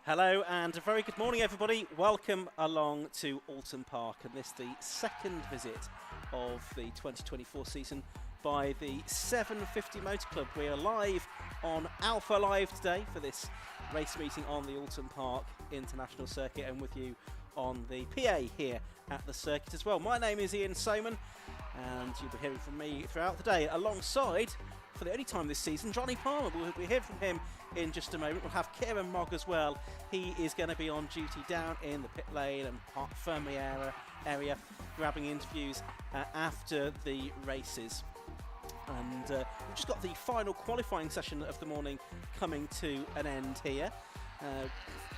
Hello and a very good morning everybody. Welcome along to Oulton Park, and this is the second visit of the 2024 season by the 750 Motor Club. We are live on Alpha Live today for this race meeting on the Oulton Park International Circuit, and with you on the PA here at the circuit as well. My name is Ian Soman, and you'll be hearing from me throughout the day alongside, for the only time this season, Johnny Palmer. We'll be hearing from him in just a moment. We'll have Kieran Mogg as well. He is going to be on duty down in the pit lane and Park Fermi area grabbing interviews after the races. And we've just got the final qualifying session of the morning coming to an end here.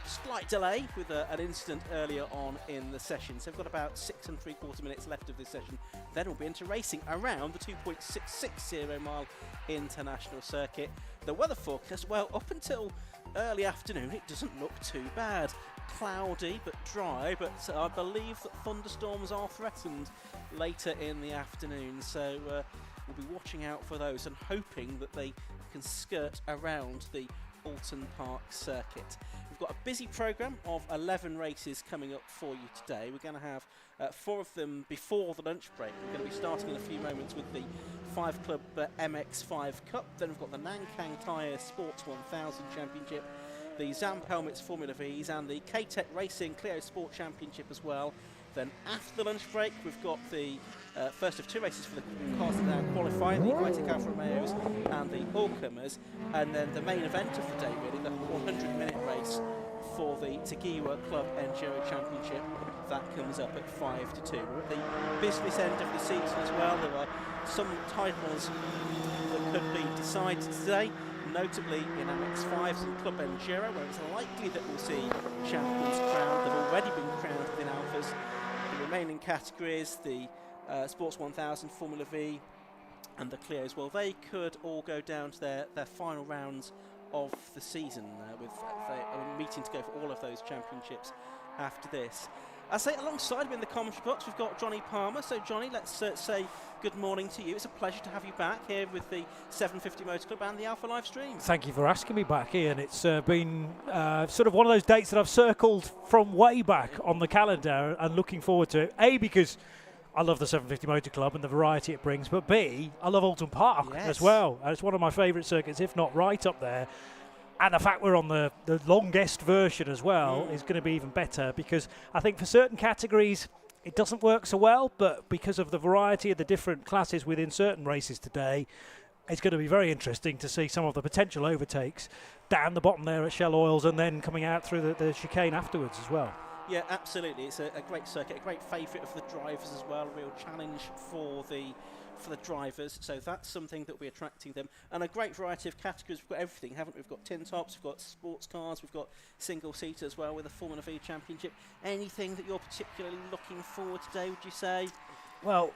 Slight delay with an incident earlier on in the session, so we've got about 6 3/4 minutes left of this session. Then we'll be into racing around the 2.660 mile international circuit. The weather forecast, well, up until early afternoon it doesn't look too bad. Cloudy but dry, but I believe that thunderstorms are threatened later in the afternoon, so we'll be watching out for those and hoping that they can skirt around the Oulton Park circuit. We've got a busy programme of 11 races coming up for you today. We're going to have 4 of them before the lunch break. We're going to be starting in a few moments with the 5 Club MX5 Cup. Then we've got the Nankang Tyre Sports 1000 Championship, the Zamp Helmets Formula Vs and the K-Tech Racing Cleo Sport Championship as well. Then after the lunch break, we've got the first of 2 races for the cars that are now qualifying, the High-Tech Alfa Romeos and the All-Comers, and then the main event of the day, really, the 100-minute race for the Tegiwa Club Enduro Championship. That comes up at 5 to 2. We're at the business end of the season as well. There are some titles that could be decided today, notably in MX5s and Club Enduro, where it's likely that we'll see champions crowned. They've already been crowned within Alphas. The remaining categories, the Sports 1000, Formula V and the Cleos, well, they could all go down to their final rounds of the season, with a meeting to go for all of those championships after this. I say alongside me in the commentary box we've got Johnny Palmer. So Johnny, let's say good morning to you. It's a pleasure to have you back here with the 750 Motor Club and the Alpha Live stream. Thank you for asking me back, Ian. It's been sort of one of those dates that I've circled from way back on the calendar and looking forward to it. A, because I love the 750 Motor Club and the variety it brings, but B, I love Oulton Park as well. It's one of my favourite circuits, if not right up there. And the fact we're on the longest version as well is going to be even better, because I think for certain categories it doesn't work so well, but because of the variety of the different classes within certain races today, it's going to be very interesting to see some of the potential overtakes down the bottom there at Shell Oils and then coming out through the chicane afterwards as well. Yeah, absolutely. It's a great circuit, a great favourite of the drivers as well, a real challenge for the drivers, so that's something that will be attracting them. And a great variety of categories. We've got everything, haven't we? We've got tin tops, we've got sports cars, we've got single seater as well with the Formula V Championship. Anything that you're particularly looking forward to today, would you say? Well,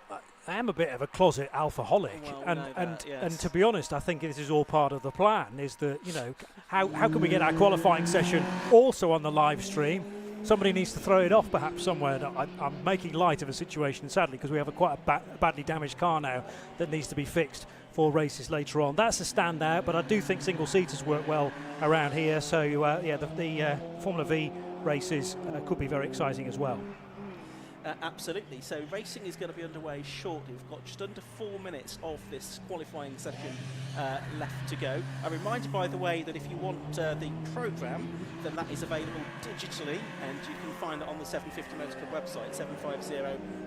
I am a bit of a closet alphaholic, and to be honest, I think this is all part of the plan. Is that, you know, how can we get our qualifying session also on the live stream? Somebody needs to throw it off perhaps somewhere. I'm making light of a situation, sadly, because we have a badly damaged car now that needs to be fixed for races later on. That's a standout, but I do think single seaters work well around here. So the Formula V races could be very exciting as well. Absolutely. So racing is going to be underway shortly. We've got just under 4 minutes of this qualifying session left to go. A reminder, by the way, that if you want the programme, then that is available digitally, and you can find it on the 750 Motor Club website,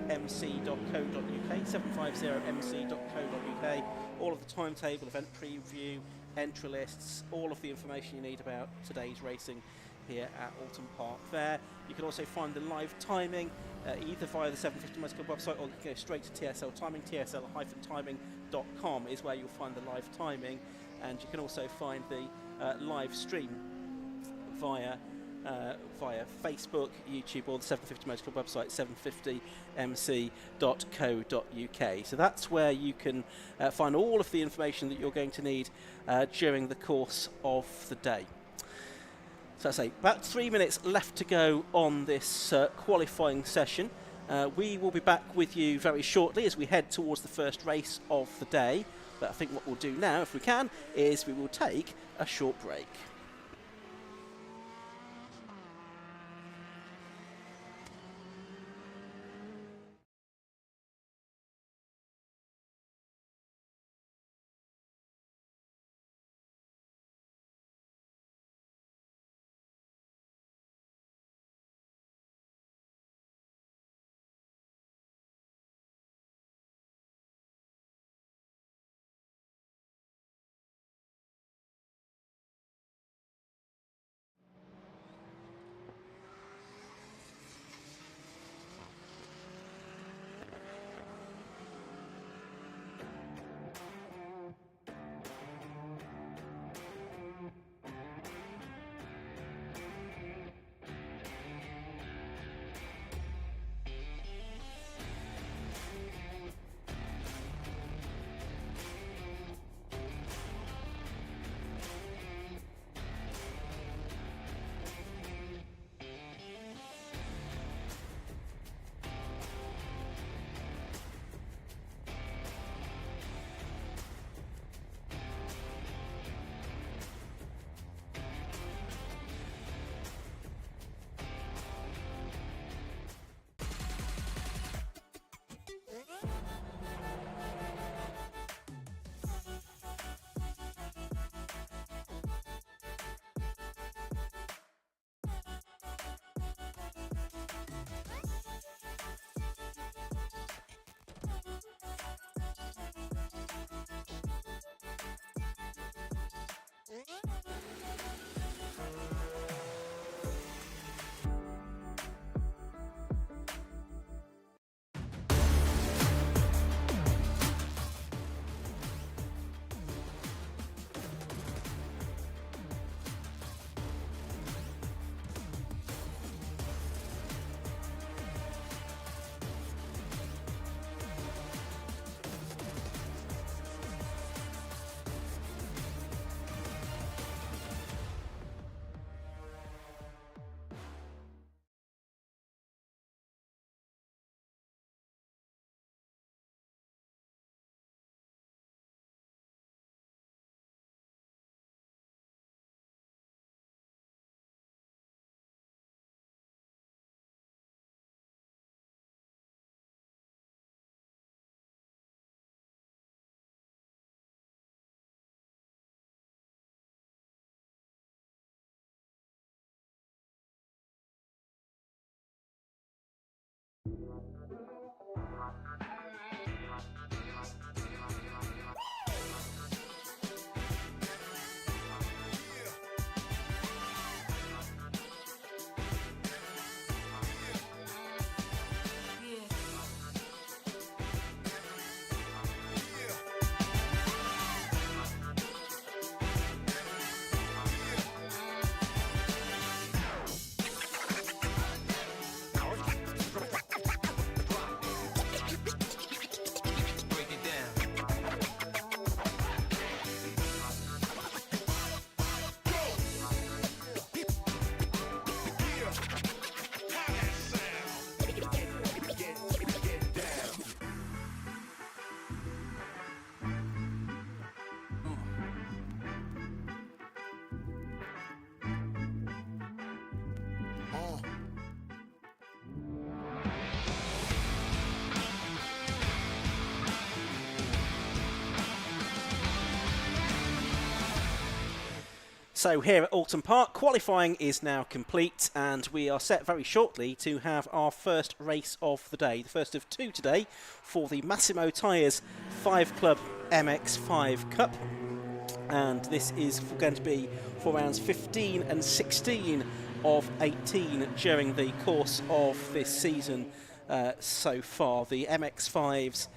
750mc.co.uk, 750mc.co.uk. All of the timetable, event preview, entry lists, all of the information you need about today's racing here at Oulton Park there. You can also find the live timing either via the 750 Motor Club website, or you can go straight to TSL Timing. TSL-timing.com is where you'll find the live timing, and you can also find the live stream via Facebook, YouTube, or the 750 Motor Club website, 750mc.co.uk. So that's where you can find all of the information that you're going to need during the course of the day. So I say about 3 minutes left to go on this qualifying session. We will be back with you very shortly as we head towards the first race of the day. But I think what we'll do now, if we can, is we will take a short break. So here at Oulton Park, qualifying is now complete, and we are set very shortly to have our first race of the day, the first of two today, for the Massimo Tyres 5 Club MX5 Cup. And this is going to be for rounds 15 and 16 of 18 during the course of this season so far. The MX5's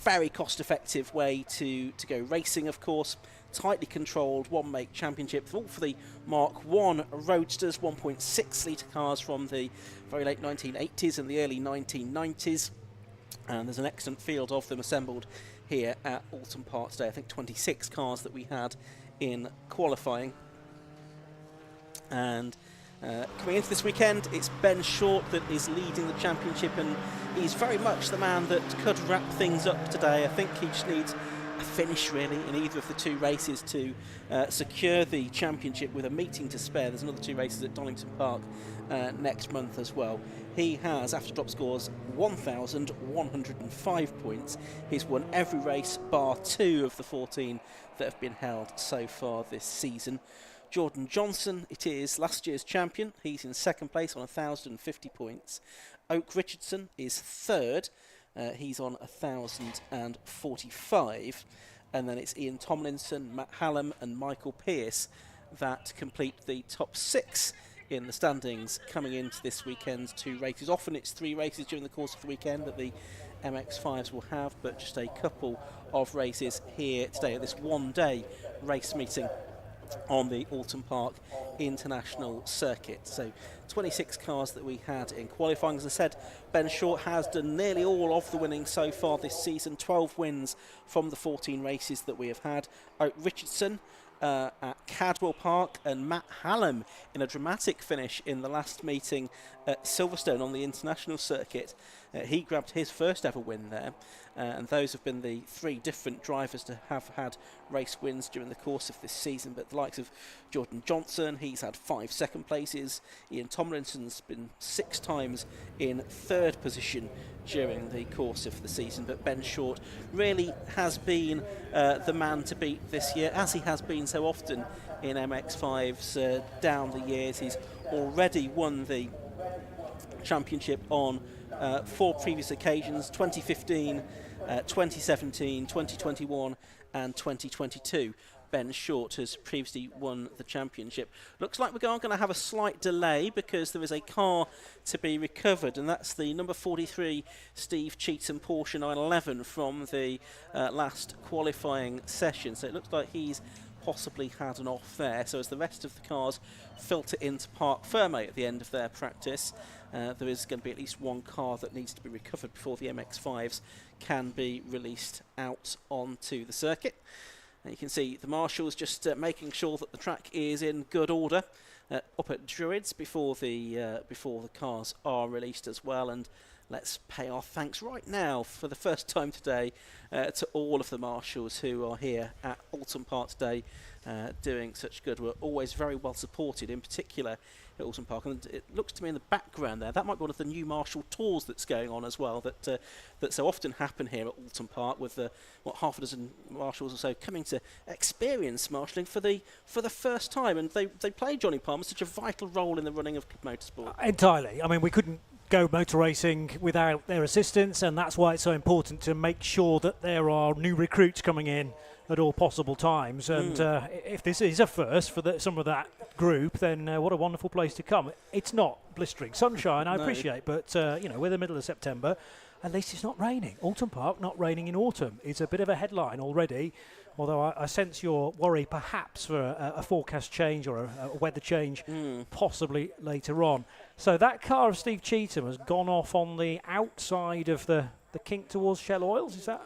very cost-effective way to go racing, of course. Tightly controlled one-make championship, all for the Mark 1 Roadsters, 1.6 litre cars from the very late 1980s and the early 1990s. And there's an excellent field of them assembled here at Oulton Park today. I think 26 cars that we had in qualifying. And coming into this weekend, it's Ben Short that is leading the championship, and he's very much the man that could wrap things up today. I think he just needs a finish really in either of the two races to secure the championship with a meeting to spare. There's another two races at Donington Park next month as well. He has, after drop scores, 1,105 points. He's won every race bar 2 of the 14 that have been held so far this season. Jordan Johnson, it is last year's champion. He's in second place on 1,050 points. Oak Richardson is third. He's on 1,045. And then it's Ian Tomlinson, Matt Hallam and Michael Pearce that complete the top 6 in the standings coming into this weekend's two races. Often it's 3 races during the course of the weekend that the MX5s will have, but just a couple of races here today at this one-day race meeting on the Oulton Park International Circuit. So 26 cars that we had in qualifying. As I said, Ben Short has done nearly all of the winning so far this season, 12 wins from the 14 races that we have had. Oak Richardson at Cadwell Park, and Matt Hallam in a dramatic finish in the last meeting at Silverstone on the international circuit. He grabbed his first ever win there, and those have been the 3 different drivers to have had race wins during the course of this season. But the likes of Jordan Johnson, he's had 5 second places. Ian Tomlinson's been 6 times in 3rd position during the course of the season. But Ben Short really has been the man to beat this year, as he has been so often in MX5s down the years. He's already won the championship on 4 previous occasions: 2015, 2017, 2021 and 2022. Ben Short has previously won the championship. Looks like we're going to have a slight delay because there is a car to be recovered, and that's the number 43 Steve Cheetham Porsche 911 from the last qualifying session. So it looks like he's possibly had an off there. So as the rest of the cars filter into Parc Fermé at the end of their practice, there is going to be at least one car that needs to be recovered before the MX5s can be released out onto the circuit. And you can see the marshals just making sure that the track is in good order up at Druids before the cars are released as well. And let's pay our thanks right now for the first time today to all of the marshals who are here at Oulton Park today doing such good work. Always very well supported, in particular at Oulton Park. And it looks to me in the background there, that might be one of the new marshal tours that's going on as well, that so often happen here at Oulton Park, with half a dozen marshals or so coming to experience marshalling for the first time. And they play, Johnny Palmer, such a vital role in the running of club motorsport. Entirely. I mean, we couldn't go motor racing without their assistance, and that's why it's so important to make sure that there are new recruits coming in at all possible times. And if this is a first for some of that group, then what a wonderful place to come. It's not blistering sunshine, I appreciate, but we're the middle of September. At least it's not raining. Oulton Park not raining in autumn is a bit of a headline already, although I sense your worry perhaps for a forecast change or a weather change possibly later on. So that car of Steve Cheetham has gone off on the outside of the kink towards Shell Oils, is that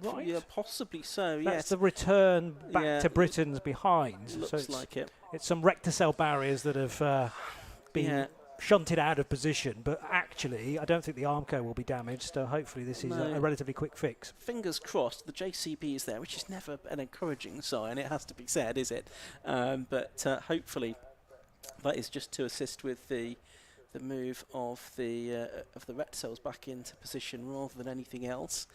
right? Yeah, possibly so, yes. That's the return back to Britain's behind. Looks like it. It's some rectocell barriers that have been shunted out of position, but actually I don't think the Armco will be damaged, so hopefully this is a relatively quick fix. Fingers crossed. The JCB is there, which is never an encouraging sign, it has to be said, is it? But hopefully that is just to assist with the move of the rectocells back into position rather than anything else.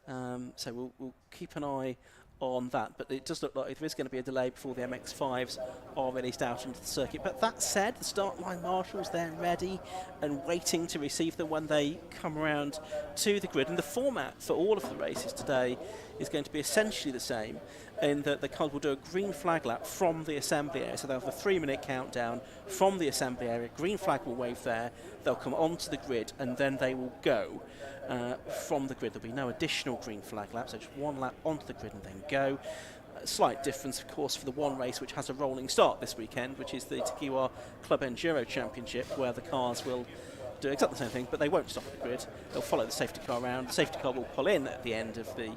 So we'll keep an eye on that, but it does look like there is going to be a delay before the MX5s are released out into the circuit. But that said, the start line marshals, they're ready and waiting to receive them when they come around to the grid. And the format for all of the races today is going to be essentially the same, in that the cars will do a green flag lap from the assembly area. So they'll have a 3-minute countdown from the assembly area. Green flag will wave there. They'll come onto the grid and then they will go from the grid. There'll be no additional green flag laps, so just one lap onto the grid and then go. A slight difference, of course, for the one race which has a rolling start this weekend, which is the Tegiwa Club Enduro Championship, where the cars will do exactly the same thing, but they won't stop at the grid. They'll follow the safety car around. The safety car will pull in at the end of the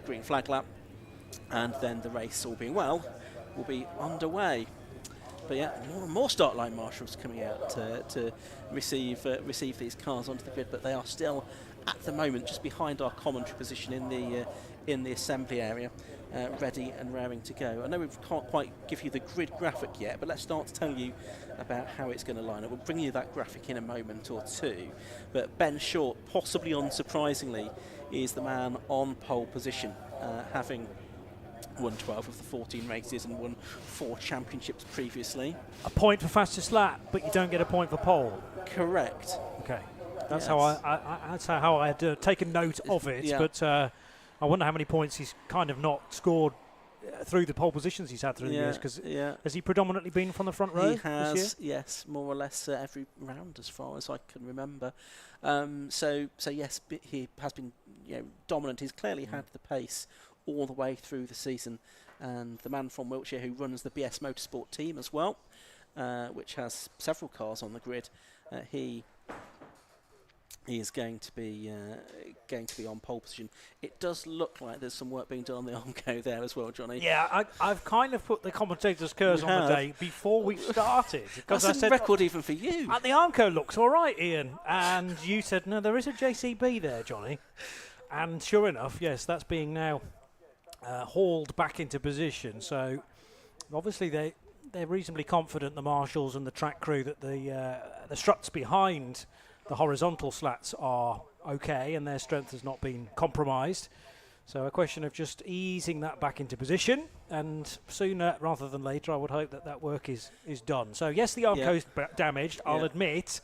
green flag lap, and then the race, all being well, will be underway. But yeah, more and more start line marshals coming out to receive these cars onto the grid, but they are still at the moment just behind our commentary position in the assembly area, ready and raring to go. I know we can't quite give you the grid graphic yet, but let's start to tell you about how it's going to line up. We'll bring you that graphic in a moment or two. But Ben Short, possibly unsurprisingly, is the man on pole position, having won 12 of the 14 races and won 4 championships previously. A point for fastest lap, but you don't get a point for pole. Correct. Okay, that's how I had taken note of it. Yeah. But I wonder how many points he's kind of not scored through the pole positions he's had through the years. Because has he predominantly been from the front row? He has, yes, more or less every round as far as I can remember. So yes, he has been dominant. He's clearly had the pace all the way through the season, and the man from Wiltshire who runs the BS Motorsport team as well, which has several cars on the grid, he is going to be on pole position. It does look like there's some work being done on the Armco there as well, Johnny. Yeah, I've kind of put the commentator's curse on the day before we started. That's I said, record even for you. The Armco looks all right, Ian. And you said, no, there is a JCB there, Johnny. And sure enough, yes, that's being now hauled back into position. So obviously they're reasonably confident, the marshals and the track crew, that the struts behind the horizontal slats are okay and their strength has not been compromised. So a question of just easing that back into position, and sooner rather than later I would hope that work is done. So yes, the Armco's damaged, I'll admit,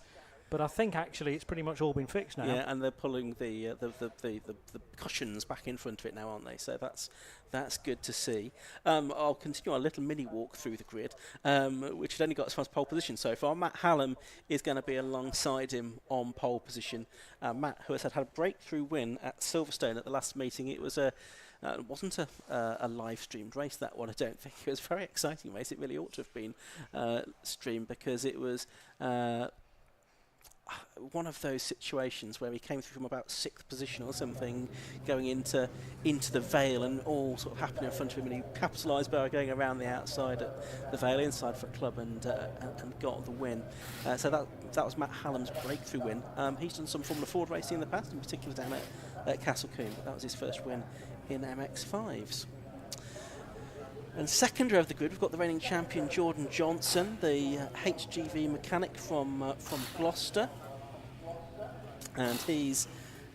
but I think actually it's pretty much all been fixed now. Yeah, and they're pulling the cushions back in front of it now, aren't they? So that's good to see. I'll continue our little mini walk through the grid, which has only got as far as pole position so far. Matt Hallam is going to be alongside him on pole position. Matt, who has had a breakthrough win at Silverstone at the last meeting. It was it wasn't a live streamed race, that one, I don't think. It was a very exciting race. It really ought to have been streamed, because it was one of those situations where he came through from about 6th position or something, going into the Vale, and all sort of happened in front of him, and he capitalised by going around the outside at the Vale inside for club and got the win. So that was Matt Hallam's breakthrough win. He's done some Formula Ford racing in the past, in particular down at Castle Combe. That was his first win in MX5s. And second row of the grid, we've got the reigning champion Jordan Johnson, the HGV mechanic from Gloucester, and he's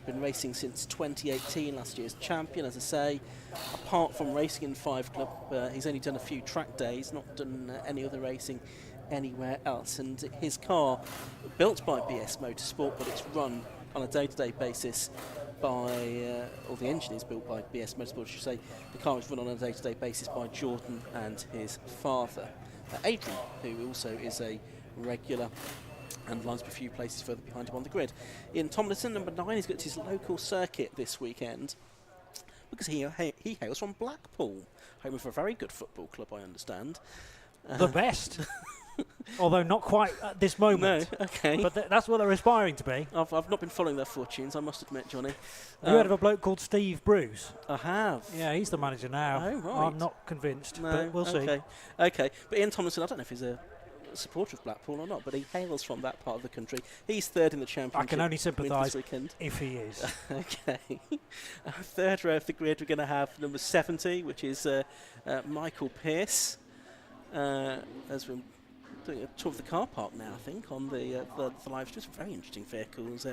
been racing since 2018, last year's champion. As I say, apart from racing in 5 Club, he's only done a few track days, not done any other racing anywhere else. And his car, built by BS Motorsport, but it's run on a day-to-day basis by, or the engine is built by BS Motorsport, I should say. The car is run on a day-to-day basis by Jordan and his father, Adrian, who also is a regular and lines up a few places further behind him on the grid. Ian Tomlinson, number 9, he's got his local circuit this weekend because he hails from Blackpool, home of a very good football club, I understand. The best. Although not quite at this moment. No, okay. But that's what they're aspiring to be. I've not been following their fortunes, I must admit, Johnny. Have you heard of a bloke called Steve Bruce? I have. Yeah, he's the manager now. Oh, right. I'm not convinced, No, but we'll see. Okay, but Ian Tomlinson, I don't know if he's a supporter of Blackpool or not, but he hails from that part of the country. He's third in the championship. I can only this sympathise weekend. if he is. Okay. Third row of the grid, we're going to have number 70, which is Michael Pearce. As we're doing a tour of the car park now, I think, on the live stream. Some very interesting vehicles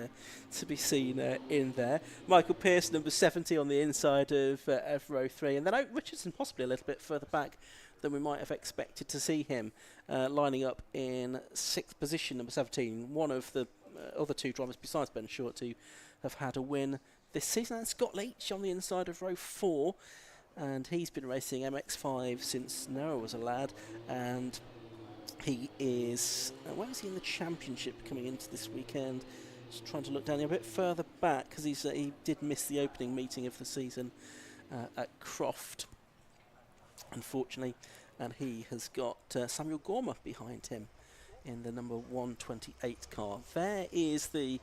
to be seen in there. Michael Pearce, number 70, on the inside of row 3. And then Oak Richardson, possibly a little bit further back than we might have expected to see him, lining up in 6th position, number 17. One of the other two drivers besides Ben Short to have had a win this season. And Scott Leach on the inside of row 4. And he's been racing MX5 since Noah was a lad. And he is, where is he in the championship coming into this weekend? Just trying to look down a bit further back because he did miss the opening meeting of the season at Croft, unfortunately. And he has got Samuel Gormer behind him in the number 128 car. There is the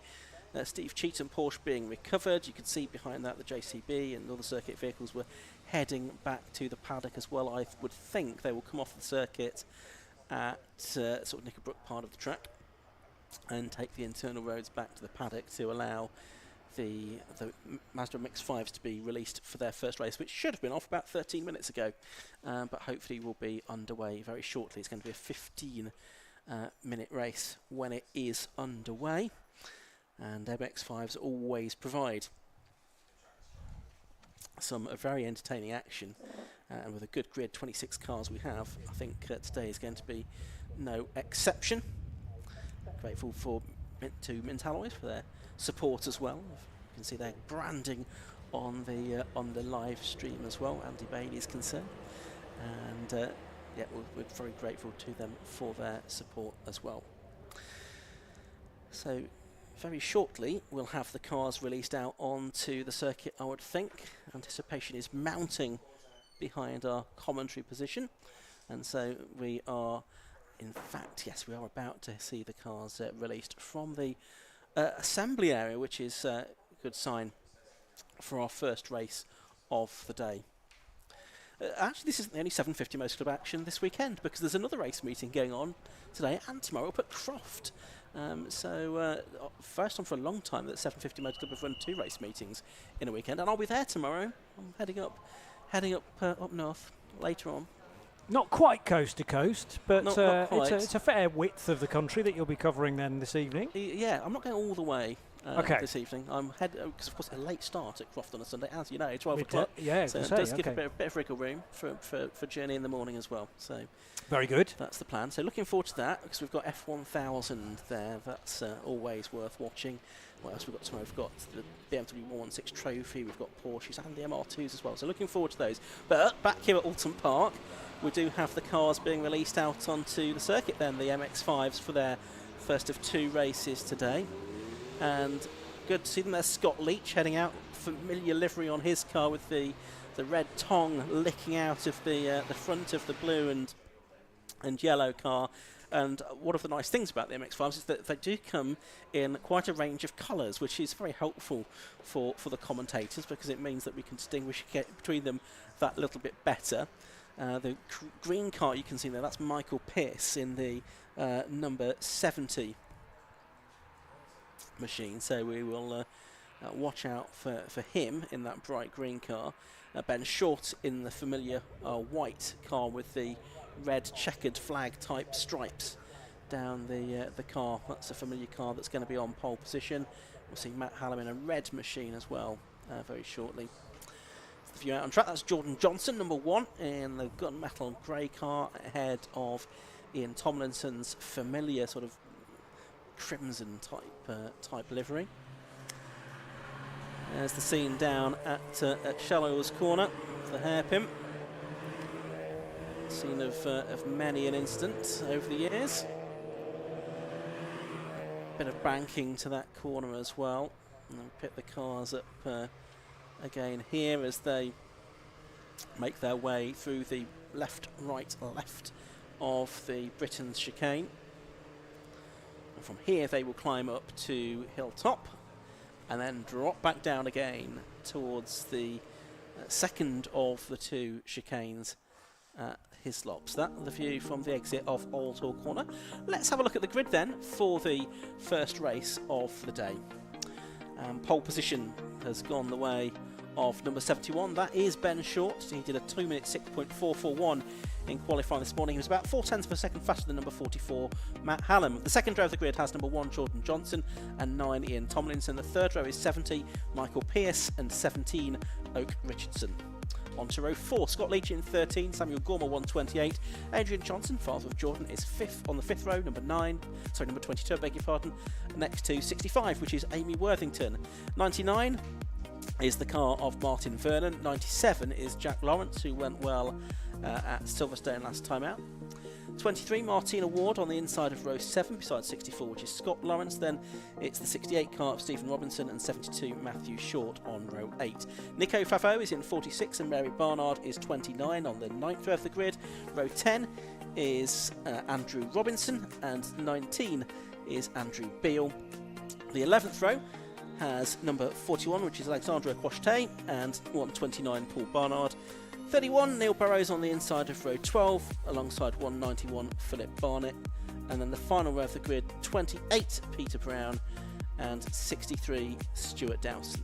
Steve Cheetham Porsche being recovered. You can see behind that the JCB and other circuit vehicles were heading back to the paddock as well. I would think they will come off the circuit at sort of Knickerbrook part of the track and take the internal roads back to the paddock to allow the Mazda MX-5s to be released for their first race, which should have been off about 13 minutes ago, but hopefully will be underway very shortly. It's going to be a 15-minute race when it is underway, and MX-5s always provide some very entertaining action, and with a good grid, 26 cars we have, I think today is going to be no exception. Grateful to Mint Alloys for their support as well. You can see their branding on the live stream as well. Andy Bailey is concerned, and yeah, we're very grateful to them for their support as well. So very shortly we'll have the cars released out onto the circuit, I would think. Anticipation is mounting behind our commentary position, and so we are, in fact, yes, we are about to see the cars released from the assembly area, which is a good sign for our first race of the day. Actually, this isn't the only 750 Motor Club action this weekend, because there's another race meeting going on today and tomorrow up at Croft. First time for a long time that 750 Motor Club have run 2 race meetings in a weekend, and I'll be there tomorrow. I'm heading up north later on. Not quite coast to coast, but Not quite. It's a fair width of the country that you'll be covering then this evening. Yeah, I'm not going all the way Okay. this evening. I'm because of course a late start at Croft on a Sunday, as you know, 12 o'clock. Yeah, So it does give a bit of wriggle room for journey in the morning as well. So very good. that's the plan. So looking forward to that, because we've got F1000 there. That's always worth watching. What else we've got tomorrow? We've got the BMW 116 Trophy. We've got Porsches and the MR2s as well. So looking forward to those. But back here at Oulton Park, we do have the cars being released out onto the circuit then, the MX5s, for their first of 2 races today. And good to see them. There's Scott Leach heading out, familiar livery on his car with the red tongue licking out of the front of the blue and yellow car. And one of the nice things about the MX-5s is that they do come in quite a range of colours, which is very helpful for the commentators, because it means that we can distinguish between them that little bit better. The green car you can see there, that's Michael Pearce in the number 70 machine, so we will watch out for him in that bright green car. Ben Short in the familiar white car with the red checkered flag type stripes down the car. That's a familiar car that's going to be on pole position. We'll see Matt Hallam in a red machine as well very shortly. The view out on track, that's Jordan Johnson, number 1, in the gunmetal grey car ahead of Ian Tomlinson's familiar sort of crimson type livery. There's the scene down at Shallow's corner, the hairpin. Scene of many an incident over the years. Bit of banking to that corner as well. And then pit the cars up again here as they make their way through the left of the Britain's chicane. And from here they will climb up to Hilltop and then drop back down again towards the second of the two chicanes at Hislops. That's the view from the exit of Oulton Corner. Let's have a look at the grid then for the first race of the day. Pole position has gone the way of number 71. That is Ben Short. He did a 2 minute 6.441 in qualifying this morning. He was about 0.4 of a second faster than number 44, Matt Hallam. The second row of the grid has number 1, Jordan Johnson, and 9, Ian Tomlinson. The third row is 70, Michael Pearce, and 17, Oak Richardson. On to row 4, Scott Leach in 13, Samuel Gormer 128, Adrian Johnson, father of Jordan, is 5th on the 5th row, number 22, I beg your pardon, next to 65, which is Amy Worthington. 99 is the car of Martin Vernon, 97 is Jack Lawrence, who went well at Silverstone last time out. 23, Martina Ward on the inside of row 7, besides 64, which is Scott Lawrence. Then it's the 68 car of Stephen Robinson, and 72, Matthew Short on row 8. Nico Favo is in 46, and Mary Barnard is 29 on the 9th row of the grid. Row 10 is Andrew Robinson, and 19 is Andrew Beale. The 11th row has number 41, which is Alexandra Quashte, and 129, Paul Barnard. 31, Neil Burrows on the inside of row 12, alongside 191, Philip Barnett. And then the final row of the grid, 28, Peter Brown, and 63, Stuart Dowson.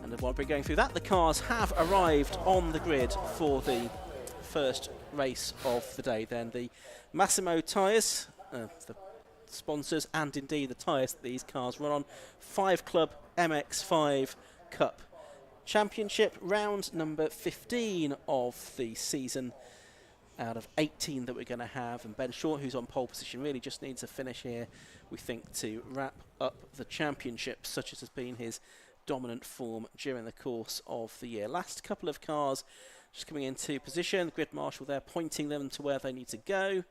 And while we're going through that, the cars have arrived on the grid for the first race of the day. Then the Massimo tyres, the sponsors, and indeed the tyres that these cars run on, 5 Club MX5 Cup Championship, round number 15 of the season out of 18 that we're going to have. And Ben Short, who's on pole position, really just needs a finish here, we think, to wrap up the championship, such as has been his dominant form during the course of the year. Last couple of cars just coming into position. The grid marshal there pointing them to where they need to go.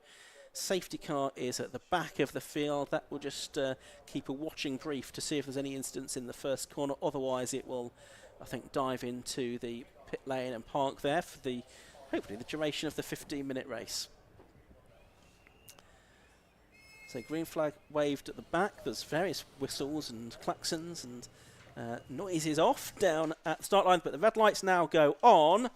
Safety car is at the back of the field. That will just keep a watching brief to see if there's any incidents in the first corner. Otherwise it will, I think, dive into the pit lane and park there for the hopefully the duration of the 15-minute race. So green flag waved at the back. There's various whistles and klaxons and noises off down at the start line, but the red lights now go on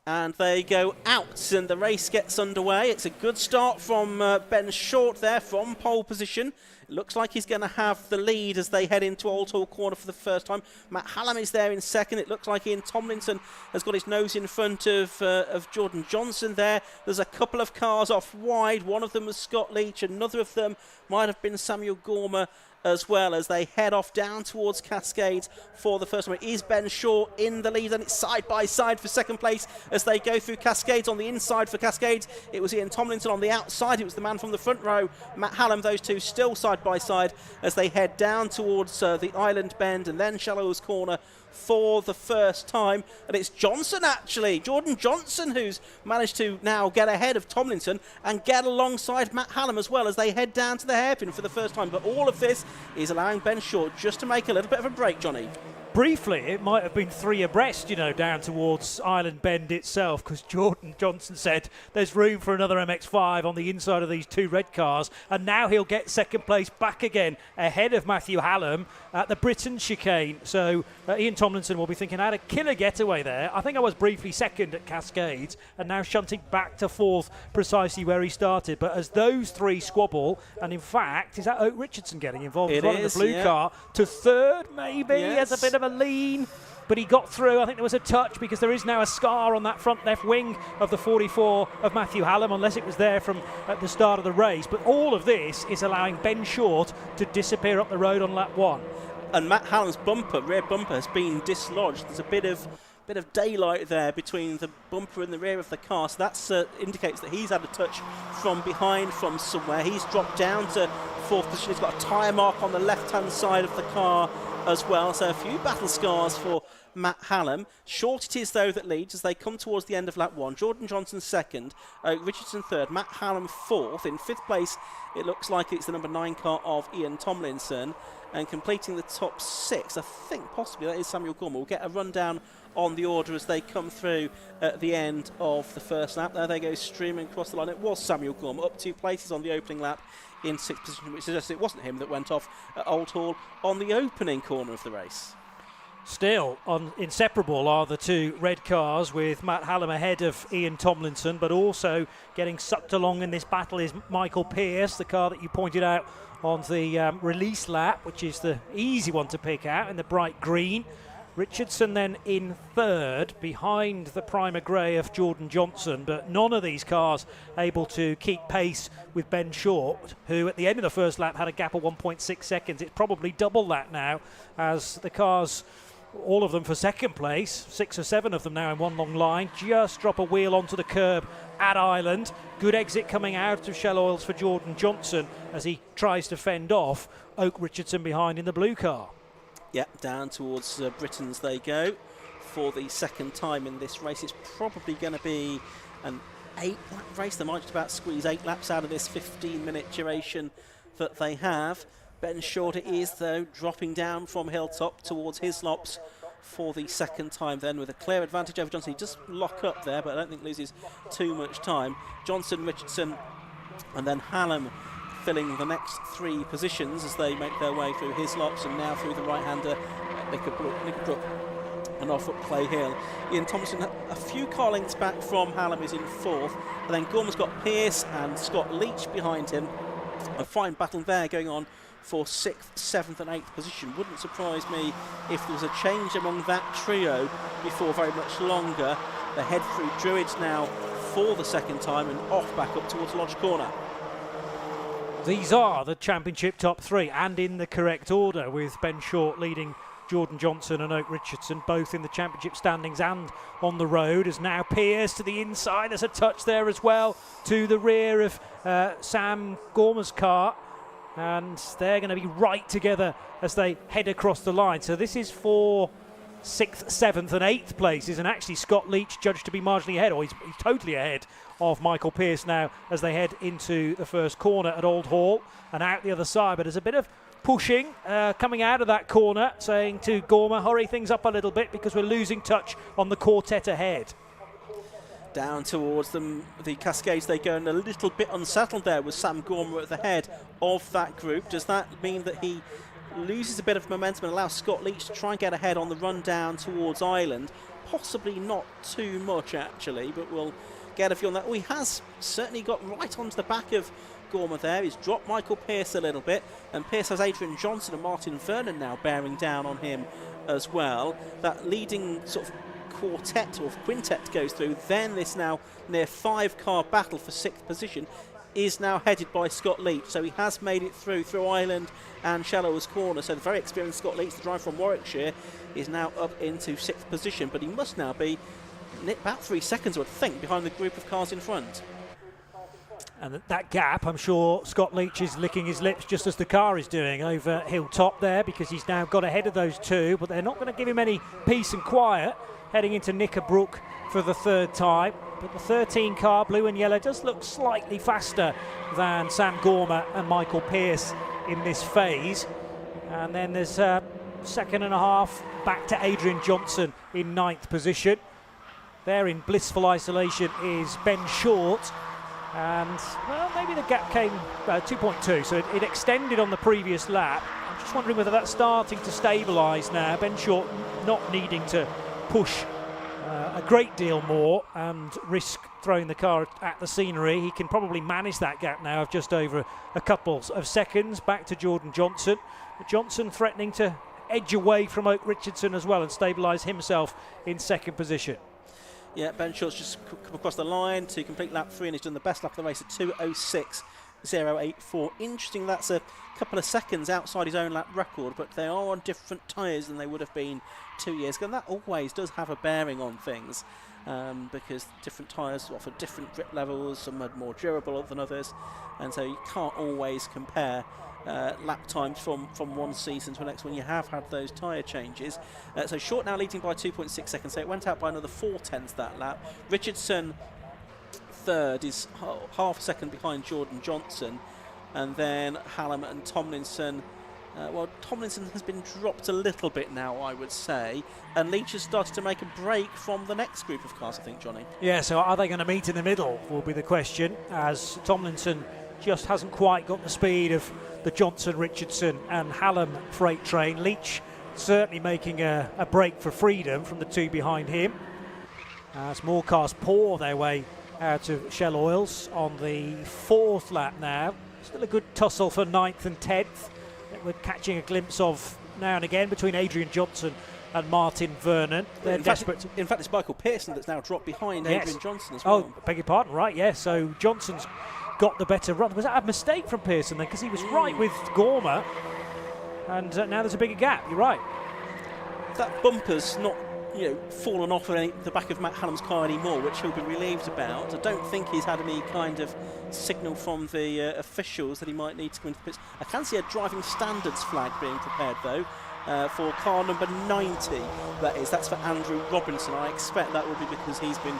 and they go out and the race gets underway. It's a good start from Ben Short there from pole position. It looks like he's going to have the lead as they head into Oulton Corner for the first time. Matt Hallam is there in second. It looks like Ian Tomlinson has got his nose in front of Jordan Johnson there. There's a couple of cars off wide. One of them was Scott Leach. Another of them might have been Samuel Gormer as well, as they head off down towards Cascades for the first one. It is Ben Short in the lead, and it's side by side for second place as they go through Cascades. On the inside for Cascades, it was Ian Tomlinson. On the outside, it was the man from the front row, Matt Hallam. Those two still side by side as they head down towards the Island Bend and then Shallow's Corner for the first time. And it's Johnson, actually, Jordan Johnson, who's managed to now get ahead of Tomlinson and get alongside Matt Hallam as well as they head down to the hairpin for the first time. But all of this is allowing Ben Short just to make a little bit of a break, Johnny. Briefly, it might have been 3 abreast, down towards Island Bend itself, because Jordan Johnson said there's room for another MX5 on the inside of these 2 red cars, and now he'll get second place back again ahead of Matthew Hallam at the Britain chicane. So Ian Tomlinson will be thinking, I had a killer getaway there. I think I was briefly second at Cascades, and now shunting back to 4th, precisely where he started. But as those 3 squabble, and in fact, is that Oak Richardson getting involved as well in the blue car to 3rd, maybe? Yes. He has a bit of a lean, but he got through. I think there was a touch because there is now a scar on that front left wing of the 44 of Matthew Hallam, unless it was there from at the start of the race. But all of this is allowing Ben Short to disappear up the road on lap 1. and Matt Hallam's rear bumper, has been dislodged. There's a bit of daylight there between the bumper and the rear of the car, so that indicates that he's had a touch from behind from somewhere. He's dropped down to 4th position. He's got a tyre mark on the left-hand side of the car as well, so a few battle scars for Matt Hallam. Short it is, though, that leads as they come towards the end of lap 1. Jordan Johnson 2nd, Richardson 3rd, Matt Hallam 4th. In 5th place, it looks like it's the number 9 car of Ian Tomlinson. And completing the top 6, I think possibly that is Samuel Gorman. We'll get a rundown on the order as they come through at the end of the first lap. There they go, streaming across the line. It was Samuel Gorman, up 2 places on the opening lap in 6th position, which suggests it wasn't him that went off at Old Hall on the opening corner of the race. Still, inseparable are the 2 red cars, with Matt Hallam ahead of Ian Tomlinson, but also getting sucked along in this battle is Michael Pearce, the car that you pointed out on the release lap, which is the easy one to pick out in the bright green. Richardson then in 3rd, behind the primer grey of Jordan Johnson, but none of these cars able to keep pace with Ben Short, who at the end of the first lap had a gap of 1.6 seconds. It's probably double that now, as the cars, all of them for 2nd place, 6 or 7 of them now in one long line, just drop a wheel onto the curb at Island. Good exit coming out of Shell Oils for Jordan Johnson as he tries to fend off Oak Richardson behind in the blue car. Yep, down towards Britons they go for the 2nd time in this race. It's probably going to be an 8-lap race. They might just about squeeze 8 laps out of this 15-minute duration that they have. Ben Short it is, though, dropping down from Hilltop towards Hislops for the 2nd time then, with a clear advantage over Johnson. He just lock up there, but I don't think loses too much time. Johnson, Richardson, and then Hallam filling the next 3 positions as they make their way through Hislops and now through the right-hander Nickerbrook and off up Clay Hill. Ian Thompson, a few car lengths back from Hallam, is in 4th, and then Gorman's got Pearce and Scott Leach behind him. A fine battle there going on for 6th, 7th and 8th position. Wouldn't surprise me if there was a change among that trio before very much longer. They head through Druids now for the 2nd time and off back up towards Lodge Corner. These are the championship top 3, and in the correct order, with Ben Short leading Jordan Johnson and Oak Richardson, both in the championship standings and on the road. As now Pearce to the inside, there's a touch there as well to the rear of Sam Gorman's car, and they're going to be right together as they head across the line. So this is for 6th, 7th and 8th places, and actually Scott Leach judged to be marginally ahead, or he's totally ahead of Michael Pearce now as they head into the first corner at Old Hall and out the other side. But there's a bit of pushing coming out of that corner, saying to Gorman, hurry things up a little bit because we're losing touch on the quartet ahead. Down towards them, the Cascades they go, and a little bit unsettled there with Sam Gorman at the head of that group. Does that mean that he loses a bit of momentum and allows Scott Leach to try and get ahead on the run down towards Island? Possibly not too much actually, but we'll get a view on that. Oh, he has certainly got right onto the back of Gorman there. He's dropped Michael Pearce a little bit, and Pearce has Adrian Johnson and Martin Vernon now bearing down on him as well. That leading sort of quartet or quintet goes through. Then this now near 5-car battle for 6th position is now headed by Scott Leach. So he has made it through Island and Shallows Corner. So the very experienced Scott Leach, the driver from Warwickshire, is now up into 6th position, but he must now be about 3 seconds, I would think, behind the group of cars in front. And that gap, I'm sure Scott Leach is licking his lips just as the car is doing over Hilltop there, because he's now got ahead of those 2, but they're not going to give him any peace and quiet heading into Knickerbrook for the 3rd time. But the 13 car, blue and yellow, does look slightly faster than Sam Gorman and Michael Pearce in this phase. And then there's a second and a half back to Adrian Johnson in 9th position. There in blissful isolation is Ben Short, and well, maybe the gap came 2.2, so it extended on the previous lap. I'm just wondering whether that's starting to stabilise now. Ben Short not needing to push a great deal more and risk throwing the car at the scenery. He can probably manage that gap now of just over a couple of seconds back to Jordan Johnson. But Johnson threatening to edge away from Oak Richardson as well and stabilise himself in 2nd position. Yeah, Ben Short's just come across the line to complete lap 3, and he's done the best lap of the race at 2:06 1:08.04. Interesting, that's a couple of seconds outside his own lap record, but they are on different tyres than they would have been 2 years ago, and that always does have a bearing on things, because different tyres offer different grip levels. Some are more durable than others, and so you can't always compare lap times from one season to the next when you have had those tyre changes. So Short now leading by 2.6 seconds, so it went out by another 0.4 that lap. Richardson third is half a second behind Jordan Johnson, and then Hallam and Tomlinson. Well, Tomlinson has been dropped a little bit now, I would say, and Leach has started to make a break from the next group of cars, I think, Johnny. Yeah, so are they going to meet in the middle will be the question, as Tomlinson just hasn't quite got the speed of the Johnson, Richardson and Hallam freight train. Leach certainly making a break for freedom from the two behind him, as more cars pour their way out of Shell Oils on the 4th lap now. Still a good tussle for 9th and 10th. We're catching a glimpse of now and again between Adrian Johnson and Martin Vernon. They're desperate. In fact, it's Michael Pearson that's now dropped behind Adrian Johnson as well. Oh, beg your pardon, right, yes. So Johnson's got the better run. Was that a mistake from Pearson then? Because he was right with Gormer, and now there's a bigger gap. You're right. That bumper's not, fallen off the back of Matt Hallam's car anymore, which he'll be relieved about. I don't think he's had any kind of signal from the officials that he might need to go into pits. I can see a driving standards flag being prepared though, for car number 90. That's for Andrew Robinson. I expect that will be because he's been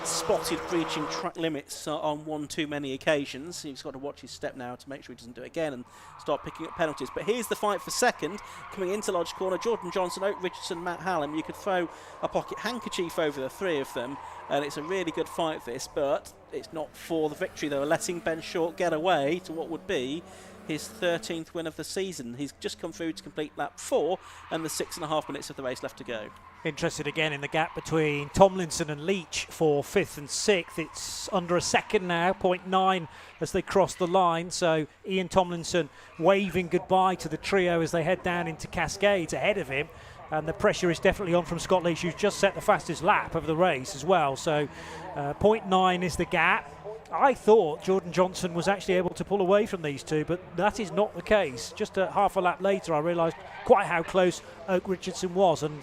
spotted breaching track limits on one too many occasions. He's got to watch his step now to make sure he doesn't do it again and start picking up penalties. But here's the fight for second, coming into Lodge Corner. Jordan Johnson, Oak Richardson, Matt Hallam. You could throw a pocket handkerchief over the three of them, and it's a really good fight, this, but it's not for the victory. They were letting Ben Short get away to what would be his 13th win of the season. He's just come through to complete lap 4 and the 6.5 minutes of the race left to go. Interested again in the gap between Tomlinson and Leach for 5th and 6th. It's under a second now, 0.9 as they cross the line. So Ian Tomlinson waving goodbye to the trio as they head down into Cascades ahead of him. And the pressure is definitely on from Scott Leach, who's just set the fastest lap of the race as well. So 0.9 is the gap. I thought Jordan Johnson was actually able to pull away from these two, but that is not the case. Just a half a lap later, I realised quite how close Oak Richardson was. And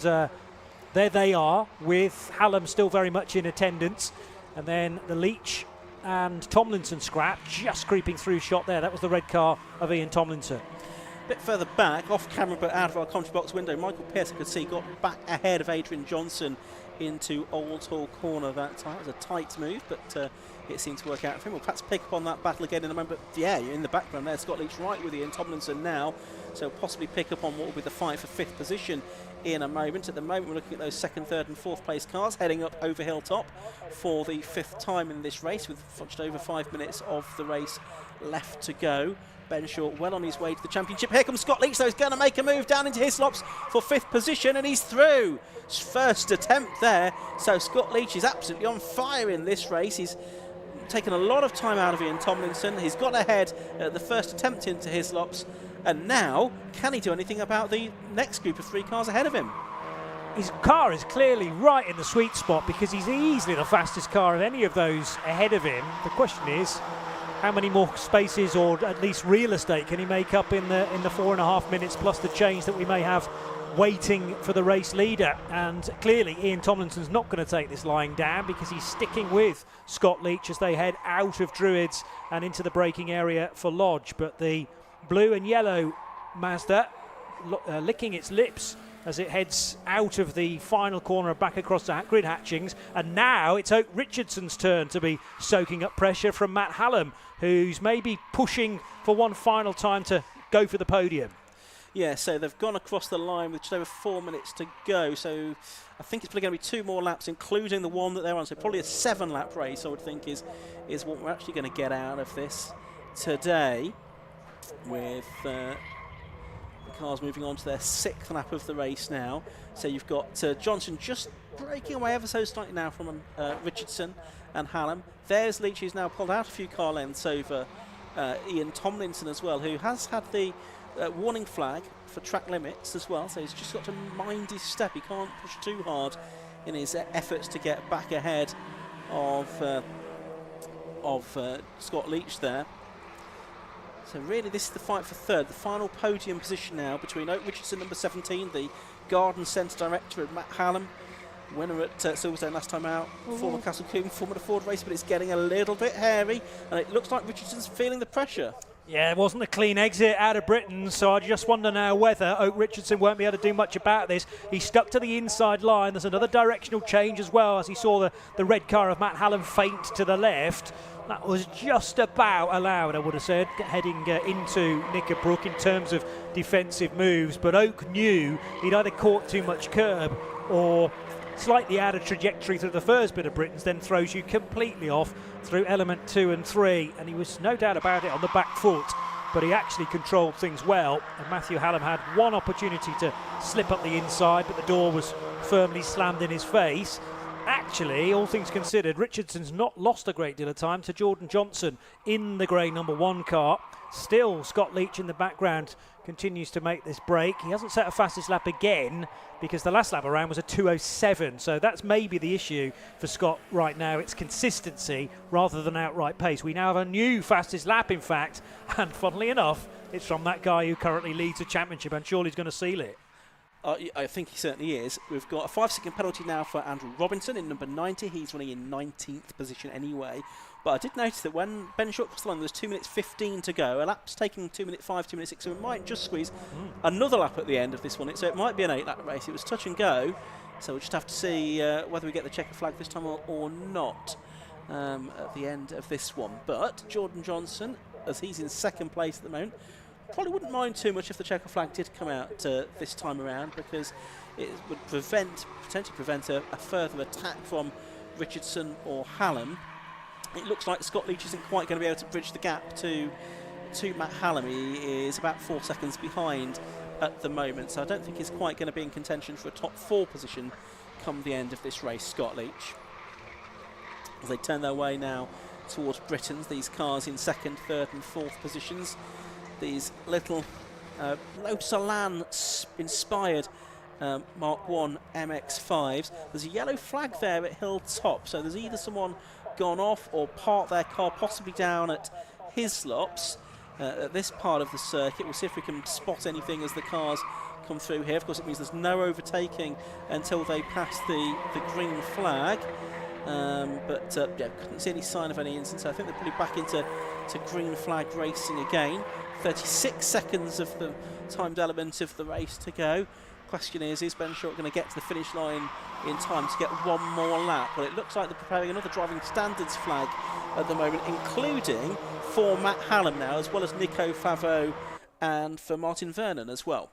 there they are, with Hallam still very much in attendance. And then the Leach and Tomlinson scrap just creeping through shot there. That was the red car of Ian Tomlinson. A bit further back, off camera but out of our commentary box window, Michael Pearson could see got back ahead of Adrian Johnson into Old Hall Corner that time. It was a tight move, but it seemed to work out for him. We'll perhaps pick up on that battle again in a moment. But yeah, you're in the background there. Scott Leach right with Ian Tomlinson now, so possibly pick up on what will be the fight for 5th position in a moment. At the moment, we're looking at those 2nd, 3rd and 4th place cars heading up over Hilltop for the 5th time in this race, with just over 5 minutes of the race left to go. Ben Short well on his way to the championship. Here comes Scott Leach, though. He's going to make a move down into Hislops for 5th position, and he's through. First attempt there. So Scott Leach is absolutely on fire in this race. He's taken a lot of time out of Ian Tomlinson. He's got ahead at the first attempt into Hislops, and now can he do anything about the next group of 3 cars ahead of him? His car is clearly right in the sweet spot, because he's easily the fastest car of any of those ahead of him. The question is, how many more spaces, or at least real estate, can he make up in the 4.5 minutes plus the change that we may have waiting for the race leader? And clearly Ian Tomlinson's not going to take this lying down, because he's sticking with Scott Leach as they head out of Druids and into the braking area for Lodge. But the blue and yellow Mazda licking its lips as it heads out of the final corner and back across the grid hatchings. And now it's Oak Richardson's turn to be soaking up pressure from Matt Hallam, who's maybe pushing for one final time to go for the podium. Yeah, so they've gone across the line with just over 4 minutes to go. So I think it's probably going to be 2 more laps, including the one that they're on. So probably a 7-lap race, I would think, is what we're actually going to get out of this today, with the cars moving on to their 6th lap of the race now. So you've got Johnson just breaking away ever so slightly now from Richardson and Hallam. There's Leach, who's now pulled out a few car lengths over Ian Tomlinson as well, who has had the warning flag for track limits as well. So he's just got to mind his step. He can't push too hard in his efforts to get back ahead of Scott Leach there. So really this is the fight for third, the final podium position now between Oak Richardson, number 17, the Garden Centre director, and Matt Hallam, winner at Silverstone last time out, former Castle Combe, Formula Ford race, but it's getting a little bit hairy, and it looks like Richardson's feeling the pressure. Yeah, it wasn't a clean exit out of Britain, so I just wonder now whether Oak Richardson won't be able to do much about this. He stuck to the inside line. There's another directional change as well, as he saw the red car of Matt Hallam faint to the left. That was just about allowed, I would have said, heading into Knickerbrook in terms of defensive moves. But Oak knew he'd either caught too much curb or slightly out of trajectory through the first bit of Britain's, then throws you completely off through element 2 and 3, and he was no doubt about it on the back foot, but he actually controlled things well, and Matthew Hallam had one opportunity to slip up the inside, but the door was firmly slammed in his face. Actually, all things considered, Richardson's not lost a great deal of time to Jordan Johnson in the grey number 1 car. Still, Scott Leach in the background continues to make this break. He hasn't set a fastest lap again because the last lap around was a 2:07, so that's maybe the issue for Scott right now. It's consistency rather than outright pace. We now have a new fastest lap, in fact, and funnily enough, it's from that guy who currently leads the championship, and surely he's going to seal it. I think he certainly is. We've got a 5-second penalty now for Andrew Robinson in number 90. He's running in 19th position anyway. But I did notice that when Ben Short crossed the line, there was 2 minutes 15 to go. A lap's taking 2 minutes 5, 2 minutes 6, so we might just squeeze another lap at the end of this one. So it might be an 8-lap race. It was touch and go, so we'll just have to see whether we get the checker flag this time or not at the end of this one. But Jordan Johnson, as he's in second place at the moment, probably wouldn't mind too much if the checker flag did come out this time around, because it would potentially prevent a further attack from Richardson or Hallam. It looks like Scott Leach isn't quite going to be able to bridge the gap to Matt Hallam. He is about 4 seconds behind at the moment, so I don't think he's quite going to be in contention for a top 4 position come the end of this race, Scott Leach. As they turn their way now towards Britain's, these cars in 2nd, 3rd and 4th positions. These little Lotus Elan inspired Mark 1 MX5s. There's a yellow flag there at Hilltop, so there's either someone gone off or parked their car possibly down at Hislops at this part of the circuit. We'll see if we can spot anything as the cars come through here. Of course, it means there's no overtaking until they pass the green flag. Yeah, couldn't see any sign of any incident, so I think they're probably back into green flag racing again. 36 seconds of the timed element of the race to go. Question is Ben Short going to get to the finish line in time to get one more lap? Well, it looks like they're preparing another driving standards flag at the moment, including for Matt Hallam now, as well as Nico Favreau and for Martin Vernon as well.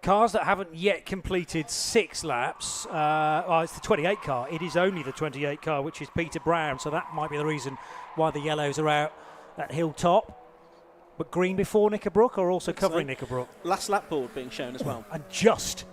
Cars that haven't yet completed 6 laps, it's the 28 car. It is only the 28 car, which is Peter Brown, so that might be the reason why the yellows are out at Hilltop. But green before Knickerbrook, or also covering Knickerbrook? Last lap board being shown as well. And just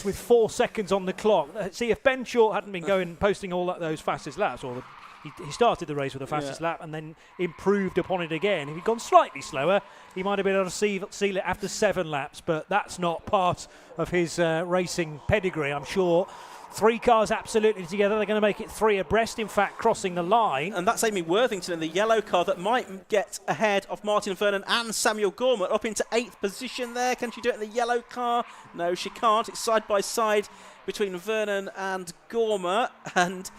with 4 seconds on the clock. See, if Ben Short hadn't been posting all those fastest laps, or he started the race with the fastest lap and then improved upon it again. If he'd gone slightly slower, he might have been able to seal it after 7 laps, but that's not part of his racing pedigree, I'm sure. 3 cars absolutely together. They're going to make it 3 abreast, in fact, crossing the line. And that's Amy Worthington in the yellow car that might get ahead of Martin Vernon and Samuel Gorman up into 8th position there. Can she do it in the yellow car? No, she can't. It's side by side between Vernon and Gorman, and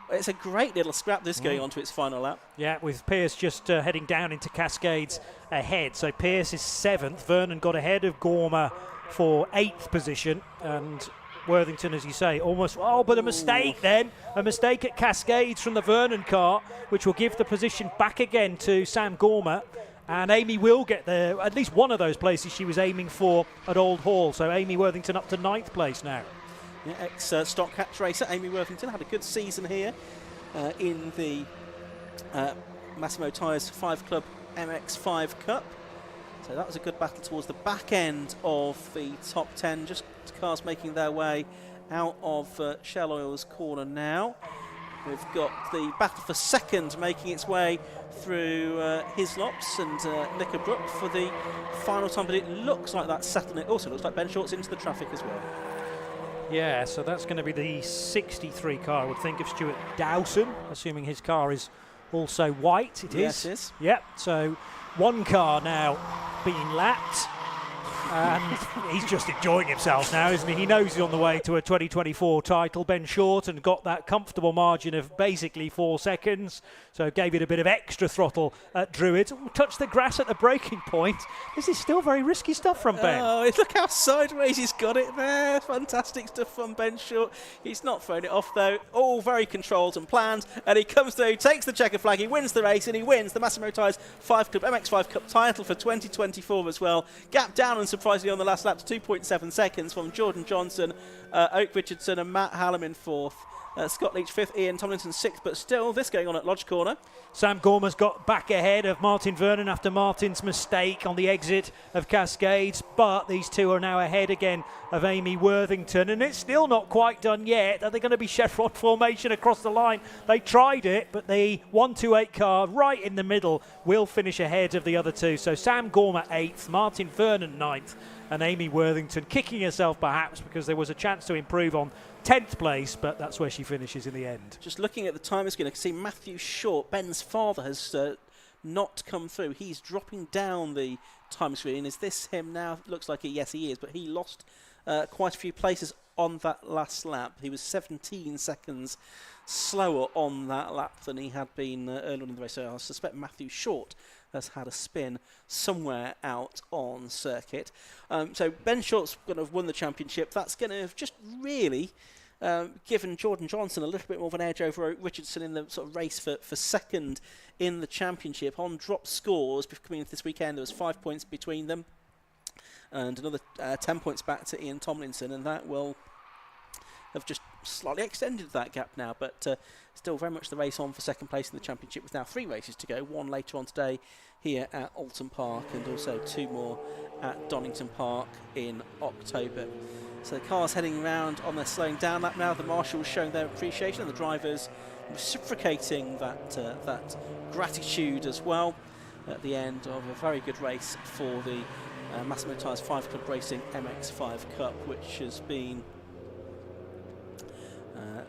it's a great little scrap this going on to its final lap. Yeah, with Pearce just heading down into Cascades ahead. So Pearce is 7th. Vernon got ahead of Gorman for 8th position, and Worthington, as you say, almost... Oh, but a mistake then. A mistake at Cascades from the Vernon car, which will give the position back again to Sam Gorman. And Amy will get there, at least one of those places she was aiming for at Old Hall. So Amy Worthington up to 9th place now. Yeah, ex-Stock Hatch racer Amy Worthington had a good season here in the Massimo Tyres 5 Club MX5 Cup. So that was a good battle towards the back end of the top 10. Just cars making their way out of Shell Oil's corner now. We've got the battle for second making its way through Hislops and Knickerbrook for the final time, but it looks like that's settling. It also looks like Ben Short's into the traffic as well. Yeah, so that's going to be the 63 car, I would think, of Stuart Dowson, assuming his car is also white. It is. Yes, it is. Yep, so one car now being lapped. And he's just enjoying himself now, isn't he? He knows he's on the way to a 2024 title. Ben Shorten got that comfortable margin of basically 4 seconds, so gave it a bit of extra throttle at Druids. Touched the grass at the braking point. This is still very risky stuff from Ben. Oh, look how sideways he's got it there. Fantastic stuff from Ben Short. He's not thrown it off, though. All very controlled and planned. And he comes through, takes the checker flag, he wins the race, and he wins the Massimo Tyres MX5 Cup title for 2024 as well. Gap down and surprisingly on the last lap to 2.7 seconds from Jordan Johnson, Oak Richardson and Matt Hallam in 4th. Scott Leach 5th, Ian Tomlinson 6th, but still this going on at Lodge Corner. Sam Gorman's got back ahead of Martin Vernon after Martin's mistake on the exit of Cascades, but these two are now ahead again of Amy Worthington, and it's still not quite done yet. Are they going to be chevron formation across the line? They tried it, but the 128 car right in the middle will finish ahead of the other two. So Sam Gorman 8th, Martin Vernon 9th, and Amy Worthington kicking herself perhaps because there was a chance to improve on 10th place, but that's where she finishes in the end. Just looking at the time screen, I can see Matthew Short, Ben's father, has not come through. He's dropping down the time screen. Is this him now? Looks like yes, he is, but he lost quite a few places on that last lap. He was 17 seconds slower on that lap than he had been earlier in the race. So I suspect Matthew Short has had a spin somewhere out on circuit. So Ben Short's going to have won the championship. That's going to have just really given Jordan Johnson a little bit more of an edge over Oak Richardson in the sort of race for second in the championship. On drop scores coming into this weekend, there was 5 points between them and another 10 points back to Ian Tomlinson, and that will have just slightly extended that gap now, but still very much the race on for second place in the championship with now 3 races to go, 1 later on today here at Oulton Park and also 2 more at Donington Park in October. So the cars heading around on their slowing down lap now, the marshals showing their appreciation and the drivers reciprocating that gratitude as well at the end of a very good race for the Massimo Tyres 5 Club Racing MX5 Cup, which has been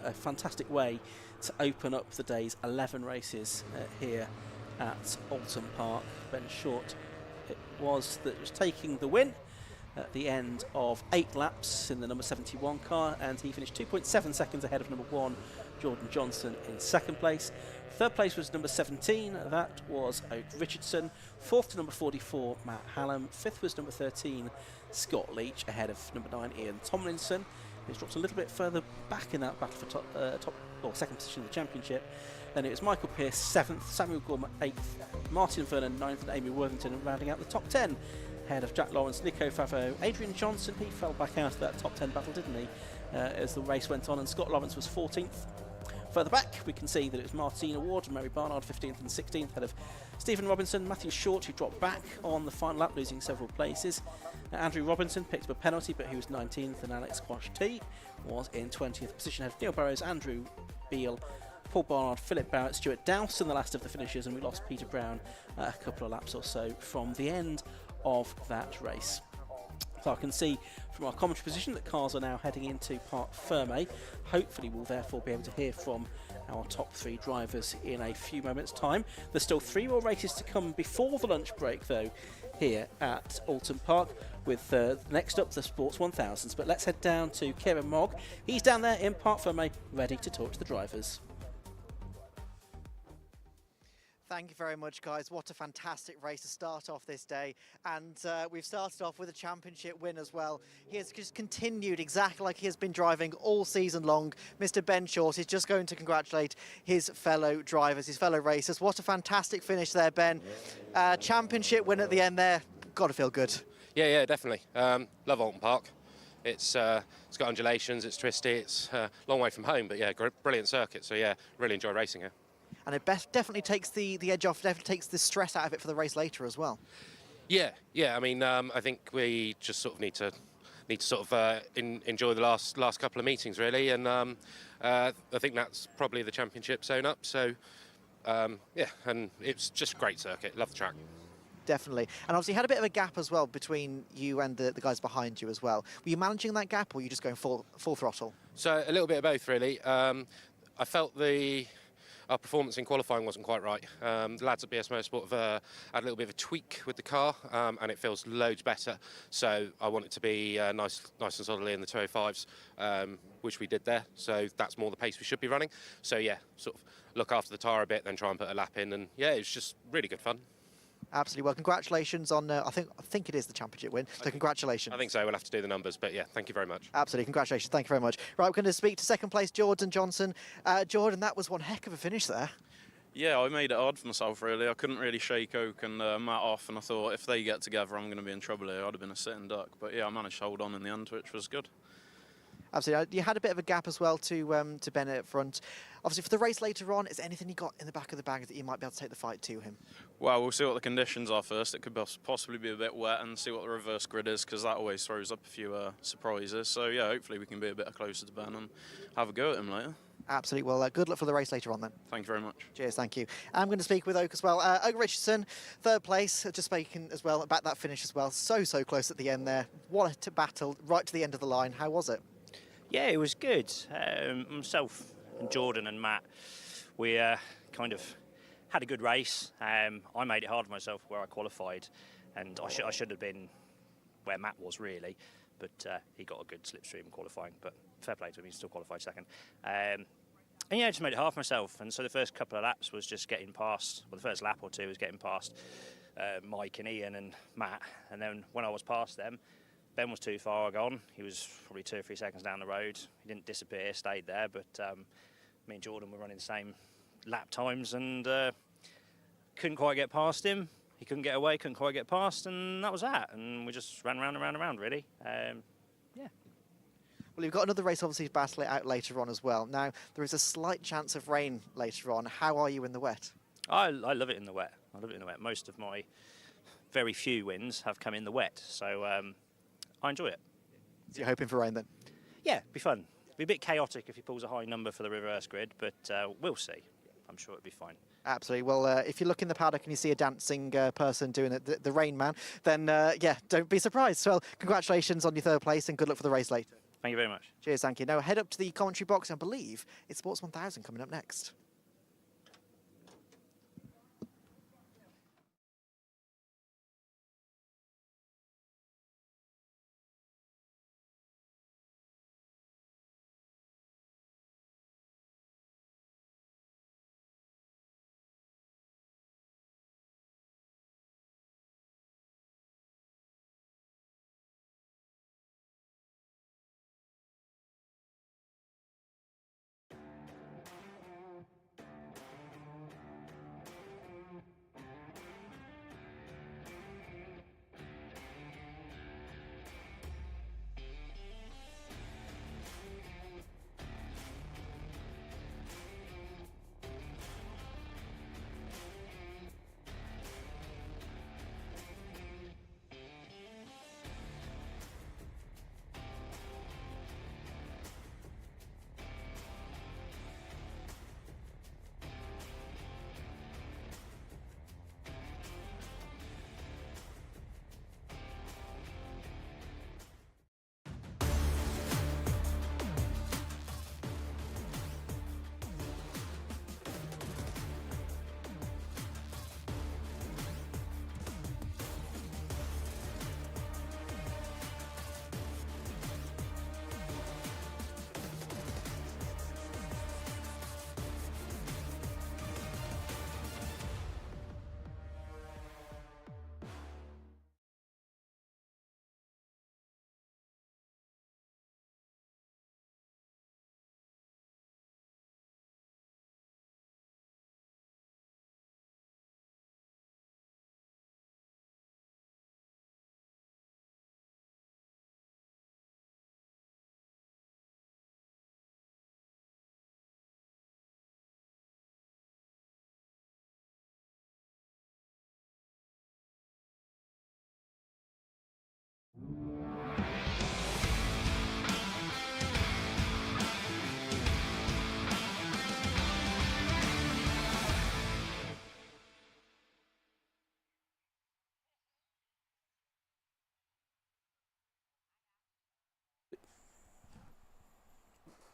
a fantastic way to open up the day's 11 races here at Oulton Park. Ben Short it was that was taking the win at the end of 8 laps in the number 71 car, and he finished 2.7 seconds ahead of number 1 Jordan Johnson in second place. Third place was number 17, that was Oak Richardson. 4th to number 44 Matt Hallam. 5th was number 13 Scott Leach ahead of number 9 Ian Tomlinson. He's dropped a little bit further back in that battle for top or second position in the championship. Then it was Michael Pearce 7th, Samuel Gorman 8th, Martin Vernon 9th, and Amy Worthington rounding out the top 10 ahead of Jack Lawrence, Nico Favo, Adrian Johnson. He fell back out of that top 10 battle, didn't he, as the race went on, and Scott Lawrence was 14th. Further back, we can see that it was Martina Ward and Mary Barnard 15th and 16th, ahead of Stephen Robinson, Matthew Short, who dropped back on the final lap, losing several places. Andrew Robinson picked up a penalty, but he was 19th, and Alex Quash-T was in 20th position, ahead of Neil Burrows, Andrew Beale, Paul Barnard, Philip Barrett, Stuart Dowson, the last of the finishers, and we lost Peter Brown a couple of laps or so from the end of that race. So I can see from our commentary position that cars are now heading into Parc Ferme. Hopefully we'll therefore be able to hear from our top 3 drivers in a few moments' time. There's still 3 more races to come before the lunch break though here at Oulton Park, with next up the Sports 1000s. But let's head down to Kieran Mogg. He's down there in Parc Ferme ready to talk to the drivers. Thank you very much, guys. What a fantastic race to start off this day. And we've started off with a championship win as well. He has just continued exactly like he has been driving all season long. Mr. Ben Short is just going to congratulate his fellow drivers, his fellow racers. What a fantastic finish there, Ben. Championship win at the end there. Got to feel good. Yeah, definitely. Love Oulton Park. It's got undulations, it's twisty, it's a long way from home, but yeah, brilliant circuit. So yeah, really enjoy racing here. And it definitely takes the edge off, definitely takes the stress out of it for the race later as well. Yeah. I mean, I think we just sort of need to enjoy the last couple of meetings really, and I think that's probably the championship zone up. So yeah, and it's just a great circuit. Love the track. Definitely. And obviously you had a bit of a gap as well between you and the guys behind you as well. Were you managing that gap, or were you just going full throttle? So a little bit of both really. I felt our performance in qualifying wasn't quite right. The lads at BS Motorsport have had a little bit of a tweak with the car, and it feels loads better. So I want it to be nice and solidly in the 205s, which we did there. So that's more the pace we should be running. So yeah, sort of look after the tyre a bit, then try and put a lap in, and yeah, it's just really good fun. Absolutely. Well, congratulations on, I think it is the championship win, so congratulations. I think so. We'll have to do the numbers, but yeah, thank you very much. Absolutely. Congratulations. Thank you very much. Right, we're going to speak to second place Jordan Johnson. Jordan, that was one heck of a finish there. Yeah, I made it hard for myself, really. I couldn't really shake Oak and Matt off, and I thought if they get together, I'm going to be in trouble here. I'd have been a sitting duck. But yeah, I managed to hold on in the end, which was good. Absolutely. You had a bit of a gap as well to Bennett at front. Obviously, for the race later on, is there anything you got in the back of the bag that you might be able to take the fight to him? Well, we'll see what the conditions are first. It could possibly be a bit wet, and see what the reverse grid is, because that always throws up a few surprises. So yeah, hopefully we can be a bit closer to Ben and have a go at him later. Absolutely. Well, good luck for the race later on then. Thank you very much. Cheers, thank you. I'm going to speak with Oak as well. Oak Richardson, third place, just speaking as well about that finish as well. So close at the end there. What a battle right to the end of the line. How was it? Yeah, it was good. Myself and Jordan and Matt, we kind of had a good race. I made it hard for myself where I qualified, and I should have been where Matt was really, but he got a good slipstream qualifying, but fair play to him, he still qualified second. And yeah, I just made it hard for myself, and so the first couple of laps was just getting past, well the first lap or two was getting past Mike and Ian and Matt, and then when I was past them, Ben was too far gone. He was probably 2 or 3 seconds down the road. He didn't disappear, stayed there, but me and Jordan were running the same lap times and couldn't quite get past him. He couldn't get away, couldn't quite get past, and that was that. And we just ran around and round and round, really. Yeah. Well, you've got another race obviously to battle it out later on as well. Now, there is a slight chance of rain later on. How are you in the wet? I love it in the wet. I love it in the wet. Most of my very few wins have come in the wet, so I enjoy it. So you're hoping for rain then? Yeah, it'd be fun. It'd be a bit chaotic if he pulls a high number for the reverse grid, but we'll see. I'm sure it'll be fine. Absolutely. Well, if you look in the paddock and you see a dancing person doing it, the Rain Man, then yeah, don't be surprised. Well, congratulations on your third place and good luck for the race later. Thank you very much. Cheers, thank you. Now head up to the commentary box. I believe it's Sports 1000 coming up next.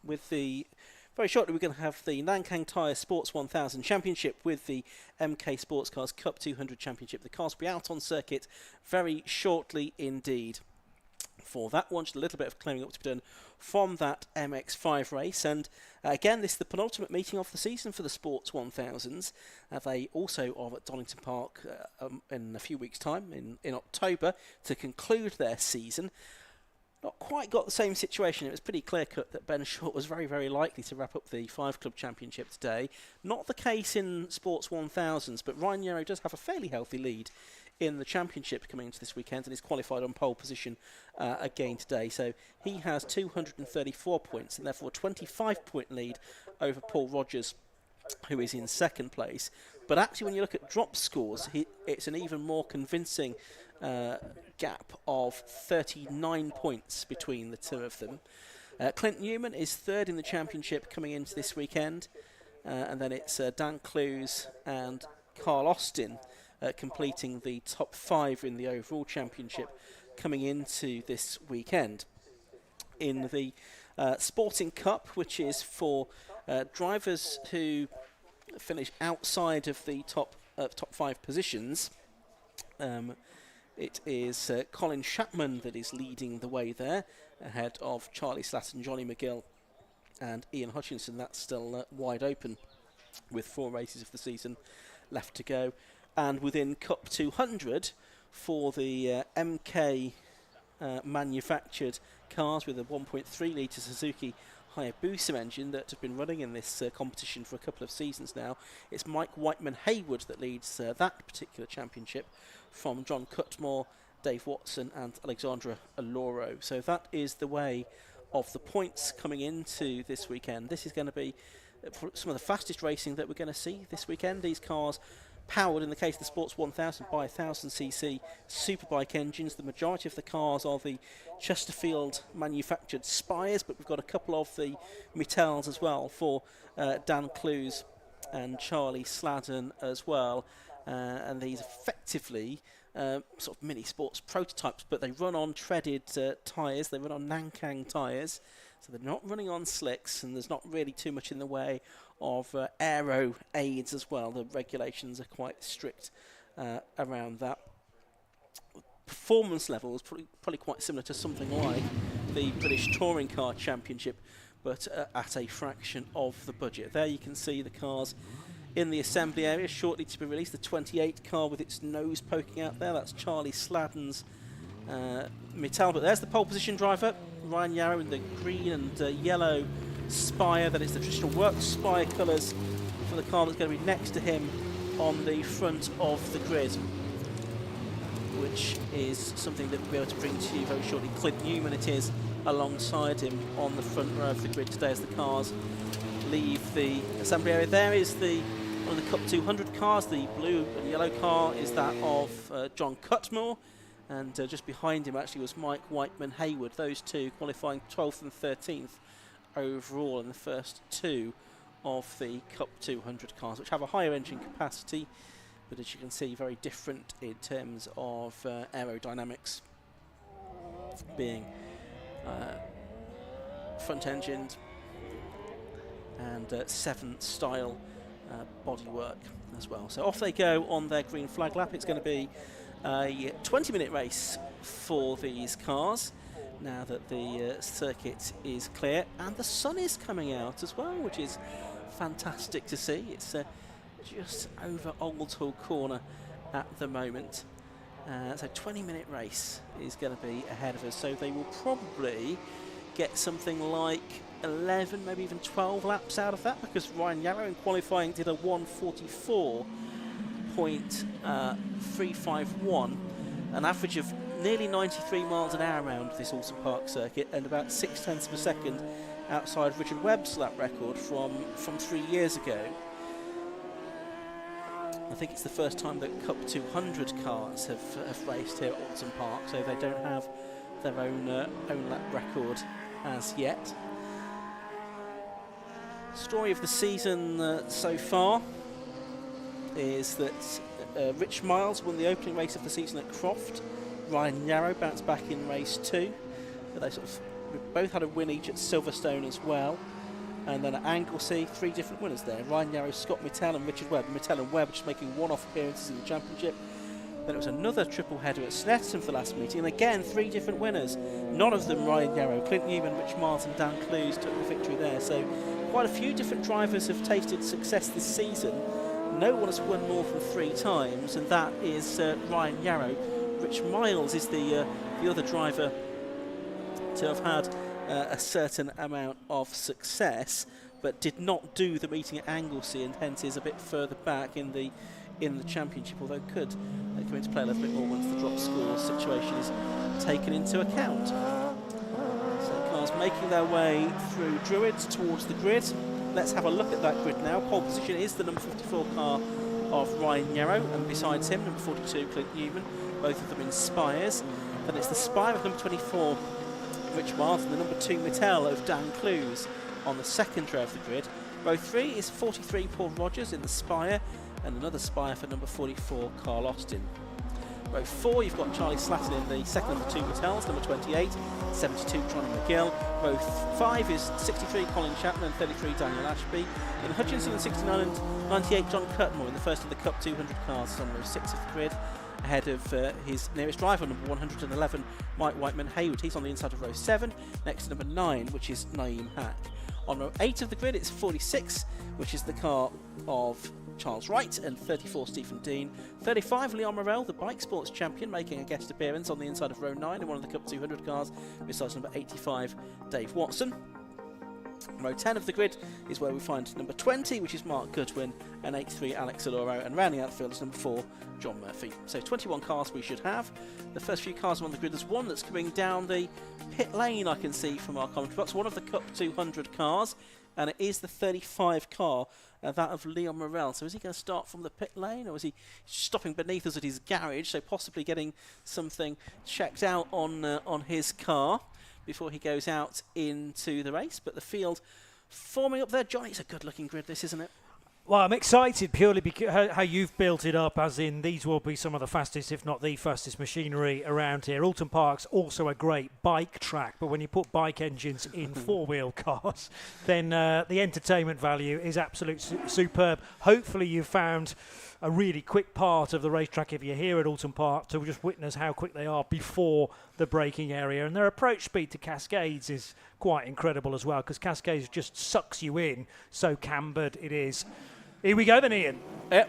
With the Very shortly we're going to have the Nankang Tyre Sports 1000 Championship with the MK Sports Cars Cup 200 Championship. The cars will be out on circuit very shortly indeed. For that one, just a little bit of clearing up to be done from that MX5 race, and again this is the penultimate meeting of the season for the Sports 1000s. They also are at Oulton Park in a few weeks' time, in October, to conclude their season. Not quite got the same situation. It was pretty clear cut that Ben Short was very, very likely to wrap up the 5 Club Championship today. Not the case in Sports 1000s, but Ryan Yarrow does have a fairly healthy lead in the championship coming into this weekend, and is qualified on pole position again today. So he has 234 points and therefore a 25-point lead over Paul Rogers, who is in second place. But actually when you look at drop scores, it's an even more convincing gap of 39 points between the two of them. Clint Newman is third in the championship coming into this weekend, and then it's Dan Clues and Carl Austin completing the top 5 in the overall championship coming into this weekend. In the Sporting Cup, which is for drivers who finish outside of the top 5 positions, it is Colin Chapman that is leading the way there, ahead of Charlie Slatton, Johnny McGill and Ian Hutchinson. That's still wide open with 4 races of the season left to go. And within Cup 200 for the MK manufactured cars with a 1.3 litre Suzuki Hayabusa engine that have been running in this competition for a couple of seasons now, it's Mike Whiteman-Haywood that leads that particular championship, from John Cutmore, Dave Watson and Alexandra Aloro. So that is the way of the points coming into this weekend. This is going to be some of the fastest racing that we're going to see this weekend. These cars powered, in the case of the Sports 1000, by 1000cc superbike engines. The majority of the cars are the Chesterfield manufactured Spires, but we've got a couple of the Mittels as well for Dan Clues and Charlie Sladden as well. And these effectively sort of mini sports prototypes, but they run on treaded tyres, they run on Nankang tyres, so they're not running on slicks, and there's not really too much in the way of aero aids as well. The regulations are quite strict around that. Performance level is probably quite similar to something like the British Touring Car Championship, but at a fraction of the budget. There you can see the cars in the assembly area, shortly to be released. The 28 car with its nose poking out there, that's Charlie Sladden's Mittal. But there's the pole position driver, Ryan Yarrow, in the green and yellow Spire. That is the traditional works Spire colours for the car that's going to be next to him on the front of the grid, which is something that we'll be able to bring to you very shortly. Clint Newman it is alongside him on the front row of the grid today as the cars leave the assembly area. There is one of the Cup 200 cars. The blue and yellow car is that of John Cutmore, and just behind him actually was Mike Whiteman-Haywood. Those two qualifying 12th and 13th overall in the first 2 of the Cup 200 cars, which have a higher engine capacity, but as you can see, very different in terms of aerodynamics, being front-engined and 7 style bodywork as well. So off they go on their green flag lap. It's going to be a 20-minute race for these cars now that the circuit is clear, and the sun is coming out as well, which is fantastic to see. It's just over Oulton Corner at the moment. So 20-minute race is going to be ahead of us, so they will probably get something like 11, maybe even 12 laps out of that, because Ryan Yarrow in qualifying did a 1:44.351, an average of nearly 93 miles an hour around this Oulton Park circuit, and about 0.6 of a second outside Richard Webb's lap record from 3 years ago. I think it's the first time that Cup 200 cars have raced here at Oulton Park, so they don't have their own lap record as yet. Story of the season so far is that Rich Miles won the opening race of the season at Croft. Ryan Yarrow bounced back in race 2. But they both had a win each at Silverstone as well. And then at Anglesey, 3 different winners there. Ryan Yarrow, Scott Mittell and Richard Webb. Mittell and Webb just making one-off appearances in the championship. Then it was another triple header at Snetterton for the last meeting, and again 3 different winners. None of them Ryan Yarrow. Clint Newman, Rich Miles and Dan Clues took the victory there. So quite a few different drivers have tasted success this season. No one has won more than 3 times, and that is Ryan Yarrow. Rich Miles is the other driver to have had a certain amount of success, but did not do the meeting at Anglesey, and hence is a bit further back in the championship, although could come into play a little bit more once the drop score situation is taken into account. So cars making their way through Druids towards the grid. Let's have a look at that grid now. Pole position is the number 54 car of Ryan Yarrow, and besides him, number 42, Clint Newman, both of them in Spires. Then it's the Spire of number 24, Rich Miles, and the number 2 Mittell of Dan Clues on the second row of the grid. Row 3 is 43, Paul Rogers in the Spire, and another Spire for number 44, Carl Austin. Row 4, you've got Charlie Slatton in the second of the 2 Mittells, number 28, 72, Tronny McGill. Row 5 is 63, Colin Chapman, and 33, Daniel Ashby. In Hutchinson, and 69 and 98, John Cutmore in the first of the Cup 200 cars on row 6 of the grid, ahead of his nearest rival, number 111, Mike Whiteman Haywood. He's on the inside of row 7, next to number 9, which is Naeem Hack. On row 8 of the grid, it's 46, which is the car of Charles Wright, and 34, Stephen Dean. 35, Leon Morel, the bike sports champion, making a guest appearance on the inside of row 9 in one of the Cup 200 cars, besides number 85, Dave Watson. Row 10 of the grid is where we find number 20, which is Mark Goodwin, and 83, Alex Aloro, and rounding out the field is number 4, John Murphy. So 21 cars we should have. The first few cars on the grid, there's one that's coming down the pit lane, I can see from our commentary box, one of the Cup 200 cars, and it is the 35 car, that of Leon Morel. So is he going to start from the pit lane, or is he stopping beneath us at his garage, so possibly getting something checked out on his car before he goes out into the race? But the field forming up there, Johnny, it's a good looking grid this, isn't it? Well, I'm excited purely because how you've built it up, as in these will be some of the fastest, if not the fastest machinery around here. Oulton Park's also a great bike track, but when you put bike engines in four-wheel cars, then the entertainment value is absolutely superb. Hopefully you've found a really quick part of the racetrack if you're here at Oulton Park to just witness how quick they are before the braking area. And their approach speed to Cascades is quite incredible as well, because Cascades just sucks you in, so cambered it is. Here we go then, Ian.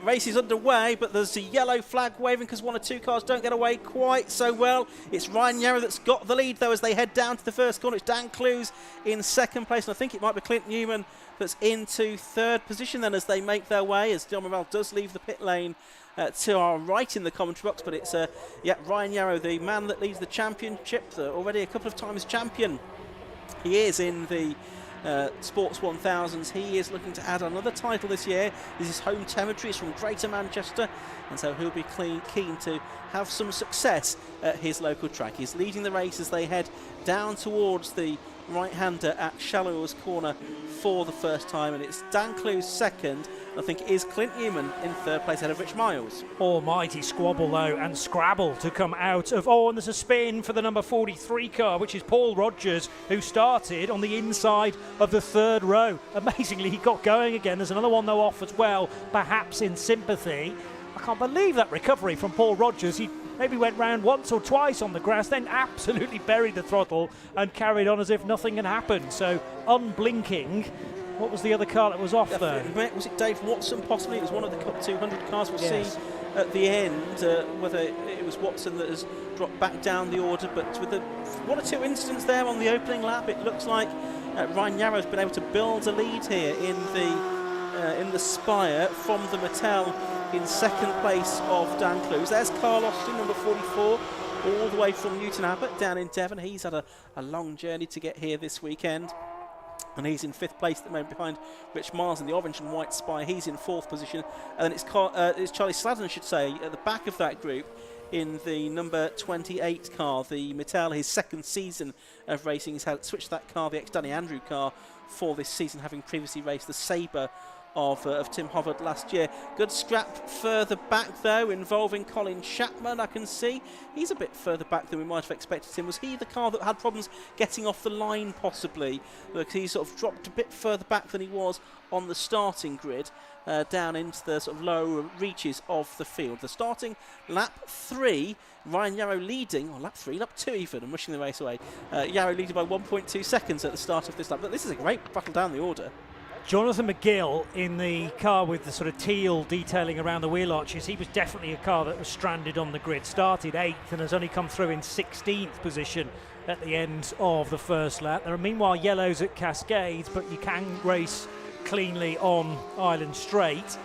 Race is underway, but there's a yellow flag waving because 1 or 2 cars don't get away quite so well. It's Ryan Yarrow that's got the lead, though, as they head down to the first corner. It's Dan Clues in second place, and I think it might be Clint Newman that's into third position then as they make their way, as John Morel does leave the pit lane to our right in the commentary box. But it's Ryan Yarrow, the man that leads the championship, already a couple of times champion. He is in the Sports 1000s. He is looking to add another title this year. This is home territory. He's from Greater Manchester, and so he'll be keen to have some success at his local track. He's leading the race as they head down towards the right-hander at Shallow's Corner for the first time, and it's Dan Clues second. I think it is Clint Newman in third place ahead of Rich Miles. Almighty squabble though, and scrabble to come out of, and there's a spin for the number 43 car, which is Paul Rogers, who started on the inside of the third row. Amazingly, he got going again. There's another one though off as well, perhaps in sympathy. I can't believe that recovery from Paul Rogers. He maybe went round once or twice on the grass, then absolutely buried the throttle and carried on as if nothing had happened. So unblinking. What was the other car that was off there? Was it Dave Watson possibly? It was one of the Cup 200 cars. We'll Yes. see at the end whether it was Watson that has dropped back down the order. But with the 1 or 2 incidents there on the opening lap, it looks like Ryan Yarrow's been able to build a lead here in the Spire from the Mattel in second place of Dan Clues. There's Carl Austin, number 44, all the way from Newton Abbot down in Devon. He's had a long journey to get here this weekend, and he's in 5th place at the moment behind Rich Miles in the orange and white Spire. He's in 4th position, and then it's Charlie Sladden, I should say, at the back of that group in the number 28 car, the Mattel, his second season of racing. He's had switched that car, the ex-Danny Andrew car, for this season, having previously raced the Sabre of Tim Hovard last year. Good scrap further back though, involving Colin Chapman. I can see he's a bit further back than we might have expected him. Was he the car that had problems getting off the line possibly? Because he sort of dropped a bit further back than he was on the starting grid, down into the sort of lower reaches of the field. The starting lap 3, Ryan Yarrow leading, or lap 3, lap 2 even, and rushing the race away. Yarrow leading by 1.2 seconds at the start of this lap. But this is a great battle down the order. Jonathan McGill in the car with the sort of teal detailing around the wheel arches. He was definitely a car that was stranded on the grid. Started 8th and has only come through in 16th position at the end of the first lap. There are meanwhile yellows at Cascades, but you can race cleanly on Island Straight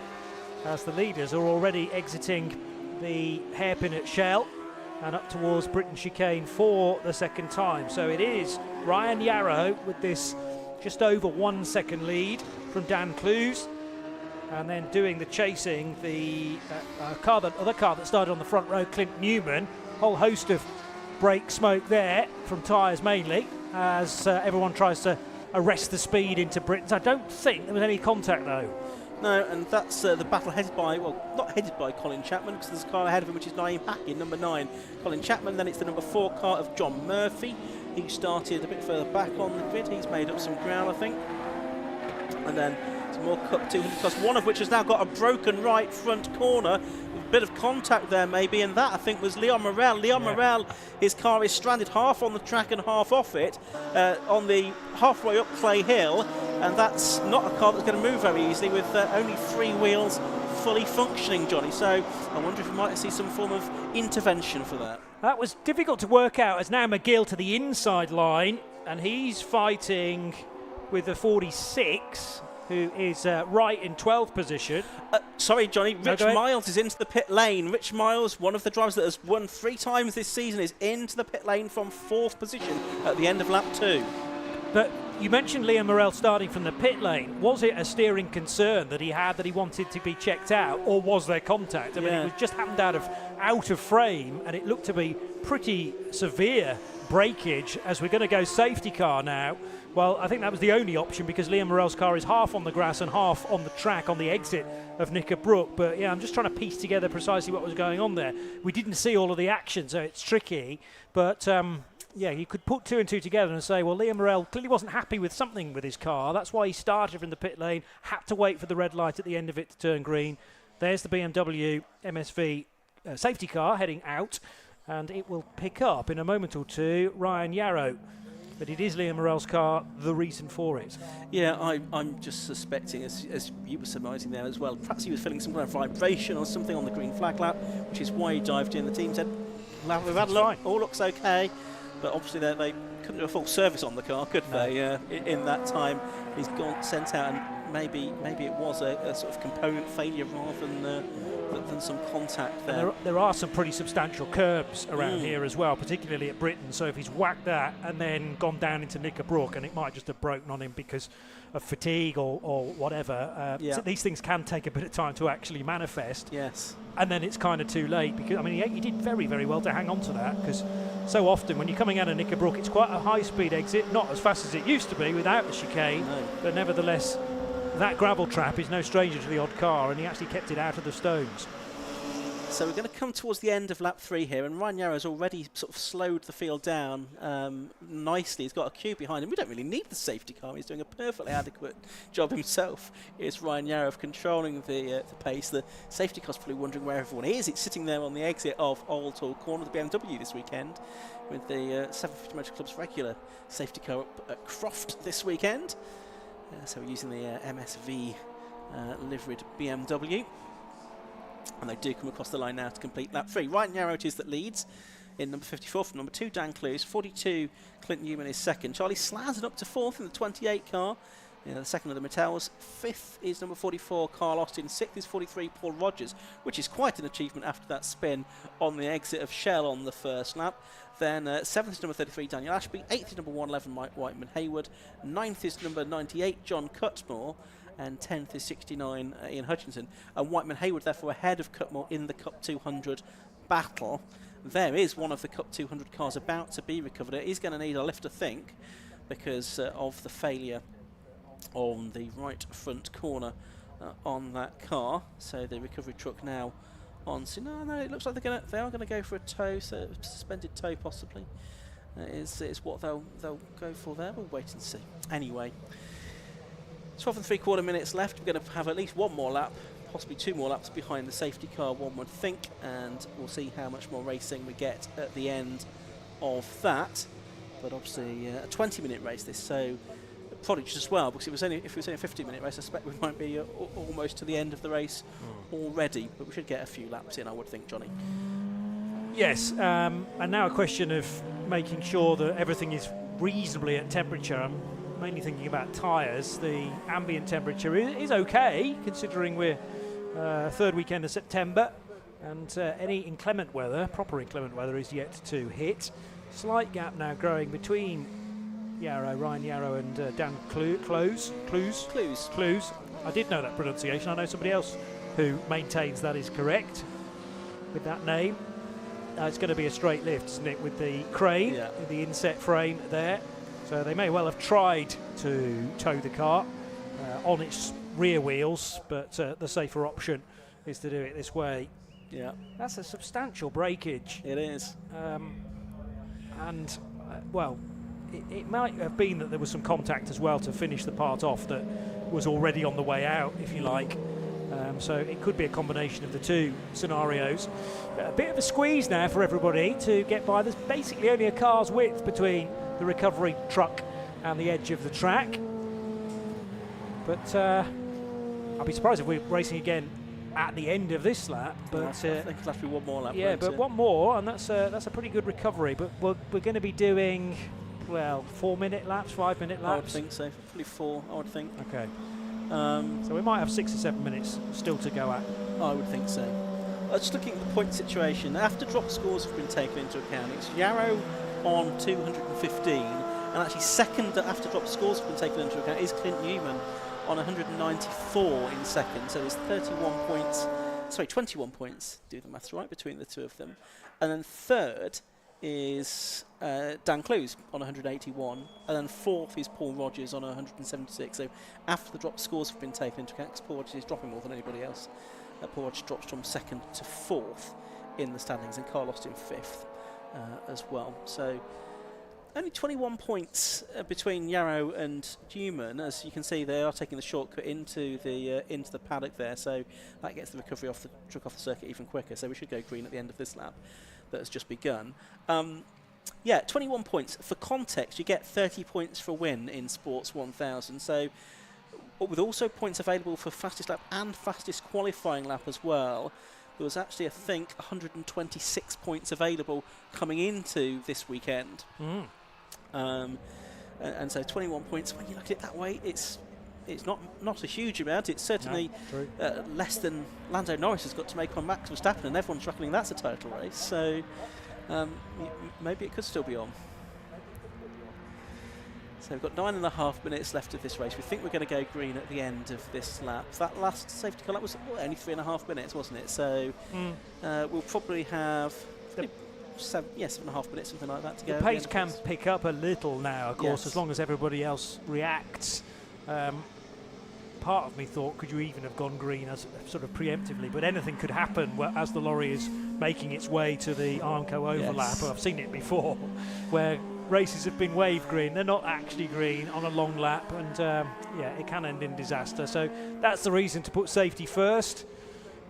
as the leaders are already exiting the hairpin at Shell and up towards Britain Chicane for the second time. So it is Ryan Yarrow with this just over 1 second lead from Dan Clues, and then doing the chasing, the other car that started on the front row, Clint Newman. Whole host of brake smoke there from tyres mainly, as everyone tries to arrest the speed into Britain. I don't think there was any contact though. No, and that's the battle headed by, well, not headed by Colin Chapman, because there's a car ahead of him which is Naeem Hackey, number 9. Colin Chapman, then it's the number 4 car of John Murphy. He started a bit further back on the grid. He's made up some ground, I think. And then some more Cup 200 cars, one of which has now got a broken right front corner. A bit of contact there maybe, and that I think was Leon Morel. Morel, his car is stranded half on the track and half off it, on the halfway up Clay Hill, and that's not a car that's going to move very easily with only 3 wheels fully functioning, Johnny. So I wonder if we might see some form of intervention for that. That was difficult to work out, as now McGill to the inside line, and he's fighting with the 46, who is right in 12th position. Sorry, Johnny, Rich Miles is into the pit lane. Rich Miles, one of the drivers that has won 3 times this season, is into the pit lane from 4th position at the end of lap 2. But you mentioned Liam Morel starting from the pit lane. Was it a steering concern that he had, that he wanted to be checked out, or was there contact? I mean, it was just happened out of frame, and it looked to be pretty severe breakage as we're going to go safety car now. Well, I think that was the only option, because Liam Morel's car is half on the grass and half on the track on the exit of Knickerbrook. But yeah, I'm just trying to piece together precisely what was going on there. We didn't see all of the action, so it's tricky. But yeah, you could put 2 and 2 together and say, well, Liam Morel clearly wasn't happy with something with his car. That's why he started from the pit lane, had to wait for the red light at the end of it to turn green. There's the BMW MSV safety car heading out, and it will pick up in a moment or two Ryan Yarrow. But it is Liam Morel's car, the reason for it. Yeah, I'm just suspecting, as you were surmising there as well, perhaps he was feeling some kind of vibration or something on the green flag lap, which is why he dived in. The team said, we've had a look, all looks okay. But obviously they couldn't do a full service on the car, could they? In that time, he's gone sent out, and maybe it was a sort of component failure rather than some contact there. There are some pretty substantial curbs around here as well, particularly at Britain. So if he's whacked that and then gone down into Knickerbrook, and it might just have broken on him because of fatigue or whatever. So these things can take a bit of time to actually manifest. Yes. And then it's kind of too late, because I mean he did very, very well to hang on to that, because so often when you're coming out of Knickerbrook, it's quite a high-speed exit, not as fast as it used to be without the chicane, but nevertheless that gravel trap is no stranger to the odd car, and he actually kept it out of the stones. So we're going to come towards the end of lap 3 here, and Ryan Yarrow's already sort of slowed the field down nicely. He's got a queue behind him. We don't really need the safety car. He's doing a perfectly adequate job himself. It's Ryan Yarrow of controlling the pace. The safety car's probably wondering where everyone is. It's sitting there on the exit of Oulton Corner, the BMW this weekend, with the 750 Motor Club's regular safety car up at Croft this weekend. So we're using the MSV liveried BMW. And they do come across the line now to complete lap 3. Ryan Yarrow it is that leads in number 54 from number 2, Dan Clues. 42, Clint Newman is second. Charlie Slazen up to 4th in the 28 car. The second of the Mattels. 5th is number 44, Carl Austin. 6th is 43, Paul Rogers, which is quite an achievement after that spin on the exit of Shell on the first lap. Then 7th is number 33, Daniel Ashby. 8th is number 111, Mike Whiteman Hayward. 9th is number 98, John Cutmore. And 10th is 69, Ian Hutchinson. And Whiteman Hayward, therefore, ahead of Cutmore in the Cup 200 battle. There is one of the Cup 200 cars about to be recovered. It is going to need a lift, I think, because of the failure on the right front corner on that car. So the recovery truck now on. So no, it looks like they are gonna go for a tow, so a suspended tow possibly. Is what they'll go for there. We'll wait and see. Anyway, 12 and 3/4 minutes left. We're going to have at least one more lap, possibly two more laps behind the safety car, one would think, and we'll see how much more racing we get at the end of that. But obviously a 20-minute race this, so prodigious as well, because if it was only a 15-minute race, I suspect we might be almost to the end of the race already, but we should get a few laps in, I would think, Johnny. Yes, and now a question of making sure that everything is reasonably at temperature. I'm mainly thinking about tyres. The ambient temperature is okay, considering we're third weekend of September, and any inclement weather, proper inclement weather, is yet to hit. Slight gap now growing between Ryan Yarrow and Dan Clues. I did know that pronunciation. I know somebody else who maintains that is correct with that name. It's going to be a straight lift, isn't it, with the crane, the inset frame there. So they may well have tried to tow the car on its rear wheels, but the safer option is to do it this way. Yeah, that's a substantial breakage. It is. Well, it might have been that there was some contact as well to finish the part off that was already on the way out, if you like. So it could be a combination of the two scenarios. A bit of a squeeze now for everybody to get by. There's basically only a car's width between the recovery truck and the edge of the track. But I'll be surprised if we're racing again at the end of this lap. But I think it'll have to be one more lap. Yeah, but one more, and that's a pretty good recovery. But we're going to be doing, well, 4-minute laps, 5-minute laps. I would think so. Probably 4, I would think. Okay. So we might have 6 or 7 minutes still to go at. I would think so. Just looking at the point situation, after drop scores have been taken into account, it's Yarrow on 215, and actually second after drop scores have been taken into account is Clint Newman on 194 in second. So there's 21 points, do the maths right, between the two of them. And then third is Dan Clues on 181, and then fourth is Paul Rogers on 176. So after the drop scores have been taken into account, Paul Rogers is dropping more than anybody else. Paul Rogers drops from second to fourth in the standings, and Carl Austin fifth as well. So only 21 points between Yarrow and Newman. As you can see, they are taking the shortcut into the paddock there, so that gets the recovery off the truck off the circuit even quicker. So we should go green at the end of this lap that has just begun. 21 points. For context, you get 30 points for a win in Sports 1000. So, with also points available for fastest lap and fastest qualifying lap as well, there was actually, I think, 126 points available coming into this weekend. And so 21 points, when you look at it that way, it's not a huge amount. It's certainly less than Lando Norris has got to make on Max Verstappen, and everyone's reckoning that's a title race. So maybe it could still be on. So we've got 9.5 minutes left of this race. We think we're going to go green at the end of this lap. That last safety car lap was only 3.5 minutes, wasn't it? So we'll probably have 7.5 minutes, something like that to go. The pace can pick up a little now, of course, as long as everybody else reacts. Part of me thought, could you even have gone green as sort of preemptively? But anything could happen as the lorry is making its way to the Armco overlap. I've seen it before, where races have been waved green. They're not actually green on a long lap, and it can end in disaster. So that's the reason to put safety first,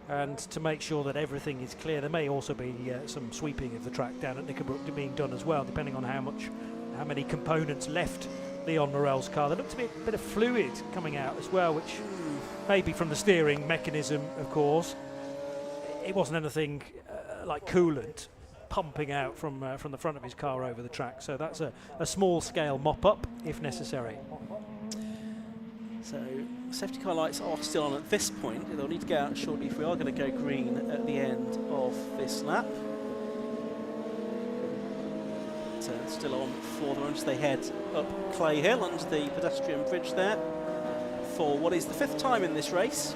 and to make sure that everything is clear. There may also be some sweeping of the track down at Knickerbrook being done as well, depending on how many components left Leon Morel's car. There looked to be a bit of fluid coming out as well, which may be from the steering mechanism, of course. It wasn't anything like coolant pumping out from the front of his car over the track. So that's a small-scale mop-up, if necessary. So safety car lights are still on at this point. They'll need to go out shortly if we are going to go green at the end of this lap. So it's still on for the runs. They head up Clay Hill under the pedestrian bridge there for what is the 5th time in this race.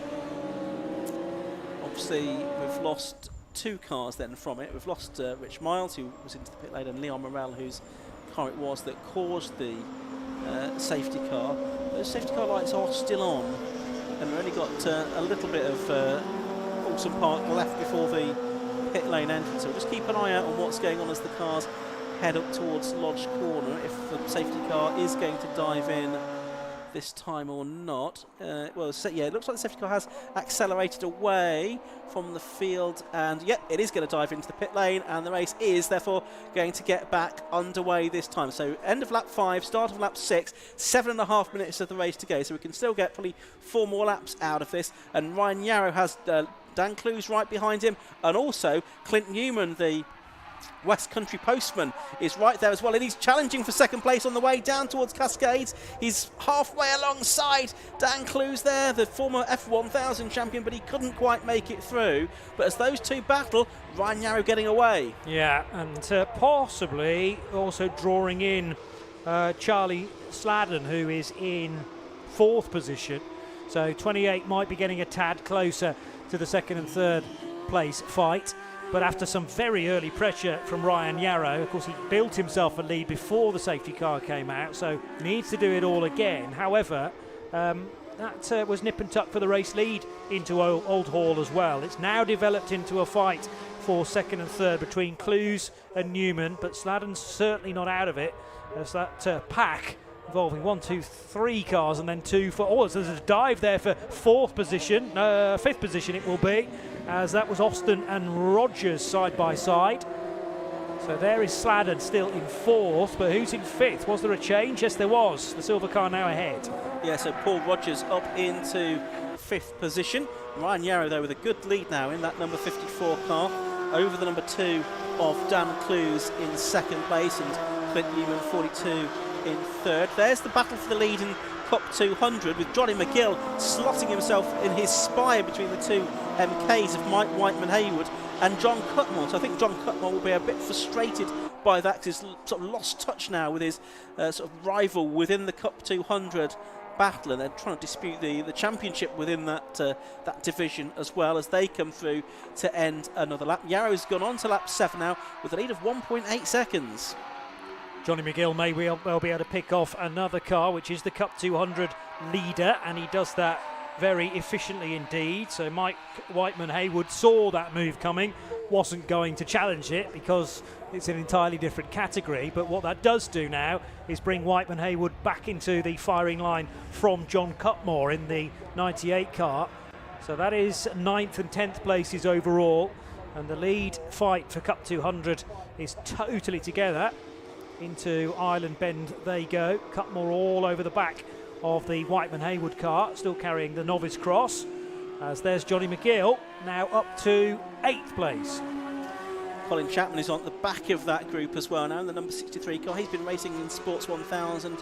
Obviously, we've lost 2 cars then from it. We've lost Rich Miles, who was into the pit lane, and Leon Morel, whose car it was that caused the safety car. Those safety car lights are still on and we've only got a little bit of Oulton Park left before the pit lane entrance. So just keep an eye out on what's going on as the cars head up towards Lodge Corner, if the safety car is going to dive in this time or not. Well, yeah, it looks like the safety car has accelerated away from the field, and yep, it is going to dive into the pit lane, and the race is therefore going to get back underway this time. So end of lap 5, start of lap 6, 7.5 minutes of the race to go, so we can still get probably 4 more laps out of this, and Ryan Yarrow has Dan Clues right behind him, and also Clint Newman, the West Country postman, is right there as well, and he's challenging for second place on the way down towards Cascades. He's halfway alongside Dan Clues there, the former F1000 champion, but he couldn't quite make it through. But as those two battle, Ryan Yarrow getting away. Yeah, and possibly also drawing in Charlie Sladden, who is in 4th position. So 28 might be getting a tad closer to the 2nd and 3rd place fight. But after some very early pressure from Ryan Yarrow, of course he built himself a lead before the safety car came out, so needs to do it all again. However, that was nip and tuck for the race lead into Old Hall as well. It's now developed into a fight for 2nd and 3rd between Clues and Newman, but Sladden's certainly not out of it, as that pack involving 1, 2, 3 cars and then 2 for... Oh, so there's a dive there for 4th position, 5th position it will be, as that was Austin and Rogers side by side. So there is Sladden still in 4th, but who's in 5th? Was there a change? Yes, there was. The silver car now ahead. Yeah, so Paul Rogers up into 5th position. Ryan Yarrow, though, with a good lead now in that number 54 car over the number 2 of Dan Clues in 2nd place, and Clint Newman 42 in 3rd. There's the battle for the lead in Cup 200, with Johnny McGill slotting himself in his spire between the two MKs of Mike Whiteman-Haywood and John Cutmore. So I think John Cutmore will be a bit frustrated by that, because he's sort of lost touch now with his sort of rival within the Cup 200 battle, and they're trying to dispute the championship within that that division as well, as they come through to end another lap. Yarrow's gone on to lap 7 now with a lead of 1.8 seconds. Johnny McGill may well be able to pick off another car, which is the Cup 200 leader, and he does that very efficiently indeed. So Mike Whiteman-Haywood saw that move coming, wasn't going to challenge it because it's an entirely different category, but what that does do now is bring Whiteman-Haywood back into the firing line from John Cutmore in the 98 car. So that is 9th and 10th places overall, and the lead fight for Cup 200 is totally together. Into Island Bend they go. Cutmore all over the back of the Whiteman-Haywood car, still carrying the novice cross, as there's Johnny McGill now up to 8th place. Colin Chapman is on the back of that group as well now in the number 63 car. He's been racing in Sports 1000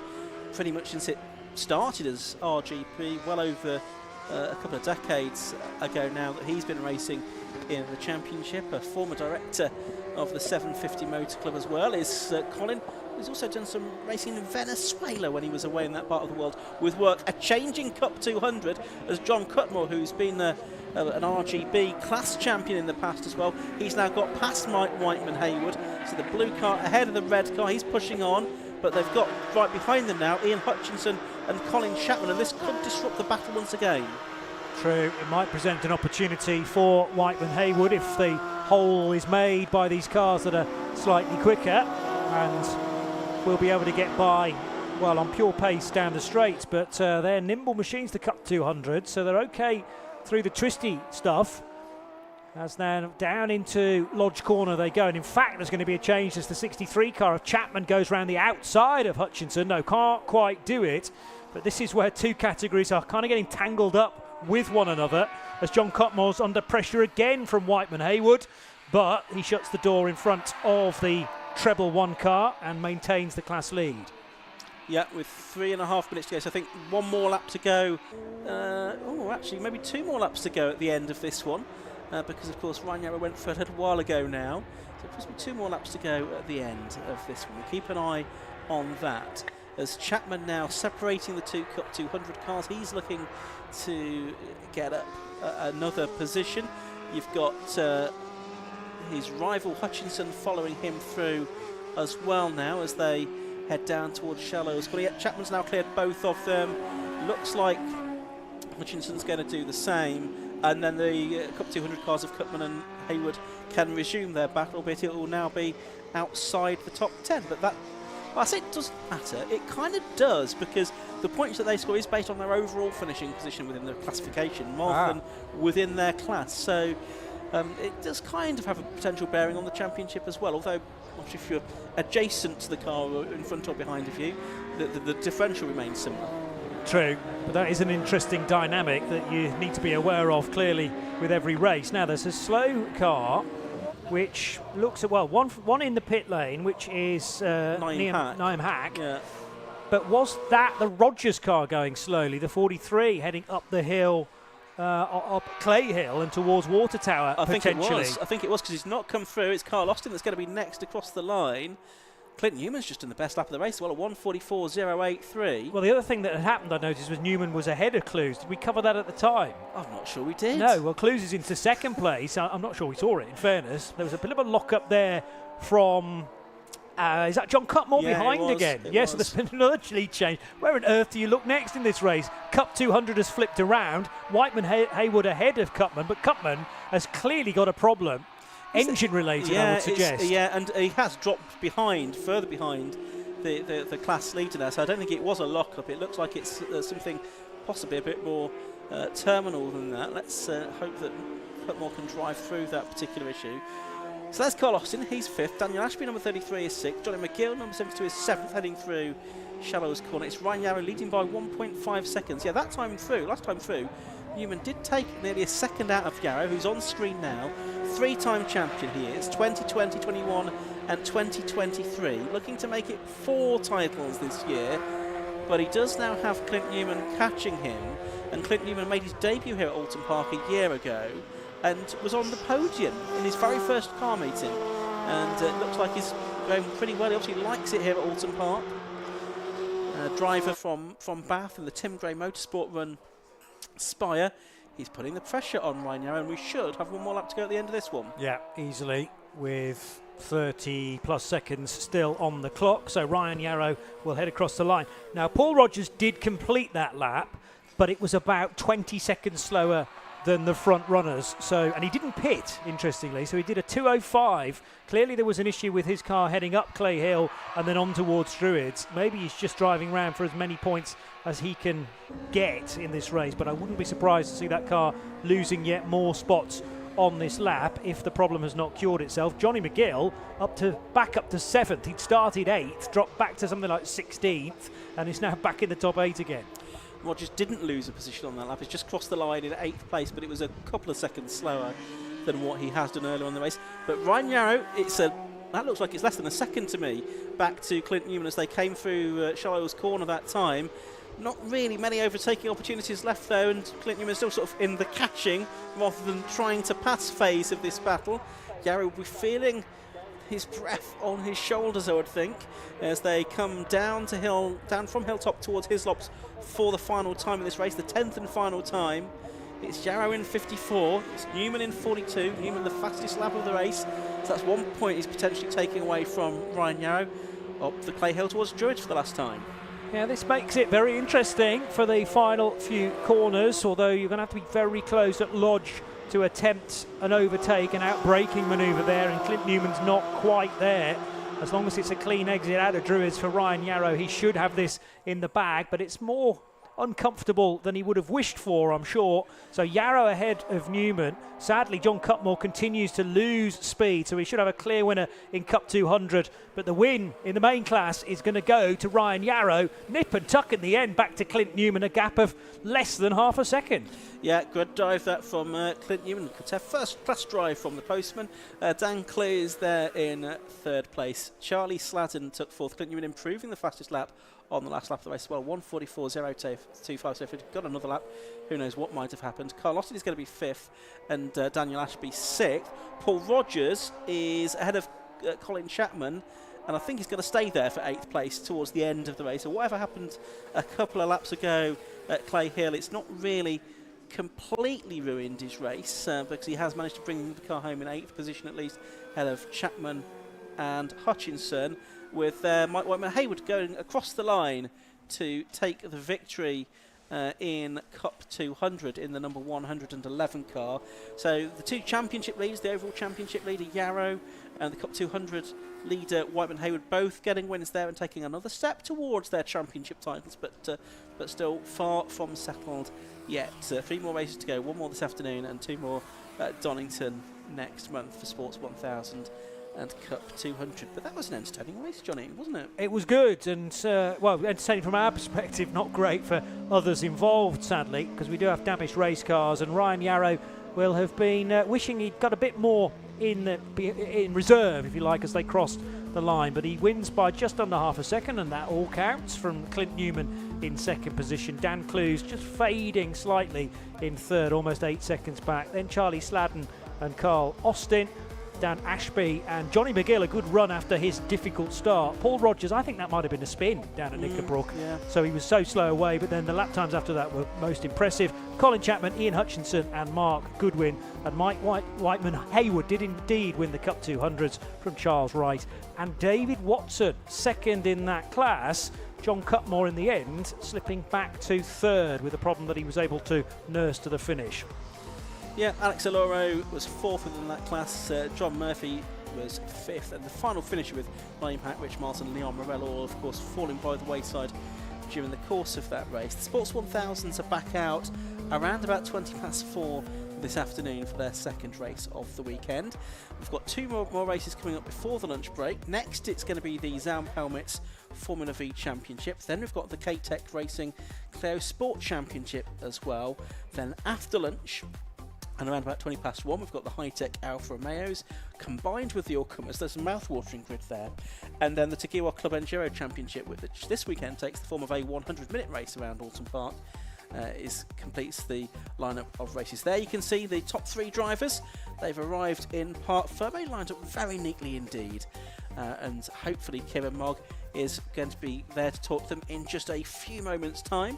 pretty much since it started as RGP, well over a couple of decades ago now that he's been racing in the championship. A former director of the 750 Motor Club as well is Colin. He's also done some racing in Venezuela when he was away in that part of the world with work. A changing Cup 200 as John Cutmore, who's been an RGB class champion in the past as well. He's now got past Mike Whiteman-Haywood, so the blue car ahead of the red car. He's pushing on, but they've got right behind them now Ian Hutchinson and Colin Chapman, and this could disrupt the battle once again. True, it might present an opportunity for Whiteman-Haywood if the hole is made by these cars that are slightly quicker, and we'll be able to get by, well, on pure pace down the straights, but they're nimble machines, the Cup 200, so they're okay through the twisty stuff. As now down into Lodge Corner they go, and in fact there's going to be a change as the 63 car of Chapman goes around the outside of Hutchinson. No, can't quite do it, but this is where two categories are kind of getting tangled up with one another, as John Cutmore's under pressure again from Whiteman-Haywood, but he shuts the door in front of the treble 1 car and maintains the class lead. Yeah, with 3.5 minutes to go, so I think one more lap to go. Actually, maybe 2 more laps to go at the end of this one, because of course Ryan Yarrow went for a little while ago now, so possibly 2 more laps to go at the end of this one. We'll keep an eye on that, as Chapman now separating the 2 Cup 200 cars. He's looking to get up another position. You've got his rival Hutchinson following him through as well now as they head down towards Shallows. Chapman's now cleared both of them. Looks like Hutchinson's going to do the same, and then the Cup 200 cars of Cutman and Hayward can resume their battle, but it will now be outside the top 10. But that, well, I say it doesn't matter. It kind of does, because the points that they score is based on their overall finishing position within the classification, rather than within their class. So it does kind of have a potential bearing on the championship as well, although if you're adjacent to the car or in front or behind of you, the differential remains similar. True, but that is an interesting dynamic that you need to be aware of clearly with every race. Now there's a slow car which looks at, well, one in the pit lane, which is Niam Hack. Yeah. But was that the Rogers car going slowly, the 43 heading up the hill, up Clay Hill and towards Water Tower potentially? I think it was, because he's not come through. It's Carl Austin that's going to be next across the line. Clinton Newman's just in the best lap of the race, well, at 1:44.083. Well, the other thing that had happened, I noticed, was Newman was ahead of Clues. Did we cover that at the time? I'm not sure we did. No, well, Clues is into second place. I'm not sure we saw it, in fairness. There was a bit of a lock-up there from... is that John Cutmore behind again? Yes, so there's been another lead change. Where on earth do you look next in this race? Cup 200 has flipped around. Whiteman Hayward ahead of Cutman, but Cutman has clearly got a problem. Engine related, I would suggest. Yeah, and he has dropped behind, further behind the class leader now, so I don't think it was a lock-up. It looks like it's something possibly a bit more terminal than that. Let's hope that Cutmore can drive through that particular issue. So that's Carl Austin, he's 5th. Daniel Ashby, number 33, is 6th. Johnny McGill, number 72, is 7th, heading through Shallows Corner. It's Ryan Yarrow leading by 1.5 seconds. Yeah, last time through, Newman did take nearly a second out of Yarrow, who's on screen now. 3-time champion he is, 2020, 21 and 2023. Looking to make it 4 titles this year, but he does now have Clint Newman catching him, and Clint Newman made his debut here at Oulton Park a year ago and was on the podium in his very first car meeting, and it looks like he's going pretty well. He obviously likes it here at Oulton Park. Driver from Bath in the Tim Gray Motorsport Run Spire. He's putting the pressure on Ryan Yarrow, and we should have one more lap to go at the end of this one. Yeah, easily, with 30 plus seconds still on the clock. So Ryan Yarrow will head across the line. Now, Paul Rogers did complete that lap, but it was about 20 seconds slower than the front runners. So, and he didn't pit, interestingly, so he did a 2:05. Clearly there was an issue with his car heading up Clay Hill and then on towards Druids. Maybe he's just driving around for as many points as he can get in this race, but I wouldn't be surprised to see that car losing yet more spots on this lap if the problem has not cured itself. Johnny McGill back up to 7th. He'd started 8th, dropped back to something like 16th, and is now back in the top 8 again. Rogers didn't lose a position on that lap. He's just crossed the line in 8th place, but it was a couple of seconds slower than what he has done earlier on the race. But Ryan Yarrow, that looks like it's less than a second to me back to Clint Newman as they came through Shallows Corner that time. Not really many overtaking opportunities left though, and Clint Newman is still sort of in the catching rather than trying to pass phase of this battle. Yarrow will be feeling his breath on his shoulders, I would think, as they come down from Hilltop towards Hislops for the final time in this race, the 10th and final time. It's Yarrow in 54, it's Newman in 42, Newman the fastest lap of the race, so that's 1 point he's potentially taking away from Ryan Yarrow up the Clay Hill towards Druids for the last time. Yeah, this makes it very interesting for the final few corners, although you're going to have to be very close at Lodge to attempt an overtake, an out-braking manoeuvre there, and Clint Newman's not quite there. As long as it's a clean exit out of Druids for Ryan Yarrow, he should have this in the bag, but it's more uncomfortable than he would have wished for, I'm sure. So Yarrow ahead of Newman. Sadly, John Cutmore continues to lose speed, so he should have a clear winner in Cup 200. But the win in the main class is going to go to Ryan Yarrow. Nip and tuck in the end, back to Clint Newman, a gap of less than half a second. Yeah, good dive that from Clint Newman. First class drive from the postman. Dan Cleo is there in third place. Charlie Slatton took fourth. Clint Newman improving the fastest lap on the last lap of the race as well, 1:44.025. So if he'd got another lap, who knows what might have happened. Carl Austin is going to be 5th and Daniel Ashby 6th. Paul Rogers is ahead of Colin Chapman, and I think he's going to stay there for 8th place towards the end of the race. So whatever happened a couple of laps ago at Clay Hill, it's not really completely ruined his race because he has managed to bring the car home in 8th position at least, ahead of Chapman and Hutchinson, with Mike Whiteman Hayward going across the line to take the victory in Cup 200 in the number 111 car. So the two championship leaders, the overall championship leader Yarrow and the Cup 200 leader Whiteman Hayward, both getting wins there and taking another step towards their championship titles, but still far from settled yet. 3 more races to go, 1 more this afternoon and 2 more at Donington next month for Sports 1000 and Cup 200. But that was an entertaining race, Johnny, wasn't it? It was good and, well, entertaining from our perspective, not great for others involved, sadly, because we do have damaged race cars, and Ryan Yarrow will have been wishing he'd got a bit more in reserve, if you like, as they crossed the line. But he wins by just under half a second, and that all counts, from Clint Newman in second position. Dan Clues just fading slightly in third, almost 8 seconds back. Then Charlie Sladden and Carl Austin. Dan Ashby and Johnny McGill, a good run after his difficult start. Paul Rogers, I think that might have been a spin down at Knickerbrook. Yeah. So he was so slow away, but then the lap times after that were most impressive. Colin Chapman, Ian Hutchinson and Mark Goodwin and Mike Whiteman Hayward did indeed win the Cup 200s from Charles Wright. And David Watson, second in that class. John Cutmore in the end, slipping back to third with a problem that he was able to nurse to the finish. Yeah, Alex Aloro was 4th within that class. John Murphy was 5th, and the final finisher with Liam Hack, Rich Miles and Leon Morello, all of course falling by the wayside during the course of that race. The Sports 1000s are back out around about 4:20 this afternoon for their second race of the weekend. We've got 2 more races coming up before the lunch break. Next, it's going to be the Zaum Helmets Formula V Championship. Then we've got the K-Tech Racing Cleo Sport Championship as well. Then after lunch, and around about 1:20, we've got the high-tech Alfa Romeos combined with the Allcomers. There's a mouth-watering grid there. And then the Tegiwa Club Enduro Championship, which this weekend takes the form of a 100-minute race around Oulton Park, completes the lineup of races there. You can see the top 3 drivers. They've arrived in Park Ferme, lined up very neatly indeed. And hopefully Kieran Mogg is going to be there to talk to them in just a few moments' time.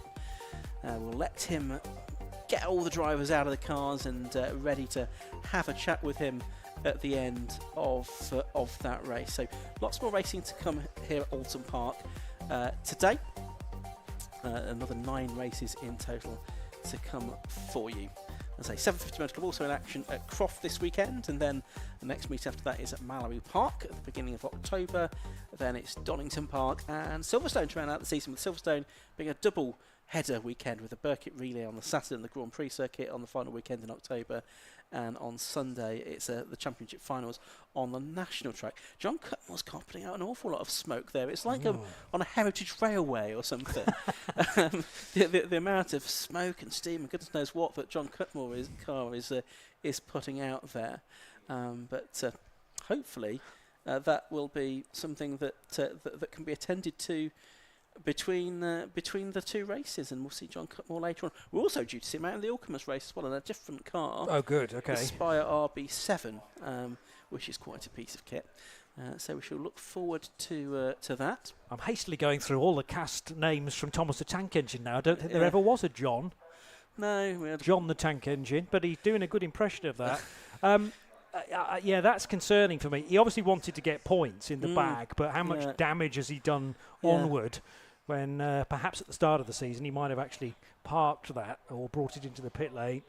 We'll let him get all the drivers out of the cars and ready to have a chat with him at the end of that race. So lots more racing to come here at Oulton Park today. Another 9 races in total to come for you. As I say, 750 Motor Club also in action at Croft this weekend, and then the next meet after that is at Mallory Park at the beginning of October. Then it's Donington Park and Silverstone to round out the season, with Silverstone being a double header weekend with a Burkitt Relay on the Saturday and the Grand Prix circuit on the final weekend in October. And on Sunday, it's the championship finals on the national track. John Cutmore's car putting out an awful lot of smoke there. It's like on a heritage railway or something. The amount of smoke and steam and goodness knows what that John Cutmore's car is putting out there. But hopefully that will be something that can be attended to between the 2 races, and we'll see John Cutmore later on. We're also due to see him out in the Allcomers race as well in a different car. Oh, good, okay. The Spire RB7, which is quite a piece of kit. So we shall look forward to that. I'm hastily going through all the cast names from Thomas the Tank Engine now. I don't think there ever was a John. No. We had John the Tank Engine, but he's doing a good impression of that. Yeah, that's concerning for me. He obviously wanted to get points in the bag, but how much damage has he done onward when perhaps at the start of the season he might have actually parked that or brought it into the pit lane?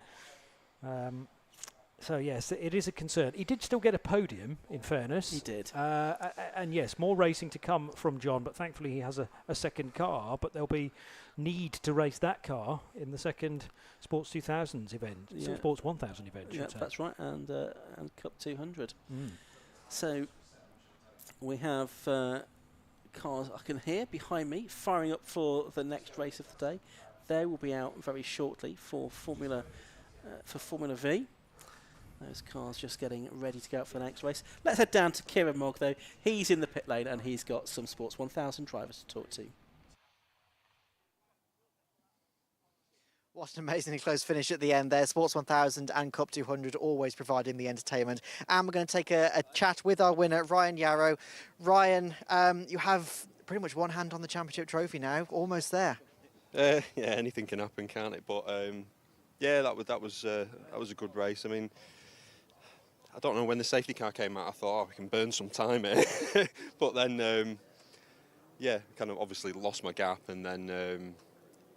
So, yes, it is a concern. He did still get a podium, in fairness. He did. And, yes, more racing to come from John, but thankfully he has a second car, but there'll be need to race that car in the second Sports 2000s event, Sports 1000 event. Yeah, that's right, and Cup 200. So we have cars I can hear behind me firing up for the next race of the day. They will be out very shortly for Formula V. Those cars just getting ready to go out for the next race. Let's head down to Kieran Mogg, though. He's in the pit lane and he's got some Sports 1000 drivers to talk to. What an amazingly close finish at the end there. Sports 1000 and Cup 200 always providing the entertainment. And we're going to take a chat with our winner, Ryan Yarrow. Ryan, you have pretty much one hand on the championship trophy now, almost there. Yeah, anything can happen, can't it? But yeah, that was a good race. I mean, I don't know, when the safety car came out, I thought, we can burn some time here. But then, kind of obviously lost my gap, and then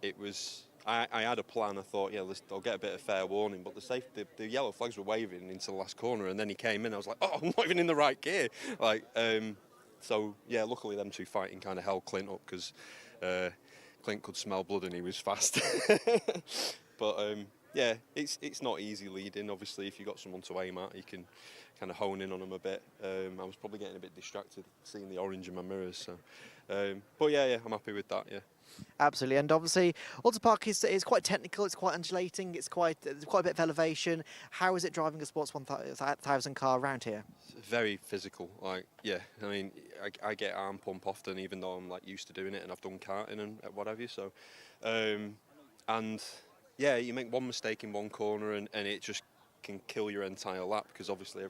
it was I had a plan. I thought, yeah, I'll get a bit of fair warning, but the yellow flags were waving into the last corner, and then he came in. I was like, oh, I'm not even in the right gear. So yeah, luckily them two fighting kind of held Clint up, because Clint could smell blood and he was fast. But yeah, it's not easy leading. Obviously, if you've got someone to aim at, you can kind of hone in on them a bit. I was probably getting a bit distracted seeing the orange in my mirrors. So, but yeah, I'm happy with that. Yeah. Absolutely, and obviously Oulton Park is quite technical, it's quite undulating, it's quite a bit of elevation. How is it driving a Sports 1000 car around here? It's very physical, like, yeah, I mean, I get arm pump often, even though I'm like used to doing it and I've done karting and what have you, so, and yeah, you make one mistake in one corner and it just can kill your entire lap, because obviously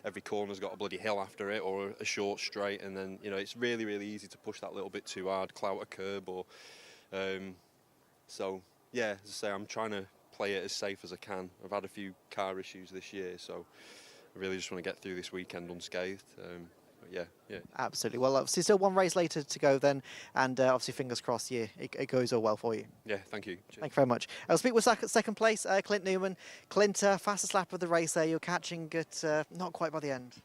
every corner's got a bloody hill after it, or a short straight, and then, you know, it's really, really easy to push that little bit too hard, clout a curb, or so yeah, as I say, I'm trying to play it as safe as I can. I've had a few car issues this year, so I really just want to get through this weekend unscathed. But yeah. Absolutely. Well, obviously still one race later to go then, and obviously fingers crossed it goes all well for you. Yeah, thank you. Cheers. Thank you very much. I'll speak with second place, Clint Newman. Clint, fastest lap of the race there. You're catching at not quite by the end.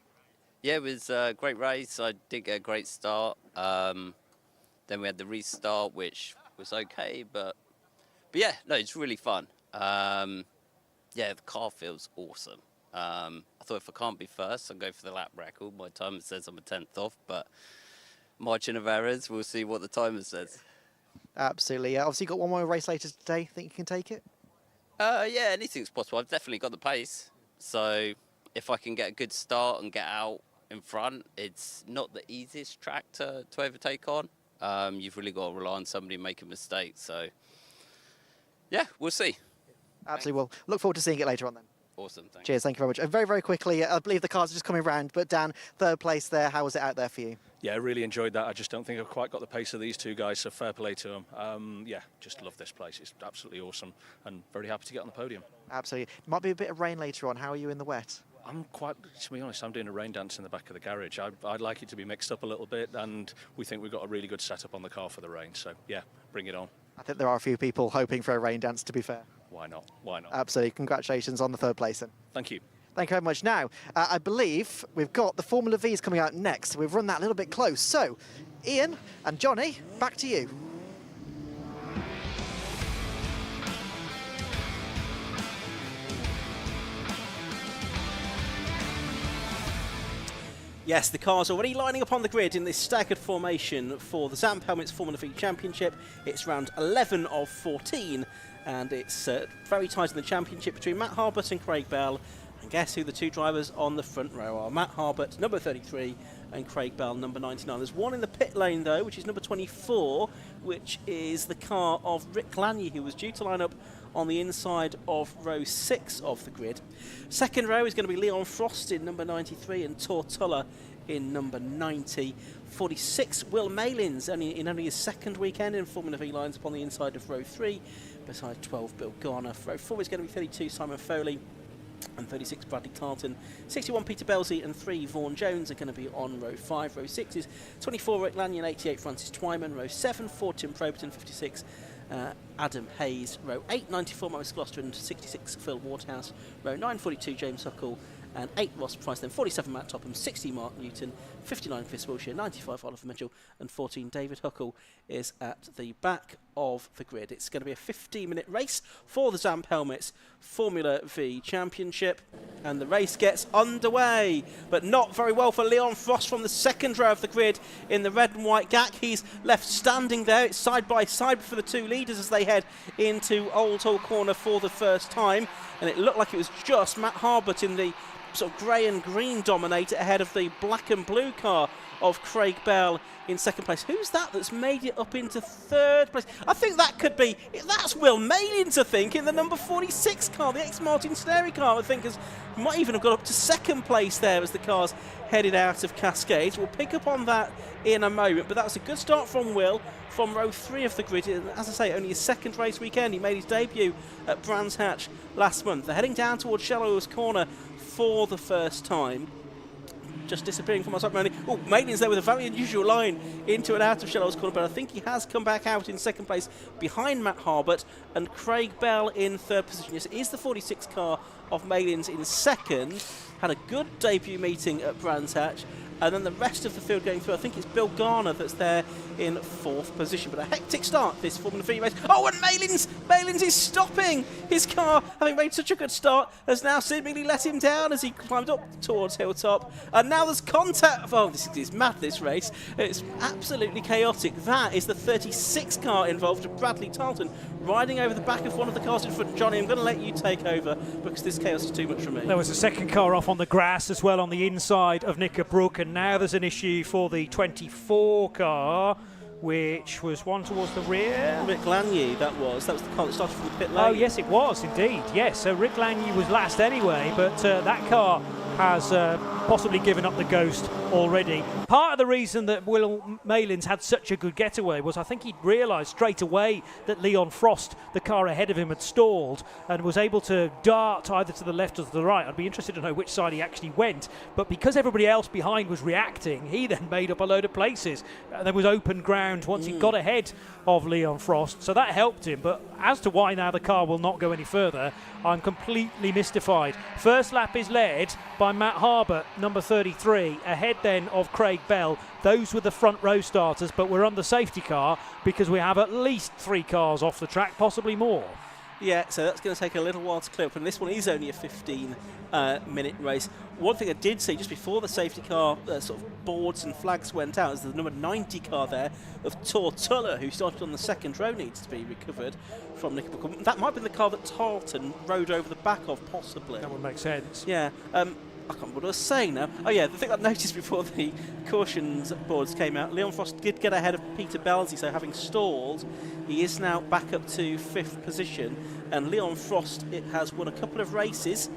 Yeah, it was a great race. I did get a great start. Then we had the restart, which was okay, but yeah, no, it's really fun. Yeah, the car feels awesome. I thought if I can't be first, I'll go for the lap record. My timer says I'm a 10th off, but margin of errors, we'll see what the timer says. Absolutely. Yeah. Obviously, you've got one more race later today. Think you can take it? Yeah, anything's possible. I've definitely got the pace. So if I can get a good start and get out in front, it's not the easiest track to overtake on. You've really got to rely on somebody making mistakes. So yeah, we'll see. Absolutely. Well, look forward to seeing it later on then. Awesome, thanks. Cheers, thank you very much. And very, very quickly, I believe the cars are just coming round, but Dan, third place there, how was it out there for you? Yeah, I really enjoyed that. I just don't think I've quite got the pace of these two guys, so fair play to them. Yeah, just love this place. It's absolutely awesome, and very happy to get on the podium. Absolutely. Might be a bit of rain later on. How are you in the wet? To be honest, I'm doing a rain dance in the back of the garage. I'd like it to be mixed up a little bit, and we think we've got a really good setup on the car for the rain, so yeah, bring it on. I think there are a few people hoping for a rain dance, to be fair. Why not? Why not? Absolutely. Congratulations on the third place then. Thank you. Thank you very much. Now, I believe we've got the Formula V's coming out next. We've run that a little bit close. So, Ian and Johnny, back to you. Yes, the cars already lining up on the grid in this staggered formation for the Zamp Helmets Formula V Championship. It's round 11 of 14, and it's very tight in the championship between Matt Harbert and Craig Bell. And guess who the two drivers on the front row are? Matt Harbert, number 33, and Craig Bell, number 99. There's one in the pit lane, though, which is number 24, which is the car of Rick Lanier, who was due to line up on the inside of row 6 of the grid. Second row is going to be Leon Frost in number 93 and Tortulla in number 90. 46, Will Malins, in only his second weekend in Formula V, lines up on the inside of row 3, beside 12, Bill Garner. Row 4 is going to be 32, Simon Foley, and 36, Bradley Carlton. 61, Peter Belsey, and 3, Vaughan Jones are going to be on row 5. Row 6 is 24, Rick Lanyon, 88, Francis Twyman. Row 7, 4, Tim Proberton, 56, Adam Hayes. Row 8, 94, Maurice Gloucester, and 66, Phil Waterhouse. Row 9, 42, James Huckle, and 8, Ross Price. Then 47, Matt Topham, 60, Mark Newton, 59, Chris Wilshire, 95, Oliver Mitchell, and 14, David Huckle is at the back of the grid. It's going to be a 15-minute race for the Zamp Helmets Formula V Championship, and the race gets underway, but not very well for Leon Frost from the second row of the grid in the red and white GAC. He's left standing there. It's side by side for the two leaders as they head into Old Hall Corner for the first time, and it looked like it was just Matt Harbert in the sort of grey and green dominator ahead of the black and blue car of Craig Bell in second place. Who's that that's made it up into third place? I think that could be, that's Will Malins, I think, in the number 46 car, the ex-Martin Stary car, I think, might even have got up to second place there as the car's headed out of Cascades. We'll pick up on that in a moment, but that was a good start from Will from row 3 of the grid. As I say, only his second race weekend. He made his debut at Brands Hatch last month. They're heading down towards Shallows Corner for the first time. just disappearing from our sight. Oh, Maitland's there with a very unusual line into and out of Shellow's corner, but I think he has come back out in second place behind Matt Harbert and Craig Bell in third position. Yes, it is the 46 car of Maitland's in second. Had a good debut meeting at Brands Hatch. And then the rest of the field going through, I think it's Bill Garner that's there in fourth position. But a hectic start, this Formula 3 race. Oh, and Malins is stopping. His car, having made such a good start, has now seemingly let him down as he climbed up towards Hilltop. And now there's contact. Oh, this is mad, this race. It's absolutely chaotic. That is the 36 car involved of Bradley Tarleton riding over the back of one of the cars in front. Johnny, I'm going to let you take over because this chaos is too much for me. There was a second car off on the grass as well on the inside of Knickerbrook, and now there's an issue for the 24 car, which was one towards the rear. Rick Lanier, that was the car that started from the pit lane. Oh, yes, it was indeed. Yes, so Rick Lanier was last anyway, but that car has possibly given up the ghost already. Part of the reason that Will Malins had such a good getaway was I think he'd realised straight away that Leon Frost, the car ahead of him, had stalled and was able to dart either to the left or to the right. I'd be interested to know which side he actually went, but because everybody else behind was reacting, he then made up a load of places. There was open ground once he got ahead of Leon Frost, so that helped him. But as to why now the car will not go any further, I'm completely mystified. First lap is led by Matt Harbert, number 33, ahead then of Craig Bell. Those were the front row starters, but we're on the safety car because we have at least 3 cars off the track, possibly more. Yeah, so that's going to take a little while to clear up, and this one is only a 15-minute race. One thing I did see just before the safety car sort of boards and flags went out is the number 90 car there of Tortulla, who started on the second row, needs to be recovered from Knickerbocker. That might have been the car that Tarleton rode over the back of, possibly. That would make sense. Yeah. I can't remember what I was saying now. Oh yeah, the thing I noticed before the cautions boards came out, Leon Frost did get ahead of Peter Belzy, so having stalled, he is now back up to 5th position. And Leon Frost has won a couple of races,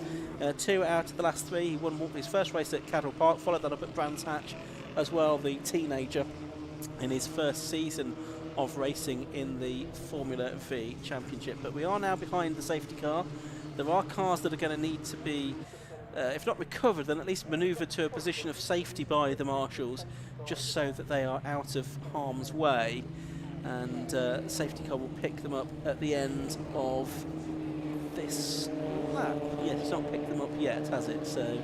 2 out of the last 3. He won his first race at Oulton Park, followed that up at Brands Hatch as well, the teenager, in his first season of racing in the Formula V Championship. But we are now behind the safety car. There are cars that are going to need to be if not recovered, then at least manoeuvred to a position of safety by the marshals, just so that they are out of harm's way. And safety car will pick them up at the end of this lap. Yes, it's not picked them up yet, has it? So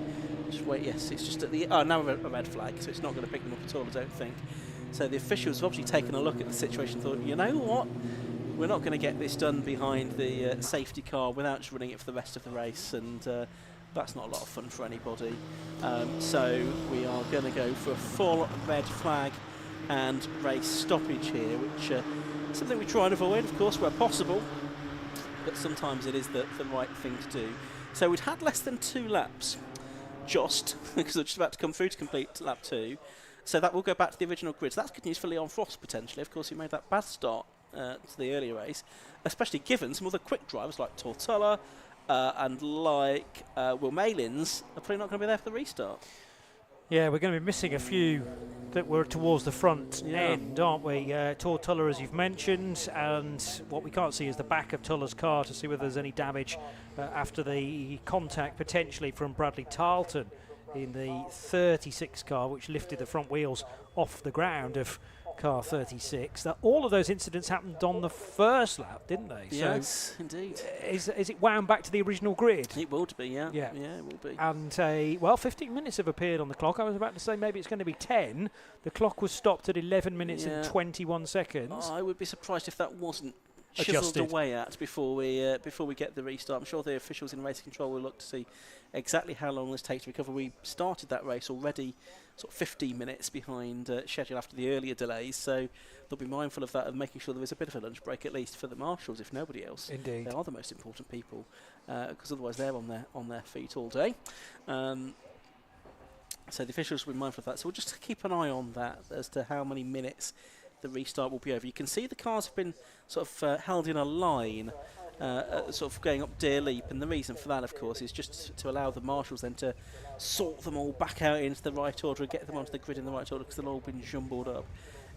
just wait. Yes, it's just at the now a red flag, so it's not going to pick them up at all, I don't think. So the officials have obviously taken a look at the situation, thought, you know what, we're not going to get this done behind the safety car without just running it for the rest of the race, and that's not a lot of fun for anybody. So we are going to go for a full red flag and race stoppage here, which is something we try and avoid, of course, where possible, but sometimes it is the right thing to do. So we'd had less than 2 laps, just, because we're just about to come through to complete lap 2. So that will go back to the original grid. So that's good news for Leon Frost, potentially. Of course, he made that bad start to the earlier race, especially given some other quick drivers like Tortulla, and like Will Malins are probably not going to be there for the restart. Yeah, we're going to be missing a few that were towards the front end, aren't we? Tortulla, as you've mentioned, and what we can't see is the back of Tulla's car to see whether there's any damage after the contact potentially from Bradley Tarleton in the 36 car, which lifted the front wheels off the ground of car 36. Now, all of those incidents happened on the first lap, didn't they? Yes, so indeed. Is it wound back to the original grid? It would be, yeah. Yeah, it will be. And 15 minutes have appeared on the clock. I was about to say maybe it's going to be 10. The clock was stopped at 11 minutes and 21 seconds. I would be surprised if that wasn't chiseled away at before we get the restart. I'm sure the officials in race control will look to see exactly how long this takes to recover. We started that race already sort of 15 minutes behind schedule after the earlier delays, so they'll be mindful of that and making sure there is a bit of a lunch break at least for the marshals, if nobody else. Indeed. They are the most important people, because otherwise they're on their feet all day. So the officials will be mindful of that. So we'll just keep an eye on that as to how many minutes the restart will be over. You can see the cars have been sort of held in a line, sort of going up Deer Leap, and the reason for that, of course, is just to allow the marshals then to sort them all back out into the right order and get them onto the grid in the right order, because they've all been jumbled up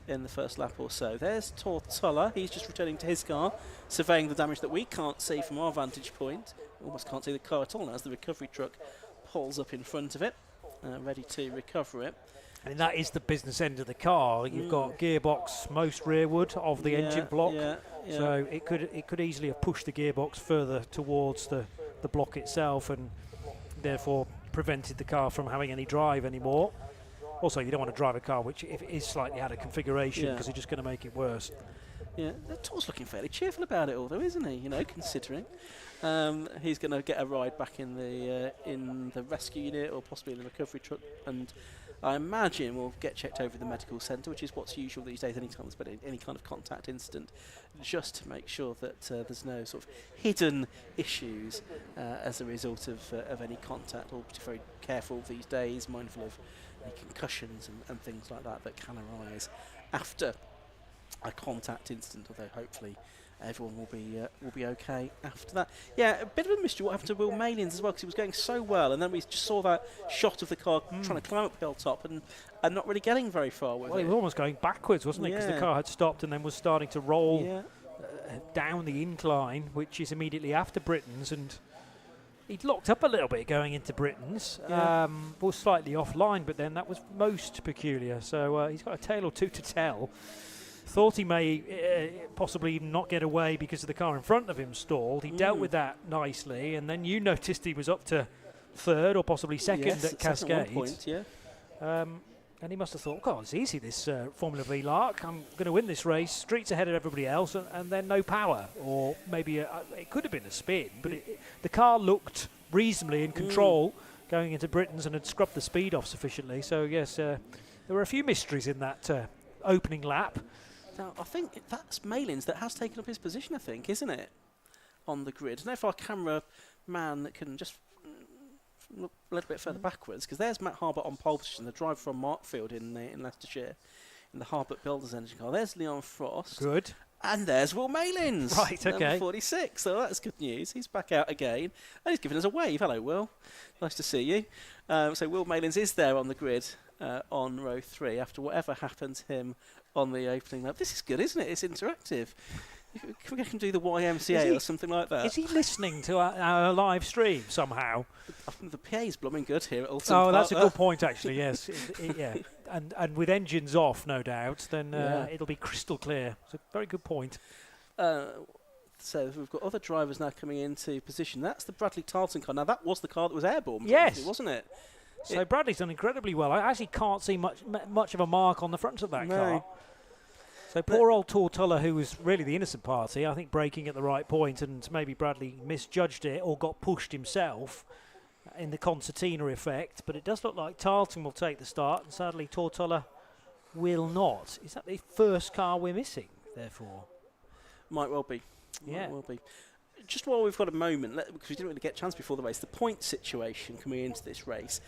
in the first lap or so. There's Tortulla. He's just returning to his car, surveying the damage that we can't see from our vantage point. Almost can't see the car at all now as the recovery truck pulls up in front of it. ready to recover it. And that is the business end of the car. You've got gearbox most rearward of the engine block, so it could easily have pushed the gearbox further towards the block itself, and therefore prevented the car from having any drive anymore. Also, you don't want to drive a car which, if it is slightly out of configuration, because you're just going to make it worse. Yeah, Tor's looking fairly cheerful about it all, though, isn't he? You know, considering he's going to get a ride back in the rescue unit or possibly in the recovery truck, and I imagine we'll get checked over at the medical centre, which is what's usual these days. Anytime there's been any kind of contact incident, just to make sure that there's no sort of hidden issues as a result of any contact. All to be very careful these days, mindful of any concussions and things like that can arise after a contact incident, although hopefully everyone will be okay after that. Yeah, a bit of a mystery what happened to Will Malins as well, because he was going so well, and then we just saw that shot of the car trying to climb up the hilltop and not really getting very far with it. He was almost going backwards, wasn't he? Because the car had stopped and then was starting to roll down the incline, which is immediately after Britain's, and he'd locked up a little bit going into Britain's. Was slightly offline, but then that was most peculiar. So he's got a tale or two to tell. Thought he may possibly even not get away because of the car in front of him stalled. He dealt with that nicely, and then you noticed he was up to third or possibly second at Cascade. At one point, and he must have thought, God, it's easy, this Formula V lark. I'm going to win this race. Streets ahead of everybody else, and then no power. Or maybe it could have been a spin, but the car looked reasonably in control going into Britain's and had scrubbed the speed off sufficiently. So, yes, there were a few mysteries in that opening lap. Now, I think that's Malins that has taken up his position, I think, isn't it, on the grid? I don't know if our camera man can just look a little bit further backwards, because there's Matt Harbert on pole position, the driver from Markfield in Leicestershire, in the Harbert Builders engine car. There's Leon Frost. Good. And there's Will Malins. Right, okay. Number 46, so that's good news. He's back out again, and he's giving us a wave. Hello, Will. Nice to see you. So Will Malins is there on the grid on row 3 after whatever happened to him on the opening lap. This is good, isn't it? It's interactive. Can we get him to do the YMCA or something like that? Is he listening to our live stream somehow? I think the PA's blooming good here at Oulton Park. Oh, that's a good point, actually, yes. Yeah. And with engines off, no doubt, then it'll be crystal clear. It's a very good point. So we've got other drivers now coming into position. That's the Bradley Tarleton car. Now, that was the car that was airborne, wasn't it? So Bradley's done incredibly well. I actually can't see much of a mark on the front of that car. So poor old Tortola, who was really the innocent party, I think braking at the right point, and maybe Bradley misjudged it or got pushed himself in the concertina effect. But it does look like Tarleton will take the start, and sadly Tortola will not. Is that the first car we're missing, therefore? Might well be. Yeah. Might well be. Just while we've got a moment, because we didn't really get a chance before the race, the point situation coming into this race.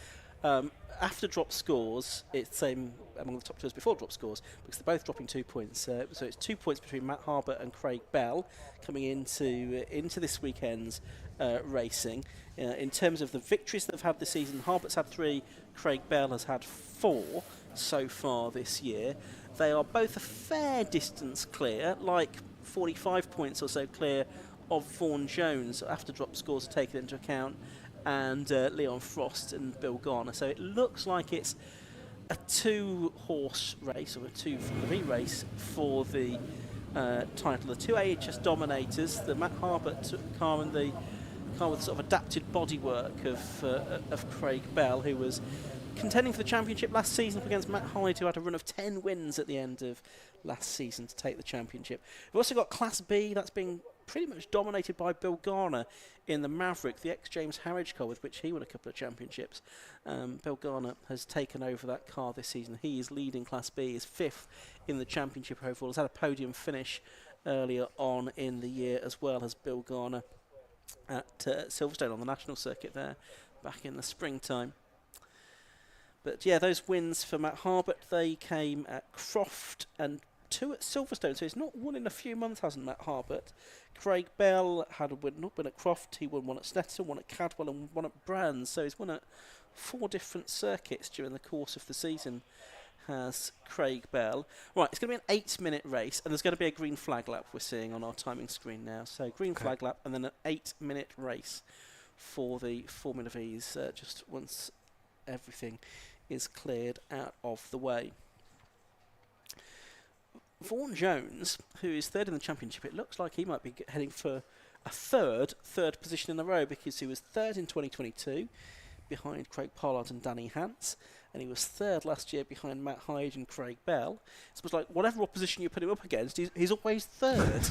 After drop scores, it's the same among the top two as before drop scores, because they're both dropping 2 points. So it's 2 points between Matt Harbert and Craig Bell coming into this weekend's racing. In terms of the victories that they've had this season, Harbert's had 3, Craig Bell has had 4 so far this year. They are both a fair distance clear, like 45 points or so clear of Vaughan Jones after drop scores are taken into account, and Leon Frost and Bill Garner. So it looks like it's a 2-horse race, or a 2 Formula V race for the title. The 2 AHS dominators, the Matt Harbert car and the car with sort of adapted bodywork of Craig Bell, who was contending for the championship last season up against Matt Hyde, who had a run of 10 wins at the end of last season to take the championship. We've also got Class B, that's being pretty much dominated by Bill Garner in the Maverick, the ex-James Harridge car with which he won a couple of championships. Bill Garner has taken over that car this season. He is leading Class B, is 5th in the championship overall. Has had a podium finish earlier on in the year as well as Bill Garner at Silverstone on the national circuit there back in the springtime. But yeah, those wins for Matt Harbert, they came at Croft and 2 at Silverstone, so he's not won in a few months, hasn't Matt Harbert. Craig Bell had a win at Croft, he won 1 at Snetterton, 1 at Cadwell and 1 at Brands, so he's won at 4 different circuits during the course of the season, has Craig Bell. Right, it's going to be an 8-minute race, and there's going to be a green flag lap we're seeing on our timing screen now. So green flag lap and then an 8-minute race for the Formula V's just once everything is cleared out of the way. Vaughan Jones, who is third in the championship, it looks like he might be heading for a third position in a row, because he was third in 2022 behind Craig Pollard and Danny Hance, and he was third last year behind Matt Hyde and Craig Bell. It's almost like whatever opposition you put him up against, he's always third.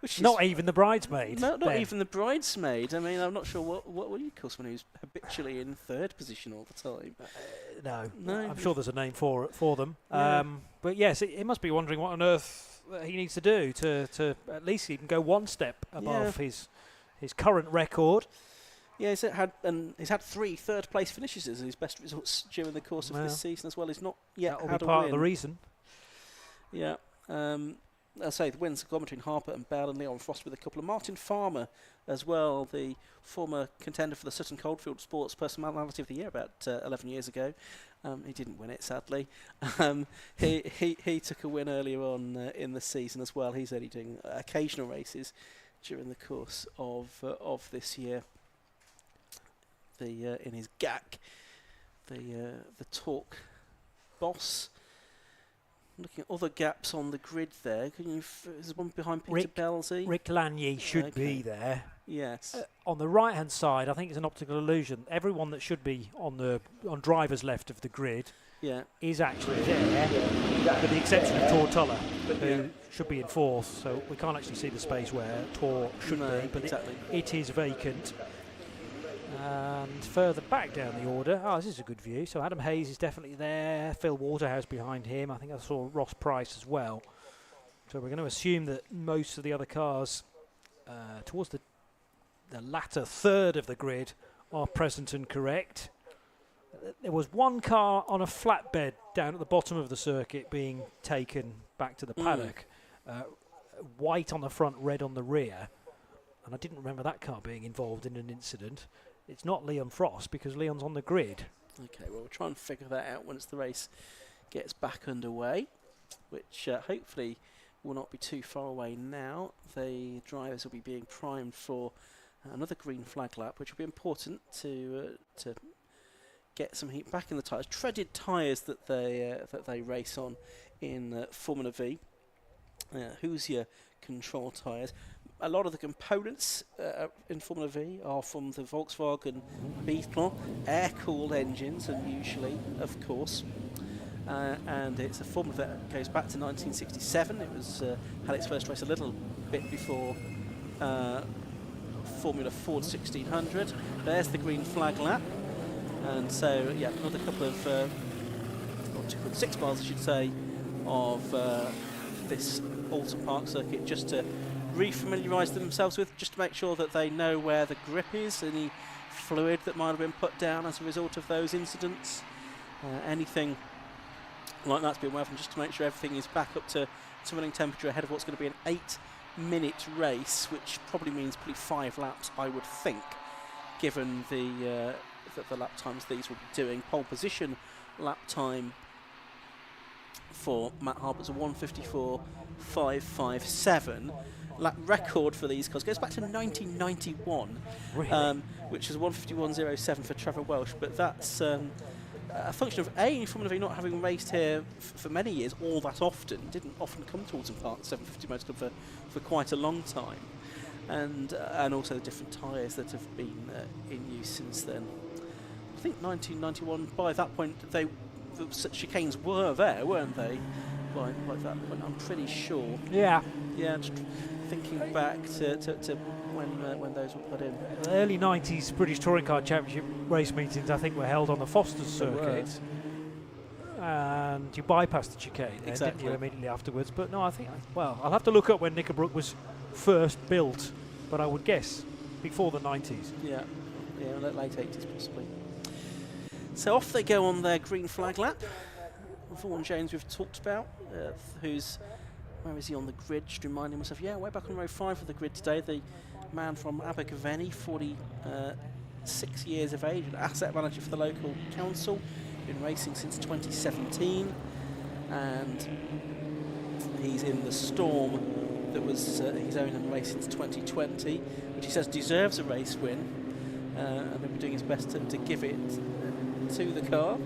Which is Not even the bridesmaid. No, not even the bridesmaid. I mean, I'm not sure what would you call someone who's habitually in third position all the time. No, I'm sure there's a name for them. Yeah. But yes, he must be wondering what on earth he needs to do to at least even go one step above his current record. Yeah, he's had 3 third-place finishes as his best results during the course of this season as well. He's not yet That'll had be a part win. of the reason. Yeah. I'll say the wins have gone between Harper and Bell and Leon Frost with a couple of Martin Farmer as well, the former contender for the Sutton Coldfield Sports Personality of the Year about 11 years ago. He didn't win it, sadly. He took a win earlier on in the season as well. He's only doing occasional races during the course of this year. In his GAC, the Torque boss. Looking at other gaps on the grid there. There's one behind Peter Belsey. Rick Lanier should be there. Yes. On the right-hand side, I think it's an optical illusion. Everyone that should be on driver's left of the grid is actually there, with the exception of Tortola, who should be in fourth. So we can't actually see the space where Tor should be, but it is vacant. And further back down the order, this is a good view. So Adam Hayes is definitely there. Phil Waterhouse behind him. I think I saw Ross Price as well. So we're going to assume that most of the other cars towards the latter third of the grid are present and correct. There was one car on a flatbed down at the bottom of the circuit being taken back to the paddock. White on the front, red on the rear. And I didn't remember that car being involved in an incident. It's not Leon Frost because Leon's on the grid. Okay, well, we'll try and figure that out once the race gets back underway, which hopefully will not be too far away now. The drivers will be being primed for another green flag lap, which will be important to get some heat back in the tyres. Treaded tyres that they race on in Formula V. Hoosier control tyres. A lot of the components in Formula V are from the Volkswagen Beetle, air-cooled engines, unusually, of course. And it's a Formula that goes back to 1967. It was had its first race a little bit before Formula Ford 1600. There's the green flag lap. And so, yeah, another couple of, 6 miles, I should say, of this Oulton Park circuit, just to refamiliarise themselves with, just to make sure that they know where the grip is, any fluid that might have been put down as a result of those incidents, anything like that to be aware of, just to make sure everything is back up to running temperature ahead of what's going to be an 8-minute race, which probably means probably 5 laps, I would think, given the lap times these will be doing. Pole position lap time for Matt Harper's a 1:54.557. Lap record for these cars goes back to 1991, Really? which is 1:51.07 for Trevor Welsh. But that's a function of Formula V not having raced here for many years all that often. Didn't often come to Oulton Park 750 Motor Club for quite a long time, and also the different tyres that have been in use since then. I think 1991. By that point, the chicanes were there, weren't they? By that point, I'm pretty sure. Yeah. Yeah, just thinking back to when those were put in. The early 90s British Touring Car Championship race meetings, I think, were held on the Foster's circuit. And you bypassed the chicane, then, didn't you, immediately afterwards? But no, I think, I'll have to look up when Knickerbrook was first built, but I would guess before the 90s. Yeah, late 80s possibly. So off they go on their green flag lap. Vaughan Jones we've talked about, where is he on the grid? Just reminding myself, way back on row 5 of the grid today, the man from Abergavenny, 46 years of age, an asset manager for the local council, been racing since 2017, and he's in the Storm that was his own race since 2020, which he says deserves a race win. and he'll be doing his best to give it to the car.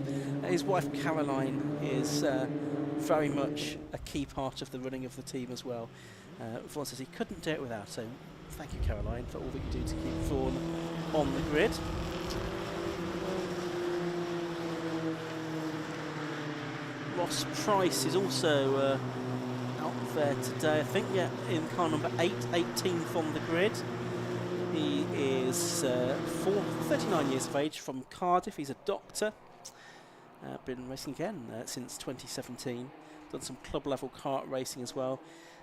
His wife Caroline is very much a key part of the running of the team as well. Vaughan says he couldn't do it without, so thank you, Caroline, for all that you do to keep Vaughan on the grid. Ross Price is also out there today, I think, yeah, in car number 8, 18th on the grid. He is 39 years of age, from Cardiff. He's a doctor. Been racing again since 2017. Done some club level kart racing as well.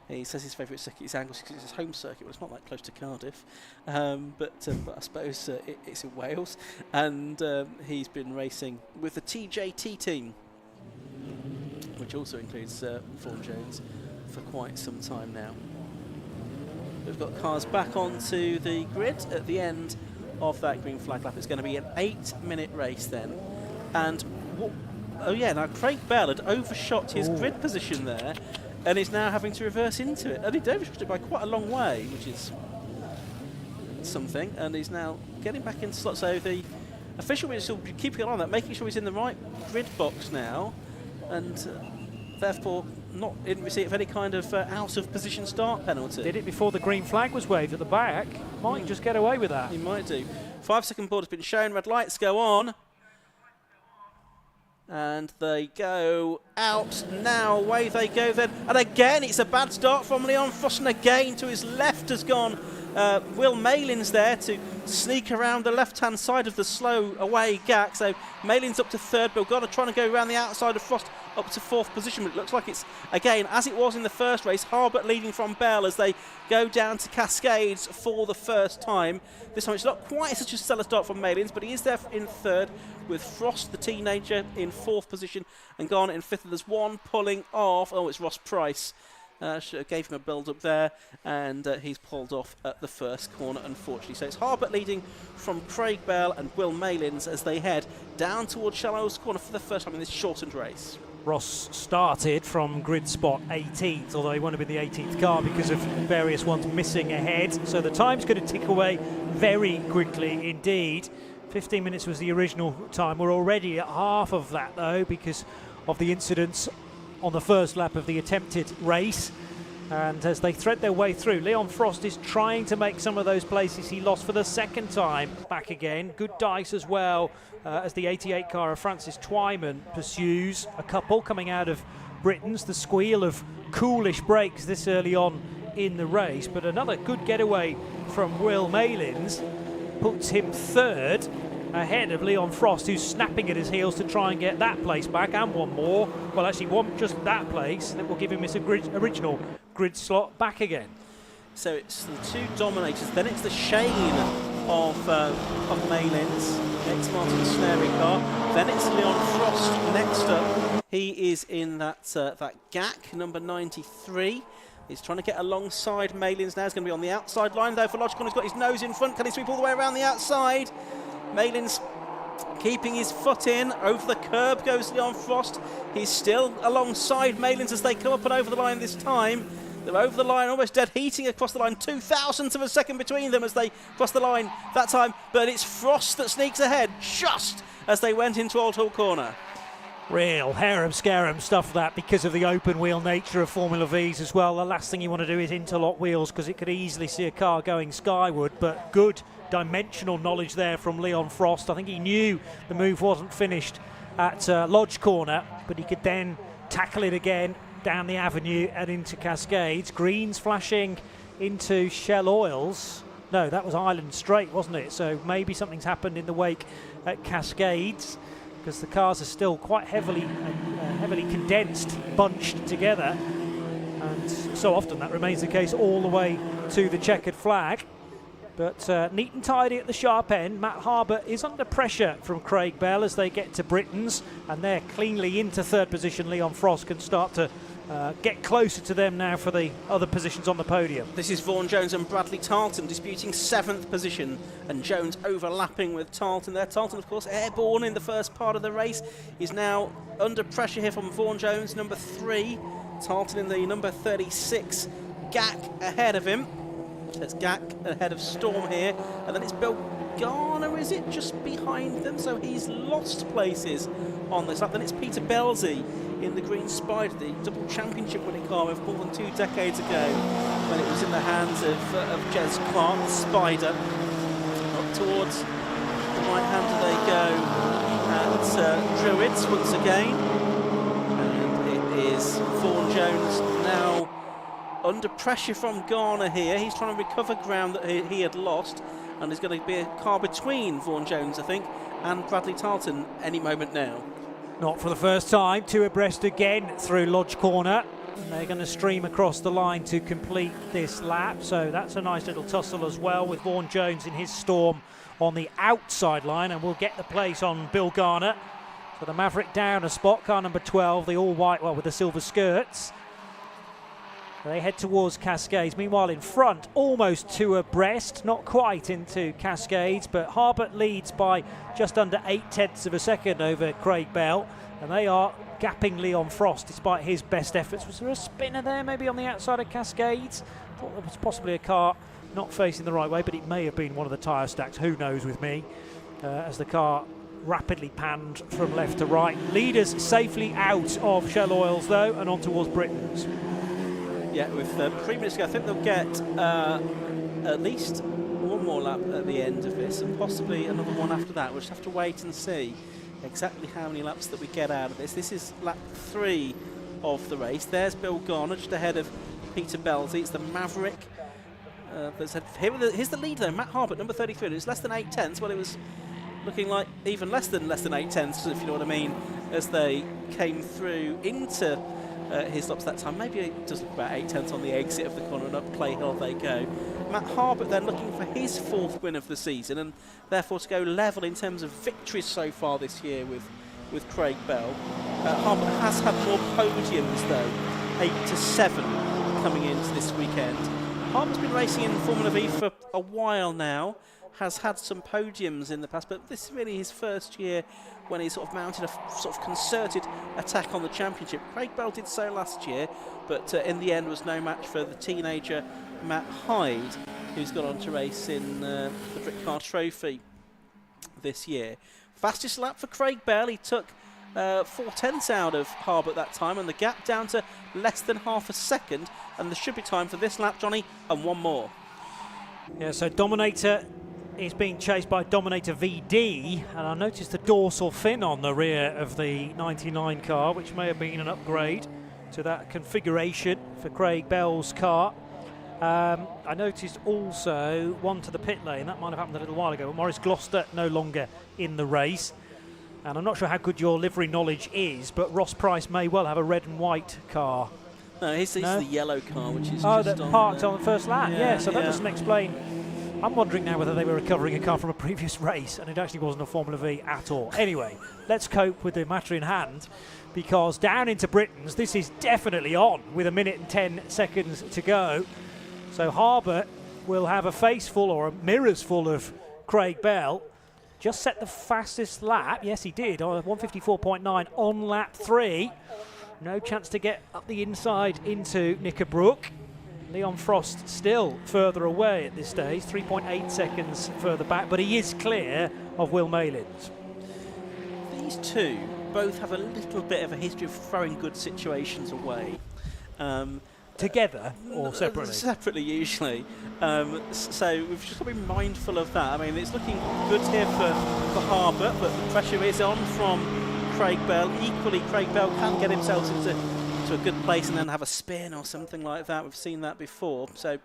He says his favourite circuit is Anglesey because it's his home circuit. Well, it's not that close to Cardiff, but I suppose it's in Wales. And he's been racing with the TJT team, which also includes Vaughan Jones, for quite some time now. We've got cars back onto the grid at the end of that green flag lap. It's going to be an 8-minute race then. And oh yeah, now Craig Bell had overshot his grid position there, and is now having to reverse into it. And he overshot it by quite a long way, which is something. And he's now getting back in slot. So the official will still be keeping an eye on that, making sure he's in the right grid box now, and therefore not in receipt of any kind of out of position start penalty. Did it before the green flag was waved at the back. Might just get away with that. He might do. 5-second board has been shown. Red lights go on. And they go out now. Away they go then. And again, it's a bad start from Leon Frost. And again, to his left has gone Will Malins there to sneak around the left-hand side of the slow away Gak. So Malins up to third. Bill Goddard trying to go around the outside of Frost up to fourth position. But it looks like it's, again, as it was in the first race, Harbert leading from Bell as they go down to Cascades for the first time. This time it's not quite such a stellar start from Malins, but he is there in third, with Frost, the teenager, in fourth position, and Garnett in fifth. And there's one pulling off. Oh, it's Ross Price. Gave him a build-up there, and he's pulled off at the first corner, unfortunately. So it's Harbert leading from Craig Bell and Will Malins as they head down towards Shallows Corner for the first time in this shortened race. Ross started from grid spot 18th, although he won't have been the 18th car because of various ones missing ahead. So the time's going to tick away very quickly indeed. 15 minutes was the original time. We're already at half of that, though, because of the incidents on the first lap of the attempted race. And as they thread their way through, Leon Frost is trying to make some of those places he lost for the second time back again. Good dice as well, as the 88 car of Francis Twyman pursues a couple coming out of Britain's. The squeal of coolish brakes this early on in the race, but another good getaway from Will Malins puts him third, ahead of Leon Frost, who's snapping at his heels to try and get that place back, and one more. Well, actually, one just that place that will give him his original grid slot back again. So it's the two dominators, then it's the Shane of Malins, ex-Martin Snary car, then it's Leon Frost next up. He is in that GAC, number 93. He's trying to get alongside Malins now. He's going to be on the outside line, though, for Logical. He's got his nose in front. Can he sweep all the way around the outside? Malins keeping his foot in. Over the curb goes Leon Frost. He's still alongside Malins as they come up and over the line this time. They're over the line, almost dead heating across the line. 2,000ths of a second between them as they cross the line that time. But it's Frost that sneaks ahead just as they went into Old Hall Corner. Real harem-scarum stuff, that, because of the open wheel nature of Formula V's as well. The last thing you want to do is interlock wheels because it could easily see a car going skyward, but good dimensional knowledge there from Leon Frost. I think he knew the move wasn't finished at Lodge Corner, but he could then tackle it again down the avenue and into Cascades. Greens flashing into Shell Oils. No, that was Island Straight, wasn't it? So maybe something's happened in the wake at Cascades, because the cars are still quite heavily condensed, bunched together, and so often that remains the case all the way to the checkered flag. But neat and tidy at the sharp end. Matt Harbert is under pressure from Craig Bell as they get to Britain's, and they're cleanly into third position. Leon Frost can start to get closer to them now for the other positions on the podium. This is Vaughan Jones and Bradley Tarleton disputing 7th position, and Jones overlapping with Tarleton there. Tarleton, of course, airborne in the first part of the race. He's now under pressure here from Vaughan Jones, number 3. Tarleton in the number 36 GAC ahead of him. So it's Gak ahead of Storm here, and then it's Bill Garner, is it, just behind them? So he's lost places on this lap. Then it's Peter Belzy in the Green Spider, the double championship winning car of more than 2 decades ago when it was in the hands of Jez Clark, the Spider. Up towards the right-hander they go at Druids once again. And it is Vaughan Jones now under pressure from Garner here. He's trying to recover ground that he had lost, and there's going to be a car between Vaughan Jones, I think, and Bradley Tarleton any moment now. Not for the first time, 2 abreast again through Lodge Corner. And they're going to stream across the line to complete this lap, so that's a nice little tussle as well, with Vaughan Jones in his Storm on the outside line, and we'll get the place on Bill Garner. So the Maverick down a spot, car number 12, the all-white one with the silver skirts. They head towards Cascades. Meanwhile, in front, almost 2 abreast, not quite into Cascades, but Harbert leads by just under 0.8 of a second over Craig Bell, and they are gapping Leon Frost despite his best efforts. Was there a spinner there, maybe on the outside of Cascades? Thought there was possibly a car not facing the right way, but it may have been one of the tyre stacks. Who knows with me? As the car rapidly panned from left to right. Leaders safely out of Shell Oils, though, and on towards Britain's. Yeah, with 3 minutes to go, I think they'll get at least one more lap at the end of this, and possibly another one after that. We'll just have to wait and see exactly how many laps that we get out of this. This is lap 3 of the race. There's Bill Garner just ahead of Peter Belzy. It's the Maverick. Here's the lead though, Matt Harbert, number 33. It's less than 0.8. Well, it was looking like even less than 0.8, if you know what I mean, as they came through into his laps that time. Maybe it does look about 0.8 on the exit of the corner, and up Clay Hill they go. Matt Harbert then looking for his 4th win of the season, and therefore to go level in terms of victories so far this year with Craig Bell. Harbert has had more podiums though, 8 to 7 coming into this weekend. Harbert's been racing in Formula V for a while now, has had some podiums in the past, but this is really his first year when he sort of mounted a sort of concerted attack on the championship. Craig Bell did so last year, but in the end was no match for the teenager Matt Hyde, who's gone on to race in the Britcar Trophy this year. Fastest lap for Craig Bell. He took 4/10 out of Harbert that time, and the gap down to less than half a second, and there should be time for this lap, Johnny, and one more. Yeah, so Dominator is being chased by Dominator VD, and I noticed the dorsal fin on the rear of the 99 car, which may have been an upgrade to that configuration for Craig Bell's car. I noticed also one to the pit lane. That might have happened a little while ago, but Maurice Gloucester no longer in the race. And I'm not sure how good your livery knowledge is, but Ross Price may well have a red and white car. No, he's the yellow car, which is just that parked on the first lap. Yeah, so that yeah. doesn't explain. I'm wondering now whether they were recovering a car from a previous race, and it actually wasn't a Formula V at all. Anyway, let's cope with the matter in hand, because down into Britain's, this is definitely on with 1 minute and 10 seconds to go. So Harbert will have a face full, or a mirrors full, of Craig Bell. Just set the fastest lap. Yes, he did, on 154.9 on lap 3. No chance to get up the inside into Knickerbrook. Leon Frost still further away at this stage, 3.8 seconds further back, but he is clear of Will Malins. These two both have a little bit of a history of throwing good situations away. Together or separately? Separately, usually. So we've just got to be mindful of that. I mean, it's looking good here for Harbert, but the pressure is on from Craig Bell. Equally, Craig Bell can get himself into a good place and then have a spin or something like that. We've seen that before. So,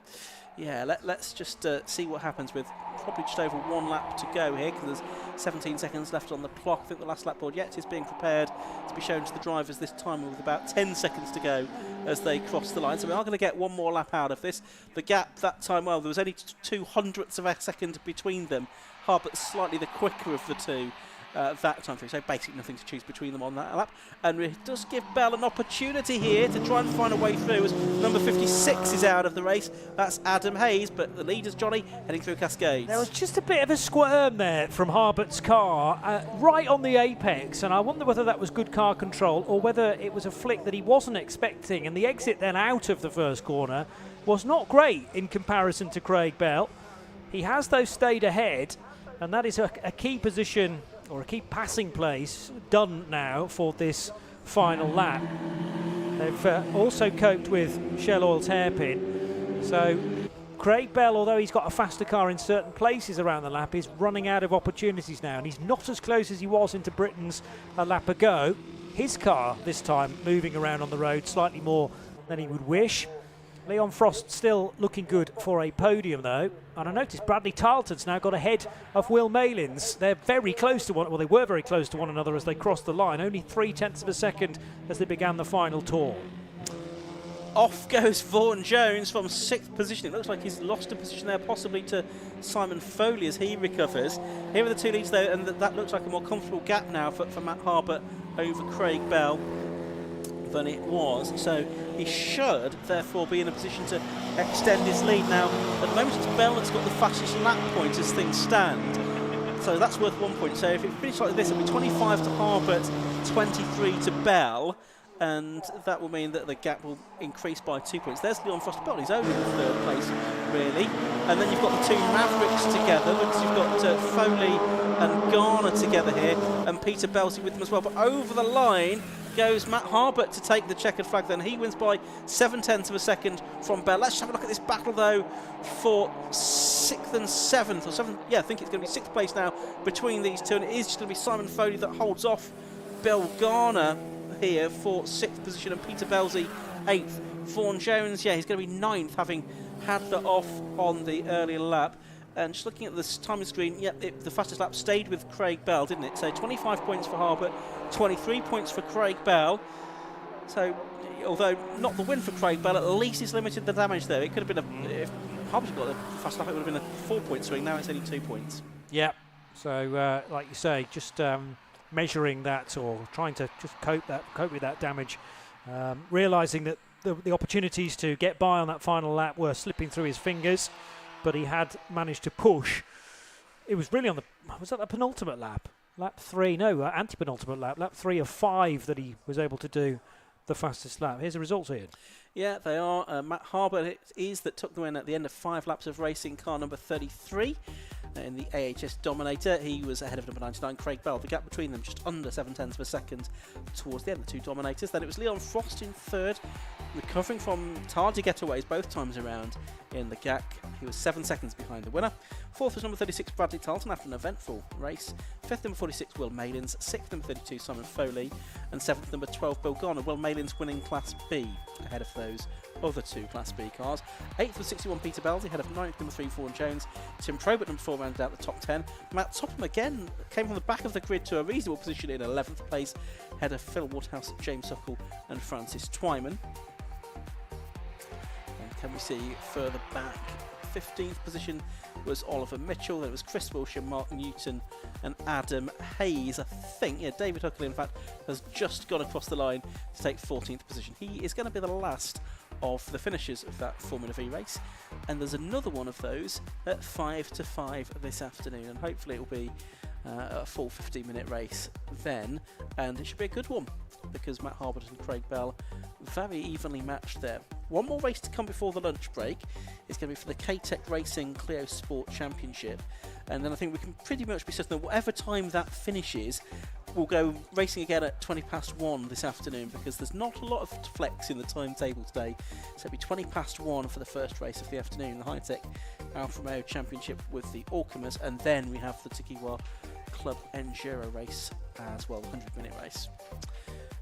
yeah, let's just see what happens with probably just over 1 lap to go here, because there's 17 seconds left on the clock. I think the last lap board yet is being prepared to be shown to the drivers this time, with about 10 seconds to go as they cross the line. So we are going to get 1 more lap out of this. The gap that time, well, there was only 0.02 of a second between them. Harbert slightly the quicker of the two. That time through, so basically nothing to choose between them on that lap, and it does give Bell an opportunity here to try and find a way through, as number 56 is out of the race. That's Adam Hayes, but the leader's Johnny heading through Cascades. There was just a bit of a squirm there from Harbert's car right on the apex, and I wonder whether that was good car control or whether it was a flick that he wasn't expecting, and the exit then out of the first corner was not great in comparison to Craig Bell. He has, though, stayed ahead, and that is a key position or a key passing place done now for this final lap. They've also coped with Shell Oil's hairpin. So Craig Bell, although he's got a faster car in certain places around the lap, is running out of opportunities now, and he's not as close as he was into Britain's a lap ago. His car this time moving around on the road slightly more than he would wish. Leon Frost still looking good for a podium, though. And I noticed Bradley Tarleton's now got ahead of Will Malins. They're very close to they were very close to one another as they crossed the line. Only 0.3 of a second as they began the final tour. Off goes Vaughan Jones from 6th position. It looks like he's lost a position there, possibly to Simon Foley as he recovers. Here are the two leads, though, and that looks like a more comfortable gap now for Matt Harbert over Craig Bell than it was. So he should, therefore, be in a position to extend his lead. Now, at the moment, it's Bell that's got the fastest lap point as things stand. So that's worth 1 point. So if it finishes like this, it'll be 25 to Harbert, 23 to Bell. And that will mean that the gap will increase by 2 points. There's Leon Frost. Bell, he's only in 3rd place, really. And then you've got the two Mavericks together, because you've got Foley and Garner together here, and Peter Belsey with them as well. But over the line goes Matt Harbert to take the checkered flag. Then he wins by 0.7 of a second from Bell. Let's have a look at this battle, though, for 6th and 7th, or 7th. Yeah, I think it's going to be 6th place now between these two, and it is just going to be Simon Foley that holds off Bill Garner here for 6th position, and Peter Belsey 8th. Vaughan Jones, yeah, he's going to be 9th, having had the off on the earlier lap. And just looking at this timing screen, yeah, the fastest lap stayed with Craig Bell, didn't it? So 25 points for Harbert, 23 points for Craig Bell. So, although not the win for Craig Bell, at least he's limited the damage there. It could have been if Harbert got the fast lap, it would have been a 4-point swing. Now it's only 2 points. Yeah. So, like you say, just measuring that, or trying to just cope with that damage, realising that the opportunities to get by on that final lap were slipping through his fingers, but he had managed to push. It was really was that the penultimate lap? Lap 3, no, anti-penultimate lap 3 of 5 that he was able to do the fastest lap. Here's the results here. Yeah, they are. Matt Harbert it is that took the win at the end of 5 laps of racing, car number 33. In the AHS Dominator, he was ahead of number 99, Craig Bell. The gap between them just under 0.7 of a second towards the end, the two Dominators. Then it was Leon Frost in 3rd, recovering from tardy getaways both times around in the GAC. He was 7 seconds behind the winner. 4th was number 36, Bradley Tarleton, after an eventful race. 5th, number 46, Will Malins. 6th, number 32, Simon Foley. And 7th, number 12, Bill Garner. Will Malins winning Class B ahead of those other two Class B cars. 8th was 61, Peter Belsey, ahead of 9th, number 3, Vaughan Jones. Tim Probert, number 4, rounded out the top 10. Matt Topham again came from the back of the grid to a reasonable position in 11th place, ahead of Phil Woodhouse, James Huckle and Francis Twyman. And can we see further back, 15th position was Oliver Mitchell, then it was Chris Wilshire, Mark Newton and Adam Hayes. I think, yeah, David Huckle in fact has just gone across the line to take 14th position. He is going to be the last of the finishers of that Formula V race, and there's another one of those at 5 to 5 this afternoon, and hopefully it will be a full 15-minute race then, and it should be a good one because Matt Harbert and Craig Bell very evenly matched there. One more race to come before the lunch break. It's going to be for the K-Tech Racing Cleo Sport Championship, and then I think we can pretty much be certain that whatever time that finishes, we'll go racing again at 1:20 this afternoon, because there's not a lot of flex in the timetable today. So it'll be 1:20 for the first race of the afternoon, the High-Tech Alfa Romeo Championship with the Allcomers, and then we have the Tegiwa Club Enduro race as well, the 100-minute race.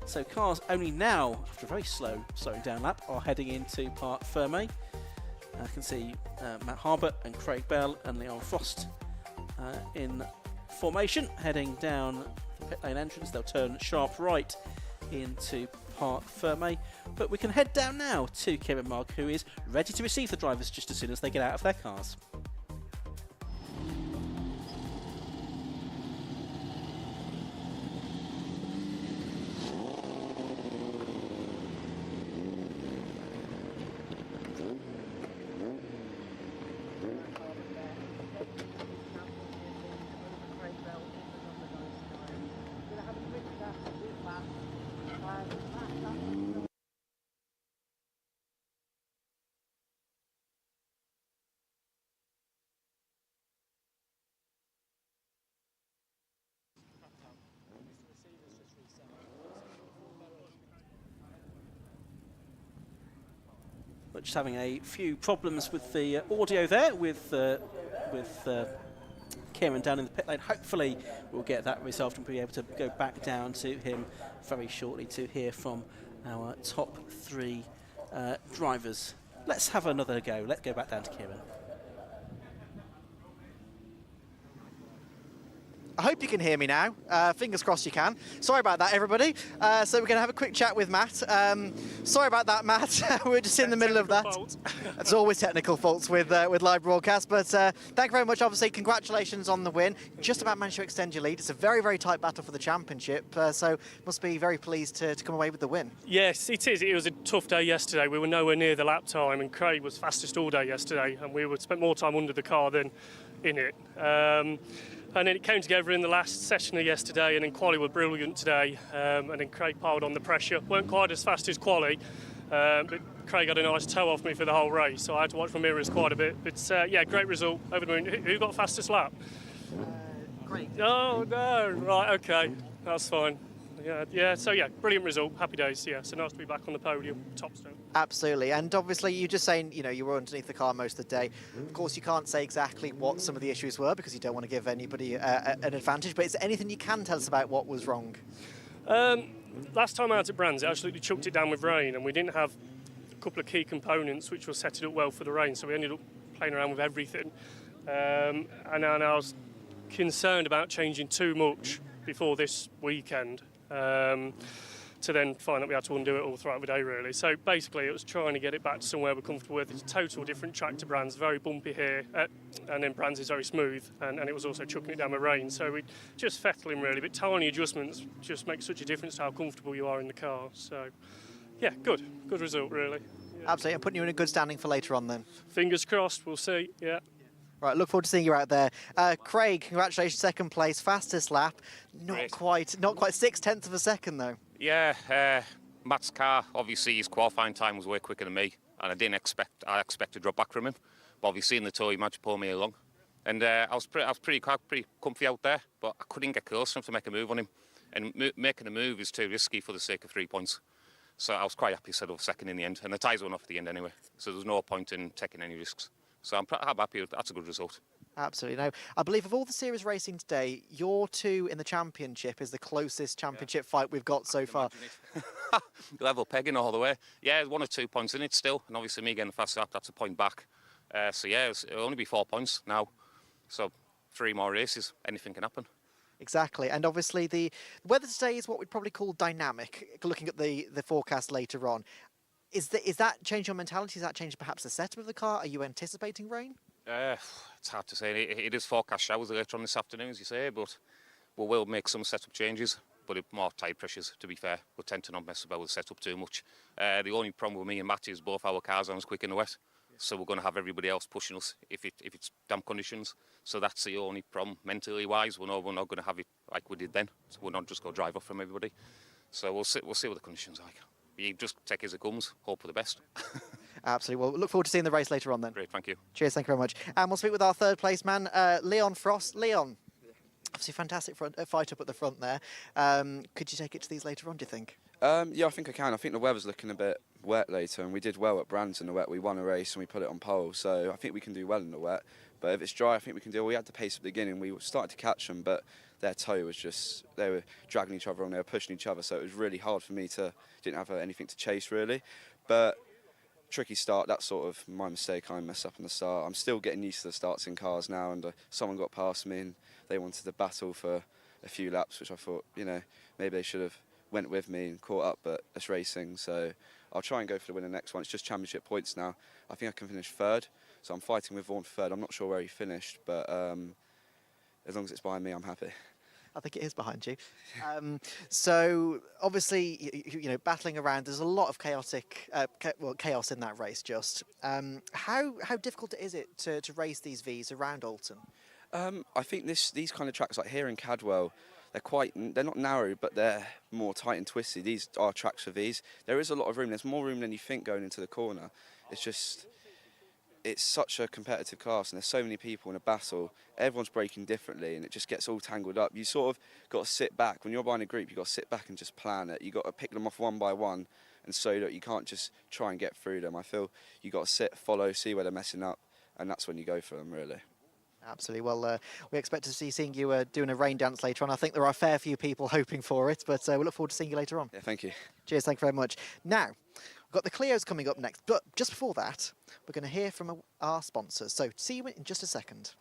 So cars only now, after a very slowing down lap, are heading into Parc Ferme. I can see Matt Harbert and Craig Bell and Leon Frost in formation, heading down the pit lane entrance. They'll turn sharp right into Parc Ferme. But we can head down now to Kevin Mark, who is ready to receive the drivers just as soon as they get out of their cars. just having a few problems with the audio there with Kieran down in the pit lane. Hopefully we'll get that resolved and be able to go back down to him very shortly to hear from our top 3 drivers. Let's have another go. Let's go back down to Kieran. I hope you can hear me now. Fingers crossed you can. Sorry about that, everybody. So we're going to have a quick chat with Matt. Sorry about that, Matt. We're just in the middle of that. It's always technical faults with live broadcast. But thank you very much. Obviously, congratulations on the win. Just about managed to extend your lead. It's a very, very tight battle for the championship. So must be very pleased to come away with the win. Yes, it is. It was a tough day yesterday. We were nowhere near the lap time, and Craig was fastest all day yesterday, and we would spent more time under the car than in it. And then it came together in the last session of yesterday, and then quali were brilliant today, and then Craig piled on the pressure. Weren't quite as fast as quali, but Craig had a nice toe off me for the whole race, so I had to watch my mirrors quite a bit. But yeah, great result over the moon. Who got fastest lap? Craig. Oh no, right, okay, that's fine. Yeah, so yeah, brilliant result, happy days, yeah, so nice to be back on the podium, top still. Absolutely, and obviously you're just saying, you were underneath the car most of the day. Of course, you can't say exactly what some of the issues were because you don't want to give anybody an advantage, but is there anything you can tell us about what was wrong? Last time out at Brands, it absolutely chucked it down with rain, and we didn't have a couple of key components which will set it up well for the rain, so we ended up playing around with everything. And I was concerned about changing too much before this weekend. To then find that we had to undo it all throughout the day, really. So basically it was trying to get it back to somewhere we're comfortable with. It's a total different track to Brands, very bumpy here, and then Brands is very smooth, and it was also chucking it down with rain. So we just fettling really, but tiny adjustments just make such a difference to how comfortable you are in the car. So yeah, good result really. Yeah. Absolutely, and putting you in a good standing for later on then. Fingers crossed, we'll see, yeah. Right, look forward to seeing you out there. Craig, congratulations, second place, fastest lap. Not quite 0.6 of a second though. Yeah, Matt's car, obviously his qualifying time was way quicker than me, and I expect to drop back from him. But obviously in the tour he managed to pull me along, and I was pretty comfy out there, but I couldn't get close enough to make a move on him. And making a move is too risky for the sake of 3 points. So I was quite happy to settle second in the end, and the tyres went off at the end anyway. So there was no point in taking any risks. So I'm happy. That's a good result. Absolutely. Now, I believe of all the series racing today, your 2 in the championship is the closest championship fight we've got so far. Level pegging all the way. Yeah, 1 or 2 points in it still, and obviously me getting the fast lap, that's a point back. So yeah, it'll only be 4 points now. So 3 more races, anything can happen. Exactly, and obviously the weather today is what we'd probably call dynamic, looking at the forecast later on. Is that changing your mentality? Has that changed perhaps the setup of the car? Are you anticipating rain? It's hard to say. It is forecast showers later on this afternoon, as you say, but we will make some setup changes, but more tyre pressures, to be fair. We tend to not mess about with the setup too much. The only problem with me and Matty is both our cars aren't as quick in the wet, so we're going to have everybody else pushing us if it's damp conditions. So that's the only problem, mentally-wise. We're not going to have it like we did then. So we're not just going to drive off from everybody. So we'll see what the conditions are like. You just take it as it comes, hope for the best. Absolutely. Well, look forward to seeing the race later on then. Great, thank you. Cheers, thank you very much. And we'll speak with our third place man, Leon Frost. Leon, obviously fantastic fight up at the front there. Could you take it to these later on, do you think? Yeah, I think I can. I think the weather's looking a bit wet later, and we did well at Brands in the wet. We won a race and we put it on pole, so I think we can do well in the wet. But if it's dry, I think we can do. We had the pace at the beginning. We started to catch them, but their toe was just, they were dragging each other on, they were pushing each other, so it was really hard for me didn't have anything to chase really. But tricky start, that's sort of my mistake. I messed up on the start. I'm still getting used to the starts in cars now, and someone got past me and they wanted to battle for a few laps, which I thought, maybe they should have went with me and caught up, but it's racing, so I'll try and go for the win the next one. It's just championship points now. I think I can finish third, so I'm fighting with Vaughan for third. I'm not sure where he finished, but as long as it's behind me, I'm happy. I think it is behind you. So obviously, battling around, there's a lot of chaos in that race. Just how difficult is it to race these Vs around Oulton? I think these kind of tracks, like here in Cadwell, they're not narrow, but they're more tight and twisty. These are tracks for Vs. There is a lot of room. There's more room than you think going into the corner. It's such a competitive class, and there's so many people in a battle. Everyone's braking differently, and it just gets all tangled up. You sort of got to sit back. When you're behind a group, you've got to sit back and just plan it. You've got to pick them off one by one, and slow up. You can't just try and get through them. I feel you got to sit, follow, see where they're messing up, and that's when you go for them, really. Absolutely. Well, we expect to seeing you doing a rain dance later on. I think there are a fair few people hoping for it, but we look forward to seeing you later on. Yeah, thank you. Cheers, thank you very much. Now, we've got the Cleos coming up next, but just before that, we're going to hear from our sponsors. So see you in just a second.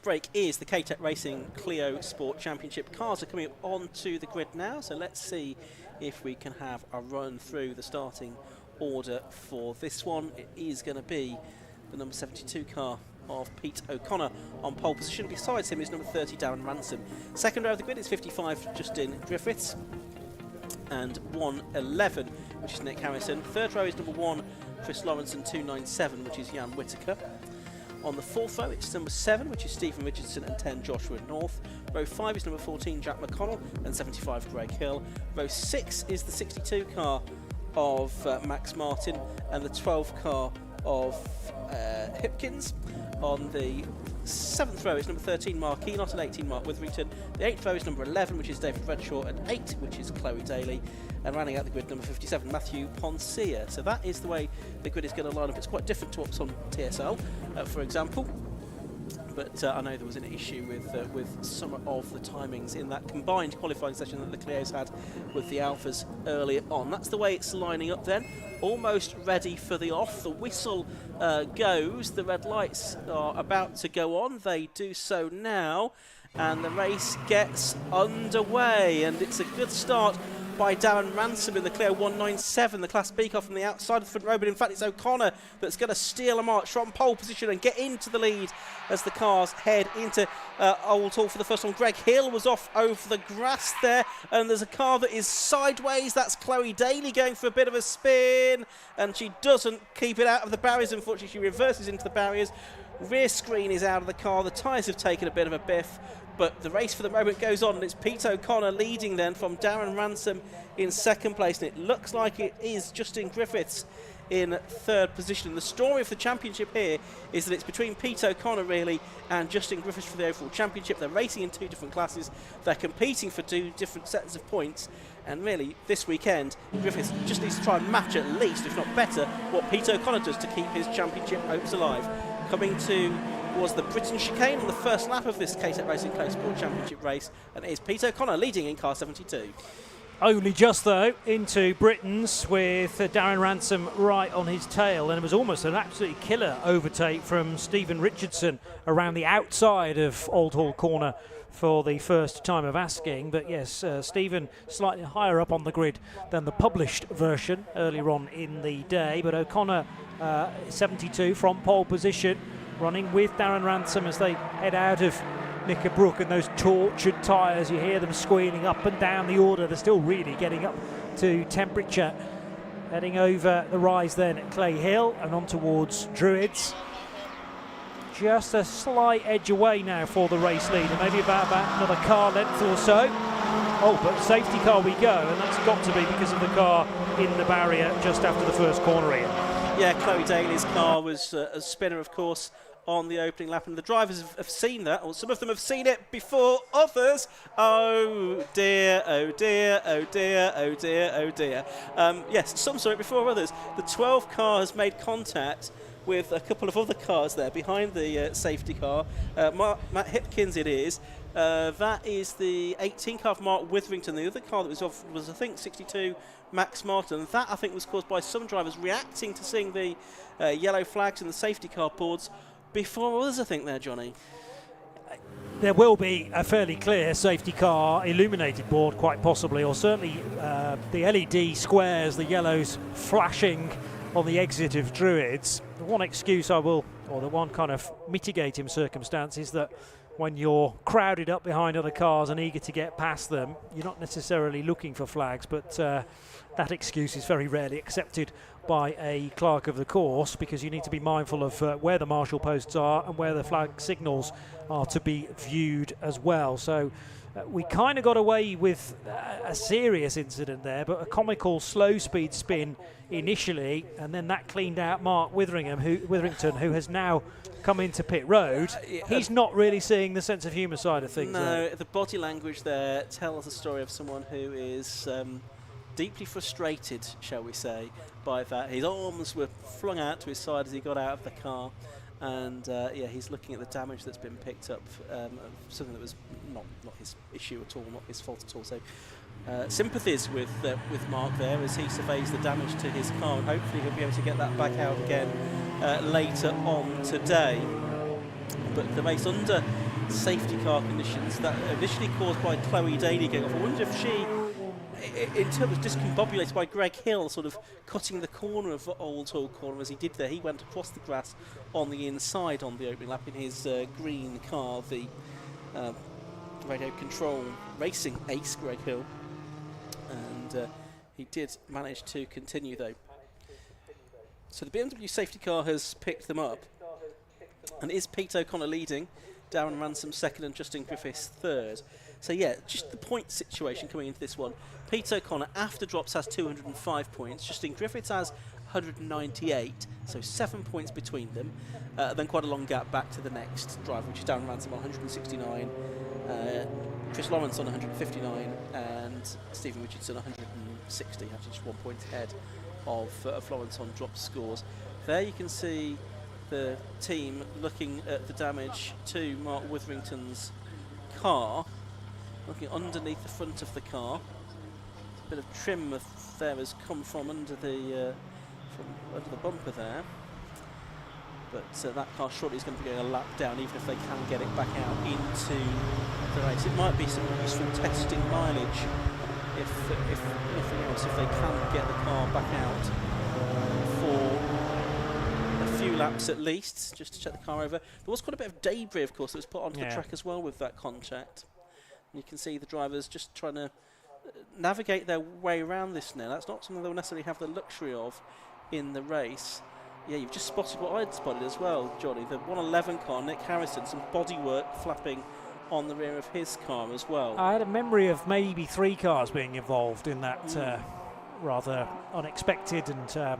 Break is the K-Tech Racing Cleo Sport Championship. Cars are coming up onto the grid now, so let's see if we can have a run through the starting order for this one. It is going to be the number 72 car of Pete O'Connor on pole position. Besides him is number 30 Darren Ransom. Second row of the grid is 55 Justin Griffiths and 111, which is Nick Harrison. Third row is number 1 Chris Lawrence and 297, which is Jan Whittaker. On the fourth row, it's number 7, which is Stephen Richardson, and 10, Joshua North. Row 5 is number 14, Jack McConnell, and 75, Greg Hill. Row 6 is the 62 car of Max Martin, and the 12 car of Hipkins. On the 7th row is number 13, Mark Enoch, and 18, Mark Witherington. The 8th row is number 11, which is David Redshaw, and 8, which is Chloe Daly. And rounding out the grid, number 57, Matthew Poncia. So that is the way the grid is going to line up. It's quite different to what's on TSL, for example. But I know there was an issue with some of the timings in that combined qualifying session that the Cleos had with the Alphas earlier on. That's the way it's lining up then. Almost ready for the off. The whistle goes. The red lights are about to go on. They do so now. And the race gets underway. And it's a good start by Darren Ransom in the Cleo 197, the Class B car from the outside of the front row, but in fact it's O'Connor that's going to steal a march from pole position and get into the lead as the cars head into Oulton for the first one. Greg Hill was off over the grass there, and there's a car that is sideways. That's Chloe Daly going for a bit of a spin, and she doesn't keep it out of the barriers. Unfortunately, she reverses into the barriers. Rear screen is out of the car. The tyres have taken a bit of a biff. But the race for the moment goes on, and it's Pete O'Connor leading then from Darren Ransom in second place, and it looks like it is Justin Griffiths in third position. The story of the championship here is that it's between Pete O'Connor really and Justin Griffiths for the overall championship. They're racing in 2 different classes, they're competing for 2 different sets of points, and really this weekend Griffiths just needs to try and match at least, if not better, what Pete O'Connor does to keep his championship hopes alive. Coming to was the Britain chicane on the first lap of this K-Tech Racing Close Sport Championship race, and it is Pete O'Connor leading in car 72. Only just, though, into Britain's with Darren Ransom right on his tail, and it was almost an absolutely killer overtake from Stephen Richardson around the outside of Old Hall Corner for the first time of asking. But yes, Stephen slightly higher up on the grid than the published version earlier on in the day, but O'Connor 72 from pole position, running with Darren Ransom as they head out of Knickerbrook, and those tortured tyres, you hear them squealing up and down the order. They're still really getting up to temperature. Heading over the rise then at Clay Hill and on towards Druids. Just a slight edge away now for the race leader, maybe about another car length or so. Oh, but safety car we go, and that's got to be because of the car in the barrier just after the first corner in. Yeah, Chloe Daly's car was a spinner, of course, on the opening lap, and the drivers have seen that, or some of them have seen it before others. Oh dear, oh dear, oh dear, oh dear, oh dear. Yes, some saw it before others. The 12 car has made contact with a couple of other cars there behind the safety car. Matt Hipkins it is. That is the 18 car of Mark Witherington. The other car that was off was, I think, 62 Max Martin. That, I think, was caused by some drivers reacting to seeing the yellow flags and the safety car boards before others, I think, there, Johnny. there will be a fairly clear safety car illuminated board, quite possibly, or certainly the LED squares, the yellows flashing on the exit of Druids. The one excuse I will, or the one kind of mitigating circumstance, is that when you're crowded up behind other cars and eager to get past them, you're not necessarily looking for flags, but that excuse is very rarely accepted by a clerk of the course, because you need to be mindful of where the marshal posts are and where the flag signals are to be viewed as well. So we kind of got away with a serious incident there, but a comical slow speed spin initially, and then that cleaned out Mark Witherington, who has now come into pit road. He's not really seeing the sense of humour side of things. No, the body language there tells the story of someone who is deeply frustrated, shall we say, by that. His arms were flung out to his side as he got out of the car, and he's looking at the damage that's been picked up, something that was not his issue at all, not his fault at all. So sympathies with Mark there as he surveys the damage to his car, and hopefully he'll be able to get that back out again later on today. But the race under safety car conditions, that initially caused by Chloe Daly going off. I wonder if she, in terms of discombobulated by Greg Hill sort of cutting the corner of Old Hall Corner as he did there. He went across the grass on the inside on the opening lap in his green car, the radio control racing ace Greg Hill, and he did manage to continue though. So the BMW safety car has picked them up, and it is Pete O'Connor leading, Darren Ransom second and Justin Griffiths third. So yeah, just the point situation coming into this one. Pete O'Connor after drops has 205 points, Justin Griffiths has 198, so 7 points between them. Then quite a long gap back to the next driver, which is Darren Ransom on 169, Chris Lawrence on 159, and Stephen Richardson 160, actually just 1 point ahead of Lawrence on drop scores. There you can see the team looking at the damage to Mark Witherington's car, looking underneath the front of the car. A bit of trim there has come from under the bumper there, but that car shortly is going to be going a lap down, even if they can get it back out into the race. It might be some useful testing mileage, if nothing else, if they can get the car back out for a few laps at least, just to check the car over. There was quite a bit of debris, of course, that was put onto the track as well with that contact. And you can see the drivers just trying to navigate their way around this now. That's not something they'll necessarily have the luxury of in the race. Yeah, you've just spotted what I'd spotted as well, Johnny. The 111 car, Nick Harrison, some bodywork flapping on the rear of his car as well. I had a memory of maybe 3 cars being involved in that rather unexpected and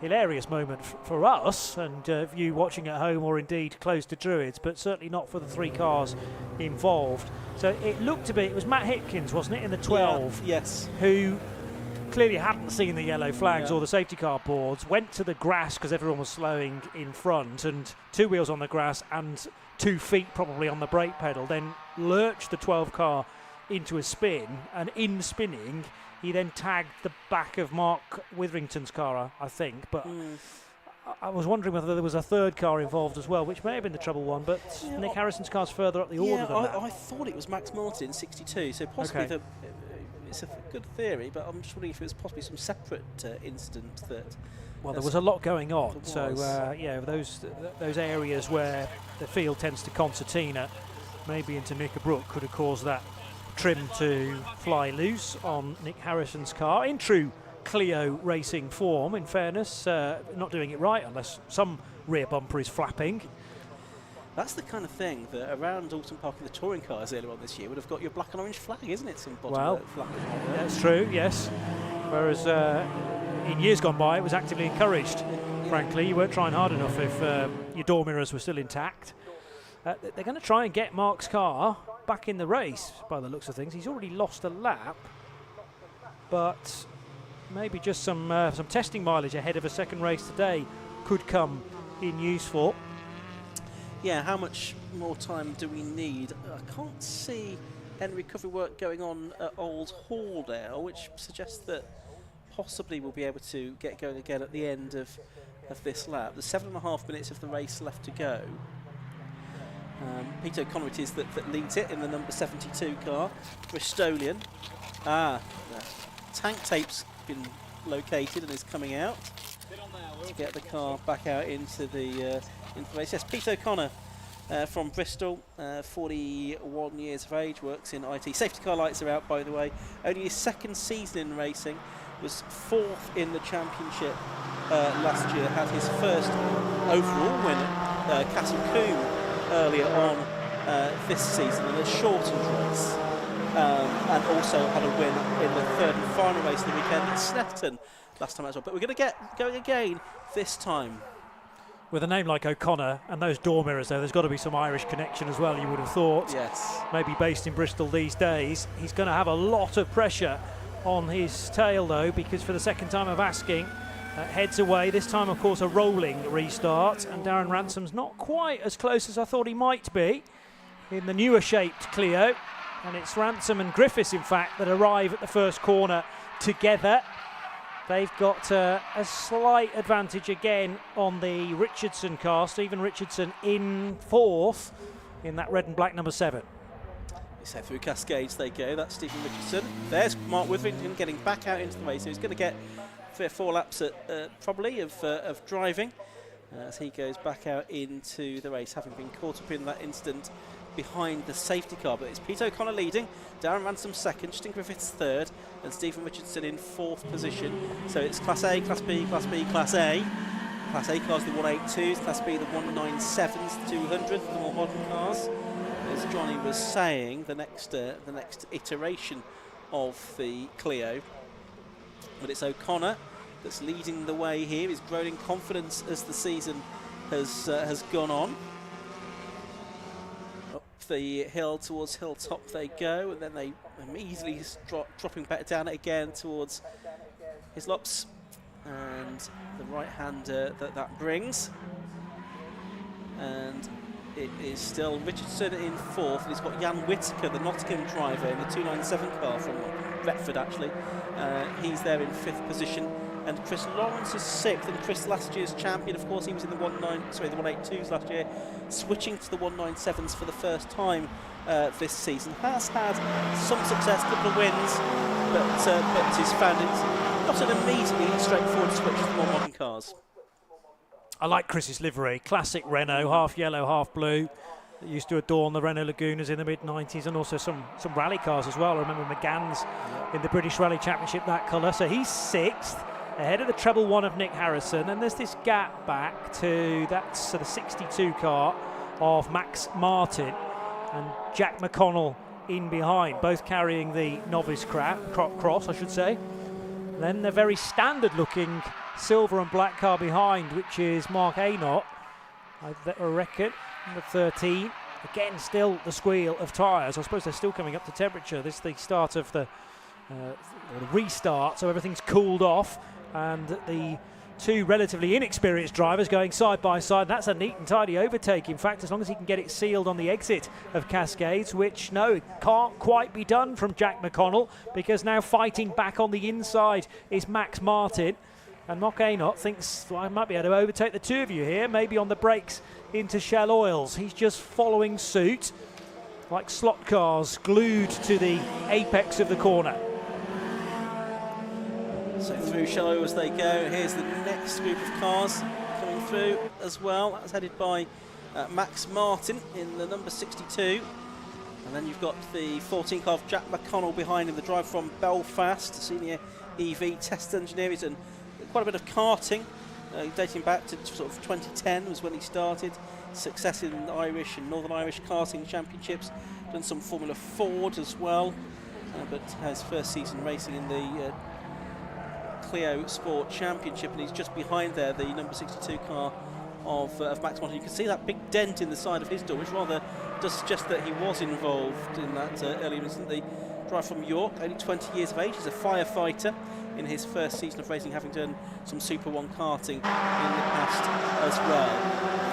hilarious moment for us, and you watching at home or indeed close to Druids, but certainly not for the 3 cars involved. So it looked to be, it was Matt Hipkins, wasn't it, in the 12? Yeah, yes. Who clearly hadn't seen the yellow flags or the safety car boards, went to the grass because everyone was slowing in front, and 2 wheels on the grass and 2 feet probably on the brake pedal, then lurched the 12 car into a spin, and in spinning he then tagged the back of Mark Witherington's car, I think, but I was wondering whether there was a 3rd car involved as well, which may have been the trouble one, but Nick Harrison's car's further up the order than that. I thought it was Max Martin, 62, so possibly it's a good theory, but I'm just wondering if it was possibly some separate incident that... Well, there was a lot going on, so those areas where the field tends to concertina, maybe into Knickerbrook, could have caused that trim to fly loose on Nick Harrison's car in true Cleo racing form, in fairness, not doing it right unless some rear bumper is flapping. That's the kind of thing that around Oulton Park in the touring cars earlier on this year would have got your black and orange flag, isn't it? Some bottom flapping. That's true, yes. Whereas in years gone by, it was actively encouraged. Frankly, you weren't trying hard enough if your door mirrors were still intact. They're going to try and get Mark's car back in the race, by the looks of things. He's already lost a lap, but maybe just some testing mileage ahead of a second race today could come in useful. Yeah, how much more time do we need? I can't see any recovery work going on at Old Hall now, which suggests that possibly we'll be able to get going again at the end of this lap. There's 7.5 minutes of the race left to go. Pete O'Connor it is that leads it in the number 72 car, Bristolian. The tank tape's been located and is coming out to get the car back out into the race. Yes, Pete O'Connor from Bristol, 41 years of age, works in IT. Safety car lights are out, by the way. Only his second season in racing, was 4th in the championship last year, had his first overall win at Castle Combe earlier on this season in a shortened race, and also had a win in the 3rd and final race of the weekend at Snetterton last time as well. But we're going to get going again this time. With a name like O'Connor and those door mirrors, though, there's got to be some Irish connection as well, you would have thought. Yes. Maybe based in Bristol these days. He's going to have a lot of pressure on his tail, though, because for the second time of asking, heads away. This time, of course, a rolling restart, and Darren Ransom's not quite as close as I thought he might be in the newer shaped Cleo. And it's Ransom and Griffiths, in fact, that arrive at the first corner together. They've got a slight advantage again on the Richardson car. Stephen Richardson in 4th in that red and black number 7. So through Cascades they go. That's Stephen Richardson. There's Mark Witherington getting back out into the race. So he's going to get 3 or 4 laps probably of driving as he goes back out into the race, having been caught up in that incident behind the safety car. But it's Pete O'Connor leading, Darren Ransom 2nd, Justin Griffiths 3rd, and Stephen Richardson in 4th position. So it's Class A, Class B, Class B, Class A. Class A cars the 182s, Class B the 197s, the 200s, the more modern cars. As Johnny was saying, the next iteration of the Cleo. But it's O'Connor that's leading the way here. He's grown in confidence as the season has gone on. Up the hill towards Hilltop they go, and then they immediately dropping back down it again towards Hislops, and the right-hander that brings. And it is still Richardson in 4th, and he's got Jan Whittaker, the Nottingham driver, in the 297 car from Retford actually. He's there in 5th position, and Chris Lawrence is 6th, and Chris, last year's champion, of course, he was in the 182s last year, switching to the 197s for the first time this season. Has had some success, a couple of wins, but he's found it not an immediately straightforward switch to the more modern cars. I like Chris's livery, classic Renault, half yellow, half blue. That used to adorn the Renault Lagunas in the mid-90s, and also some rally cars as well. I remember McGann's in the British Rally Championship, that colour. So he's 6th, ahead of the treble 1 of Nick Harrison, and there's this gap back to that's the 62 car of Max Martin and Jack McConnell in behind, both carrying the novice cross, I should say. And then the very standard-looking silver and black car behind, which is Mark Aynott, I reckon, number 13. Again, still the squeal of tyres. I suppose they're still coming up to temperature. This is the start of the restart, so everything's cooled off, and the 2 relatively inexperienced drivers going side by side. That's a neat and tidy overtake, in fact, as long as he can get it sealed on the exit of Cascades, which, no, it can't quite be done from Jack McConnell, because now fighting back on the inside is Max Martin. And Mark Aynott thinks, well, I might be able to overtake the 2 of you here, maybe on the brakes into Shell Oils. He's just following suit, like slot cars glued to the apex of the corner. So through Shell Oils they go. Here's the next group of cars coming through as well. That's headed by Max Martin in the number 62. And then you've got the 14 car of Jack McConnell behind him, the driver from Belfast, senior EV test engineer. He's done quite a bit of karting, dating back to sort of 2010 was when he started. Success in Irish and Northern Irish karting championships. Done some Formula Ford as well, but has first season racing in the Cleo Sport Championship, and he's just behind there, the number 62 car of Max Martin. You can see that big dent in the side of his door, which rather does suggest that he was involved in that earlier incident. The driver from York, only 20 years of age, he's a firefighter in his first season of racing, having done some Super 1 karting in the past as well.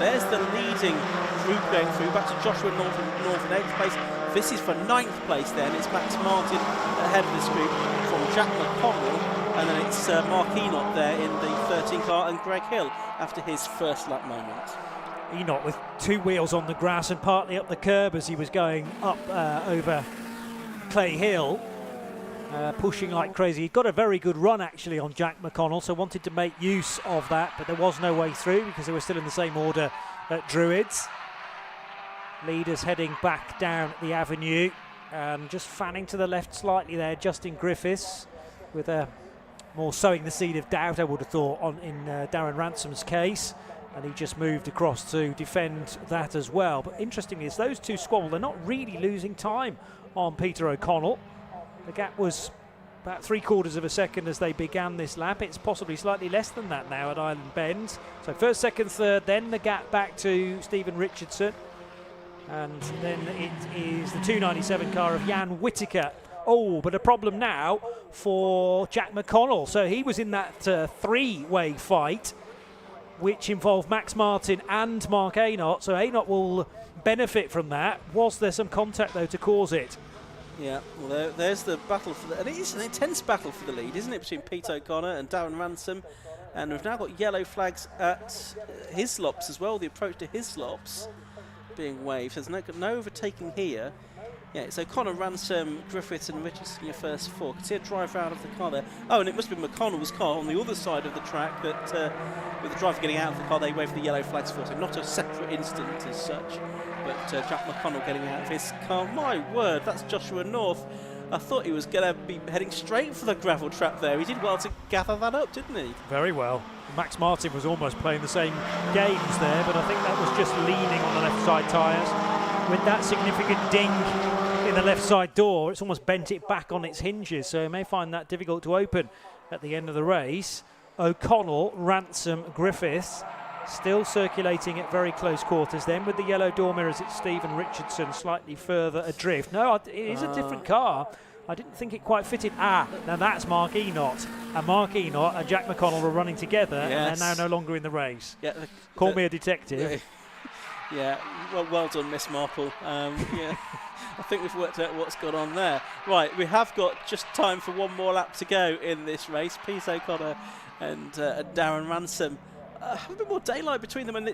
There's the leading group going through, back to Joshua Norton 8th place. This is for 9th place then. It's Max Martin ahead of this group from Jack McConnell, and then it's Mark Aynott there in the 13 car, and Greg Hill after his first lap moment. Enoch with 2 wheels on the grass and partly up the curb as he was going up over Clay Hill, pushing like crazy. He got a very good run actually on Jack McConnell, so wanted to make use of that, but there was no way through because they were still in the same order at Druids. Leaders heading back down the avenue, and just fanning to the left slightly there, Justin Griffiths, with a more sowing the seed of doubt, I would have thought, in Darren Ransom's case. And he just moved across to defend that as well. But interestingly, it's those two squabble. They're not really losing time on Peter O'Connell. The gap was about 3/4 of a second as they began this lap. It's possibly slightly less than that now at Island Bend. So first, second, third, then the gap back to Stephen Richardson. And then it is the 297 car of Jan Whittaker. Oh, but a problem now for Jack McConnell. So he was in that 3-way fight, which involved Max Martin and Mark Aynott, so Aynott will benefit from that. Was there some contact, though, to cause it? Yeah, well, there's the battle for and it is an intense battle for the lead, isn't it, between Pete O'Connor and Darren Ransom. And we've now got yellow flags at Hislops as well, the approach to Hislops being waved. There's no overtaking here. Yeah, it's O'Connor, Ransom, Griffiths and Richardson, your first 4. Can see a drive out of the car there. Oh, and it must have been McConnell's car on the other side of the track that, with the driver getting out of the car, they waved the yellow flags for. So not a separate incident as such, but Jack McConnell getting out of his car. My word, that's Joshua North. I thought he was going to be heading straight for the gravel trap there. He did well to gather that up, didn't he? Very well. Max Martin was almost playing the same games there, but I think that was just leaning on the left side tyres. With that significant ding in the left side door, it's almost bent it back on its hinges, so it may find that difficult to open at the end of the race. O'Connell, Ransom, Griffiths still circulating at very close quarters. Then with the yellow door mirrors, it's Stephen Richardson slightly further adrift. No, it is a different car. I didn't think it quite fitted. Now that's Mark Aynott. And Mark Aynott and Jack McConnell are running together, and they're now no longer in the race. Yeah, Call me a detective. Yeah, well done, Miss Marple. Yeah, I think we've worked out what's gone on there. Right, we have got just time for one more lap to go in this race. Pete O'Connor and Darren Ransom have a bit more daylight between them, and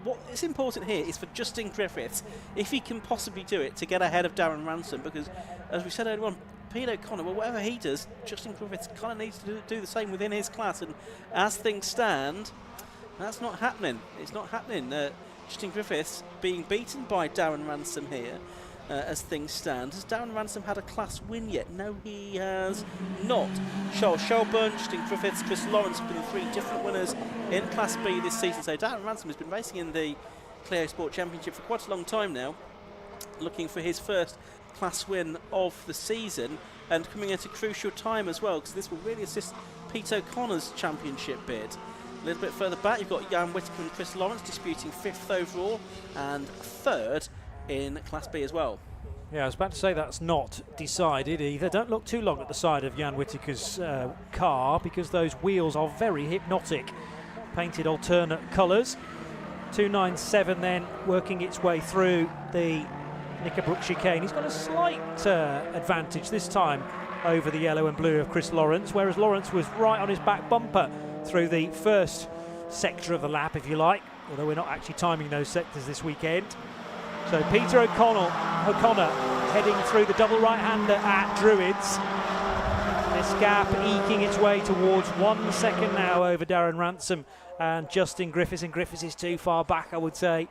what's important here is for Justin Griffiths, if he can possibly do it, to get ahead of Darren Ransom, because as we said earlier on, Pete O'Connor, well, whatever he does, Justin Griffiths kind of needs to do the same within his class, and as things stand, that's not happening. It's not happening. Justin Griffiths being beaten by Darren Ransom here, as things stand. Has Darren Ransom had a class win yet? No, he has not. Charles Shelburne, Justin Griffiths, Chris Lawrence have been the 3 different winners in Class B this season. So Darren Ransom has been racing in the Cleo Sport Championship for quite a long time now, looking for his first class win of the season, and coming at a crucial time as well, because this will really assist Pete O'Connor's championship bid. A little bit further back, you've got Jan Whittaker and Chris Lawrence disputing 5th overall and 3rd in Class B as well. Yeah, I was about to say that's not decided either. Don't look too long at the side of Jan Whittaker's car, because those wheels are very hypnotic. Painted alternate colours. 297 then working its way through the Knickerbrook chicane. He's got a slight advantage this time over the yellow and blue of Chris Lawrence, whereas Lawrence was right on his back bumper through the first sector of the lap, if you like, although we're not actually timing those sectors this weekend. So Peter O'Connor heading through the double right-hander at Druids. This gap eking its way towards 1 second now over Darren Ransom and Justin Griffiths, and Griffiths is too far back, I would say,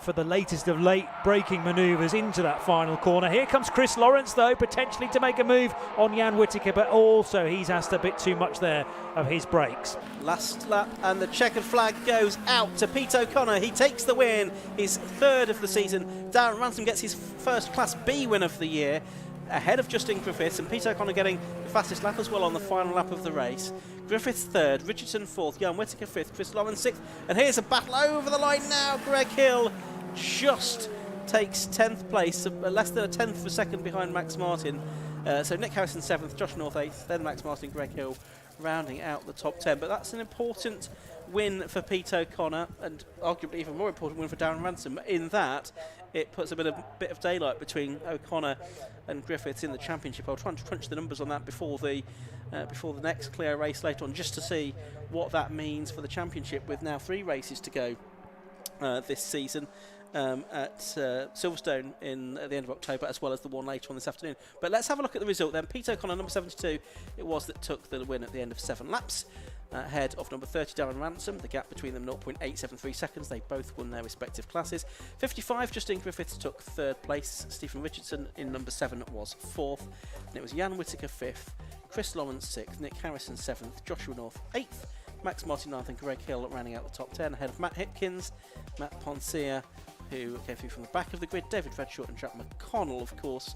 for the latest of late braking manoeuvres into that final corner. Here comes Chris Lawrence, though, potentially to make a move on Jan Whittaker, but also he's asked a bit too much there of his brakes. Last lap, and the checkered flag goes out to Pete O'Connor. He takes the win, his 3rd of the season. Darren Ransom gets his first Class B win of the year, ahead of Justin Griffiths, and Pete O'Connor getting the fastest lap as well on the final lap of the race. Griffiths 3rd, Richardson 4th, Jan Whittaker 5th, Chris Lawrence 6th, and here's a battle over the line now. Greg Hill just takes 10th place, less than a 10th of a second behind Max Martin. So Nick Harrison 7th, Josh North 8th, then Max Martin, Greg Hill rounding out the top 10. But that's an important win for Pete O'Connor, and arguably even more important win for Darren Ransom, in that it puts a bit of daylight between O'Connor and Griffiths in the championship. I'll try and crunch the numbers on that before the next Cleo race later on, just to see what that means for the championship, with now 3 races to go. this season at Silverstone at the end of October, as well as the one later on this afternoon. But let's have a look at the result then. Pete O'Connor, number 72, it was that took the win at the end of 7 laps. Ahead of number 30, Darren Ransom. The gap between them 0.873 seconds. They both won their respective classes. 55, Justin Griffiths took 3rd place. Stephen Richardson in number 7 was 4th. And it was Jan Whittaker 5th, Chris Lawrence 6th, Nick Harrison 7th, Joshua North 8th, Max Martin 9th and Greg Hill rounding out the top 10 ahead of Matt Hipkins, Matt Poncia, who came through from the back of the grid, David Redshaw and Jack McConnell, of course.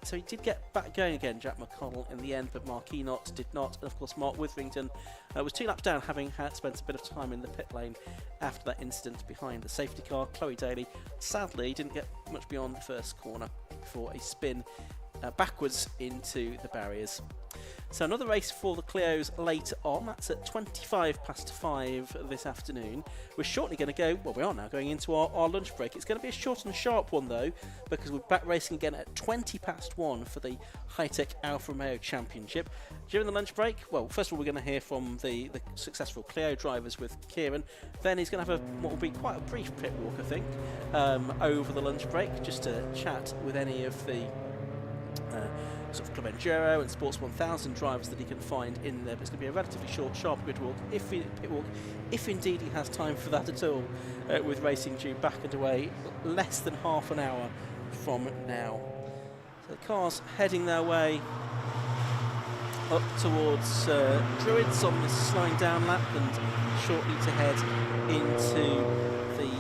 So he did get back going again, Jack McConnell, in the end, but Mark Enott did not. And of course, Mark Witherington was 2 laps down, having had spent a bit of time in the pit lane after that incident behind the safety car. Chloe Daly, sadly, didn't get much beyond the first corner before a spin backwards into the barriers. So another race for the Cleos later on. That's at 5:25 this afternoon. We're shortly going to go, well, we are now going into our lunch break. It's going to be a short and sharp one though, because we're back racing again at 1 for the Hi-Tech Alfa Romeo Championship. During the lunch break, well, first of all, we're going to hear from the successful Cleo drivers with Kieran. Then he's going to have what will be quite a brief pit walk, I think, over the lunch break, just to chat with any of the sort of Club Enduro and Sports 1000 drivers that he can find in there. But it's going to be a relatively short, sharp pit walk, if indeed he has time for that at all, with racing due back underway less than half an hour from now. So the car's heading their way up towards Druids on this slowing down lap, and shortly to head into the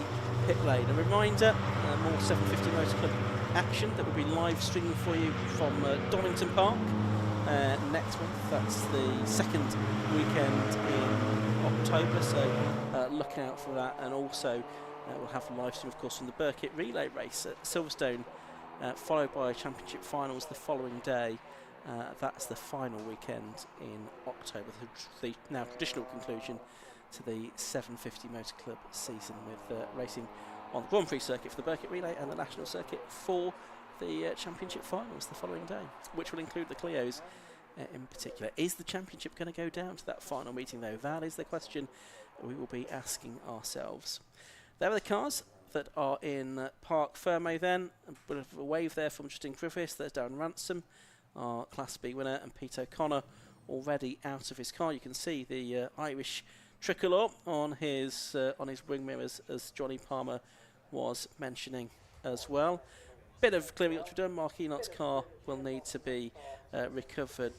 pit lane. A reminder, more 750 Motor Club action that will be live streaming for you from Oulton Park next month. That's the second weekend in October, so look out for that. And also we'll have a live stream, of course, from the Burkitt Relay Race at Silverstone, followed by Championship Finals the following day. That's the final weekend in October, the now traditional conclusion to the 750 Motor Club season, with racing on the Grand Prix circuit for the Burkitt Relay and the National Circuit for the Championship Finals the following day, which will include the Cleos in particular. Is the Championship going to go down to that final meeting though? That is the question we will be asking ourselves. There are the cars that are in Parc Fermé then. A bit of a wave there from Justin Griffiths. There's Darren Ransom, our Class B winner, and Pete O'Connor already out of his car. You can see the Irish tricolour on his wing mirrors, as Johnny Palmer was mentioning as well. Bit of clearing up to be done. Mark Enott's car will need to be recovered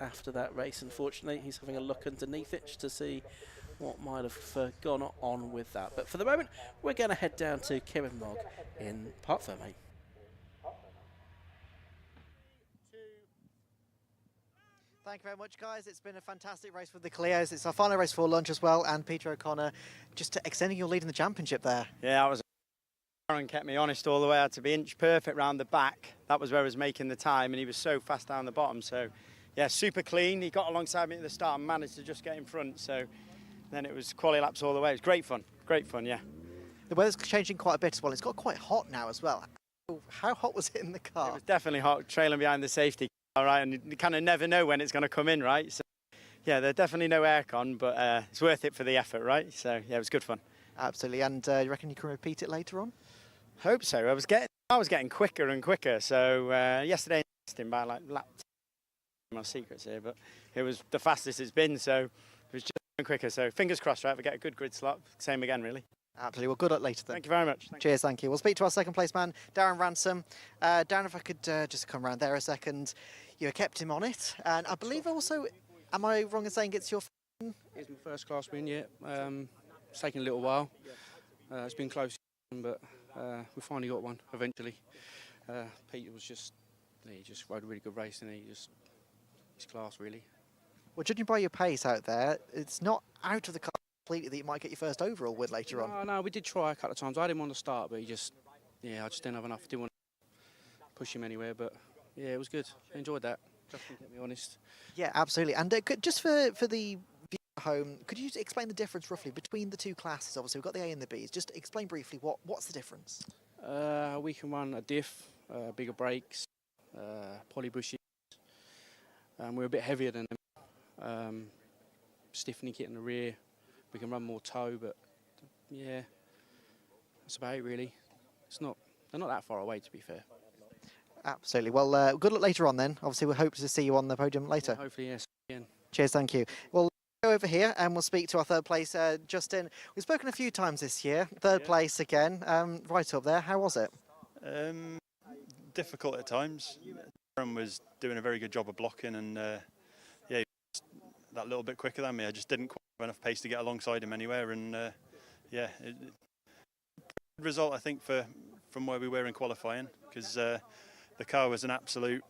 after that race. Unfortunately, he's having a look underneath it to see what might have gone on with that. But for the moment, we're going to head down to Kieran Mogg in Parc Fermé. Thank you very much, guys. It's been a fantastic race with the Cleos. It's our final race for lunch as well, and Peter O'Connor just extending your lead in the championship there. Yeah, Aaron kept me honest all the way. I had to be inch perfect round the back. That was where I was making the time, and he was so fast down the bottom. So, yeah, super clean. He got alongside me at the start and managed to just get in front. So then it was quali laps all the way. It was great fun, yeah. The weather's changing quite a bit as well. It's got quite hot now as well. How hot was it in the car? It was definitely hot, trailing behind the safety car, right? And you kind of never know when it's going to come in, right? So, yeah, there's definitely no aircon, but it's worth it for the effort, right? So, yeah, it was good fun. Absolutely. And you reckon you can repeat it later on? Hope so. I was getting quicker and quicker. So yesterday I missed him by like lap 10. My secrets here, but it was the fastest it's been. So it was just going quicker. So fingers crossed, right? We get a good grid slot. Same again, really. Absolutely. Well, good luck later then. Thank you very much. Cheers. Thank you. We'll speak to our second place man, Darren Ransom. Darren, if I could just come around there a second. You kept him on it, and I believe also, am I wrong in saying it's your? It's my first class win yet. It's taken a little while. It's been close, but we finally got one eventually. Peter was he just rode a really good race, and his class really. Well, judging by your pace out there, it's not out of the car completely that you might get your first overall win later on. No, we did try a couple of times. I didn't want to start, but I just didn't have enough. Didn't want to push him anywhere, but yeah, it was good. I enjoyed that. Just to be honest. Yeah, absolutely. And just for the viewer at home, could you explain the difference roughly between the two classes? Obviously, we've got the A and the Bs. Just explain briefly what's the difference. We can run a diff, bigger brakes, poly bushes. We're a bit heavier than them. Stiffening kit in the rear. We can run more toe, but yeah, that's about it really. They're not that far away, to be fair. Absolutely. Well, good luck later on then. Obviously, we hope to see you on the podium later. Hopefully, yes. Again. Cheers, thank you. Well, go over here and we'll speak to our third place, Justin. We've spoken a few times this year. Third place again, right up there. How was it? Difficult at times. Aaron was doing a very good job of blocking, and yeah, he was that little bit quicker than me. I just didn't quite have enough pace to get alongside him anywhere, and yeah, good result I think from where we were in qualifying, because the car was an absolute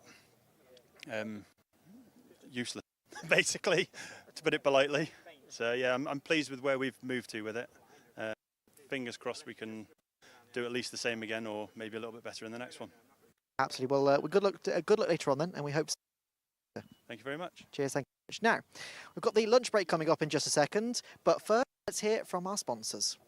useless, basically, to put it politely. So yeah, I'm pleased with where we've moved to with it. Fingers crossed we can do at least the same again, or maybe a little bit better in the next one. Absolutely. Well, good luck later on then, and we hope. Thank you very much. Cheers. Thank you very much. Now, we've got the lunch break coming up in just a second, but first, let's hear from our sponsors.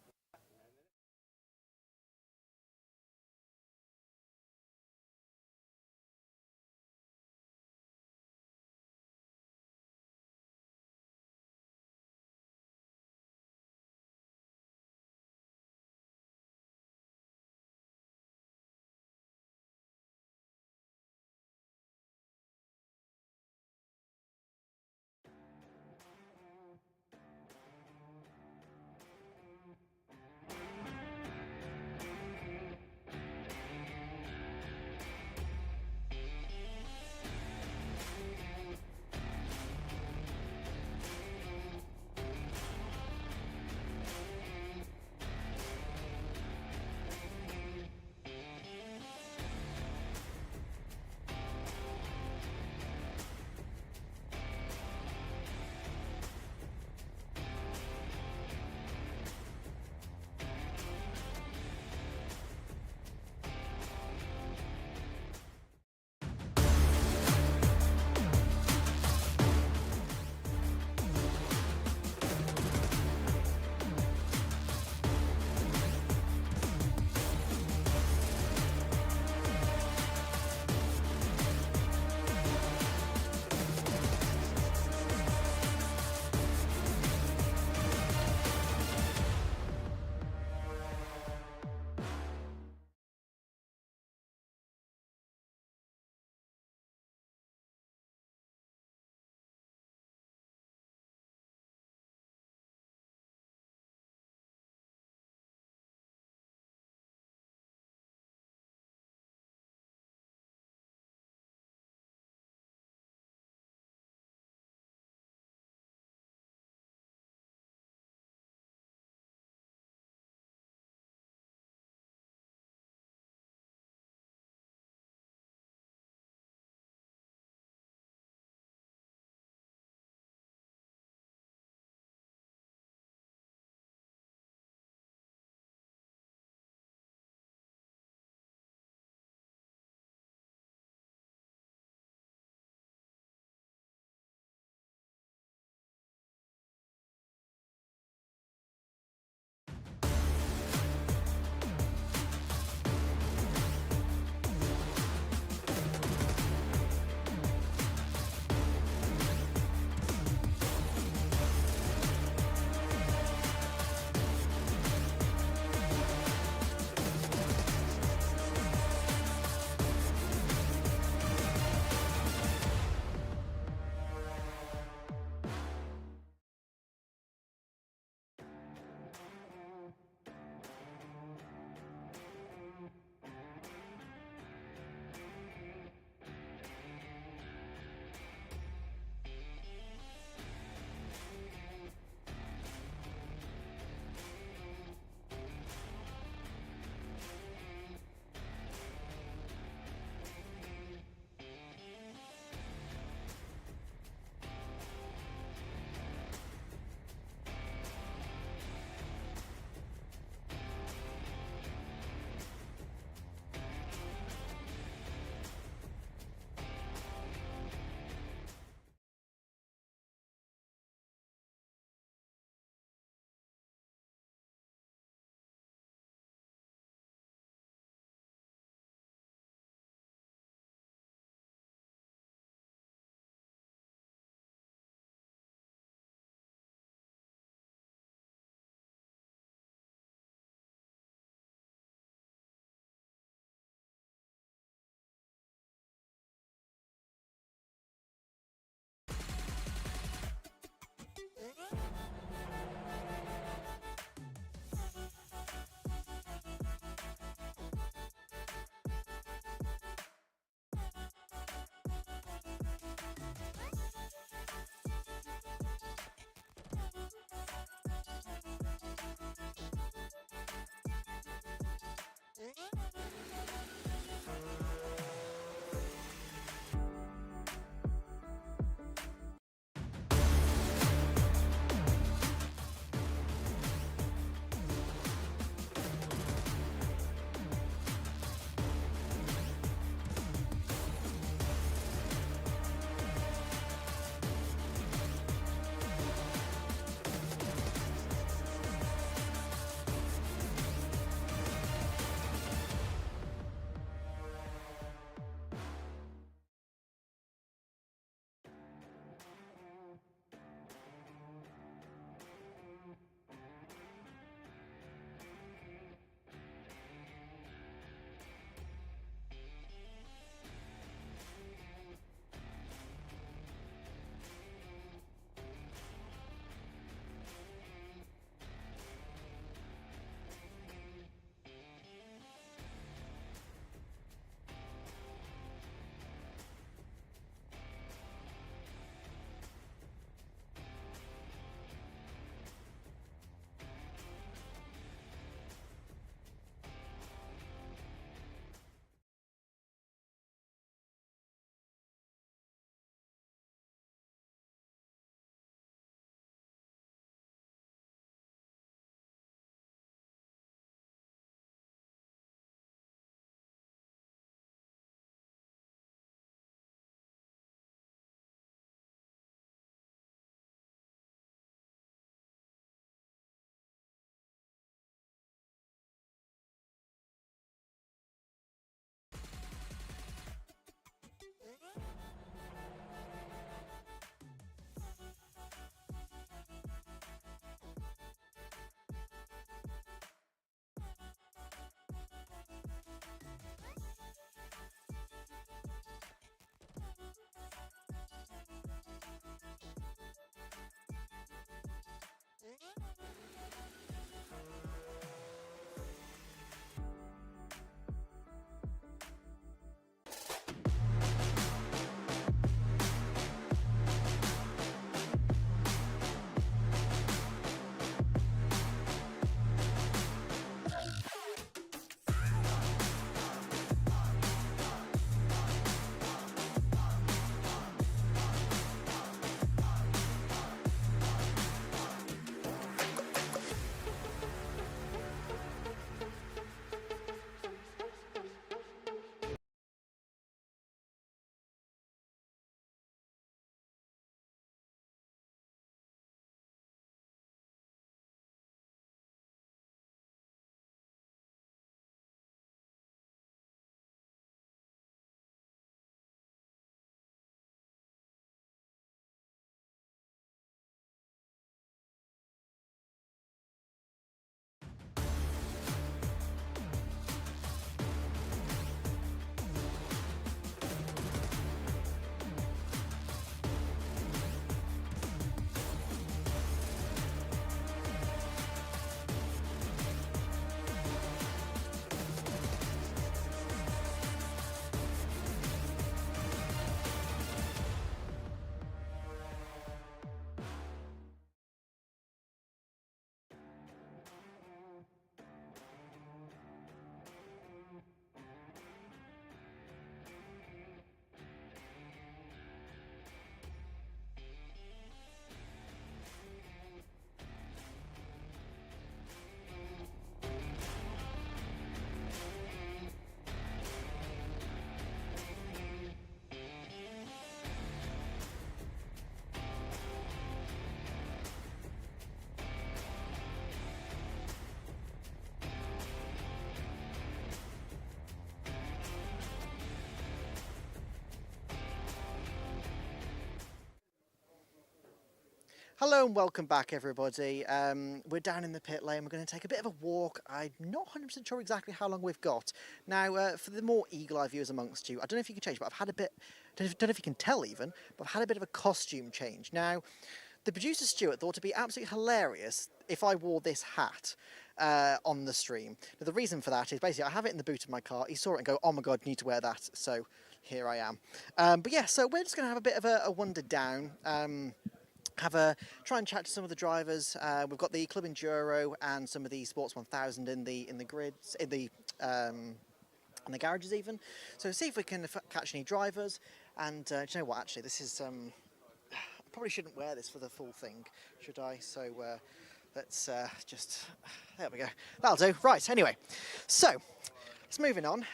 Hello and welcome back, everybody. We're down in the pit lane. We're going to take a bit of a walk. I'm not 100% sure exactly how long we've got. Now, for the more eagle-eye viewers amongst you, I don't know if you can change, but I've had a bit, don't know if you can tell even, but I've had a bit of a costume change. Now, the producer Stuart thought it'd be absolutely hilarious if I wore this hat on the stream. Now, the reason for that is basically I have it in the boot of my car. He saw it and go, oh my God, you need to wear that. So here I am. But yeah, so we're just going to have a bit of a wander down. Try and chat to some of the drivers. We've got the Club Enduro and some of the Sports 1000 in the grids, in the garages even. So see if we can catch any drivers. And do you know what? Actually, this is I probably shouldn't wear this for the full thing, should I? So let's just there we go. That'll do. Right. Anyway, so. Moving on,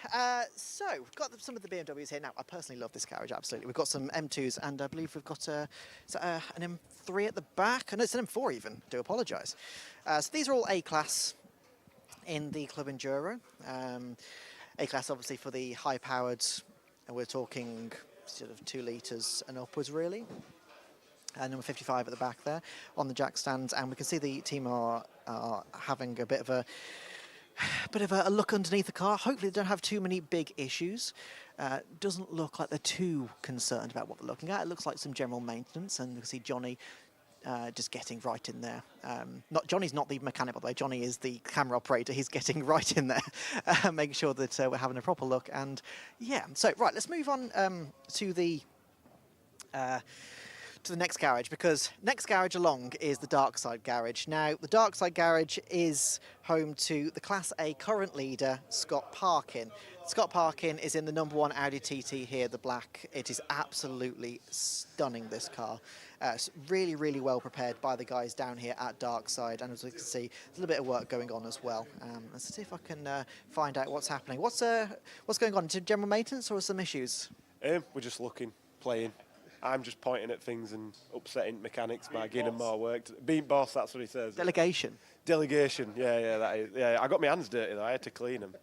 so we've got some of the BMWs here now. I personally love this garage, absolutely. We've got some M2s, and I believe we've got an M3 at the back. No, it's an M4 even. I do apologise. So these are all A-class in the Club Enduro. A-class, obviously, for the high-powered. We're talking sort of 2 litres and upwards, really. Number 55 at the back there on the jack stands, and we can see the team are having a bit of a look underneath the car. Hopefully they don't have too many big issues. Doesn't look like they're too concerned about what they're looking at. It looks like some general maintenance, and you can see Johnny just getting right in there. Johnny's not the mechanic, by the way. Johnny is the camera operator. He's getting right in there, making sure that we're having a proper look. And yeah, so right, let's move on to the next garage, because next garage along is the Dark Side garage. Now, the Dark Side garage is home to the Class A current leader, Scott Parkin. Scott Parkin is in the number 1 Audi TT here, the black. It is absolutely stunning, this car. It's really, really well prepared by the guys down here at Dark Side, and as we can see, there's a little bit of work going on as well. Let's see if I can find out what's happening. What's going on? Is it general maintenance or some issues? We're just looking, playing. I'm just pointing at things and upsetting mechanics by giving them more work. Being boss, that's what he says. Delegation. Delegation, yeah, that is. Yeah, I got my hands dirty though. I had to clean them.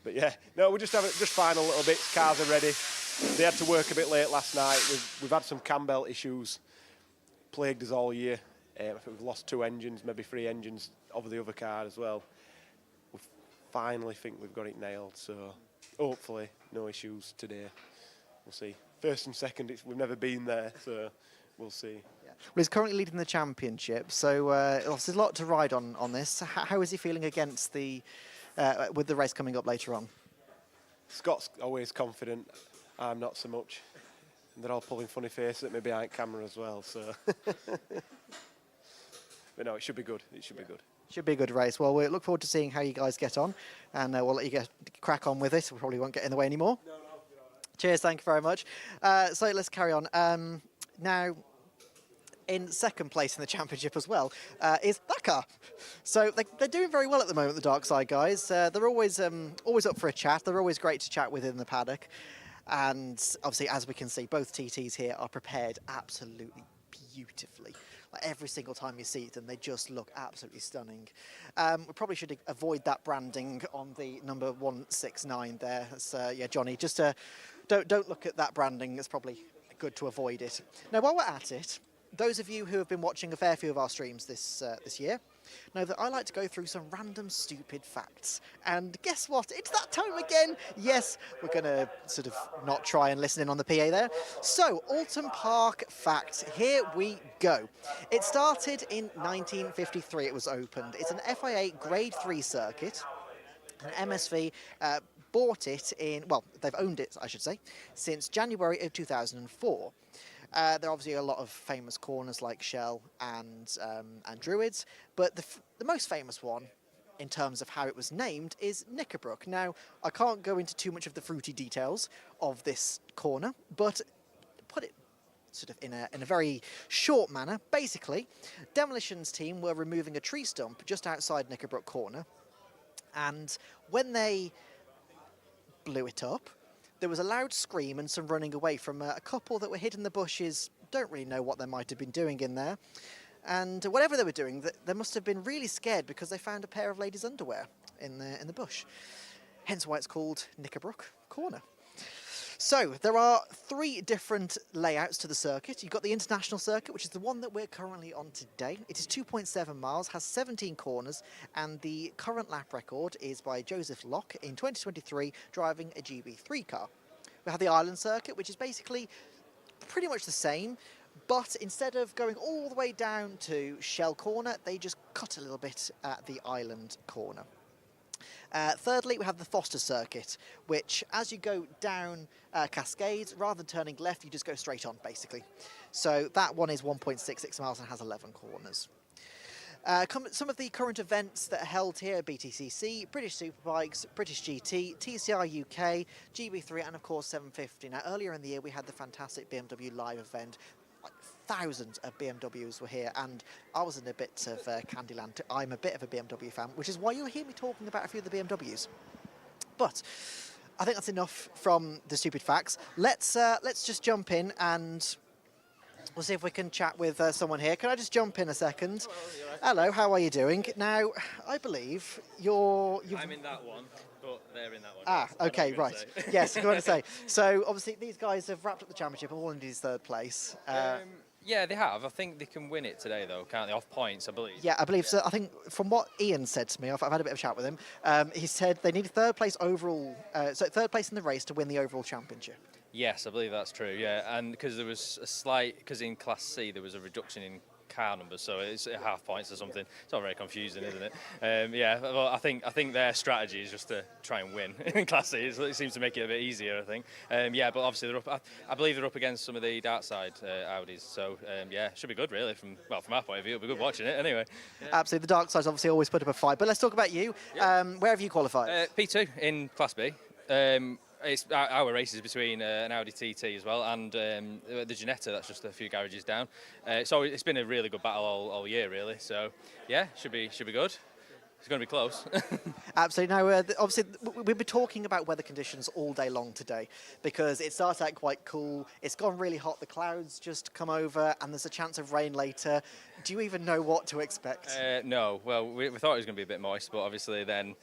But yeah, no, we're just final little bits. Cars are ready. They had to work a bit late last night. We've had some cam belt issues, plagued us all year. I think we've lost 2 engines, maybe 3 engines over the other car as well. We finally think we've got it nailed. So hopefully no issues today. We'll see. First and second, we've never been there, so we'll see. Yeah. Well, he's currently leading the championship, so there's a lot to ride on this. How is he feeling against with the race coming up later on? Scott's always confident. I'm not so much. And they're all pulling funny faces at me behind camera as well, so. But no, it should be good. It should be good. Should be a good race. Well, we look forward to seeing how you guys get on, and we'll let you crack on with it. We probably won't get in the way anymore. No. Cheers, thank you very much. So let's carry on. Now, in second place in the championship as well is that car. So they're doing very well at the moment, the Dark Side guys. They're always up for a chat. They're always great to chat with in the paddock. And obviously, as we can see, both TTs here are prepared absolutely beautifully. Like every single time you see them, they just look absolutely stunning. We probably should avoid that branding on the number 169 there. So, yeah, Johnny, just don't look at that branding. It's probably good to avoid it. Now, while we're at it, those of you who have been watching a fair few of our streams this year know that I like to go through some random stupid facts. And guess what? It's that time again. Yes, we're going to sort of not try and listen in on the PA there. So, Oulton Park facts. Here we go. It started in 1953. It was opened. It's an FIA Grade 3 circuit. And MSV bought it they've owned it, I should say, since January of 2004. There are obviously a lot of famous corners like Shell and Druids, but the most famous one, in terms of how it was named, is Knickerbrook. Now, I can't go into too much of the fruity details of this corner, but put it sort of in a very short manner. Basically, Demolition's team were removing a tree stump just outside Knickerbrook Corner, and when they blew it up, there was a loud scream and some running away from a couple that were hid in the bushes. Don't really know what they might have been doing in there. And whatever they were doing, they must have been really scared because they found a pair of ladies' underwear in the bush. Hence why it's called Knickerbrook Corner. So there are 3 different layouts to the circuit. You've got the international circuit, which is the one that we're currently on today. It is 2.7 miles, has 17 corners, and the current lap record is by Joseph Locke in 2023, driving a GB3 car. We have the island circuit, which is basically pretty much the same, but instead of going all the way down to Shell Corner, they just cut a little bit at the island corner. Thirdly, we have the Foster circuit, which as you go down Cascades, rather than turning left, you just go straight on, basically. So that one is 1.66 miles and has 11 corners. Some of the current events that are held here: BTCC, British Superbikes, British GT, TCR UK, GB3, and of course 750. Now, earlier in the year, we had the fantastic BMW Live event. Thousands of BMWs were here, and I was in a bit of Candyland. I'm a bit of a BMW fan, which is why you'll hear me talking about a few of the BMWs. But I think that's enough from the stupid facts. Let's just jump in and we'll see if we can chat with someone here. Can I just jump in a second? Hello, how are you doing? Now, I believe I'm in that one, but they're in that one. Ah, okay, right. Yes, I want to say. So, obviously, these guys have wrapped up the championship. All in his 3rd place. Yeah, they have. I think they can win it today, though, can't they? Off points, I believe. Yeah, I believe so. I think from what Ian said to me, I've had a bit of a chat with him. He said they need 3rd place overall, so 3rd place in the race to win the overall championship. Yes, I believe that's true, yeah. And because there was a slight, because in Class C there was a reduction in car numbers, so it's half points or something. It's all very confusing, isn't it? Yeah, well, I think their strategy is just to try and win in Class C. It seems to make it a bit easier, I think. Yeah, but obviously they're up. I believe they're up against some of the dark side Audis, so yeah, should be good really. From our point of view, it'll be good watching it anyway. Yeah. Absolutely, the dark side's obviously always put up a fight. But let's talk about you. Yeah. Where have you qualified? P2 in Class B. It's our race is between an Audi TT as well and the Ginetta. That's just a few garages down. So it's been a really good battle all year, really. So yeah, should be good. It's going to be close. Absolutely. Now, obviously, we've been talking about weather conditions all day long today because it starts out quite cool. It's gone really hot. The clouds just come over, and there's a chance of rain later. Do you even know what to expect? No. Well, we thought it was going to be a bit moist, but obviously then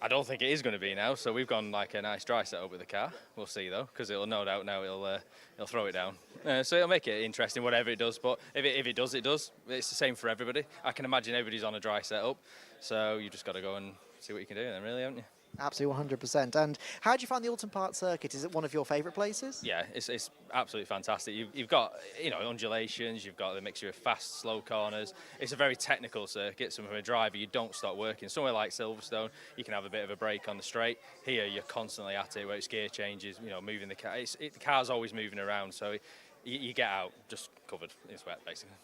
I don't think it is going to be now. So we've gone like a nice dry setup with the car. We'll see though, because it'll no doubt now it'll throw it down. So it'll make it interesting, whatever it does. But if it does, it does. It's the same for everybody. I can imagine everybody's on a dry setup. So you just got to go and see what you can do then, really, haven't you? Absolutely, 100%. And how do you find the Oulton Park circuit? Is it one of your favourite places? Yeah, it's absolutely fantastic. You've got, undulations, you've got the mixture of fast, slow corners. It's a very technical circuit, so from a driver, you don't stop working. Somewhere like Silverstone, you can have a bit of a break on the straight. Here, you're constantly at it, where it's gear changes, moving the car. The car's always moving around, so you get out just covered in sweat, basically.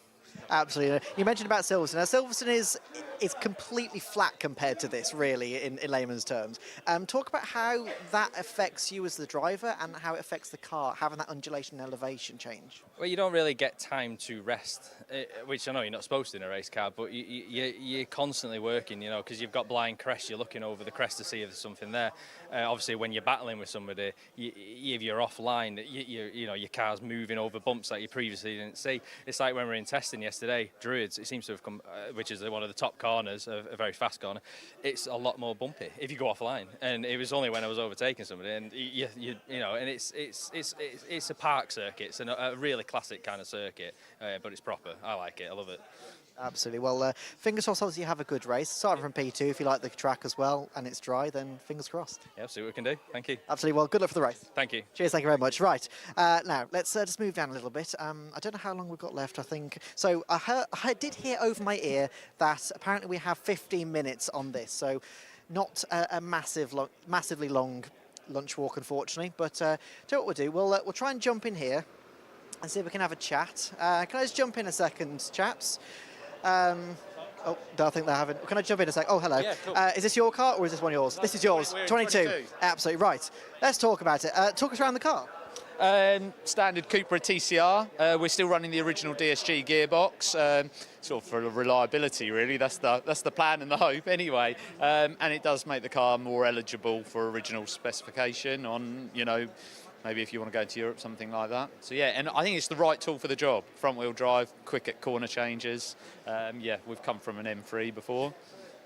Absolutely. You mentioned about Silverstone. Now, Silverstone is completely flat compared to this, really, in layman's terms. Talk about how that affects you as the driver and how it affects the car, having that undulation and elevation change. Well, you don't really get time to rest, which I know you're not supposed to in a race car, but you're constantly working, because you've got blind crest, you're looking over the crest to see if there's something there. Obviously, when you're battling with somebody, if you're offline, your car's moving over bumps that you previously didn't see. It's like when we were in testing yesterday, Druids, it seems to have come, which is one of the top corners, a very fast corner. It's a lot more bumpy if you go offline. And it was only when I was overtaking somebody, and and it's a park circuit. It's a really classic kind of circuit, but it's proper. I like it. I love it. Absolutely. Well, fingers crossed, obviously, you have a good race. Starting from P2, if you like the track as well, and it's dry, then fingers crossed. Yeah, see what we can do. Thank you. Absolutely. Well, good luck for the race. Thank you. Cheers, thank you very much. Right, now, let's just move down a little bit. I don't know how long we've got left, I think. So I did hear over my ear that apparently we have 15 minutes on this, so not a massively long lunch walk, unfortunately. But tell you what we'll do, we'll try and jump in here and see if we can have a chat. Can I just jump in a second, chaps? Oh, no, I think they're having... Can I jump in a sec? Oh, hello. Yeah, cool. Is this your car or is this one of yours? This is yours. 22. Absolutely, right. Let's talk about it. Talk us around the car. Standard Cupra TCR. We're still running the original DSG gearbox, sort of for reliability, really. That's the plan and the hope, anyway. And it does make the car more eligible for original specification on, maybe if you want to go to Europe, something like that. So yeah, and I think it's the right tool for the job. Front-wheel drive, quick at corner changes. Yeah, we've come from an M3 before,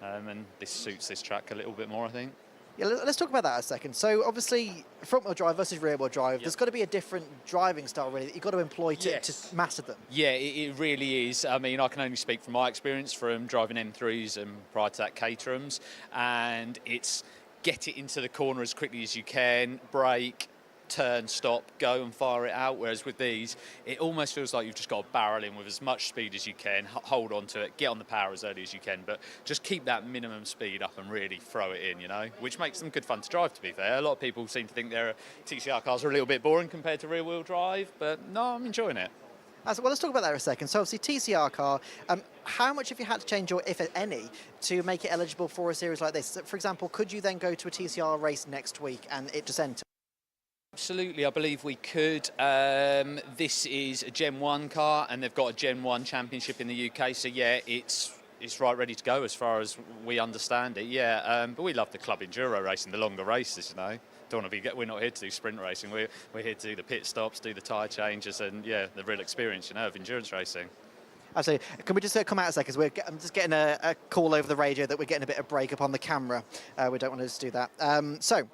and this suits this track a little bit more, I think. Yeah, let's talk about that a second. So obviously, front-wheel drive versus rear-wheel drive, there's got to be a different driving style really that you've got to employ to master them. Yeah, it really is. I mean, I can only speak from my experience from driving M3s and prior to that Caterhams, and it's get it into the corner as quickly as you can, brake, turn, stop, go and fire it out. Whereas with these, it almost feels like you've just got to barrel in with as much speed as you can, hold on to it, get on the power as early as you can, but just keep that minimum speed up and really throw it in, you know, which makes them good fun to drive, to be fair. A lot of people seem to think their TCR cars are a little bit boring compared to rear-wheel drive, but no, I'm enjoying it. Well, let's talk about that in a second. So obviously TCR car, how much have you had to change, or if any, to make it eligible for a series like this? So, for example, could you then go to a TCR race next week and it just enter? Absolutely, I believe we could. This is a Gen 1 car and they've got a Gen 1 championship in the UK, so yeah, it's right ready to go as far as we understand it, yeah. But we love the club enduro racing, the longer races, you know. We're not here to do sprint racing, we're here to do the pit stops, do the tyre changes and, yeah, the real experience, you know, of endurance racing. Absolutely. Can we just come out a second? I'm just getting a call over the radio that we're getting a bit of break up on the camera. We don't want to just do that. So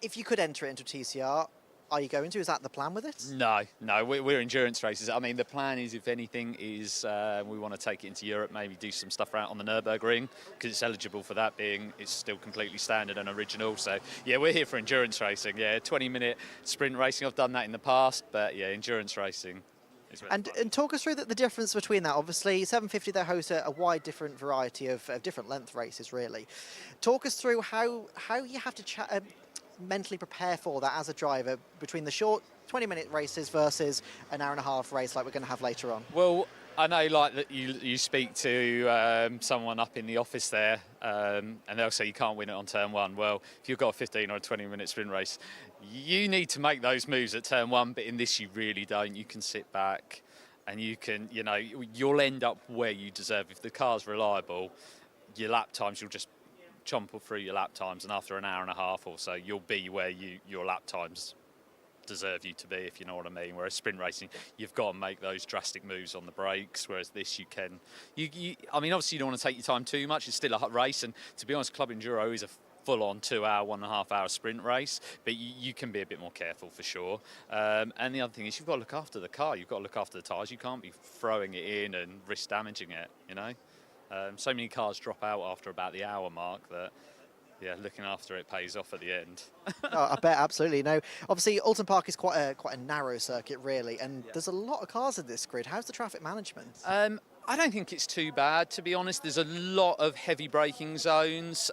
if you could enter it into TCR, are you going to? Is that the plan with it? No, we're endurance races. I mean, the plan is, if anything, is we want to take it into Europe, maybe do some stuff out on the Nürburgring, because it's eligible for that, being it's still completely standard and original. So, yeah, we're here for endurance racing. Yeah, 20-minute sprint racing, I've done that in the past, but yeah, endurance racing. And talk us through the difference between that. Obviously, 750, they host a wide different variety of different length races, really. Talk us through how you have to mentally prepare for that as a driver between the short 20-minute races versus an hour-and-a-half race like we're going to have later on. Well, I know, like, that you speak to someone up in the office there, and they'll say you can't win it on turn one. Well, if you've got a 15 or a 20-minute sprint race, you need to make those moves at turn one, but in this you really don't. You can sit back and you can, you know, you'll end up where you deserve. If the car's reliable, your lap times, you'll just chomp through your lap times, and after an hour and a half or so, you'll be where your lap times deserve you to be, if you know what I mean. Whereas sprint racing, you've got to make those drastic moves on the brakes, whereas this you can. I mean, obviously you don't want to take your time too much. It's still a race, and to be honest, Club Enduro is a full-on 2-hour, 1.5 hour sprint race, but you can be a bit more careful for sure. And the other thing is you've got to look after the car, you've got to look after the tyres. You can't be throwing it in and risk damaging it, you know. So many cars drop out after about the hour mark that, yeah, looking after it pays off at the end. Oh, I bet, absolutely. No, obviously, Oulton Park is quite a narrow circuit, really, and there's a lot of cars in this grid. How's the traffic management? I don't think it's too bad, to be honest. There's a lot of heavy braking zones,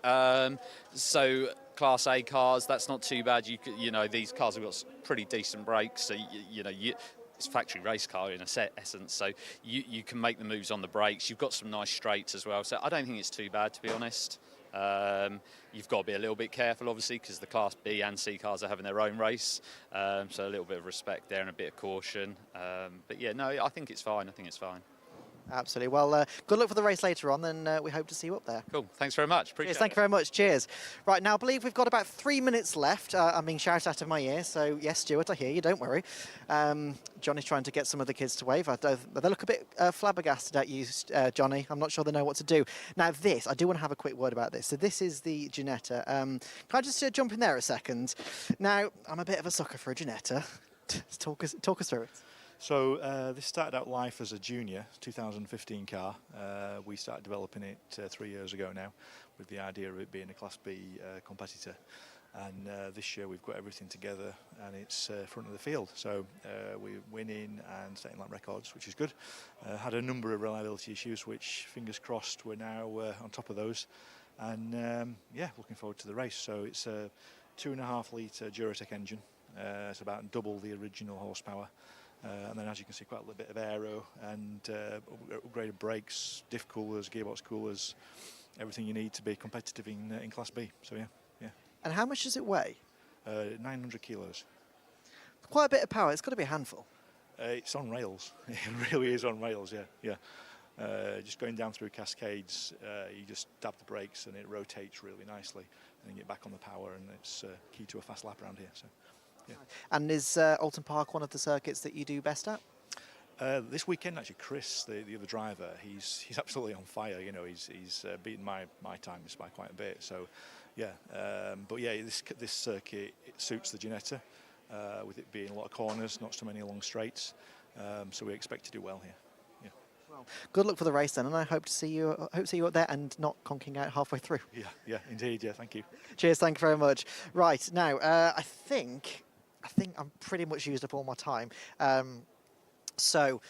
so Class A cars, that's not too bad. You know, these cars have got pretty decent brakes, so you know, it's a factory race car in essence, so you can make the moves on the brakes. You've got some nice straights as well, so I don't think it's too bad, to be honest. You've got to be a little bit careful, obviously, because the Class B and C cars are having their own race, so a little bit of respect there and a bit of caution. But yeah, no, I think it's fine. Absolutely. Well, good luck for the race later on, and we hope to see you up there. Cool. Thanks very much. Appreciate it. Thank you very much. Cheers. Right, now I believe we've got about 3 minutes left. I'm being shouted out of my ear, so yes, Stuart, I hear you. Don't worry. Johnny's trying to get some of the kids to wave. They look a bit flabbergasted at you, Johnny. I'm not sure they know what to do. Now, I do want to have a quick word about this. So this is the Ginetta. Can I just jump in there a second? Now, I'm a bit of a sucker for a Ginetta. Talk us through it. So this started out life as a junior 2015 car. We started developing it 3 years ago now, with the idea of it being a Class B competitor. And this year we've got everything together, and it's front of the field. So we're winning and setting lap records, which is good. Had a number of reliability issues, which, fingers crossed, we're now on top of those. And yeah, looking forward to the race. So it's a 2.5 litre Duratec engine. It's about double the original horsepower. And then, as you can see, quite a little bit of aero and upgraded brakes, diff coolers, gearbox coolers, everything you need to be competitive in Class B. So yeah. And how much does it weigh? 900 kilos. Quite a bit of power. It's got to be a handful. It's on rails. It really is on rails. Yeah. Just going down through cascades, you just tap the brakes and it rotates really nicely, and then you get back on the power, and it's key to a fast lap around here. So. Yeah. And is Oulton Park one of the circuits that you do best at? This weekend, actually, Chris, the other driver, he's absolutely on fire. You know, he's beaten my times by quite a bit. So, yeah. But yeah, this circuit, it suits the Ginetta, with it being a lot of corners, not so many long straights. So we expect to do well here. Yeah. Well, good luck for the race then, and I hope to see you up there and not conking out halfway through. Yeah, indeed. Yeah, thank you. Cheers, thank you very much. Right now, I think I'm pretty much used up all my time. So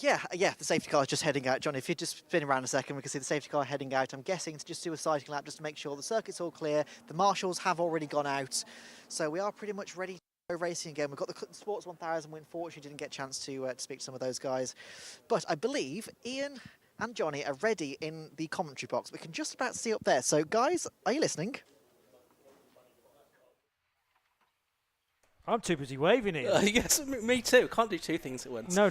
yeah, the safety car is just heading out. Johnny, if you just spin around a second, we can see the safety car heading out. I'm guessing to just do a cycling lap just to make sure the circuit's all clear. The marshals have already gone out, so we are pretty much ready to go racing again. We've got the Sports 1000. We unfortunately didn't get a chance to speak to some of those guys, but I believe Ian and Johnny are ready in the commentary box. We can just about see up there. So guys, are you listening? I'm too busy waving it. Yes, me too. Can't do two things at once. No.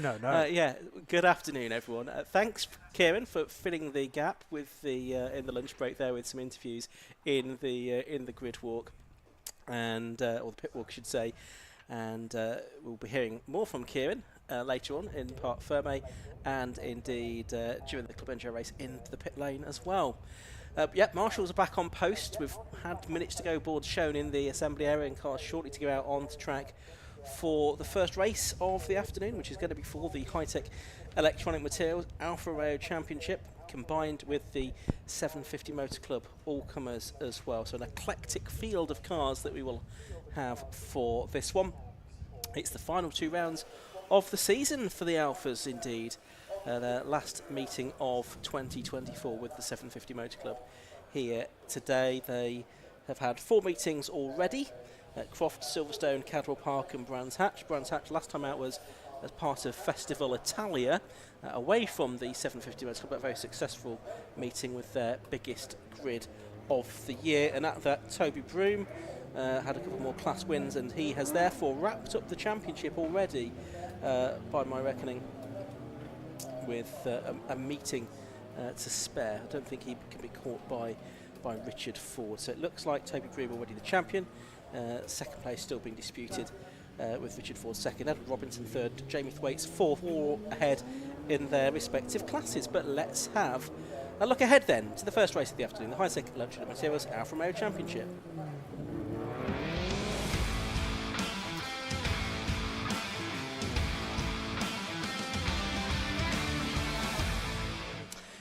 Yeah. Good afternoon, everyone. Thanks, Kieran, for filling the gap with the in the lunch break there with some interviews in the grid walk, and or the pit walk, I should say. And we'll be hearing more from Kieran later on in Parc Ferme, and indeed during the Club Enduro race into the pit lane as well. Marshals are back on post. We've had minutes to go boards shown in the assembly area and cars shortly to go out onto track for the first race of the afternoon, which is going to be for the high-tech electronic materials Alfa Romeo Championship, combined with the 750 Motor Club all-comers as well. So an eclectic field of cars that we will have for this one. It's the final 2 rounds of the season for the Alphas, indeed. Their last meeting of 2024 with the 750 Motor Club here today. They have had 4 meetings already at Croft, Silverstone, Cadwell Park and Brands Hatch. Brands Hatch last time out was as part of Festival Italia, away from the 750 Motor Club, a very successful meeting with their biggest grid of the year. And at that, Toby Broom had a couple more class wins, and he has therefore wrapped up the championship already, by my reckoning, with a meeting to spare. I don't think he can be caught by Richard Ford. So it looks like Toby Broom already the champion. Second place still being disputed with Richard Ford second, Edward Robinson third, Jamie Thwaites fourth, all ahead in their respective classes. But let's have a look ahead then to the first race of the afternoon, the high-tech luxury materials Alfa Romeo Championship.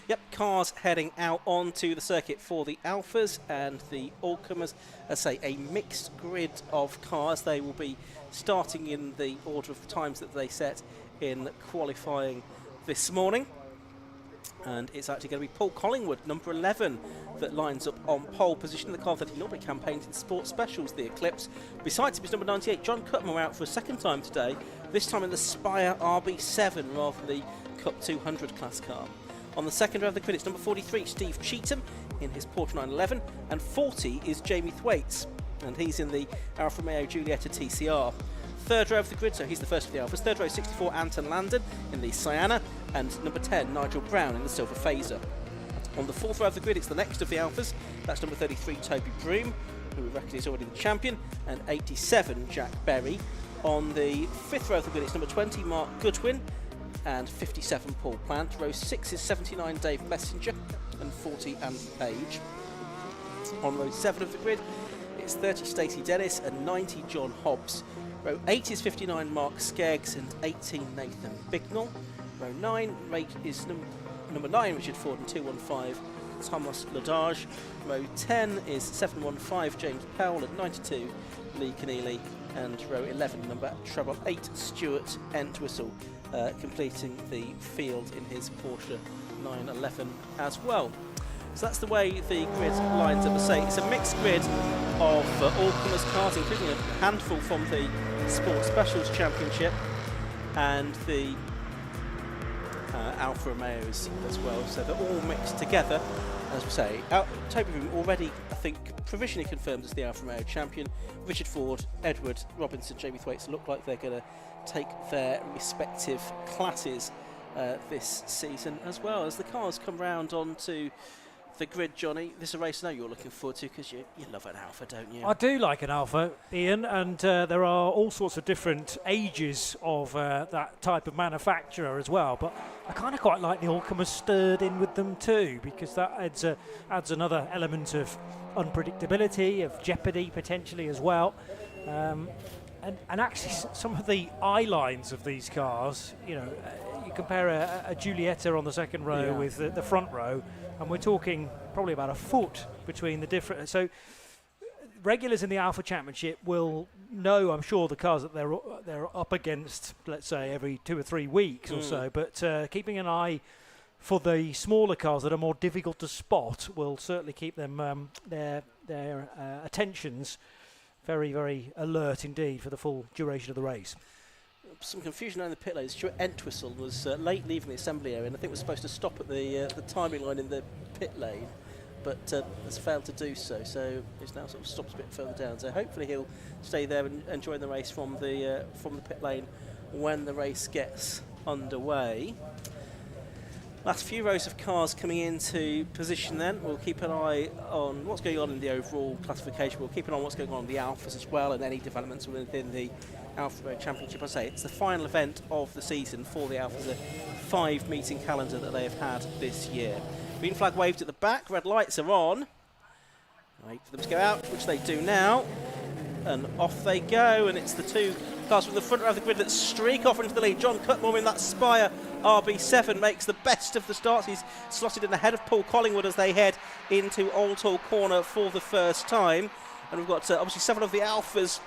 Yep, cars heading out onto the circuit for the Alphas and the all-comers. I say a mixed grid of cars. They will be starting in the order of the times that they set in qualifying this morning. And it's actually going to be Paul Collingwood, number 11, that lines up on pole position. The car that he normally campaigned in Sports Specials, the Eclipse. Besides him is number 98, John Cutmore, out for a second time today, this time in the Spire RB7 rather than the Cup 200 class car. On the second row of the grid, it's number 43, Steve Cheetham, in his Porsche 911, and 40 is Jamie Thwaites, and he's in the Alfa Romeo Giulietta TCR. Third row of the grid, so he's the first of the Alphas. Third row, 64, Anton Landon in the Sienna, and number 10, Nigel Brown in the Silver Phaser. On the fourth row of the grid, it's the next of the Alphas. That's number 33, Toby Broom, who we reckon is already the champion, and 87, Jack Berry. On the fifth row of the grid, it's number 20, Mark Goodwin, and 57, Paul Plant. Row 6 is 79, Dave Messenger, and 40, Andy Page. On row 7 of the grid, it's 30, Stacey Dennis, and 90, John Hobbs. Row 8 is 59, Mark Skeggs, and 18, Nathan Bignell. Row 9 is number 9, Richard Ford, and 215, Thomas Ladage. Row 10 is 715, James Powell, and 92, Lee Keneally. And row 11, number treble 8, Stuart Entwistle, completing the field in his Porsche 911 as well. So that's the way the grid lines up. I say it's a mixed grid of all-comers cars, including a handful from the Sports Specials Championship and the Alfa Romeos as well. So they're all mixed together. As we say, Toby Broom already, I think, provisionally confirmed as the Alfa Romeo champion. Richard Ford, Edward Robinson, Jamie Thwaites look like they're going to take their respective classes this season, as well as the cars come round onto the grid, Johnny. This is a race I know you're looking forward to because you love an Alpha, don't you? I do like an Alpha, Ian, and there are all sorts of different ages of that type of manufacturer as well. But I kind of quite like the all comers stirred in with them too, because that adds another element of unpredictability, of jeopardy potentially as well. And actually, some of the eye lines of these cars, you compare a Giulietta on the second row with the front row, and we're talking probably about a foot between the different. So regulars in the Alpha Championship will know, I'm sure, the cars that they're up against, let's say, every 2 or 3 weeks or so. But keeping an eye for the smaller cars that are more difficult to spot will certainly keep them their attentions very, very alert indeed for the full duration of the race. Some confusion around the pit lane. Stuart Entwistle was late leaving the assembly area, and I think was supposed to stop at the timing line in the pit lane, but has failed to do so. So he's now sort of stops a bit further down. So hopefully he'll stay there and enjoy the race from the pit lane when the race gets underway. Last few rows of cars coming into position then. We'll keep an eye on what's going on in the overall classification. We'll keep an eye on what's going on in the Alphas as well, and any developments within the Alpha Road Championship. I say it's the final event of the season for the Alphas, a 5-meeting calendar that they have had this year. Green flag waved at the back, red lights are on. Wait for them to go out, which they do now. And off they go, and it's the two cars from the front row of the grid that streak off into the lead. John Cutmore in that Spire RB7 makes the best of the starts. He's slotted in ahead of Paul Collingwood as they head into Old Hall Corner for the first time. And we've got obviously 7 of the Alphas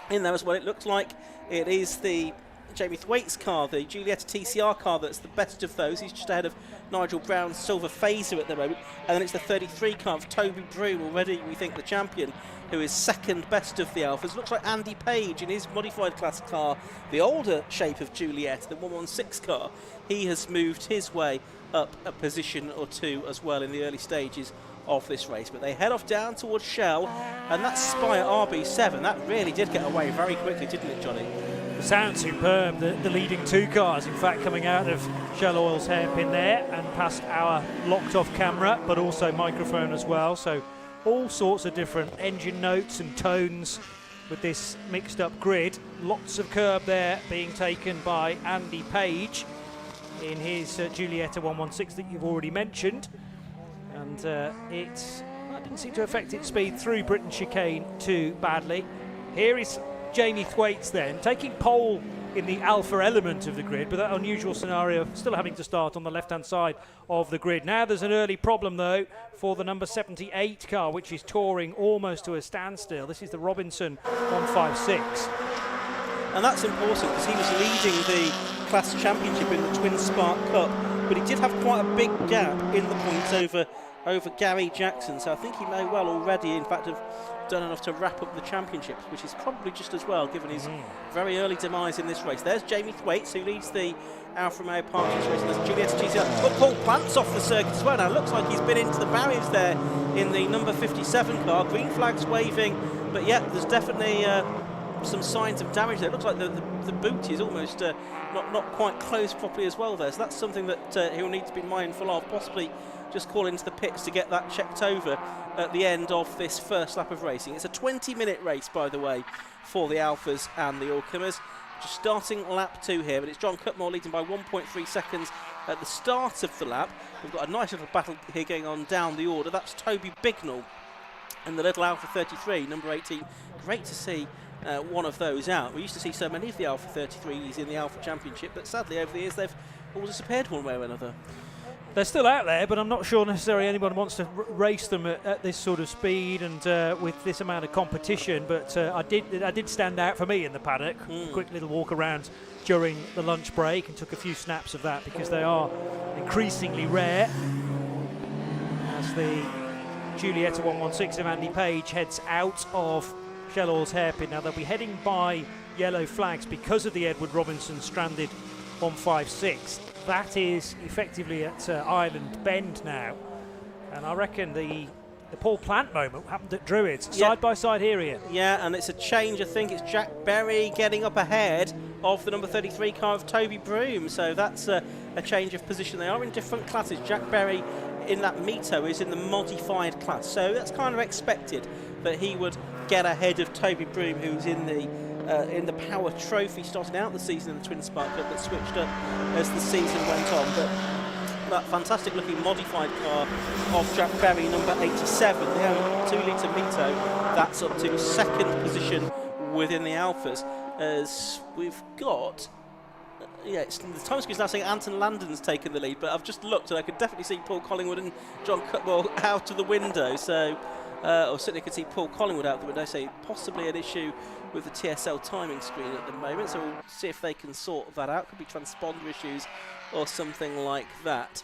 in there as well. It looks like it is the Jamie Thwaites car, the Giulietta TCR car, that's the best of those. He's just ahead of Nigel Brown's Silver Phaser at the moment. And then it's the 33 car of Toby Broom, already we think the champion, who is second best of the Alphas. Looks like Andy Page in his modified class car, the older shape of Giulietta, the 116 car. He has moved his way up a position or two as well in the early stages of this race. But they head off down towards Shell, and that Spire RB7, that really did get away very quickly, didn't it, Johnny? Sounds superb, the leading 2 cars, in fact, coming out of Shell Oil's hairpin there and past our locked off camera, but also microphone as well. So all sorts of different engine notes and tones with this mixed up grid. Lots of curb there being taken by Andy Page in his Giulietta 116 that you've already mentioned. And that didn't seem to affect its speed through Britain chicane too badly. Here is Jamie Thwaites then, taking pole in the Alpha element of the grid, but that unusual scenario of still having to start on the left-hand side of the grid. Now there's an early problem, though, for the number 78 car, which is touring almost to a standstill. This is the Robinson 156. And that's important because he was leading the class championship in the Twin Spark Cup, but he did have quite a big gap in the points over Gary Jackson, so I think he may well already, in fact, have done enough to wrap up the championships, which is probably just as well given his very early demise in this race. There's Jamie Thwaites, who leads the Alfa Romeo Park race. There's Giulietta TCR. But Paul Plant's off the circuit as well now. Looks like he's been into the barriers there in the number 57 car. Green flag's waving, but yeah, there's definitely some signs of damage there. It looks like the boot is almost not quite closed properly as well there. So that's something that he'll need to be mindful of, possibly just call into the pits to get that checked over at the end of this first lap of racing. It's a 20-minute race, by the way, for the Alphas and the all-comers. Just starting lap 2 here, but it's John Cutmore leading by 1.3 seconds at the start of the lap. We've got a nice little battle here going on down the order. That's Toby Bignell and the little Alpha 33, number 18. Great to see one of those out. We used to see so many of the Alpha 33s in the Alpha Championship, but sadly over the years they've all disappeared one way or another. They're still out there, but I'm not sure necessarily anyone wants to race them at this sort of speed and with this amount of competition. But I did stand out for me in the paddock. Quick little walk around during the lunch break and took a few snaps of that because they are increasingly rare. As the Giulietta 116 of Andy Page heads out of Shell Oil's hairpin. Now they'll be heading by yellow flags because of the Edward Robinson stranded 156. That is effectively at Island Bend now, and I reckon the Paul Plant moment happened at Druids. Side by side here, Ian. Yeah, and it's a change. I think it's Jack Berry getting up ahead of the number 33 car of Toby Broom, so that's a change of position. They are in different classes. Jack Berry in that Mito is in the modified class, so that's kind of expected that he would get ahead of Toby Broom, who's in the Power Trophy starting out the season in the Twin Spark Cup, but switched up as the season went on. But that fantastic looking modified car of Jack Berry, number 87, the 2-litre Mito, that's up to second position within the Alphas, as we've got the time screen is now saying Anton Landon's taken the lead, but I've just looked and I could definitely see Paul Collingwood and John Cutmore out of the window, so or certainly could see Paul Collingwood out the window, so possibly an issue with the TSL timing screen at the moment, so we'll see if they can sort that out. Could be transponder issues or something like that.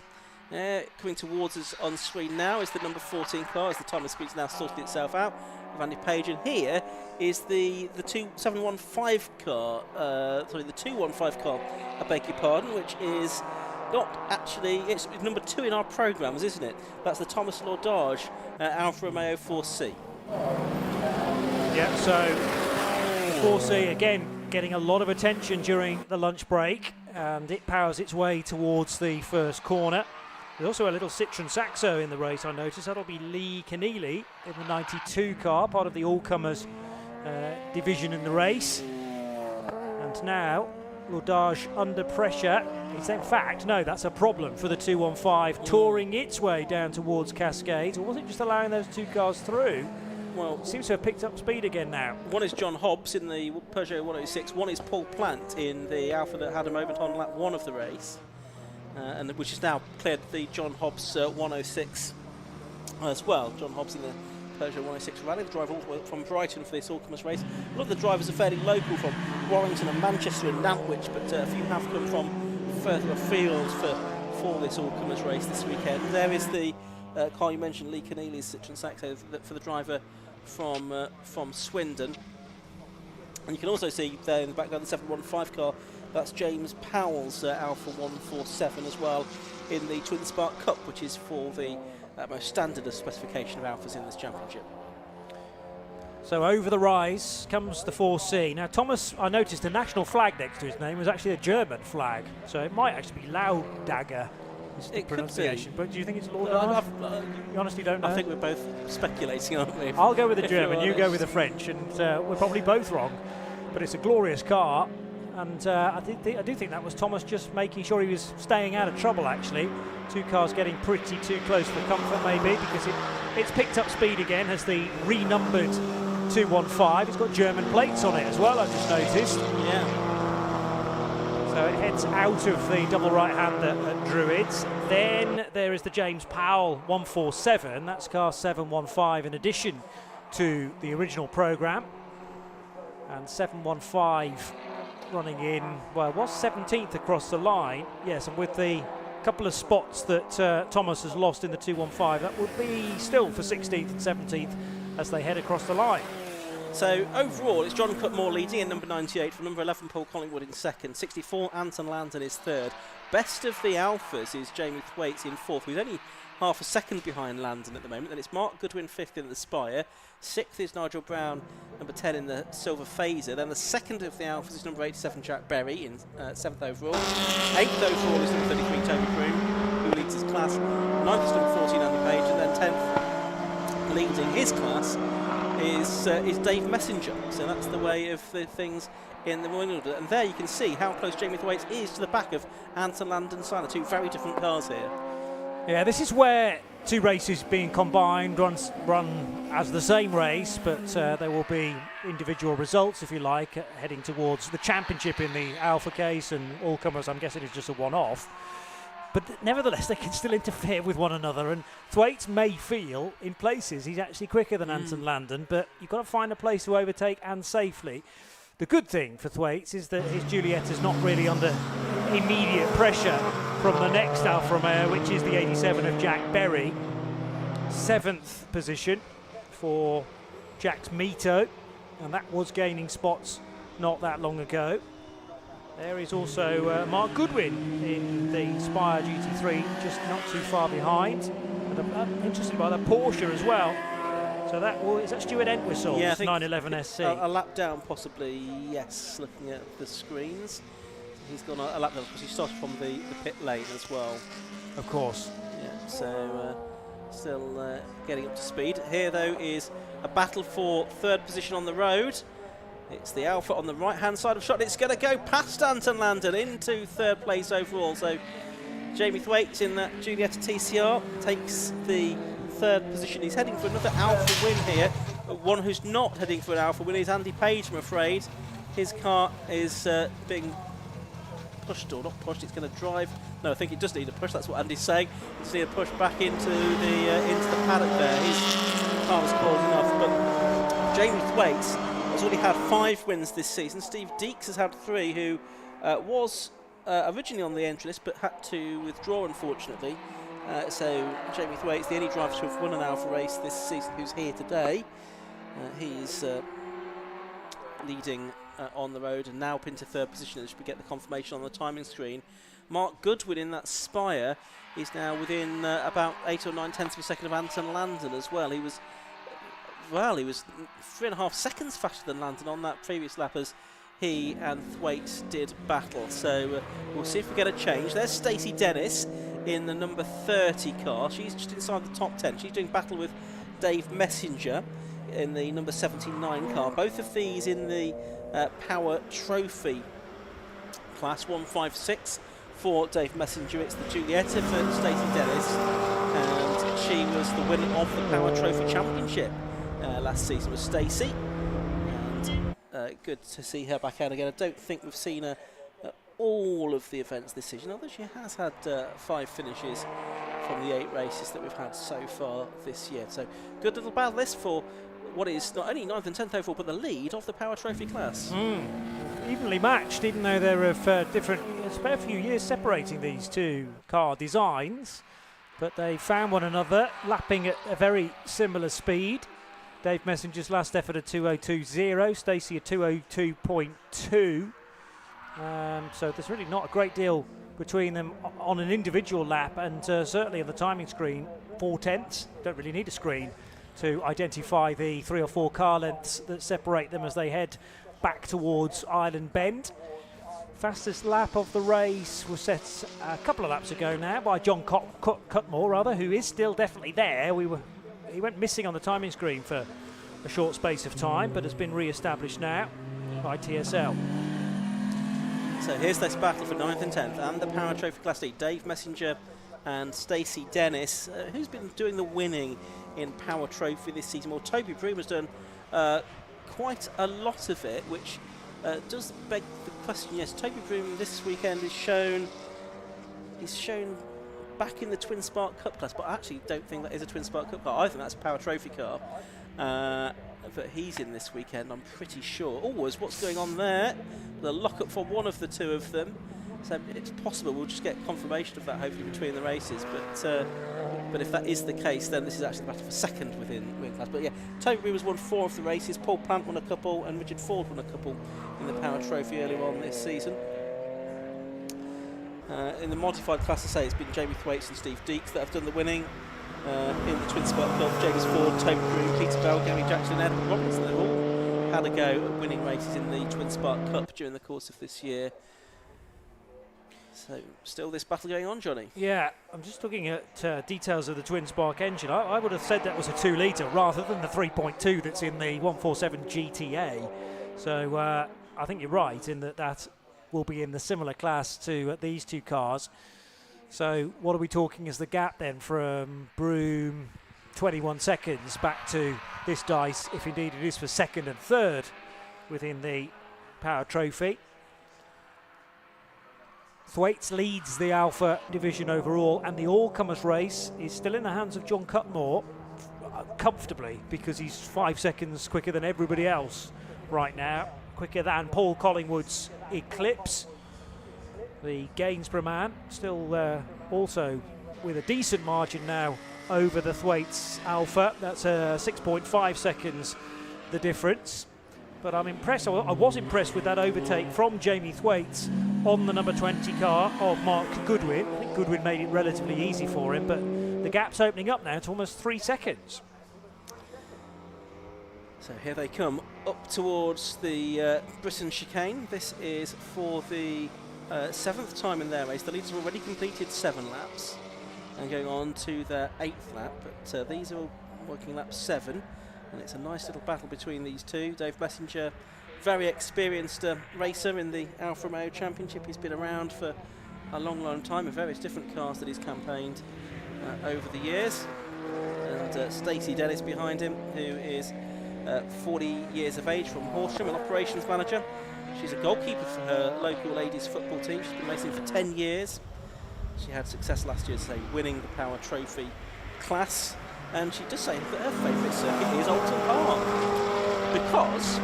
Coming towards us on screen now is the number 14 car, as the timing screen's now sorted itself out of Andy Page, and here is the 715 car, the 215 car, I beg your pardon, which is not actually, it's number 2 in our programmes, isn't it? That's the Thomas Laudage Alfa Romeo 4C. Yeah, so the 4C again getting a lot of attention during the lunch break, and it powers its way towards the first corner. There's also a little Citroen Saxo in the race, I noticed. That'll be Lee Keneally in the 92 car, part of the all-comers division in the race. And now Laudage under pressure. It's in fact, no, that's a problem for the 215, touring its way down towards Cascades. Or was it just allowing those two cars through? Well, it seems to have picked up speed again now. One is John Hobbs in the Peugeot 106. One is Paul Plant in the Alfa that had a moment on lap 1 of the race. And which has now cleared the John Hobbs 106 as well. John Hobbs in the Peugeot 106 rally. The driver all the way from Brighton for this all-comers race. A lot of the drivers are fairly local, from Warrington and Manchester and Nantwich, but a few have come from further afield for this all-comers race this weekend. There is the car you mentioned, Lee Keneally's Citroen Saxo, for the driver from Swindon. And you can also see there in the background the 715 car. That's James Powell's Alfa 147 as well in the Twin Spark Cup, which is for the most standard of specification of Alphas in this championship. So over the rise comes the 4C. Now Thomas, I noticed the national flag next to his name was actually a German flag, so it might actually be Laudagger, is the pronunciation. But do you think it's Laudage? You honestly don't know? I think we're both speculating, aren't we? I'll go with the German, you go with the French, and we're probably both wrong. But it's a glorious car. And I do think that was Thomas just making sure he was staying out of trouble, actually. Two cars getting pretty too close for comfort, maybe, because it's picked up speed again as the renumbered 215. It's got German plates on it as well, I've just noticed. Yeah. So it heads out of the double right-hander at Druids. Then there is the James Powell 147. That's car 715 in addition to the original programme. And 715... running in, well, it was 17th across the line, yes, and with the couple of spots that Thomas has lost in the 215, that would be still for 16th and 17th as they head across the line. So overall, it's John Cutmore leading in number 98, from number 11 Paul Collingwood in second, 64 Anton Landon is third. Best of the Alphas is Jamie Thwaites in fourth, who's only half a second behind Landon at the moment. Then it's Mark Goodwin fifth in the Spire. Sixth is Nigel Brown, number 10 in the Silver Phaser. Then the second of the Alphas is number 87 Jack Berry in seventh overall. Eighth overall is number 33 Toby Broom, who leads his class. Ninth is number 14 Andy Page, and then 10th leading his class is Dave Messenger. So that's the way of the things in the morning order. And there you can see how close Jamie Thwaites is to the back of Anton Landon Siner. Two very different cars here. Yeah, this is where two races being combined, run as the same race, but there will be individual results, if you like, heading towards the championship in the Alpha case, and all comers, I'm guessing, is just a one-off. But nevertheless, they can still interfere with one another, and Thwaites may feel, in places, he's actually quicker than Anton Landon, but you've got to find a place to overtake and safely. The good thing for Thwaites is that his Giulietta not really under immediate pressure from the next Alfa Romeo, which is the 87 of Jack Berry. 7th position for Jack's Mito, and that was gaining spots not that long ago. There is also Mark Goodwin in the Spire GT3, just not too far behind. And I'm interested by the Porsche as well. So is that Stuart Entwistle's 911 SC? A lap down, possibly, yes, looking at the screens. He's gone a lap down because he started from the pit lane as well. Of course. Yeah. so still getting up to speed. Here, though, is a battle for third position on the road. It's the Alpha on the right-hand side of shot. It's going to go past Anton Landon into third place overall. So Jamie Thwaites in that Giulietta TCR takes the third position. He's heading for another Alpha win here. One who's not heading for an Alpha win is Andy Page, I'm afraid. His car is being pushed, or not pushed, it's going to drive. No, I think it does need a push, that's what Andy's saying. It does need a push back into the paddock there. His car was close enough, but Jamie Thwaites has already had 5 wins this season. Steve Deeks has had 3, who was originally on the entry list but had to withdraw, unfortunately. So Jamie Thwaites, the only driver to have won an Alpha race this season who's here today. He's leading on the road and now up into third position as we get the confirmation on the timing screen. Mark Goodwin in that Spire is now within about 8 or 9 tenths of a second of Anton Landon as well. He was 3.5 seconds faster than Landon on that previous lap as he and Thwaites did battle. So we'll see if we get a change. There's Stacey Dennis in the number 30 car. She's just inside the top 10. She's doing battle with Dave Messenger in the number 79 car. Both of these in the Power Trophy class. 156 for Dave Messenger. It's the Giulietta for Stacey Dennis, and she was the winner of the Power Trophy Championship last season with Stacey. And good to see her back out again. I don't think we've seen her at all of the events this season, although she has had 5 finishes from the 8 races that we've had so far this year. So good little battle this for what is not only 9th and 10th overall, but the lead of the Power Trophy class. Evenly matched, even though they're of different. It's about a few years separating these two car designs, but they found one another, lapping at a very similar speed. Dave Messenger's last effort at 2:02.0, Stacey at 2:02.2. So there's really not a great deal between them on an individual lap, and certainly on the timing screen, 4 tenths. Don't really need a screen to identify the 3 or 4 car lengths that separate them as they head back towards Island Bend. Fastest lap of the race was set a couple of laps ago now by John Cutmore, who is still definitely there. He went missing on the timing screen for a short space of time, but has been re-established now by TSL. So here's this battle for 9th and 10th and the Power Trophy Class D. Dave Messenger and Stacey Dennis, who's been doing the winning in Power Trophy this season. Well, Toby Broom has done quite a lot of it, which does beg the question. Yes, Toby Broom this weekend is shown back in the Twin Spark Cup class, but I actually don't think that is a Twin Spark Cup car. I think that's a Power Trophy car. But he's in this weekend, I'm pretty sure. Oh, what's going on there? The lock-up for one of the 2 of them. So it's possible we'll just get confirmation of that hopefully between the races. But if that is the case, then this is actually the battle for second within class. But yeah, Toby Broom has won 4 of the races. Paul Plant won a couple, and Richard Ford won a couple in the Power Trophy earlier on this season. In the modified class, I say it's been Jamie Thwaites and Steve Deeks that have done the winning. In the Twin Spark Cup, James Ford, Toby Broom, Peter Bell, Gary Jackson, and Edward Robinson, they've all had a go at winning races in the Twin Spark Cup during the course of this year. So still this battle going on, Johnny? Yeah, I'm just looking at details of the Twin Spark engine. I would have said that was a 2 litre rather than the 3.2 that's in the 147 GTA. So I think you're right in that will be in the similar class to these 2 cars. So what are we talking as the gap then from Broom 21 seconds back to this dice, if indeed it is for second and third within the Power Trophy. Thwaites leads the Alpha division overall, and the all-comers race is still in the hands of John Cutmore comfortably, because he's 5 seconds quicker than everybody else right now, quicker than Paul Collingwood's Eclipse. The Gainsborough man still also with a decent margin now over the Thwaites Alpha. That's 6.5 seconds the difference. But I'm impressed, I was impressed with that overtake from Jamie Thwaites on the number 20 car of Mark Goodwin. I think Goodwin made it relatively easy for him, but the gap's opening up now to almost 3 seconds. So here they come up towards the Britain chicane. This is for the 7th time in their race. The leaders have already completed 7 laps. and going on to their 8th lap, but these are working lap 7, and it's a nice little battle between these two. Dave Messenger, very experienced racer in the Alfa Romeo Championship. He's been around for a long time in various different cars that he's campaigned over the years. And Stacey Dennis behind him, who is 40 years of age, from Horsham, an operations manager. She's a goalkeeper for her local ladies football team. She's been racing for 10 years. She had success last year, say, winning the Power Trophy class. And she does say that her favourite circuit is Oulton Park, because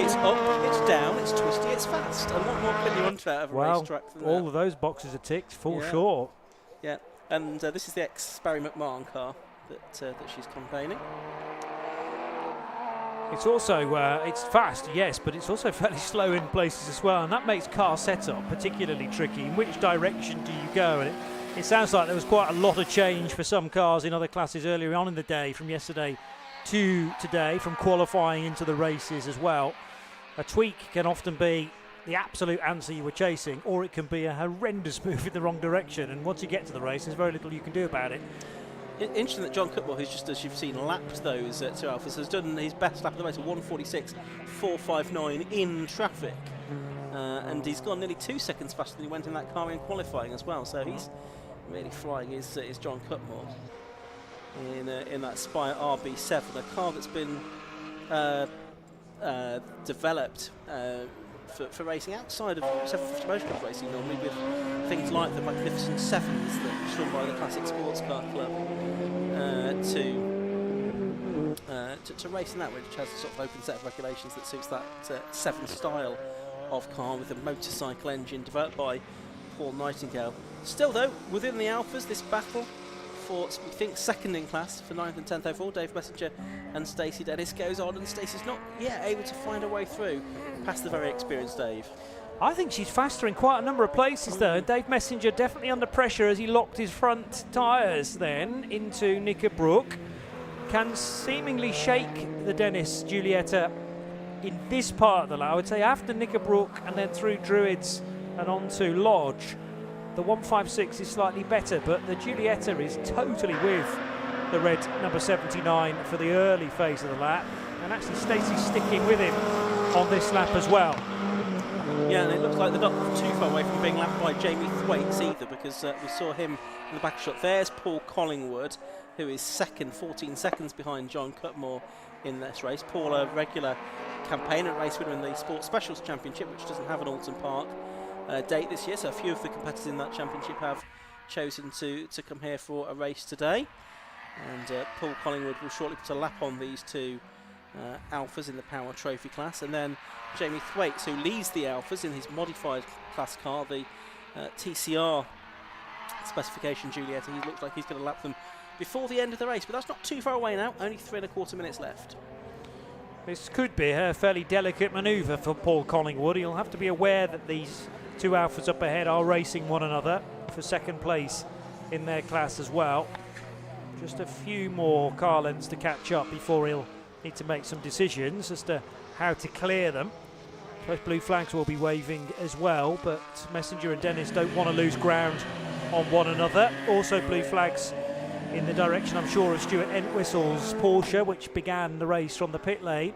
it's up, it's down, it's twisty, it's fast. And what more can you want out of a racetrack than all that? of those boxes are ticked, full Yeah. sure. Yeah, and this is the ex-Barry McMahon car that she's campaigning. It's also it's fast, yes, but it's also fairly slow in places as well, and that makes car setup particularly tricky. In which direction do you go? And it sounds like there was quite a lot of change for some cars in other classes earlier on in the day, from yesterday to today, from qualifying into the races as well. A tweak can often be the absolute answer you were chasing, or it can be a horrendous move in the wrong direction, and once you get to the race, there's very little you can do about it. Interesting that John Cutmore, who's just, as you've seen, lapped those two Alphas, has done his best lap of the race, a 1:46.459 in traffic. And he's gone nearly 2 seconds faster than he went in that car in qualifying as well. So he's really flying, is John Cutmore in that Spire RB7, a car that's been developed for racing outside of 750 Motor Club racing, normally, with things like the magnificent Sevens that run by the Classic Sports Car Club, to race in that, which has a sort of open set of regulations that suits that 7 style of car, with a motorcycle engine developed by Paul Nightingale. Still though, within the Alphas, this battle for, we think, second in class for 9th and 10th overall, Dave Messenger and Stacey Dennis, goes on, and Stacey's not yet able to find her way through past the very experienced Dave. I think she's faster in quite a number of places though. Dave Messenger definitely under pressure as he locked his front tyres then into Knickerbrook. Can seemingly shake the Dennis Giulietta in this part of the lap. I would say after Knickerbrook and then through Druids and on to Lodge. The 156 is slightly better, but the Giulietta is totally with the red number 79 for the early phase of the lap. And actually Stacey's sticking with him on this lap as well. Yeah, and it looks like they're not too far away from being lapped by Jamie Thwaites either, because we saw him in the back shot. There's Paul Collingwood, who is second, 14 seconds behind John Cutmore in this race. Paul, a regular campaigner race winner in the Sports Specials Championship, which doesn't have an Oulton Park date this year, so a few of the competitors in that championship have chosen to come here for a race today. And Paul Collingwood will shortly put a lap on these two Alphas in the Power Trophy class, and then Jamie Thwaites, who leads the Alphas in his modified class car, the TCR specification Giulietta. He looks like he's going to lap them before the end of the race, but that's not too far away now, only 3¼ minutes left. This could be a fairly delicate manoeuvre for Paul Collingwood. He'll have to be aware that these two Alphas up ahead are racing one another for second place in their class as well. Just a few more car lengths to catch up before he'll need to make some decisions as to how to clear them. Both blue flags will be waving as well, but Messenger and Dennis don't want to lose ground on one another. Also blue flags in the direction, I'm sure, of Stuart Entwistle's Porsche, which began the race from the pit lane.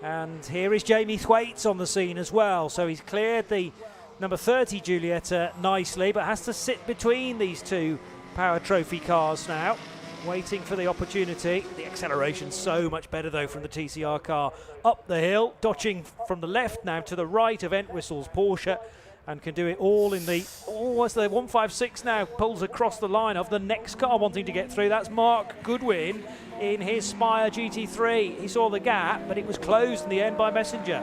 And here is Jamie Thwaites on the scene as well. So he's cleared the number 30 Giulietta nicely, but has to sit between these two Power Trophy cars now, waiting for the opportunity. The acceleration so much better though from the TCR car up the hill, dodging from the left now to the right of Entwistle's Porsche, and can do it all in the, as the 156 now pulls across the line of the next car wanting to get through. That's Mark Goodwin in his Spire GT3. He saw the gap, but it was closed in the end by Messenger.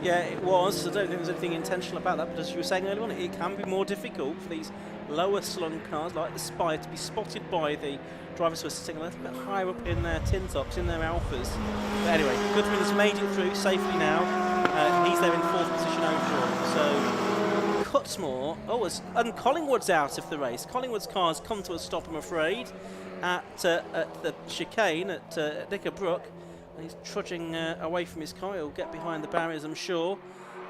Yeah, it was. I don't think there's anything intentional about that, but as you were saying earlier on, it can be more difficult for these lower slung cars like the Spire to be spotted by the drivers who are sitting a little bit higher up in their tin tops, in their Alphas. But anyway, Goodwin has made it through safely now. He's there in 4th position overall. So Cutmore, and Collingwood's out of the race. Collingwood's car's come to a stop, I'm afraid, at the chicane at Knickerbrook. He's trudging away from his car. He'll get behind the barriers, I'm sure.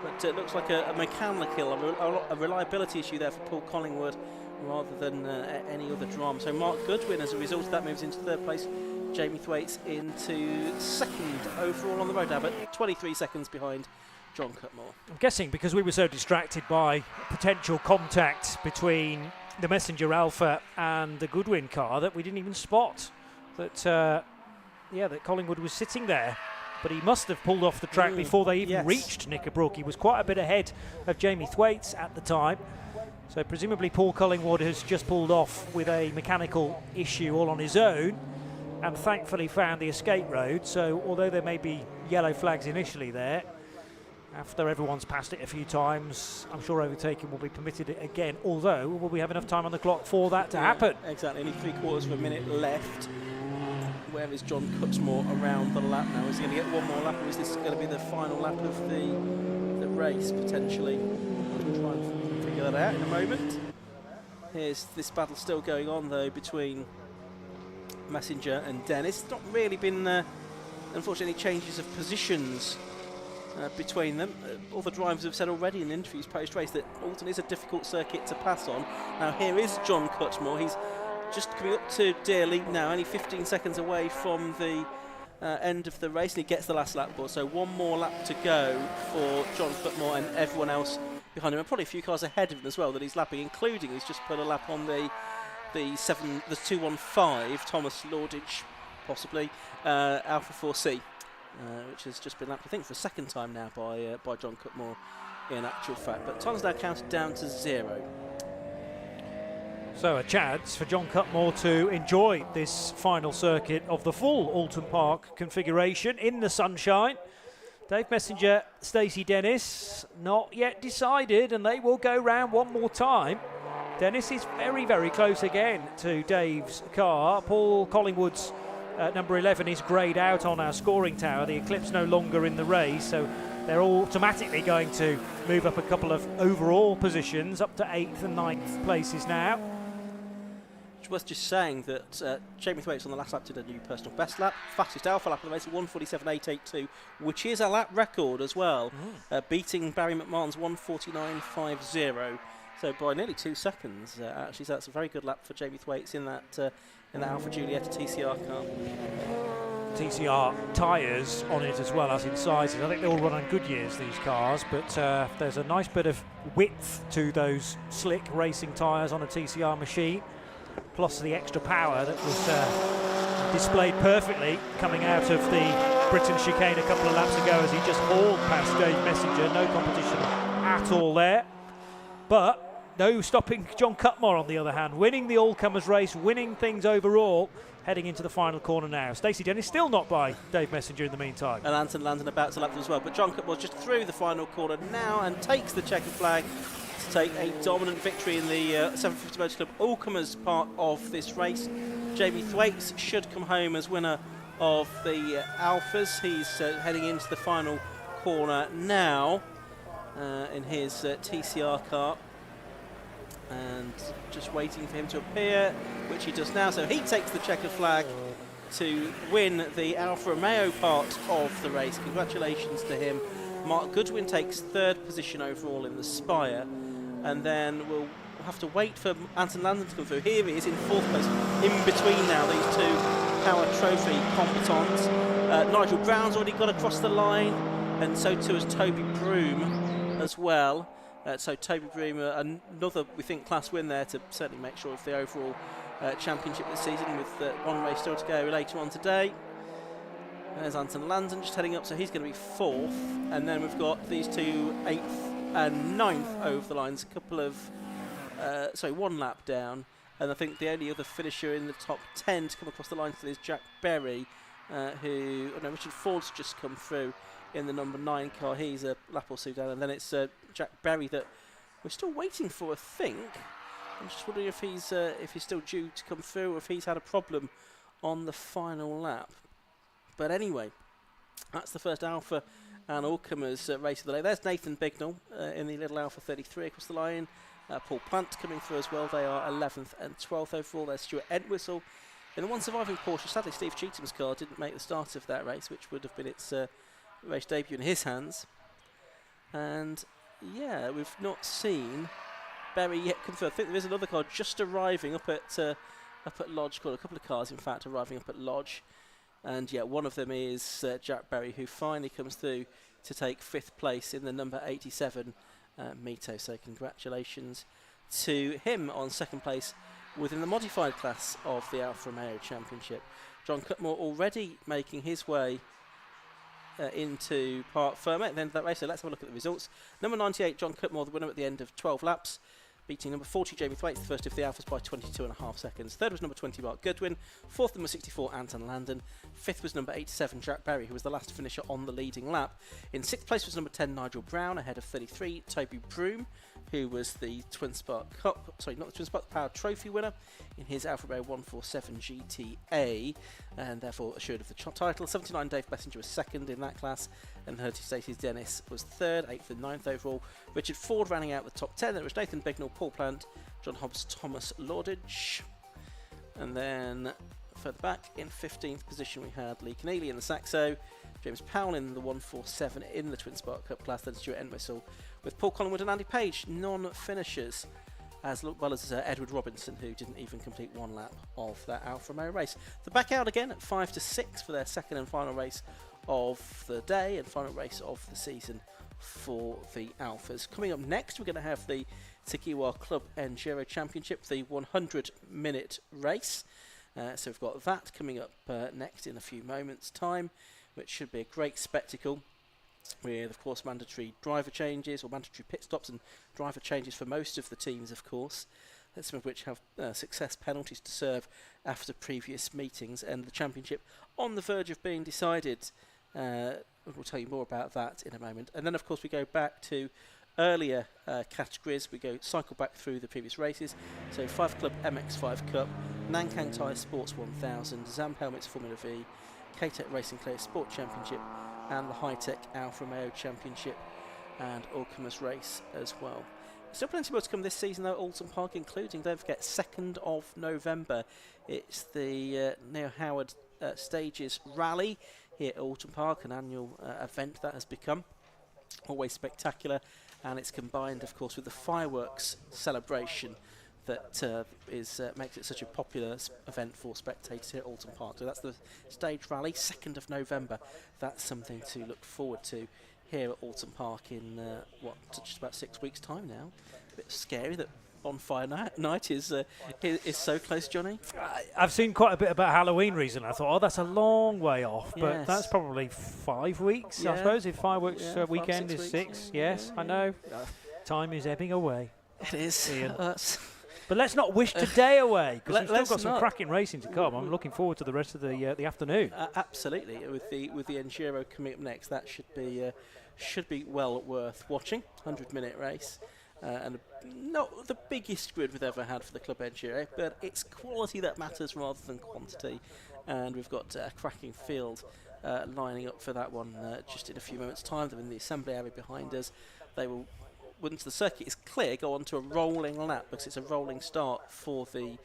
But it looks like a mechanical, a reliability issue there for Paul Collingwood rather than any other drama. So Mark Goodwin, as a result of that, moves into third place. Jamie Thwaites into second overall on the road now, but 23 seconds behind John Cutmore. I'm guessing because we were so distracted by potential contact between the Messenger Alpha and the Goodwin car that we didn't even spot that that Collingwood was sitting there. But he must have pulled off the track before they even reached Knickerbrook. He was quite a bit ahead of Jamie Thwaites at the time. So presumably Paul Collingwood has just pulled off with a mechanical issue all on his own and thankfully found the escape road. So although there may be yellow flags initially there, after everyone's passed it a few times, I'm sure overtaking will be permitted again, although will we have enough time on the clock for that to happen? Exactly, only 3/4 of a minute left. Where is John Cutmore around the lap now? Is he going to get one more lap, or is this going to be the final lap of the race, potentially? We'll try and figure that out in a moment. Here's this battle still going on, though, between Messenger and Dennis. It's not really been, unfortunately, changes of positions between them. All the drivers have said already in interviews post-race that Oulton is a difficult circuit to pass on. Now here is John Cutmore. He's just coming up to Dearly now, only 15 seconds away from the end of the race, and he gets the last lap board. So one more lap to go for John Cutmore and everyone else behind him, and probably a few cars ahead of him as well that he's lapping, including he's just put a lap on the 215 Thomas Lordage, possibly Alpha 4C. Which has just been lapped, I think, for a second time now by John Cutmore, in actual fact. But time's now counted down to 0. So a chance for John Cutmore to enjoy this final circuit of the full Oulton Park configuration in the sunshine. Dave Messenger, Stacey Dennis, not yet decided, and they will go round one more time. Dennis is very, very close again to Dave's car. Paul Collingwood's number 11 is greyed out on our scoring tower. The Eclipse no longer in the race, so they're automatically going to move up a couple of overall positions, up to 8th and 9th places now. It's worth just saying that Jamie Thwaites on the last lap did a new personal best lap, fastest Alpha lap of the race, 1:47.882, which is a lap record as well, beating Barry McMahon's 1:49.50. So by nearly 2 seconds, actually. So that's a very good lap for Jamie Thwaites in that Alpha Giulietta TCR car. TCR tyres on it as well as in sizes. I think they all run on Goodyears, these cars, but there's a nice bit of width to those slick racing tyres on a TCR machine, plus the extra power that was displayed perfectly coming out of the Britain chicane a couple of laps ago as he just hauled past Dave Messenger. No competition at all there. But no stopping John Cutmore, on the other hand, winning the all-comers race, winning things overall, heading into the final corner now. Stacey Dennis still not by Dave Messenger in the meantime. And Anton Landon about to lap them as well. But John Cutmore just through the final corner now and takes the checkered flag to take a dominant victory in the 750 Motor Club all-comers part of this race. Jamie Thwaites should come home as winner of the Alphas. He's heading into the final corner now in his TCR car, and just waiting for him to appear, which he does now. So he takes the checkered flag to win the Alfa Romeo part of the race. Congratulations to him. Mark Goodwin takes 3rd position overall in the Spire, and then we'll have to wait for Anton Landon to come through. Here he is in 4th place, in between now these two Power Trophy combatants. Nigel Brown's already got across the line, and so too has Toby Broom as well. So Toby Broom, another, we think, class win there to certainly make sure of the overall championship this season, with one race still to go later on today. There's Anton Landon just heading up, so he's going to be 4th. And then we've got these two 8th and 9th over the lines, a couple of, one lap down. And I think the only other finisher in the top 10 to come across the line still is Jack Berry, Richard Ford's just come through in the number 9 car. He's a lap or two down, and then it's Jack Berry that we're still waiting for, I think. I'm just wondering if he's still due to come through, or if he's had a problem on the final lap. But anyway, that's the first Alpha and all-comers race of the day. There's Nathan Bignell in the little Alpha 33 across the line. Paul Plant coming through as well. They are 11th and 12th overall. There's Stuart Entwistle in the one surviving Porsche. Sadly, Steve Cheatham's car didn't make the start of that race, which would have been its race debut in his hands. And yeah, we've not seen Berry yet confirmed. I think there is another car just arriving up at Lodge. Got a couple of cars, in fact, arriving up at Lodge. And yeah, one of them is Jack Berry, who finally comes through to take 5th place in the number 87 Mito. So congratulations to him on 2nd place within the modified class of the Alfa Romeo Championship. John Cutmore already making his way into Park Fermé at the end of that race. So let's have a look at the results. Number 98, John Cutmore, the winner at the end of 12 laps, beating number 40, Jamie Thwaites, the first of the Alphas, by 22.5 seconds. Third was number 20, Mark Goodwin. Fourth, number 64, Anton Landon. Fifth was number 87, Jack Berry, who was the last finisher on the leading lap. In 6th place was number 10, Nigel Brown, ahead of 33, Toby Broom, who was the Twin Spark Cup, sorry, not the Twin Spark, the Power Trophy winner in his Alfa Romeo 147 GTA, and therefore assured of the title. 79, Dave Messenger was 2nd in that class, and 30, Stacey Dennis was 3rd, 8th and 9th overall. Richard Ford rounding out the top 10. Then it was Nathan Bignell, Paul Plant, John Hobbs, Thomas Lordage, and then further back in 15th position we had Lee Keneally in the Saxo, James Powell in the 147 in the Twin Spark Cup class, then Stuart Entwistle with Paul Collingwood and Andy Page non-finishers, as well as Edward Robinson, who didn't even complete one lap of that Alfa Romeo race. They're back out again at 5 to 6 for their second and final race of the day and final race of the season for the Alphas. Coming up next, we're going to have the Tegiwa Club Enduro Championship, the 100-minute race. So we've got that coming up next in a few moments' time, which should be a great spectacle, with, of course, mandatory driver changes or mandatory pit stops and driver changes for most of the teams, of course, some of which have success penalties to serve after previous meetings, and the championship on the verge of being decided. We'll tell you more about that in a moment. And then, of course, we go back to earlier categories. We cycle back through the previous races. So 5 Club MX5 Cup, Nankang Tyre Sports 1000, Zamp Helmets Formula V, K-Tech Racing Clear Sport Championship, and the High-Tech Alfa Romeo Championship and All-Comers Race as well. Still plenty more to come this season though at Oulton Park, including, don't forget, 2nd of November. It's the Neo Howard Stages Rally here at Oulton Park, an annual event that has become. Always spectacular, and it's combined, of course, with the fireworks celebration that makes it such a popular event for spectators here at Oulton Park. So that's the stage rally, 2nd of November. That's something to look forward to here at Oulton Park in, just about 6 weeks' time now. A bit scary that Bonfire Night is so close, Johnny. I've seen quite a bit about Halloween recently. I thought, oh, that's a long way off, but Yes. that's probably 5 weeks, I Yeah. suppose, if fireworks Yeah, 5, weekend 6 is weeks. 6. Yes, I know. Time is ebbing away. It is. Ian. But let's not wish today away, because we've still let's got some not. cracking racing to come. I'm looking forward to the rest of the afternoon. Absolutely, with the Enduro coming up next, that should be well worth watching. 100-minute race, and not the biggest grid we've ever had for the Club Enduro, but it's quality that matters rather than quantity. And we've got a cracking field lining up for that one just in a few moments' time. They're in the assembly area behind us. They will, once the circuit is clear, go on to a rolling lap, because it's a rolling start for the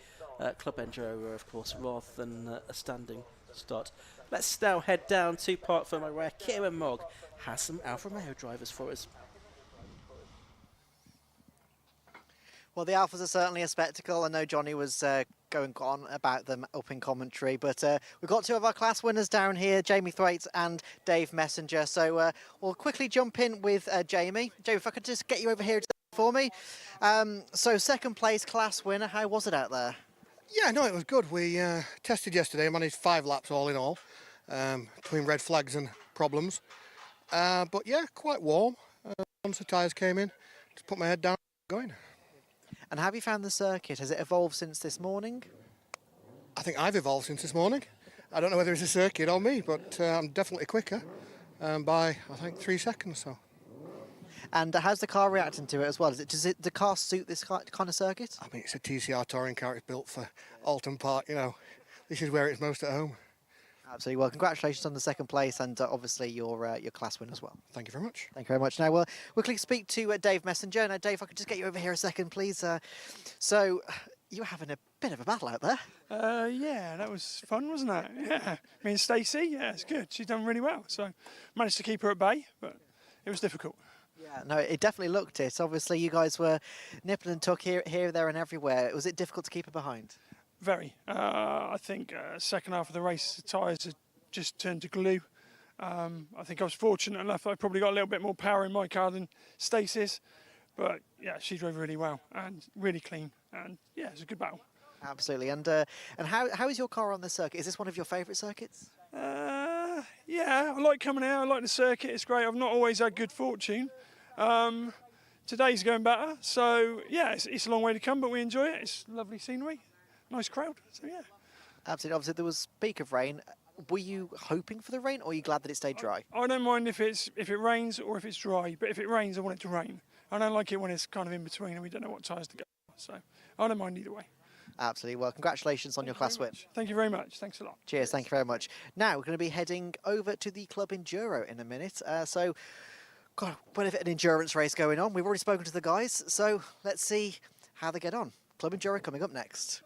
Club Enduro, of course, rather than a standing start. Let's now head down to Park Fermé, where Kieran Mogg has some Alfa Romeo drivers for us. Well, the Alphas are certainly a spectacle. I know Johnny was going on about them up in commentary, but we've got 2 of our class winners down here, Jamie Thwaites and Dave Messenger. So we'll quickly jump in with Jamie. Jamie, if I could just get you over here for me. So 2nd place class winner, how was it out there? Yeah, no, it was good. We tested yesterday, managed 5 laps all in all, between red flags and problems. But yeah, quite warm. Once the tyres came in, just put my head down, going. And have you found the circuit? Has it evolved since this morning? I think I've evolved since this morning. I don't know whether it's a circuit or me, but I'm definitely quicker by, I think, 3 seconds or so. And how's the car reacting to it as well? Does the car suit this kind of circuit? I mean, it's a TCR touring car. It's built for Oulton Park, you know. This is where it's most at home. Absolutely. Well, congratulations on the 2nd place, and obviously your class win as well. Thank you very much. Thank you very much. Now we'll quickly speak to Dave Messenger. Now, Dave, if I could just get you over here a second, please. So you're having a bit of a battle out there. Yeah, that was fun, wasn't it? Yeah. Me and Stacey, yeah, it's good. She's done really well. So managed to keep her at bay, but it was difficult. Yeah, no, it definitely looked it. Obviously, you guys were nipping and tuck here, there and everywhere. Was it difficult to keep it behind? Very. I think second half of the race, the tyres had just turned to glue. I think I was fortunate enough I probably got a little bit more power in my car than Stacey's. But yeah, she drove really well and really clean. And yeah, it was a good battle. Absolutely. And how is your car on the circuit? Is this one of your favourite circuits? Yeah, I like coming out. I like the circuit. It's great. I've not always had good fortune. Today's going better. So yeah, it's a long way to come, but we enjoy it. It's lovely scenery, nice crowd. So yeah. Absolutely. Obviously, there was peak of rain. Were you hoping for the rain, or are you glad that it stayed dry? I don't mind if it rains or if it's dry, but if it rains, I want it to rain. I don't like it when it's kind of in between and we don't know what tyres to go. So I don't mind either way. Absolutely. Well, congratulations on your class win. Thank you very much. Thanks a lot. Cheers. Thank you very much. Now we're going to be heading over to the Club Enduro in a minute. So, got a bit of an endurance race going on. We've already spoken to the guys, so let's see how they get on. Club Enduro coming up next.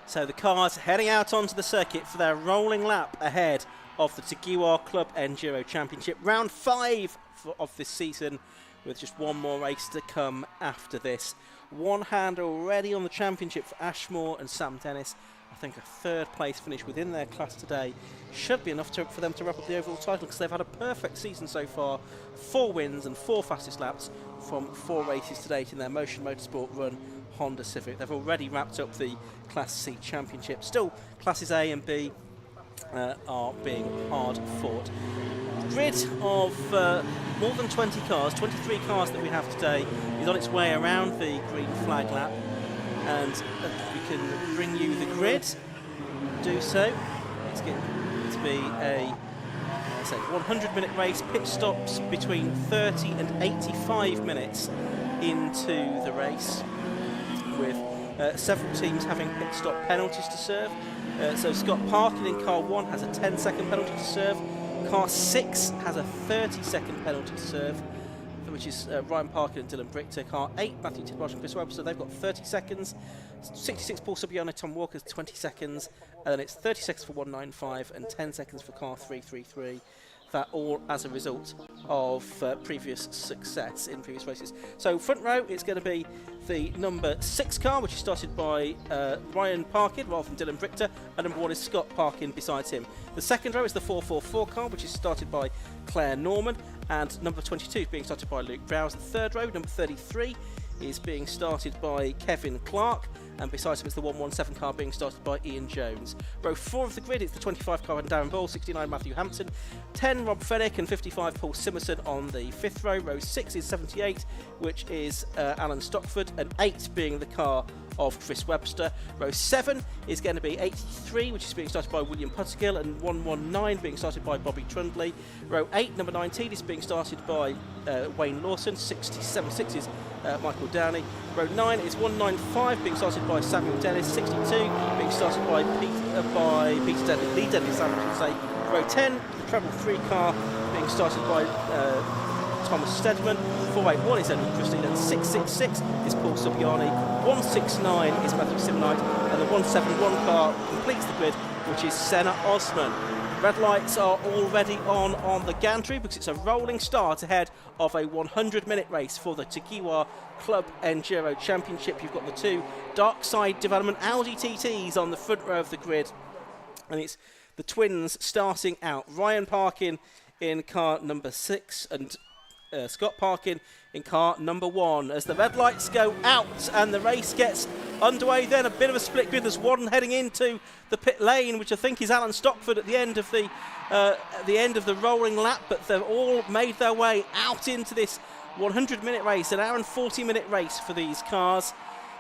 So the cars heading out onto the circuit for their rolling lap ahead of the Tegiwa Club Enduro Championship. Round 5 of this season, with just one more race to come after this. One hand already on the championship for Ashmore and Sam Dennis. I think a third place finish within their class today should be enough for them to wrap up the overall title, because they've had a perfect season so far. 4 wins and 4 fastest laps from 4 races to date in their Motion Motorsport run Honda Civic. They've already wrapped up the Class C championship. Still, classes A and B are being hard fought. Grid of more than 20 cars, 23 cars that we have today, is on its way around the green flag lap, and we can bring you the grid. Do so. It's going to be a 100-minute race. Pit stops between 30 and 85 minutes into the race, with several teams having pit stop penalties to serve. So Scott Parkin in car 1 has a 10-second penalty to serve. Car 6 has a 30-second penalty to serve. Then which is Ryan Parkin and Dylan Brichter. Car 8, Matthew Tidmarsh and Chris Webster, they've got 30 seconds. 66, Paul Subiano, Tom Walker's 20 seconds. And then it's 30 seconds for 195 and 10 seconds for car 333. That all as a result of previous success in previous races. So front row, it's going to be the number 6 car, which is started by Ryan Parkin rather than Dylan Brichter, and number 1 is Scott Parkin besides him. The second row is the 444 car, which is started by Claire Norman, and number 22 is being started by Luke Browse. The third row, number 33, is being started by Kevin Clark, and besides him it's the 117 car being started by Ian Jones. Row 4 of the grid, it's the 25 car and Darren Ball, 69 Matthew Hampton, 10 Rob Fennick and 55 Paul Simerson on the 5th row. Row 6 is 78, which is Alan Stockford, and 8 being the car of Chris Webster. Row 7 is going to be 83, which is being started by William Puttergill, and 119 being started by Bobby Trundley. Row 8, number 19, is being started by Wayne Lawson. 67 6 Michael Downey. Row 9 is 195 being started by Samuel Dennis. 62 being started by Peter Dennis, Lee Dennis, I should say. Row 10, the treble 3 car being started by Thomas Stedman. 481 is Edwin Christie, and 666 is Paul Subiani. 169 is Matthew Simonight, and the 171 car completes the grid, which is Senna Osman. Red lights are already on the gantry because it's a rolling start ahead of a 100-minute race for the Tegiwa Club Enduro Championship. You've got the 2 Dark Side Development Audi TTs on the front row of the grid, and it's the twins starting out. Ryan Parkin in car number 6 and Scott Parkin in car number 1 as the red lights go out and the race gets underway. Then a bit of a split grid. There's one heading into the pit lane, which I think is Alan Stockford at the end of the rolling lap, but they've all made their way out into this 100-minute race, an hour and 40-minute race for these cars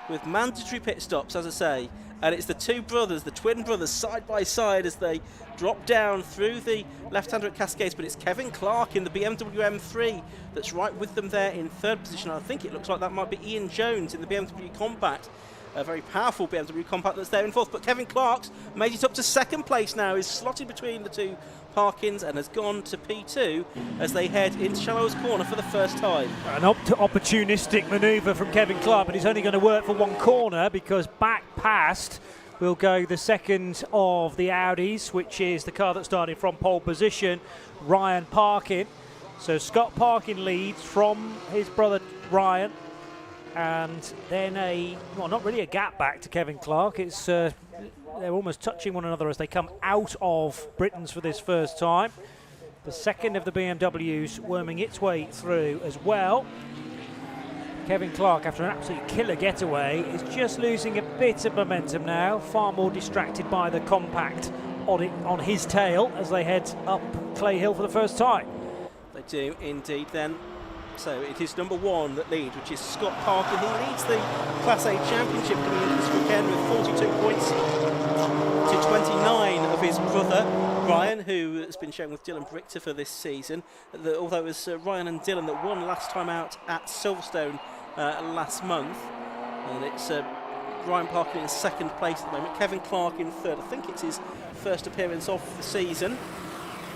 with mandatory pit stops, as I say. And it's the 2 brothers, the twin brothers, side by side as they drop down through the left-hander at Cascades, but it's Kevin Clark in the BMW M3 that's right with them there in 3rd position. I think it looks like that might be Ian Jones in the BMW Compact, a very powerful BMW Compact that's there in 4th, but Kevin Clark's made it up to 2nd place now, is slotted between the 2 Parkins and has gone to P2 as they head into Shallows Corner for the first time. An opportunistic manoeuvre from Kevin Clark, but he's only going to work for one corner because back past will go the second of the Audis, which is the car that started from pole position, Ryan Parkin. So Scott Parkin leads from his brother Ryan, and then not really a gap back to Kevin Clark. It's they're almost touching one another as they come out of Britain's for this first time. The second of the BMWs worming its way through as well. Kevin Clark, after an absolute killer getaway, is just losing a bit of momentum now, far more distracted by the compact on his tail as they head up Clay Hill for the first time. They do indeed then. So it is number 1 that leads, which is Scott Parkin. He leads the Class A Championship coming into this weekend with 42 points to 29 of his brother Ryan, who has been showing with Dylan Brichter for this season. Although it was Ryan and Dylan that won last time out at Silverstone last month. And it's Ryan Parkin in 2nd place at the moment, Kevin Clark in 3rd. I think it's his first appearance of the season.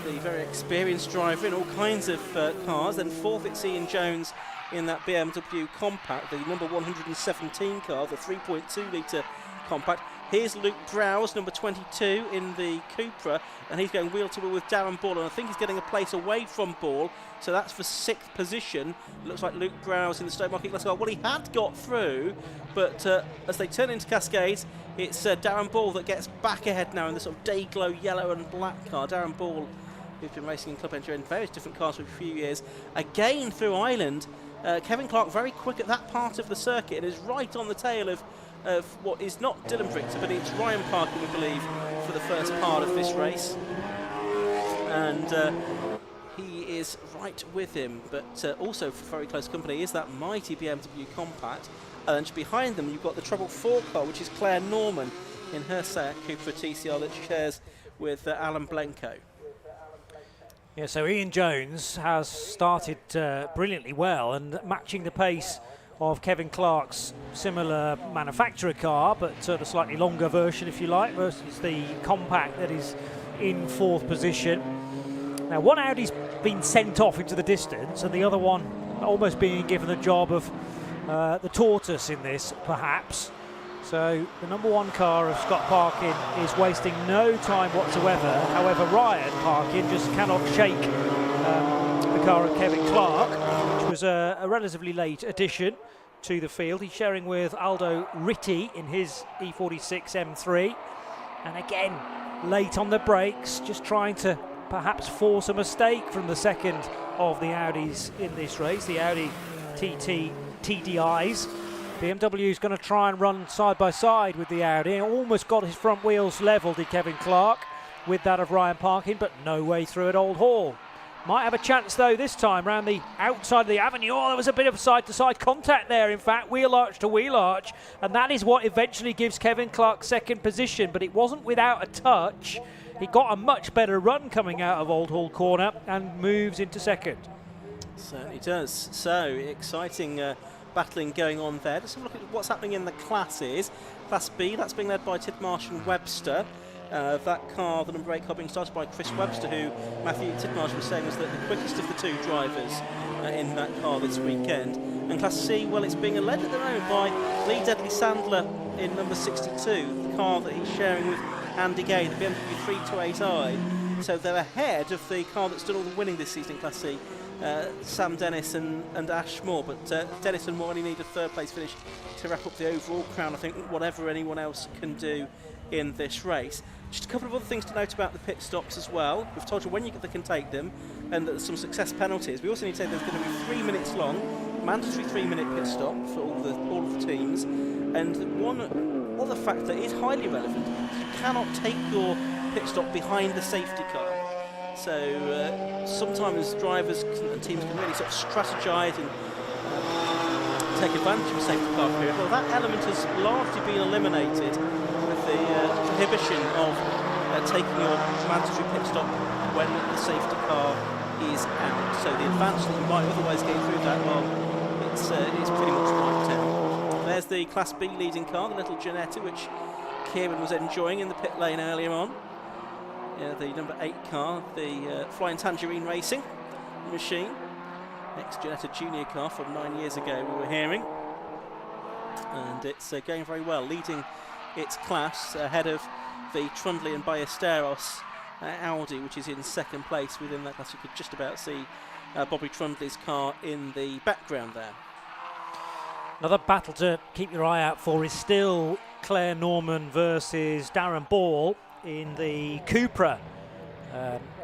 The very experienced driver in all kinds of cars. Then 4th it's Ian Jones in that BMW Compact, the number 117 car, the 3.2 litre Compact. Here's Luke Browse, number 22 in the Cupra, and he's going wheel to wheel with Darren Ball, and I think he's getting a place away from Ball, so that's for 6th position. Looks like Luke Browse in the Stoke Market Class car. Well, he had got through, but as they turn into Cascades, it's Darren Ball that gets back ahead now in the sort of day-glow yellow and black car. Darren Ball, who's been racing in Club Enduro in various different cars for a few years, again through Ireland. Kevin Clark very quick at that part of the circuit and is right on the tail of what is not Dylan Brichter, but it's Ryan Parkin, we believe, for the first part of this race. And he is right with him, but also for very close company is that mighty BMW Compact. And just behind them you've got the Treble 4 car, which is Claire Norman in her Seat Cupra TCR that she shares with Alan Blenko. Yeah, so Ian Jones has started brilliantly well and matching the pace of Kevin Clark's similar manufacturer car, but a slightly longer version, if you like, versus the compact that is in 4th position. Now, one Audi's been sent off into the distance and the other one almost being given the job of the tortoise in this, perhaps. So the number 1 car of Scott Parkin is wasting no time whatsoever. However, Ryan Parkin just cannot shake the car of Kevin Clark, which was a relatively late addition to the field. He's sharing with Aldo Ritti in his E46 M3. And again, late on the brakes, just trying to perhaps force a mistake from the second of the Audis in this race, the Audi TT TDIs. BMW is going to try and run side by side with the Audi. Almost got his front wheels level, did Kevin Clark, with that of Ryan Parkin, but no way through at Old Hall. Might have a chance, though, this time round the outside of the avenue. Oh, there was a bit of side-to-side contact there, in fact, wheel arch to wheel arch, and that is what eventually gives Kevin Clark second position, but it wasn't without a touch. He got a much better run coming out of Old Hall corner and moves into second. Certainly does. So, exciting battling going on there. Let's have a look at what's happening in the classes. Class B, that's being led by Tidmarsh and Webster. That car, the number 8 car, being started by Chris Webster, who Matthew Tidmarsh was saying was the quickest of the 2 drivers in that car this weekend. And Class C, well, it's being led at the moment by Lee Deadly Sandler in number 62, the car that he's sharing with Andy Gay, the BMW 328i. So they're ahead of the car that's done all the winning this season in Class C, Sam Dennis and Ash Moore. But Dennis and Moore only need a 3rd place finish to wrap up the overall crown, I think, whatever anyone else can do in this race. Just a couple of other things to note about the pit stops as well. We've told you when they can take them, and that there's some success penalties. We also need to say there's going to be 3 minutes long, mandatory 3-minute pit stop for all of the teams. And one other fact that is highly relevant: you cannot take your pit stop behind the safety car. So sometimes drivers and teams can really sort of strategise and take advantage of a safety car period. Well, that element has largely been eliminated with the prohibition of taking your mandatory pit stop when the safety car is out. So the advantage that you might otherwise get through that, well, it's pretty much wiped out. There's the Class B leading car, the little Ginetta, which Kieran was enjoying in the pit lane earlier on. The number 8 car, the Flying Tangerine Racing machine. Ex-Ginetta Junior car from 9 years ago, we were hearing. And it's going very well, leading its class ahead of the Trundley and Ballesteros Audi, which is in 2nd place within that class. You could just about see Bobby Trundley's car in the background there. Another battle to keep your eye out for is still Claire Norman versus Darren Ball in the Cupra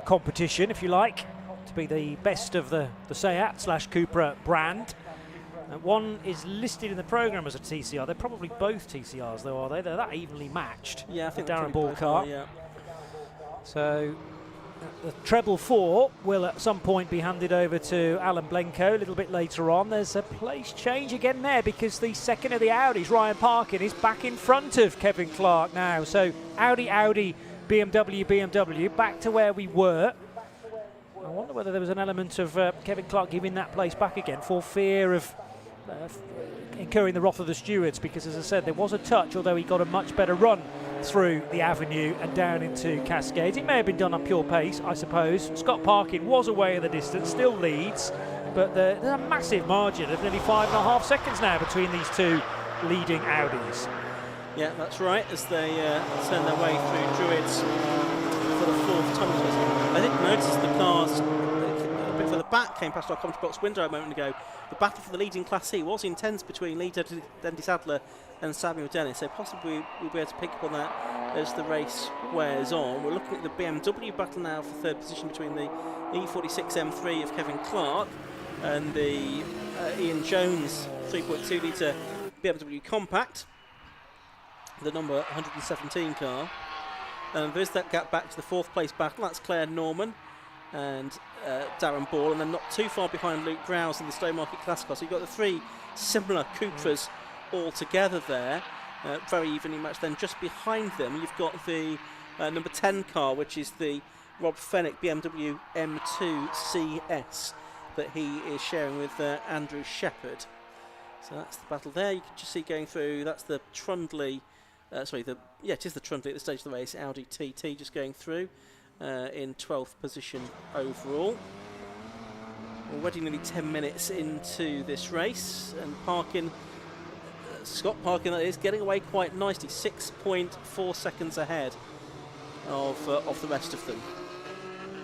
competition, if you like, to be the best of the Seat/Cupra brand. One is listed in the programme as a TCR. They're probably both TCRs, though, are they? They're that evenly matched. Yeah, I think the Darren Ball car. Yeah. So the treble 4 will at some point be handed over to Alan Blenko a little bit later on. There's a place change again there because the second of the Audis, Ryan Parkin, is back in front of Kevin Clark now. So Audi, BMW, back to where we were. I wonder whether there was an element of Kevin Clark giving that place back again for fear of incurring the wrath of the stewards, because, as I said, there was a touch, although he got a much better run through the avenue and down into Cascades. It may have been done on pure pace, I suppose. Scott Parkin was away in the distance, still leads, but there's a massive margin of nearly 5.5 seconds now between these 2 leading Audis. Yeah, that's right, as they turn their way through Druids for the 4th tunnel. I didn't notice the cars a bit further back came past our commentary box window a moment ago. The battle for the leading Class C was intense between Lee Dendy Sadler and Samuel Dennis, so possibly we'll be able to pick up on that as the race wears on. We're looking at the BMW battle now for 3rd position between the E46 M3 of Kevin Clark and the Ian Jones 3.2 litre BMW Compact, the number 117 car. And there's that gap back to the 4th place battle. That's Claire Norman and Darren Ball, and then not too far behind Luke Grouse in the Stowmarket Class car. So you've got the 3 similar Cupras all together there, very evenly matched. Then just behind them you've got the number 10 car, which is the Rob Fennick BMW M2 CS that he is sharing with Andrew Shepherd. So that's the battle there. You can just see going through, that's the Trundley, it is the Trundley at the stage of the race, Audi TT just going through in 12th position overall. Already nearly 10 minutes into this race, and Parkin, Scott Parkin, that is, getting away quite nicely, 6.4 seconds ahead of the rest of them.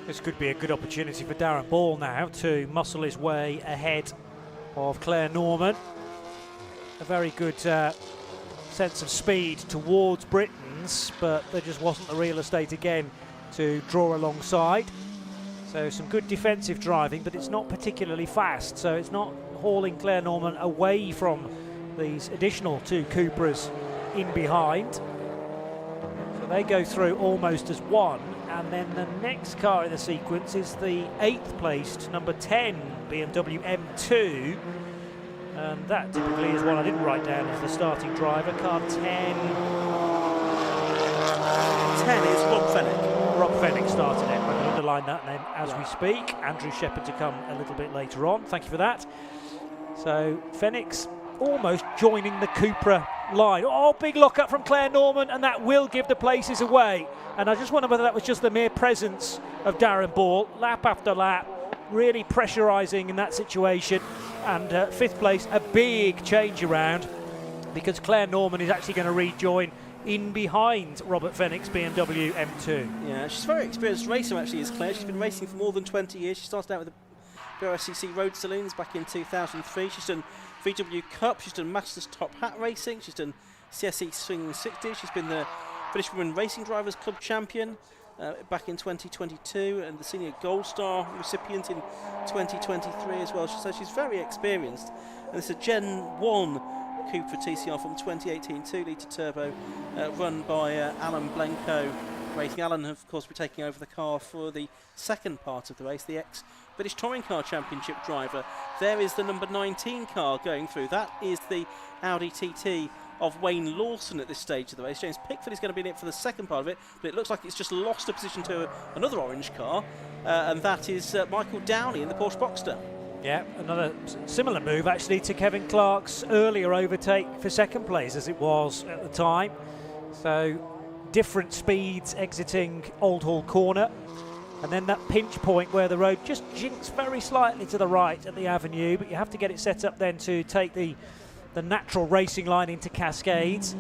This could be a good opportunity for Darren Ball now to muscle his way ahead of Claire Norman. A very good sense of speed towards Britain's, but there just wasn't the real estate again to draw alongside. So some good defensive driving, but it's not particularly fast, so it's not hauling Claire Norman away from these additional 2 Cupras in behind. So they go through almost as one, and then the next car in the sequence is the 8th placed number 10 BMW M2, and that typically is one I didn't write down as the starting driver. Car 10. 10 is Rob Fenwick. Rob Fenwick started it. I can underline that then as we speak. Andrew Shepherd to come a little bit later on. Thank you for that. So Fenwick's almost joining the Cupra line. Oh, big lock up from Claire Norman, and that will give the places away. And I just wonder whether that was just the mere presence of Darren Ball, lap after lap, really pressurising in that situation. And 5th place, a big change around, because Claire Norman is actually going to rejoin in behind Robert Fenwick's BMW M2. Yeah, she's a very experienced racer actually, is Claire. She's been racing for more than 20 years. She started out with the BRSCC Road Saloons back in 2003. She's done VW Cup, she's done Masters Top Hat Racing, she's done CSE Swing 60, she's been the British Women Racing Drivers Club champion back in 2022, and the Senior Gold Star recipient in 2023 as well. So she's very experienced. And it's a Gen 1 Cupra TCR from 2018, 2-litre turbo, run by Alan Blenko Racing. Alan, of course, will be taking over the car for the second part of the race, the ex-British Touring Car Championship driver. There is the number 19 car going through. That is the Audi TT of Wayne Lawson at this stage of the race. James Pickford is going to be in it for the second part of it, but it looks like it's just lost a position to another orange car, and that is Michael Downey in the Porsche Boxster. Yeah, another similar move actually to Kevin Clark's earlier overtake for second place as it was at the time. So different speeds exiting Old Hall Corner, and then that pinch point where the road just jinks very slightly to the right at the avenue, but you have to get it set up then to take the natural racing line into Cascades.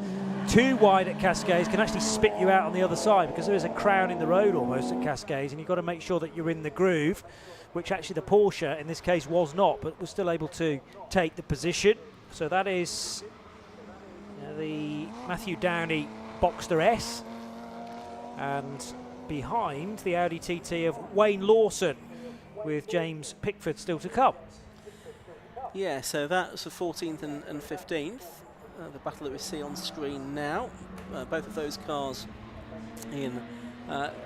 Too wide at Cascades can actually spit you out on the other side, because there is a crown in the road almost at Cascades, and you've got to make sure that you're in the groove, which actually the Porsche in this case was not, but was still able to take the position. So that is the Matthew Downey Boxster S, and behind the Audi TT of Wayne Lawson, with James Pickford still to come. Yeah, so that's the 14th and 15th, the battle that we see on screen now. Both of those cars in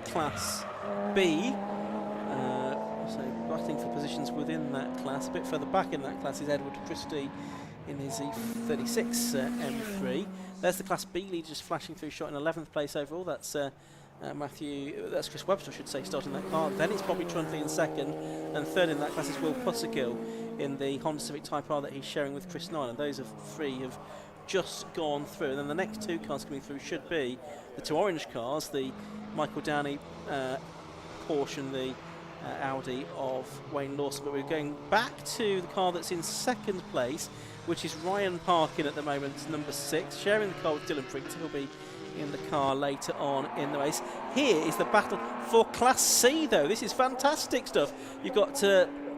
Class B. So battling for positions within that class. A bit further back in that class is Edward Christie in his E36 M3. There's the Class B leader just flashing through, shot in 11th place overall. That's that's Chris Webster, I should say, starting that car. Then it's Bobby Trundley in second, and third in that class is Will Pussergill in the Honda Civic Type R that he's sharing with Chris Nine. And those three have just gone through. And then the next two cars coming through should be the two orange cars, the Michael Downey Porsche and the Audi of Wayne Lawson. But we're going back to the car that's in second place, which is Ryan Parkin at the moment, number 6, sharing the car with Dylan Pringle. He'll be in the car later on in the race. Here is the battle for Class C, though. This is fantastic stuff. You've got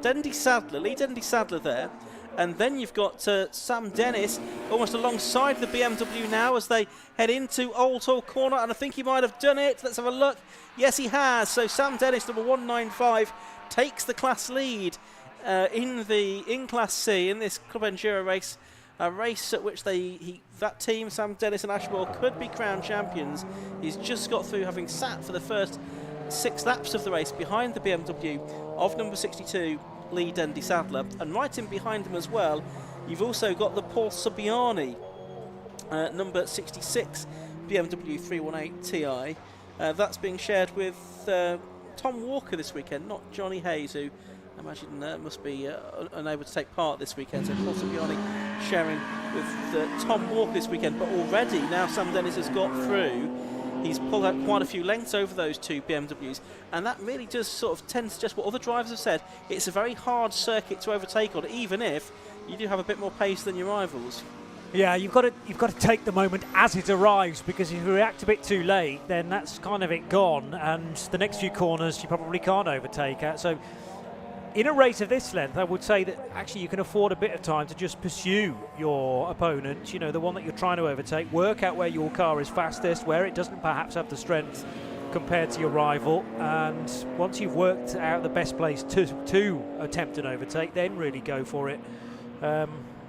Dendy Sadler, Lee Dendy Sadler there, and then you've got Sam Dennis almost alongside the BMW now as they head into Old Hall Corner, and I think he might have done it. Let's have a look. Yes, he has. So Sam Dennis, number 195, takes the class lead in Class C in this Club Enduro race. A race at which that team, Sam Dennis and Ashmore, could be crowned champions. He's just got through, having sat for the first 6 laps of the race behind the BMW of number 62, Lee Dendy Sadler. And right in behind him as well, you've also got the Paul Subiani, number 66, BMW 318 Ti. That's being shared with Tom Walker this weekend, not Johnny Hayes, who I imagine must be unable to take part this weekend. So Paul Subiani sharing with Tom Walker this weekend. But already now Sam Dennis has got through He's pulled out quite a few lengths over those two BMWs, and that really does sort of tend to suggest what other drivers have said. It's a very hard circuit to overtake on, even if you do have a bit more pace than your rivals. Yeah, you've got to take the moment as it arrives, because if you react a bit too late, then that's kind of it gone, and the next few corners you probably can't overtake at. So in a race of this length, I would say that actually you can afford a bit of time to just pursue your opponent, you know, the one that you're trying to overtake, work out where your car is fastest, where it doesn't perhaps have the strength compared to your rival, and once you've worked out the best place to attempt an overtake, then really go for it.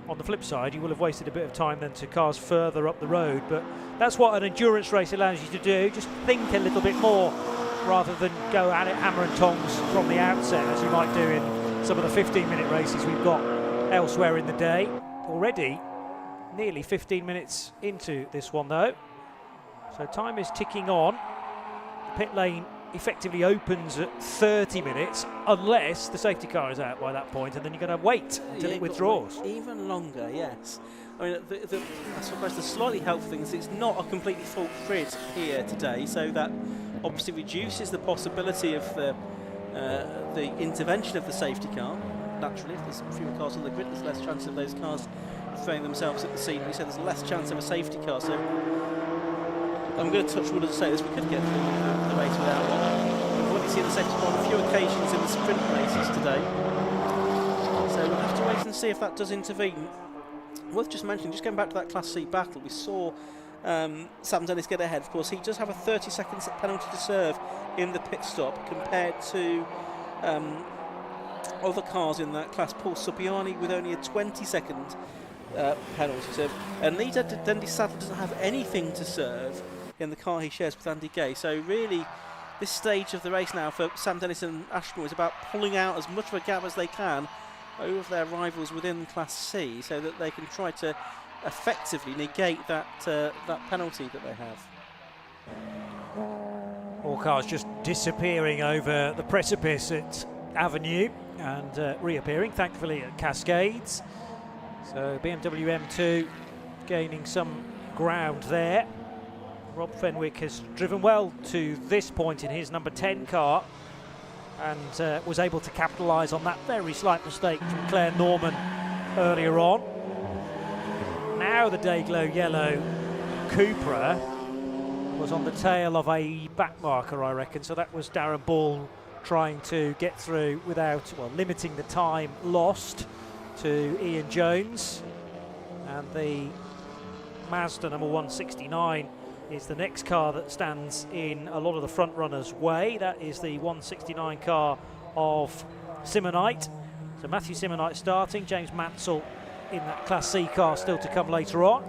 On the flip side, you will have wasted a bit of time then to cars further up the road, but that's what an endurance race allows you to do. Just think a little bit more rather than go at it hammer and tongs from the outset, as you might do in some of the 15-minute races we've got elsewhere in the day. Already nearly 15 minutes into this one though, so time is ticking on. The pit lane effectively opens at 30 minutes unless the safety car is out by that point, and then you're going to wait until it withdraws. Even longer, yes. I mean, I suppose the slightly helpful thing is it's not a completely full grid here today, so that obviously reduces the possibility of the intervention of the safety car. Naturally, if there's fewer cars on the grid, there's less chance of those cars throwing themselves at the scenery, so there's less chance of a safety car. So I'm going to touch wood, as I say, as we could get through the race without one. We've already seen the safety car on a few occasions in the sprint races today, so we'll have to wait and see if that does intervene. Worth just mentioning, just going back to that Class C battle, we saw Sam Dennis get ahead. Of course, he does have a 30-second penalty to serve in the pit stop compared to other cars in that class. Paul Supiani with only a 20-second penalty to serve, and Lee Dundee sadly doesn't have anything to serve in the car he shares with Andy Gay. So really, this stage of the race now for Sam Dennis and Ashmore is about pulling out as much of a gap as they can over their rivals within Class C, so that they can try to effectively negate that penalty that they have. All cars just disappearing over the precipice at Avenue and reappearing, thankfully, at Cascades. So BMW M2 gaining some ground there. Rob Fenwick has driven well to this point in his number 10 car, and was able to capitalise on that very slight mistake from Claire Norman earlier on. Now the Dayglow Yellow Cupra was on the tail of a backmarker, I reckon, so that was Darren Ball trying to get through without, well, limiting the time lost to Ian Jones. And the Mazda number 169 is the next car that stands in a lot of the front runners' way. That is the 169 car of Simonite. So Matthew Simonite starting, James Mansell in that Class C car still to come later on.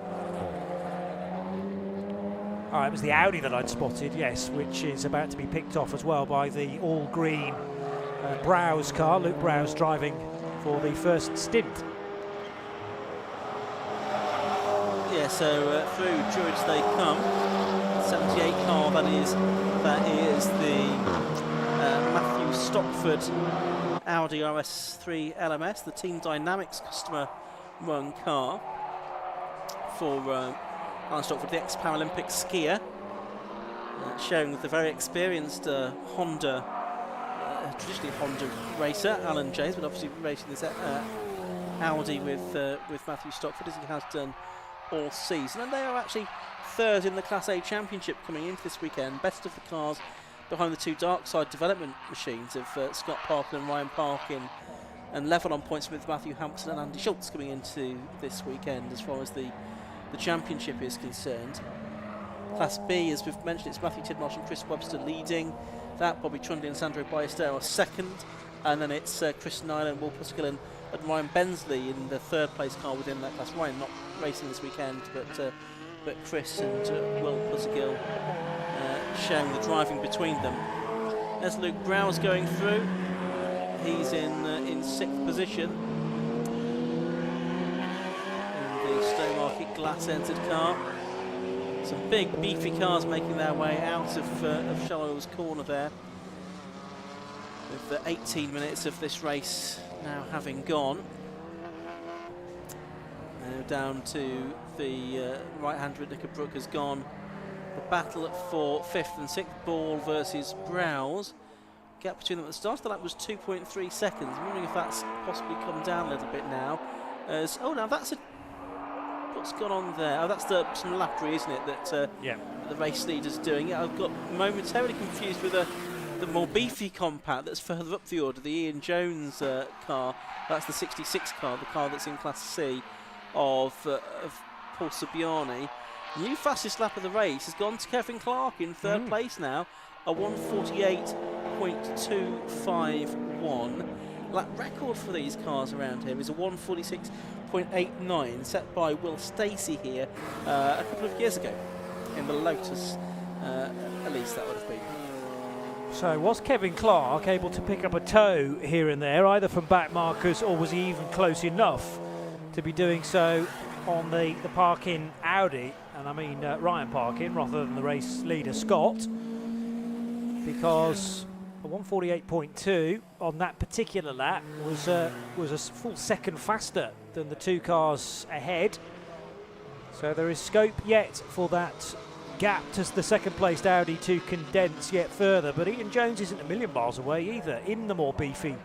It was the Audi that I'd spotted, yes, which is about to be picked off as well by the all-green Browse car. Luke Browse driving for the first stint. Yeah, so through Druids they come. 78 car, that is the Matthew Stockford Audi RS3 LMS, the Team Dynamics customer run car for Alan Stockford, the ex-Paralympic skier, showing with the very experienced Honda, traditionally Honda racer, Alan James, but obviously racing this Audi with Matthew Stockford, as he has done all season. And they are actually third in the Class A Championship coming into this weekend, best of the cars behind the two Darkside development machines of Scott Parker and Ryan Parkin, and level on points with Matthew Hampson and Andy Schultz coming into this weekend as far as the championship is concerned. Class B, as we've mentioned, it's Matthew Tidmarsh and Chris Webster leading that. Bobby Trundley and Sandro Ballester are second, and then it's Chris Nyland, Will Pusigill and Ryan Bensley in the third place car within that class. Ryan not racing this weekend, but Chris and Will Pusigill sharing the driving between them. There's Luke Browse going through. He's in sixth position in the Stowmarket glass-entered car. Some big beefy cars making their way out of Charles Corner there, with the 18 minutes of this race now having gone. Down to the right-hander, Knickerbrook has gone. The battle for 5th and 6th. Ball versus Browse. Gap between them at the start of the lap was 2.3 seconds. I'm wondering if that's possibly come down a little bit now. Now that's what's gone on there? Oh, that's some lappery, isn't it? That the race leader's doing. Yeah, I've got momentarily confused with the more beefy compact that's further up the order, the Ian Jones car. That's the 66 car, the car that's in Class C of Paul Subiani. New fastest lap of the race has gone to Kevin Clark in 3rd place now, a 1:48.251. Lap record for these cars around here is a 1:46.89, set by Will Stacey here a couple of years ago in the Lotus, at least that would have been. So was Kevin Clark able to pick up a toe here and there, either from back markers, or was he even close enough to be doing so on the Parkin Audi? And I mean Ryan Parkin rather than the race leader Scott, because a 1:48.2 on that particular lap was a full second faster than the two cars ahead. So there is scope yet for that gap to the second placed Audi to condense yet further, but Ian Jones isn't a million miles away either in the more beefy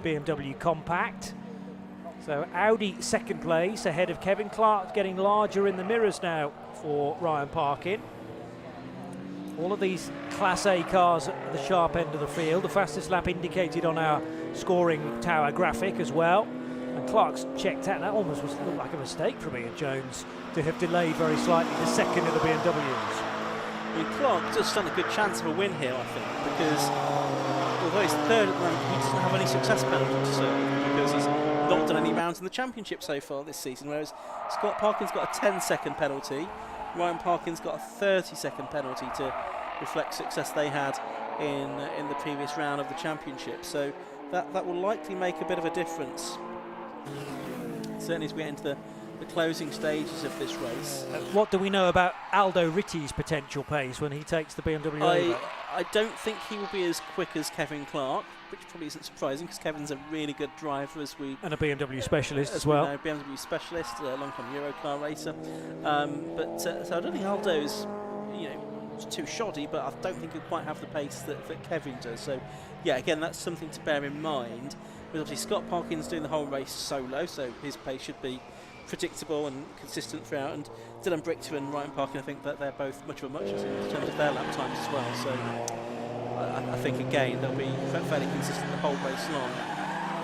BMW compact. So Audi second place ahead of Kevin Clark, getting larger in the mirrors now for Ryan Parkin. All of these Class A cars at the sharp end of the field. The fastest lap indicated on our scoring tower graphic as well. And Clark's checked out. That almost looked like a mistake from Ian Jones to have delayed very slightly the second of the BMWs. I mean, Clark does stand a good chance of a win here, I think, because although he's 3rd at the moment, he doesn't have any success penalty to serve because he's not done any rounds in the championship so far this season, whereas Scott Parkin's got a 10-second penalty. Ryan Parkin's got a 30-second penalty to reflect success they had in the previous round of the championship. So that will likely make a bit of a difference, certainly as we get into the closing stages of this race. What do we know about Aldo Ritti's potential pace when he takes the BMW over? I don't think he will be as quick as Kevin Clark, which probably isn't surprising because Kevin's a really good driver and a BMW specialist as well. BMW specialist, a long-time Eurocar racer. So I don't think Aldo's too shoddy, but I don't think he'll quite have the pace that Kevin does. So yeah, again, that's something to bear in mind. But obviously Scott Parkin's doing the whole race solo, so his pace should be predictable and consistent throughout, and Dylan Brichter and Ryan Parkin, I think that they're both much of a muchness in terms of their lap times as well, so I think again they'll be fairly consistent the whole race long.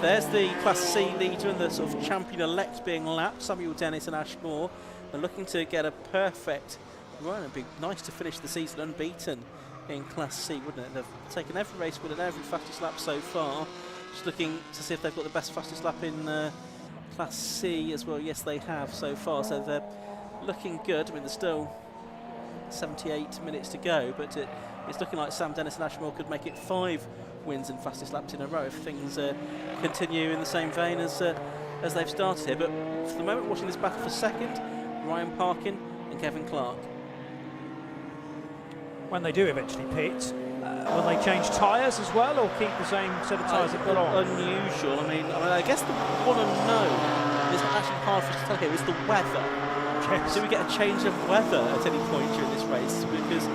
There's the Class C leader and the sort of champion-elect being lapped, Samuel Dennis and Ash Moore. They're looking to get a perfect run. It'd be nice to finish the season unbeaten in Class C, wouldn't it? They've taken every race win and every fastest lap so far. Just looking to see if they've got the best fastest lap in Class C as well. Yes, they have so far, so they're looking good. I mean, there's still 78 minutes to go, but it's looking like Sam Dennis and Ashmore could make it 5 wins and fastest laps in a row if things continue in the same vein as they've started here. But for the moment, watching this battle for second, Ryan Parkin and Kevin Clark. When they do eventually pit, will they change tyres as well, or keep the same set of tyres they've got on? Unusual. I mean, I guess the one unknown is actually hard for us to tell here is the weather. Yes. Do we get a change of weather at any point during this race? Because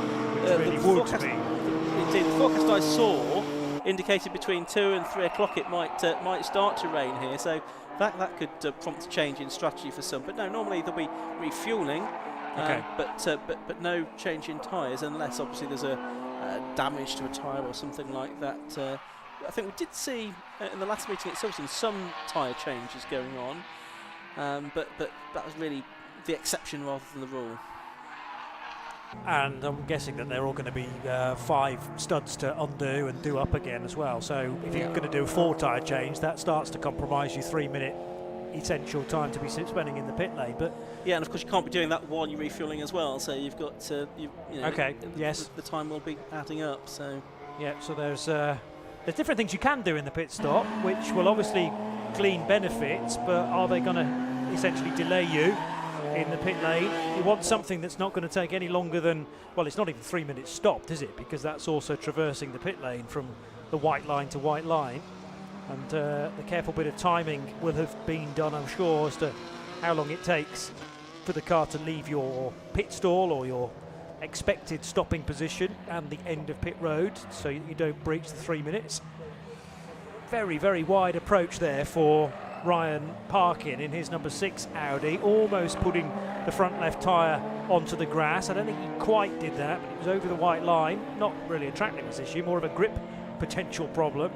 the forecast I saw indicated between 2 and 3 o'clock it might start to rain here. So that could prompt a change in strategy for some. But no, normally there'll be refuelling. Okay. But no change in tyres unless obviously there's a damage to a tyre or something like that. I think we did see in the last meeting itself some tyre changes going on, but that was really the exception rather than the rule. And I'm guessing that they're all going to be 5 studs to undo and do up again as well. So if you're going to do a 4 tyre change, that starts to compromise your 3-minute essential time to be spending in the pit lane. But yeah, and of course you can't be doing that while you're refueling as well. So you've got okay, yes, the time will be adding up. So yeah, so there's different things you can do in the pit stop, which will obviously glean benefits. But are they going to essentially delay you in the pit lane? You want something that's not going to take any longer than, well, it's not even 3 minutes stopped, is it? Because that's also traversing the pit lane from the white line to white line. And the careful bit of timing will have been done, I'm sure, as to how long it takes for the car to leave your pit stall or your expected stopping position and the end of pit road, so you don't breach the 3 minutes. Very, very wide approach there for Ryan Parkin in his number 6 Audi, almost putting the front left tyre onto the grass. I don't think he quite did that, but it was over the white line. Not really a track limits issue, more of a grip potential problem,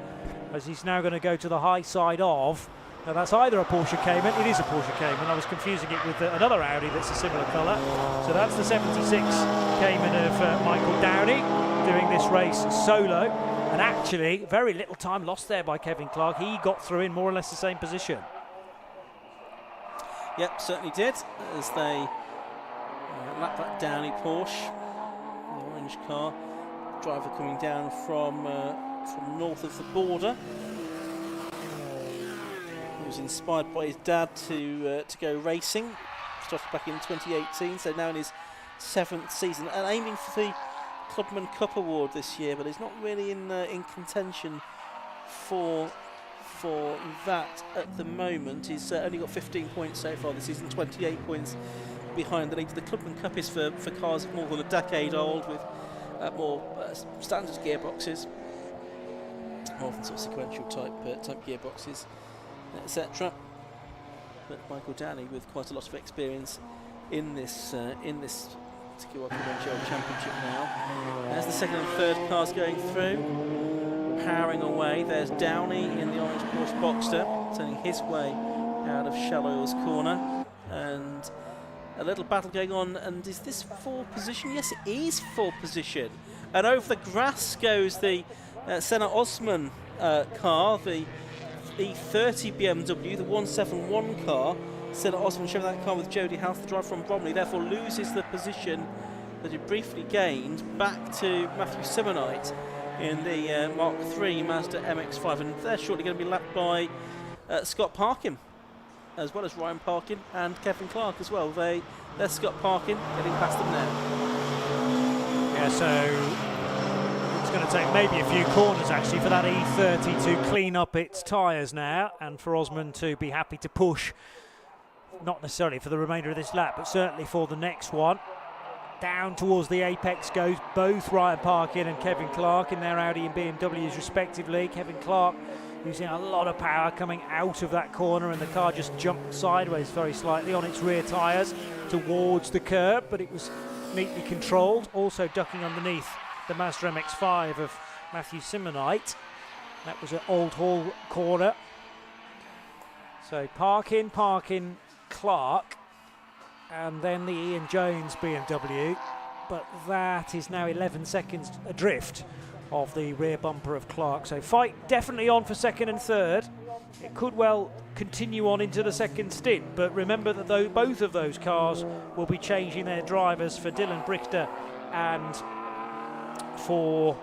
as he's now going to go to the high side of, now that's either a Porsche Cayman, it is a Porsche Cayman, I was confusing it with another Audi that's a similar colour. So that's the 76 Cayman of Michael Downey doing this race solo, and actually very little time lost there by Kevin Clark. He got through in more or less the same position. Yep, certainly did, as they lap that Downey Porsche, the orange car. Driver coming down from north of the border. He was inspired by his dad to go racing. Started back in 2018, so now in his 7th season, and aiming for the Clubman Cup Award this year, but he's not really in contention for that at the moment. He's only got 15 points so far this season, 28 points behind the lead. The Clubman Cup is for cars more than a decade old, with more standard gearboxes, more than sort of sequential type gearboxes, etc. But Michael Downey, with quite a lot of experience in this Tegiwa Provincial Championship now. There's the second and third cars going through, powering away. There's Downey in the orange Porsche Boxster, turning his way out of Shallows corner, and a little battle going on. And is this 4 position? Yes, it is 4 position. And over the grass goes the Senna Osman car, the E30 BMW, the 171 car. Senna Osman showing that car with Jody House, the driver from Bromley, therefore loses the position that he briefly gained back to Matthew Simonite in the Mark III Mazda MX5, and they're shortly going to be lapped by Scott Parkin, as well as Ryan Parkin and Kevin Clark as well. There's Scott Parkin getting past them now. Yeah, so it's going to take maybe a few corners actually for that E30 to clean up its tyres now, and for Osman to be happy to push, not necessarily for the remainder of this lap, but certainly for the next one. Down towards the apex goes both Ryan Parkin and Kevin Clark in their Audi and BMWs respectively. Kevin Clark using a lot of power coming out of that corner, and the car just jumped sideways very slightly on its rear tyres towards the curb, but it was neatly controlled. Also ducking underneath the Mazda MX-5 of Matthew Simonite. That was an Old Hall corner. So Parkin, Clark, and then the Ian Jones BMW, but that is now 11 seconds adrift of the rear bumper of Clark. So fight definitely on for second and third. It could well continue on into the second stint, but remember that both of those cars will be changing their drivers for Dylan Brichter and for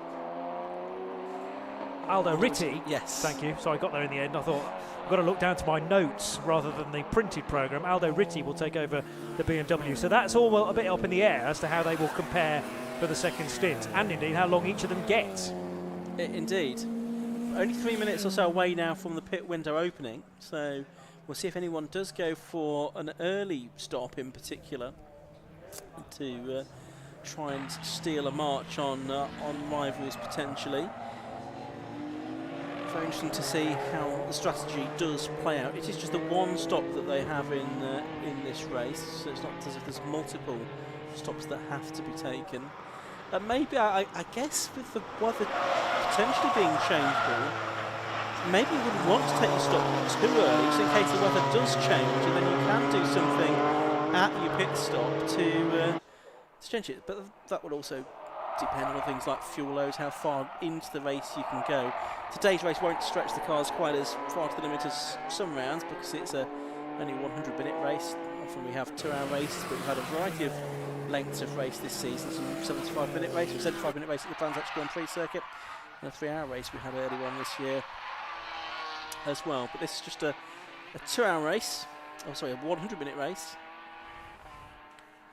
Aldo Ritti. Yes. Thank you. So I got there in the end. I thought I've got to look down to my notes rather than the printed programme. Aldo Ritti will take over the BMW. So that's all a bit up in the air as to how they will compare for the second stint, and indeed how long each of them gets. Indeed. Only 3 minutes or so away now from the pit window opening, so we'll see if anyone does go for an early stop in particular to try and steal a march on rivals potentially. Very interesting to see how the strategy does play out. It is just the one stop that they have in this race, so it's not as if there's multiple stops that have to be taken. Maybe, I guess, with the weather potentially being changeable, maybe you wouldn't want to take the stop too early, just in case the weather does change, and then you can do something at your pit stop to change it. But that would also depend on things like fuel loads, how far into the race you can go. Today's race won't stretch the cars quite as far to the limit as some rounds, because it's only a 100-minute race. Often we have 2-hour races, but we've had a variety of lengths of race this season. Some 75-minute race, or 75-minute race at the Transact Grand Prix circuit, and a 3-hour race we had earlier on this year as well. But this is just a 2-hour race, oh sorry, a 100-minute race,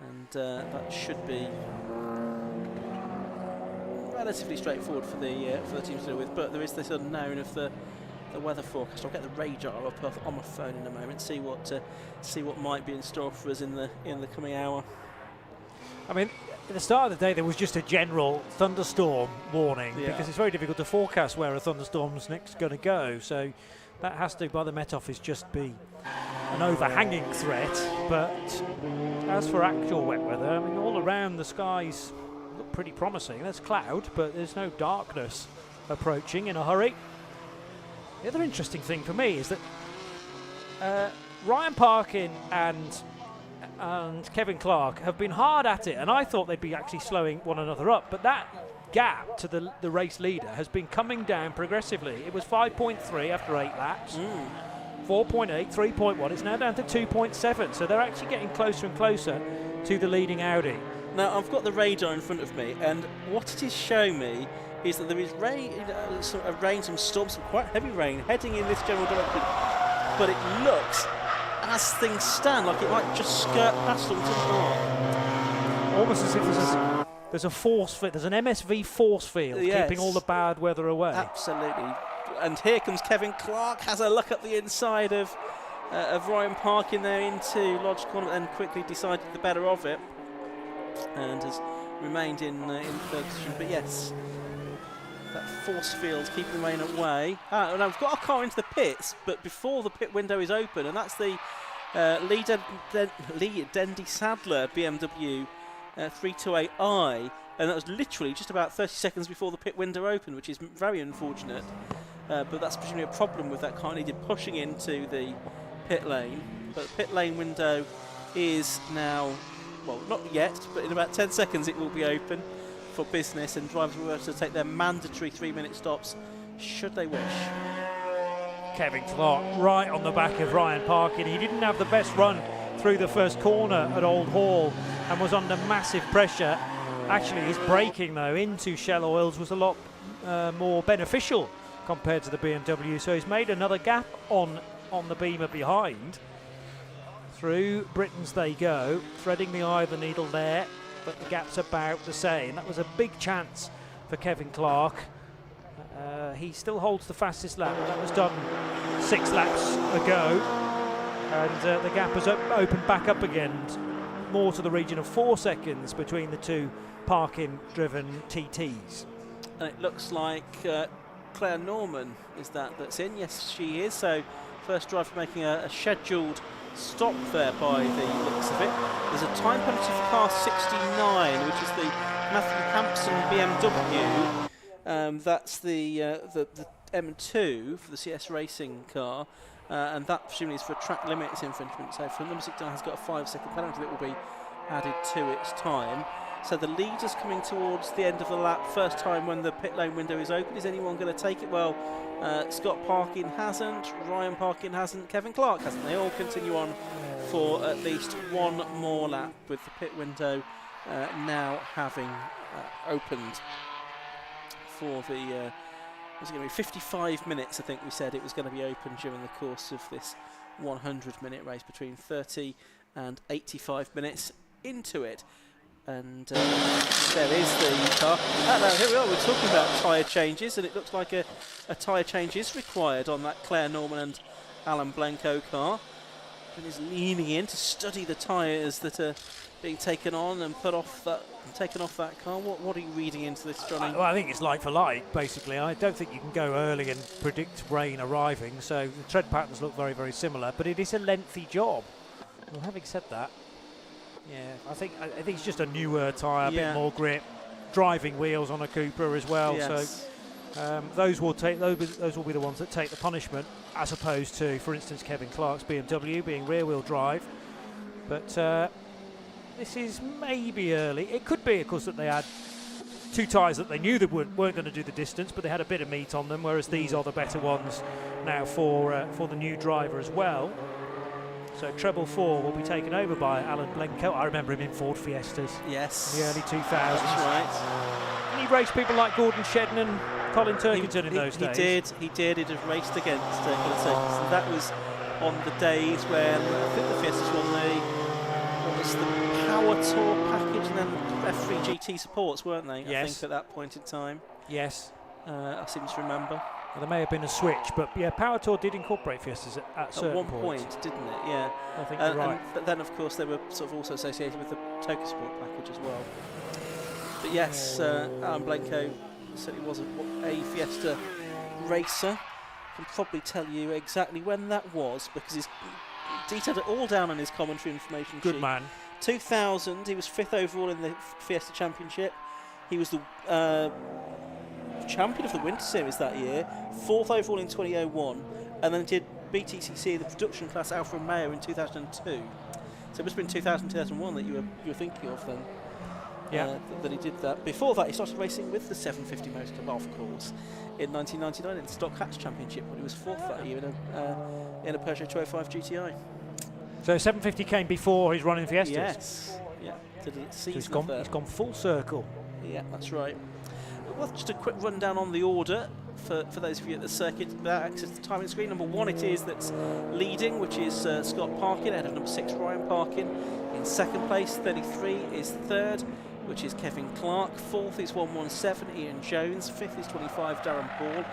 and that should be relatively straightforward for the teams to deal with. But there is this unknown of the weather forecast. I'll get the radar up on my phone in a moment, see what might be in store for us in the coming hour. I mean, at the start of the day, there was just a general thunderstorm warning because it's very difficult to forecast where a thunderstorm's next going to go. So that has to, by the Met Office, just be an overhanging threat. But as for actual wet weather, I mean, all around the skies look pretty promising. There's cloud, but there's no darkness approaching in a hurry. The other interesting thing for me is that Ryan Parkin and Kevin Clark have been hard at it, and I thought they'd be actually slowing one another up, but that gap to the race leader has been coming down progressively. It was 5.3 after 8 laps, 4.8, 3.1, it's now down to 2.7, so they're actually getting closer and closer to the leading Audi. Now, I've got the radar in front of me, and what it is showing me is that there is rain, some storms, some quite heavy rain heading in this general direction, but it looks, as things stand, like it might just skirt past Oulton Park. Almost as if there's a force field, there's an MSV force field keeping all the bad weather away. Absolutely. And here comes Kevin Clark, has a look at the inside of Ryan Park in there into Lodge Corner, and quickly decided the better of it, and has remained in third position. But yes, that force field keeping the rain away. And I've got a car into the pits, but before the pit window is open, and that's the Lee Dendy Sadler BMW 328i, and that was literally just about 30 seconds before the pit window opened, which is very unfortunate. But that's presumably a problem with that car, needed pushing into the pit lane. But the pit lane window is now, well, not yet, but in about 10 seconds it will be open for business, and drivers will be able to take their mandatory 3-minute stops should they wish. Kevin Clark right on the back of Ryan Parkin. He didn't have the best run through the first corner at Old Hall and was under massive pressure. Actually, his braking though into Shell Oils was a lot more beneficial compared to the BMW, so he's made another gap on the Beamer behind. Through Britons they go, threading the eye of the needle there, but the gap's about the same. That was a big chance for Kevin Clark. He still holds the fastest lap. That was done 6 laps ago, and the gap has opened back up again, more to the region of 4 seconds between the two Parkin-driven TTs. And it looks like Claire Norman is that's in. Yes, she is. So first driver making a scheduled stop there by the looks of it. There's a time penalty for car 69, which is the Matthew Hampson BMW. That's the M2 for the CS Racing car, and that presumably is for track limits infringement. So for number 69 has got a 5-second penalty that will be added to its time. So the leader's coming towards the end of the lap, first time when the pit lane window is open. Is anyone going to take it? Well, Scott Parkin hasn't, Ryan Parkin hasn't, Kevin Clark hasn't. They all continue on for at least one more lap, with the pit window now having opened for the, was it going to be 55 minutes, I think we said it was going to be open during the course of this 100-minute race, between 30 and 85 minutes into it. And there is the car. Here we are, we're talking about tyre changes, and it looks like a tyre change is required on that Claire Norman and Alan Blencoe car. And is leaning in to study the tyres that are being taken on and taken off that car. What are you reading into this, Johnny? Well, I think it's like for like, basically. I don't think you can go early and predict rain arriving, so the tread patterns look very, very similar, but it is a lengthy job. Well, having said that, yeah, I think it's just a newer tyre, a bit more grip, driving wheels on a Cupra as well. Yes. So those will be the ones that take the punishment, as opposed to, for instance, Kevin Clark's BMW being rear-wheel drive. But this is maybe early. It could be, of course, that they had 2 tyres that they knew they weren't going to do the distance, but they had a bit of meat on them, whereas these are the better ones now for the new driver as well. So treble 4 will be taken over by Alan Blencoe. I remember him in Ford Fiestas. Yes. In the early 2000s. That's right. And he raced people like Gordon Shedden and Colin Turkington in those days. He did. He'd have raced against Colin Turkington. So that was on the days when I think the Fiestas won the Power Tour package, and then F3 GT supports, weren't they? Yes. I think at that point in time. Yes. I seem to remember. There may have been a switch, but yeah, Power Tour did incorporate Fiestas at certain one points. point, didn't it? Yeah. I think you're right. But then, of course, they were sort of also associated with the Tokisport package as well. But yes, Alan Blanco certainly was a Fiesta racer. Can probably tell you exactly when that was because he's detailed it all down on his commentary information sheet. Good man. 2000, he was 5th overall in the Fiesta Championship. He was the champion of the Winter Series that year, 4th overall in 2001, and then did BTCC, the production class Alfa Romeo in 2002. So it must have been 2000, 2001 that you were thinking of then. Yeah. That he did that. Before that, he started racing with the 750 Motor Club, of course, in 1999 in the Stock Hatch Championship, when he was 4th that year in a Peugeot 205 GTI. So 750 came before his running Fiestas. Yes. Yeah. So he's gone full circle. Yeah, that's right. Well, just a quick rundown on the order for those of you at the circuit without access to the timing screen. Number 1 it is that's leading, which is Scott Parkin, ahead of number 6 Ryan Parkin. In 2nd place, 33 is 3rd, which is Kevin Clark. 4th is 117 Ian Jones. 5th is 25 Darren Paul.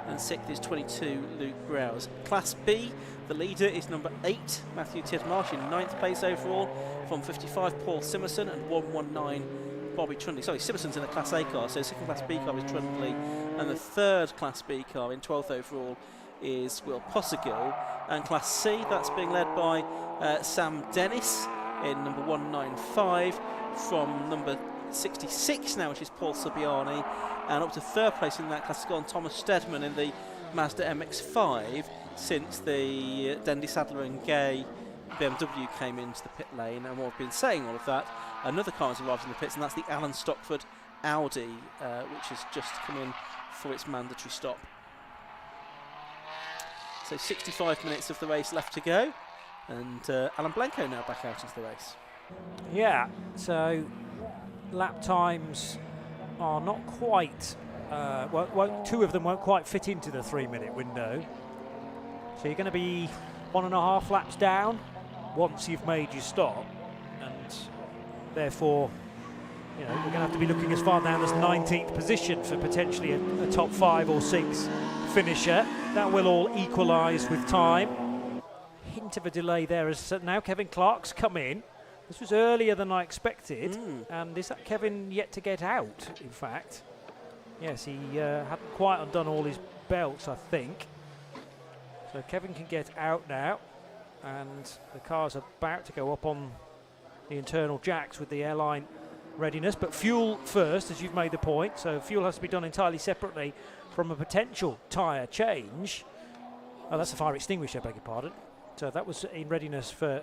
And 6th is 22 Luke Browse. Class B, the leader is number 8 Matthew Tidmarsh in 9th place overall, from 55 Paul Simerson and 119 Bobby Trundley. Sorry, Simerson's in a Class A car, so 2nd Class B car is Trundley, and the 3rd Class B car in 12th overall is Will Possegill. And Class C, that's being led by Sam Dennis in number 195, from number 66 now, which is Paul Subiani, and up to 3rd place in that class has gone Thomas Steadman in the Mazda MX5 since the Dendy Sadler and Gay BMW came into the pit lane. And what we've been saying all of that, another car has arrived in the pits, and that's the Alan Stockford Audi, which has just come in for its mandatory stop. So 65 minutes of the race left to go, and Alan Blanco now back out into the race. Yeah, so lap times are not quite, well, 2 of them won't quite fit into the 3-minute window. So you're going to be 1.5 laps down once you've made your stop, and therefore, you know, we're going to have to be looking as far down as 19th position for potentially a top 5 or 6 finisher. That will all equalise with time. Hint of a delay there as now Kevin Clark's come in. This was earlier than I expected, and is that Kevin yet to get out, in fact? Yes, he hadn't quite undone all his belts, I think. So Kevin can get out now, and the car's about to go up on the internal jacks with the airline readiness, but fuel first, as you've made the point, so fuel has to be done entirely separately from a potential tyre change. Oh, that's a fire extinguisher, I beg your pardon. So that was in readiness for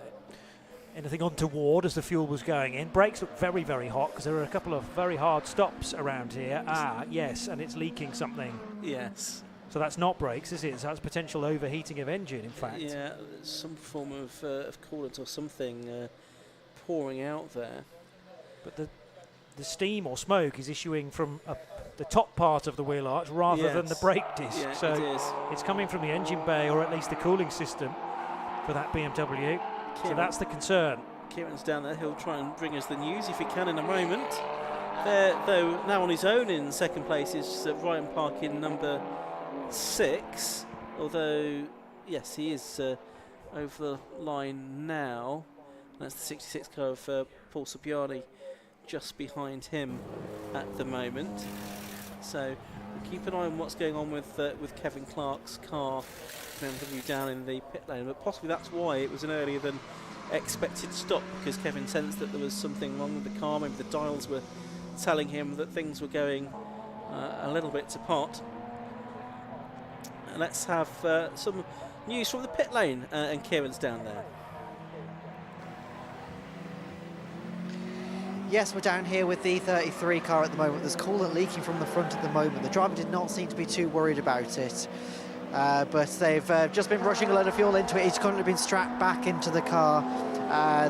anything untoward as the fuel was going in. Brakes look very, very hot because there are a couple of very hard stops around here. Ah, yes, and it's leaking something. Yes. So that's not brakes, is it? So that's potential overheating of engine, in fact. Yeah, some form of coolant or something pouring out there. But the steam or smoke is issuing from the top part of the wheel arch rather than the brake disc. Yeah, so it is. It's coming from the engine bay, or at least the cooling system for that BMW. So that's the concern. Kieran's down there. He'll try and bring us the news if he can in a moment. There, though, now on his own in 2nd place is Ryan Park in number 6. Although, yes, he is over the line now. That's the 66 car of Paul Subiani just behind him at the moment. So we'll keep an eye on what's going on with Kevin Clark's car BMW down in the pit lane, but possibly that's why it was an earlier than expected stop, because Kevin sensed that there was something wrong with the car. Maybe the dials were telling him that things were going a little bit to pot. Let's have some news from the pit lane, and Kieran's down there. Yes, we're down here with the 33 car at the moment. There's coolant leaking from the front at the moment. The driver did not seem to be too worried about it. But they've just been rushing a load of fuel into it. It's currently been strapped back into the car.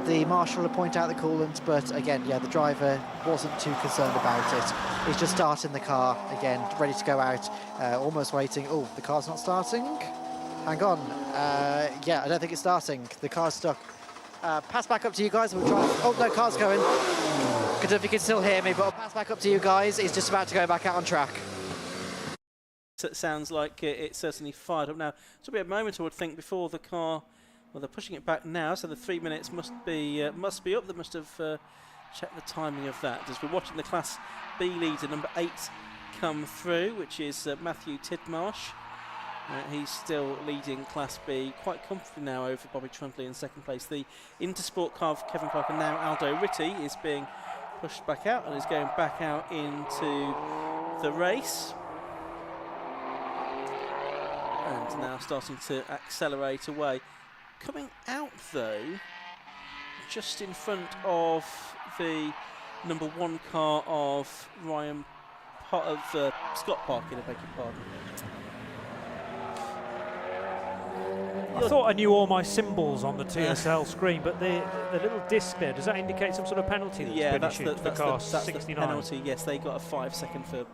The marshal will point out the coolant, but again, yeah, the driver wasn't too concerned about it. He's just starting the car again, ready to go out, almost waiting. Oh, the car's not starting. Hang on. Yeah, I don't think it's starting. The car's stuck. Pass back up to you guys. We'll try. Oh, no, car's going. I don't know if you can still hear me, but I'll pass back up to you guys. He's just about to go back out on track. sounds like it's certainly fired up now. It's will be a moment, I would think, before the car. Well, they're pushing it back now, so the 3 minutes must be up. They must have checked the timing of that. As we're watching the Class B leader, number 8, come through, which is Matthew Tidmarsh. He's still leading Class B quite comfortably now over Bobby Trundley in second place. The Intersport car of Kevin Clark, and now Aldo Ritty is being pushed back out and is going back out into the race. And now starting to accelerate away. Coming out though, just in front of the number 1 car of Scott Parkin, I beg your pardon. I thought I knew all my symbols on the TSL screen, but the little disc there, does that indicate some sort of penalty that's been issued for car 69? The penalty, yes, they got a 5 second for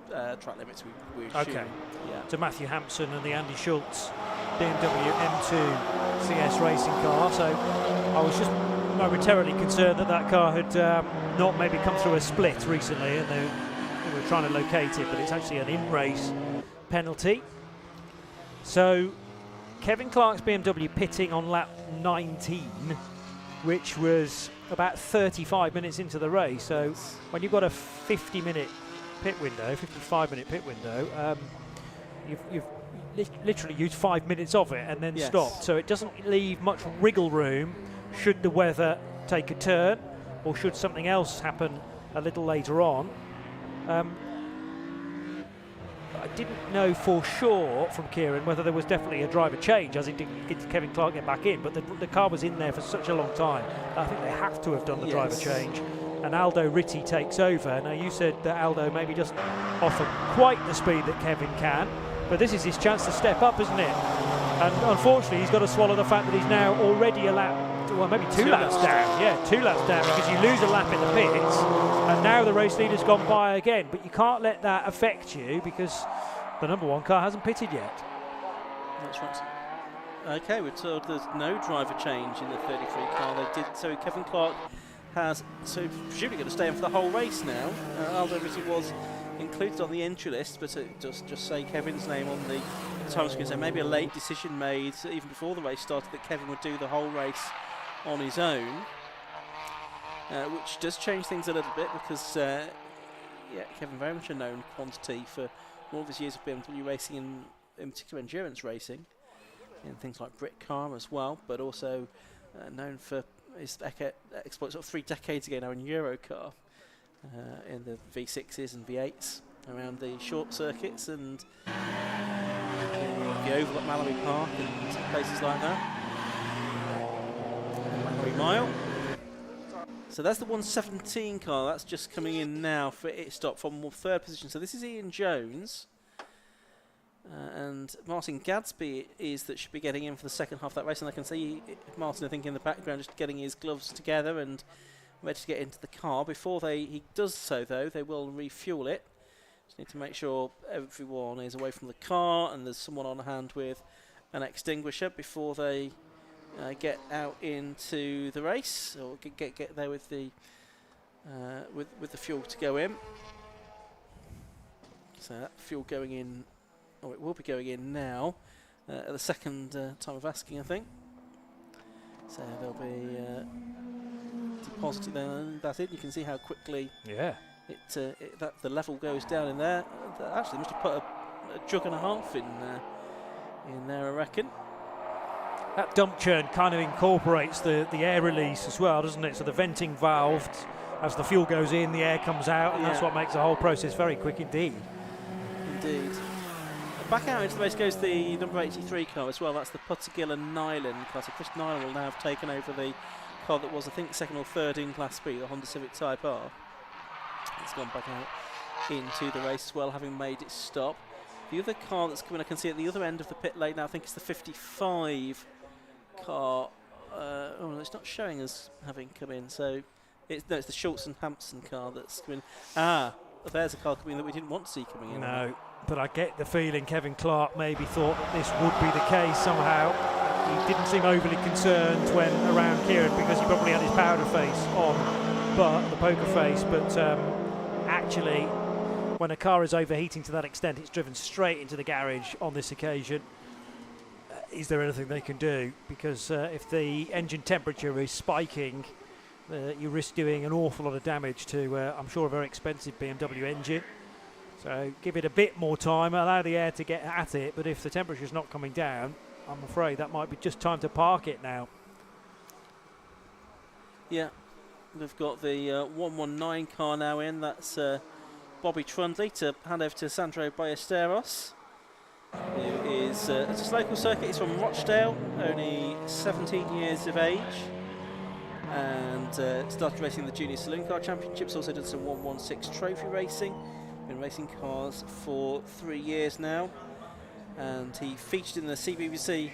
track limits, we assume. Okay, yeah. To Matthew Hampson and the Andy Schultz BMW M2 CS racing car, so I was just momentarily concerned that car had not maybe come through a split recently and they were trying to locate it, but it's actually an in-race penalty. So Kevin Clark's BMW pitting on lap 19, which was about 35 minutes into the race. So when you've got a 50-minute pit window, 55-minute pit window, you've literally used 5 minutes of it and then stopped. So it doesn't leave much wriggle room should the weather take a turn or should something else happen a little later on. I didn't know for sure from Kieran whether there was definitely a driver change, as did Kevin Clark get back in, but the car was in there for such a long time. I think they have to have done the driver change. And Aldo Ritty takes over. Now, you said that Aldo maybe doesn't offer quite the speed that Kevin can, but this is his chance to step up, isn't it? And unfortunately, he's got to swallow the fact that he's now already a lap, well, maybe two laps down. Yeah, 2 laps down, because you lose a lap in the pits, and now the race leader's gone by again. But you can't let that affect you because the number 1 car hasn't pitted yet. That's right. Okay, we're told there's no driver change in the 33 car. They did so. Kevin Clark has presumably going to stay in for the whole race now. Aldo Ritty was included on the entry list, but it just say Kevin's name on the time screen. So maybe a late decision made even before the race started that Kevin would do the whole race on his own, which does change things a little bit because Kevin very much a known quantity for all of his years of BMW racing, in particular endurance racing, and things like Brit Car as well, but also known for his exploits 3 decades ago now in Eurocar, in the V6s and V8s around the short circuits and the Oval at Mallory Park and places like that. Mallory Mile. So that's the 117 car. That's just coming in now for its stop from 3rd position. So this is Ian Jones. And Martin Gadsby should be getting in for the second half of that race. And I can see Martin, I think, in the background just getting his gloves together and ready to get into the car. Before he does so, though, they will refuel it. Just need to make sure everyone is away from the car and there's someone on hand with an extinguisher before they get out into the race, or get there with the fuel to go in. So that fuel going in, or it will be going in now at the second time of asking, I think. So they'll be depositing that in. You can see how quickly the level goes down in there. Actually, they must have put a jug and a half in there, I reckon. That dump churn kind of incorporates the air release as well, doesn't it? So the venting valve, as the fuel goes in, the air comes out, and that's what makes the whole process very quick indeed. Indeed. Back out into the race goes the number 83 car as well. That's the Puttergill and Nyland car. So Chris Nyland will now have taken over the car that was, I think, 2nd or 3rd in Class B, the Honda Civic Type R. It's gone back out into the race as well, having made its stop. The other car that's coming, I can see at the other end of the pit lane now, I think it's the 55 car. It's not showing us having come in, so it's the Schultz and Hampson car that's coming. There's a car coming that we didn't want to see coming in. No, but I get the feeling Kevin Clark maybe thought that this would be the case somehow. He didn't seem overly concerned when around Kieran because he probably had his powder face on, but the poker face. But actually, when a car is overheating to that extent, it's driven straight into the garage on this occasion. Is there anything they can do? Because if the engine temperature is spiking, you risk doing an awful lot of damage to, I'm sure, a very expensive BMW engine. So give it a bit more time, allow the air to get at it, but if the temperature's not coming down, I'm afraid that might be just time to park it now. Yeah, we've got the 119 car now in. That's Bobby Trundley to hand over to Sandro Ballesteros, who is it's a local circuit. He's from Rochdale, only 17 years of age, and started racing the Junior Saloon Car Championships. Also did some 116 trophy racing. Been racing cars for 3 years now, and he featured in the CBBC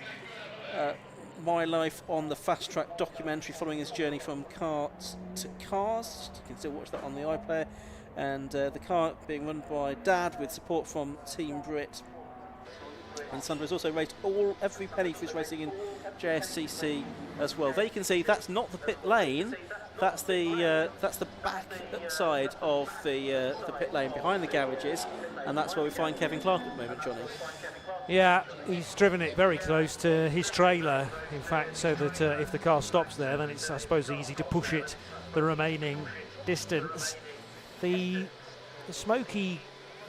My Life on the Fast Track documentary, following his journey from karts to cars. You can still watch that on the iPlayer, and the car being run by Dad with support from Team Brit. And Sandro's also raced every penny for his racing in JSCC as well. There you can see that's not the pit lane. That's the back side of the pit lane behind the garages, and that's where we find Kevin Clark at the moment, Johnny. Yeah, he's driven it very close to his trailer, in fact, so that if the car stops there, then it's, I suppose, easy to push it the remaining distance. The smoky,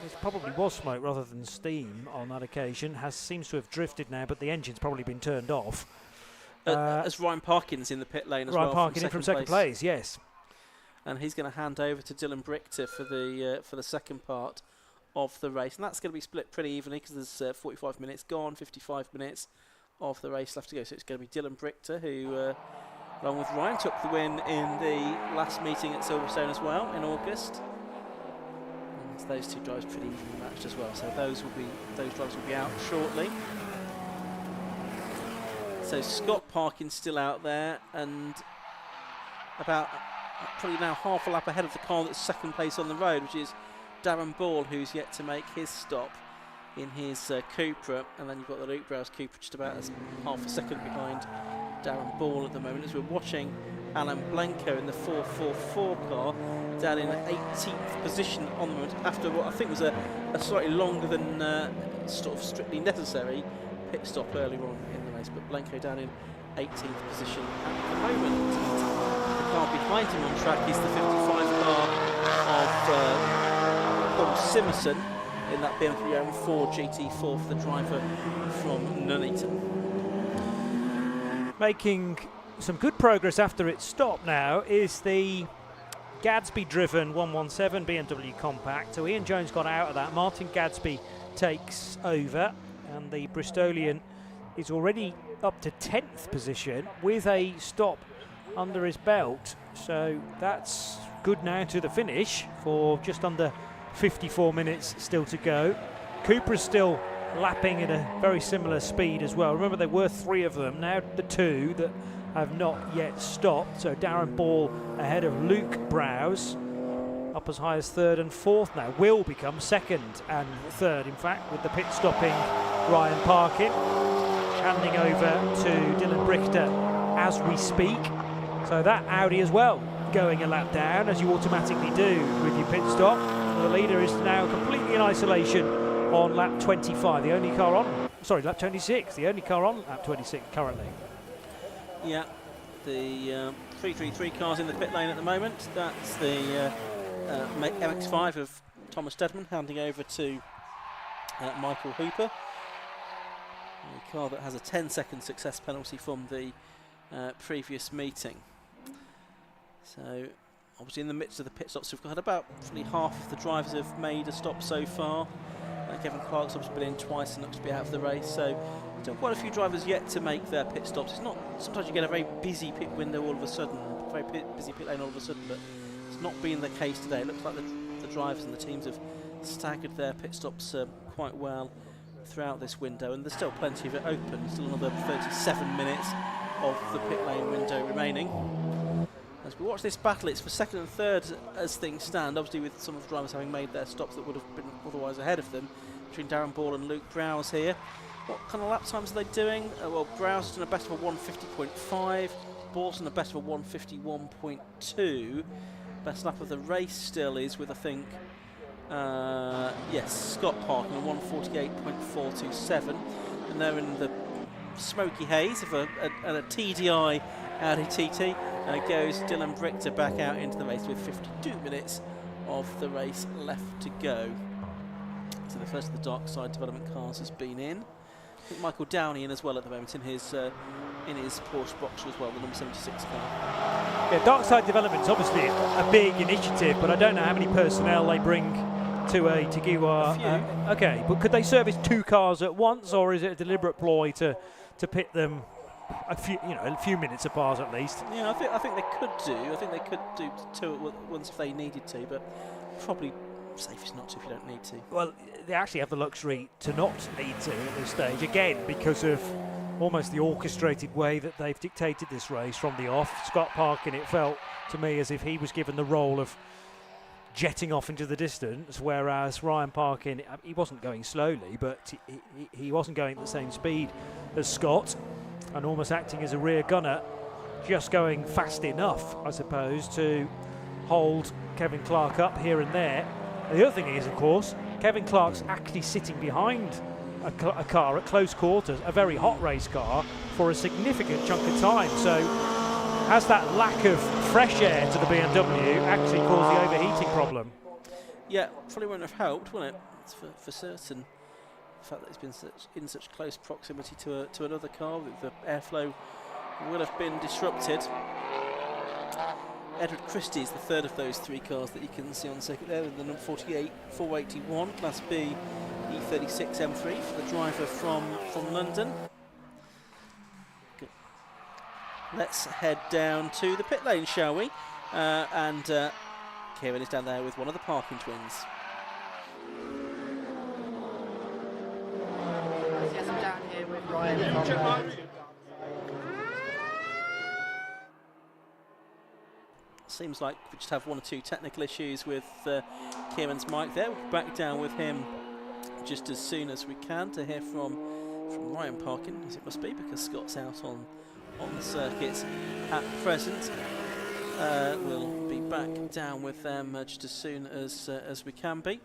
it probably was smoke rather than steam on that occasion, seems to have drifted now, but the engine's probably been turned off. As Ryan Parkin's in the pit lane as well. Ryan Parkin in from second place, yes. And he's going to hand over to Dylan Brichter for the second part of the race. And that's going to be split pretty evenly because there's 45 minutes gone, 55 minutes of the race left to go. So it's going to be Dylan Brichter who, along with Ryan, took the win in the last meeting at Silverstone as well in August. And those two drivers pretty evenly matched as well. So those drivers will be out shortly. So Scott Parkin's still out there, and about probably now half a lap ahead of the car that's second place on the road, which is Darren Ball, who's yet to make his stop in his Cupra. And then you've got the Luke Browse Cupra just about half a second behind Darren Ball at the moment, as we're watching Alan Blanco in the 444 car down in 18th position on the moment after what I think was a slightly longer than sort of strictly necessary pit stop earlier on in the race, but Blanco down in 18th position at the moment. The car behind him on track is the 55 car of Paul Simerson in that BMW M4 GT4 for the driver from Nuneaton. Making some good progress after its stop now is the Gadsby-driven 117 BMW Compact. So Ian Jones got out of that. Martin Gadsby takes over, and the Bristolian is already up to 10th position with a stop under his belt. So that's good now to the finish for just under 54 minutes still to go. Cooper's still lapping at a very similar speed as well. Remember, there were 3 of them, now the 2 that have not yet stopped. So Darren Ball ahead of Luke Browse, up as high as 3rd and 4th now. Will become 2nd and 3rd, in fact, with the pit stopping Ryan Parkin. Handing over to Dylan Brichter as we speak. So that Audi as well going a lap down, as you automatically do with your pit stop. The leader is now completely in isolation on lap 25. The only car on, sorry, lap 26. The only car on lap 26 currently. Yeah, the 333 cars in the pit lane at the moment. That's the MX5 of Thomas Steadman handing over to Michael Hooper. A car that has a 10-second success penalty from the previous meeting. So obviously in the midst of the pit stops, we've got about probably half of the drivers have made a stop so far. Kevin Clark's obviously been in twice and looks to be out of the race, so still quite a few drivers yet to make their pit stops. It's not, sometimes you get a very busy pit window all of a sudden, very busy pit lane all of a sudden, but it's not been the case today. It looks like the drivers and the teams have staggered their pit stops quite well throughout this window, and there's still plenty of it open. Still another 37 minutes of the pit lane window remaining. As we watch this battle, it's for 2nd and 3rd as things stand, obviously with some of the drivers having made their stops that would have been otherwise ahead of them, between Darren Ball and Luke Browse here. What kind of lap times are they doing? Well, Browse has done a best of a 150.5, Ball's done a best of a 151.2. Best lap of the race still is with, I think, Yes, Scott Park in 1:48.427, and they're in the smoky haze of a TDI Audi TT. Goes Dylan Brichter back out into the race with 52 minutes of the race left to go. So the first of the dark side development cars has been in. I think Michael Downey in as well at the moment in his Porsche Boxer as well, the number 76 car. Yeah, dark side development's obviously a big initiative, but I don't know how many personnel they bring to a Tegiwa. Okay, but could they service 2 cars at once, or is it a deliberate ploy to pit them a few minutes apart at least? Yeah, I think they could do. I think they could do 2 at once if they needed to, but probably safest not to if you don't need to. Well, they actually have the luxury to not need to at this stage, again, because of almost the orchestrated way that they've dictated this race from the off. Scott Parkin, it felt to me as if he was given the role of jetting off into the distance, whereas Ryan Parkin, he wasn't going slowly, but he wasn't going at the same speed as Scott, and almost acting as a rear gunner, just going fast enough, I suppose, to hold Kevin Clark up here and there. The other thing is, of course, Kevin Clark's actually sitting behind a car at close quarters, a very hot race car, for a significant chunk of time. So has that lack of fresh air to the BMW actually caused the overheating problem? Yeah, probably wouldn't have helped, wouldn't it? It's for certain. The fact that it's been in such close proximity to another car, the airflow will have been disrupted. Edward Christie is the third of those 3 cars that you can see on the circuit there, the number 48 481 Class B E36 M3 for the driver from London. Good. Let's head down to the pit lane, shall we? And Kieran is down there with one of the Parkin twins. Yes, I'm down here with Ryan. Seems like we just have 1 or 2 technical issues with Kieran's mic there. We'll be back down with him just as soon as we can to hear from Ryan Parkin, as it must be, because Scott's out on the circuit at present. We'll be back down with them just as soon as we can be.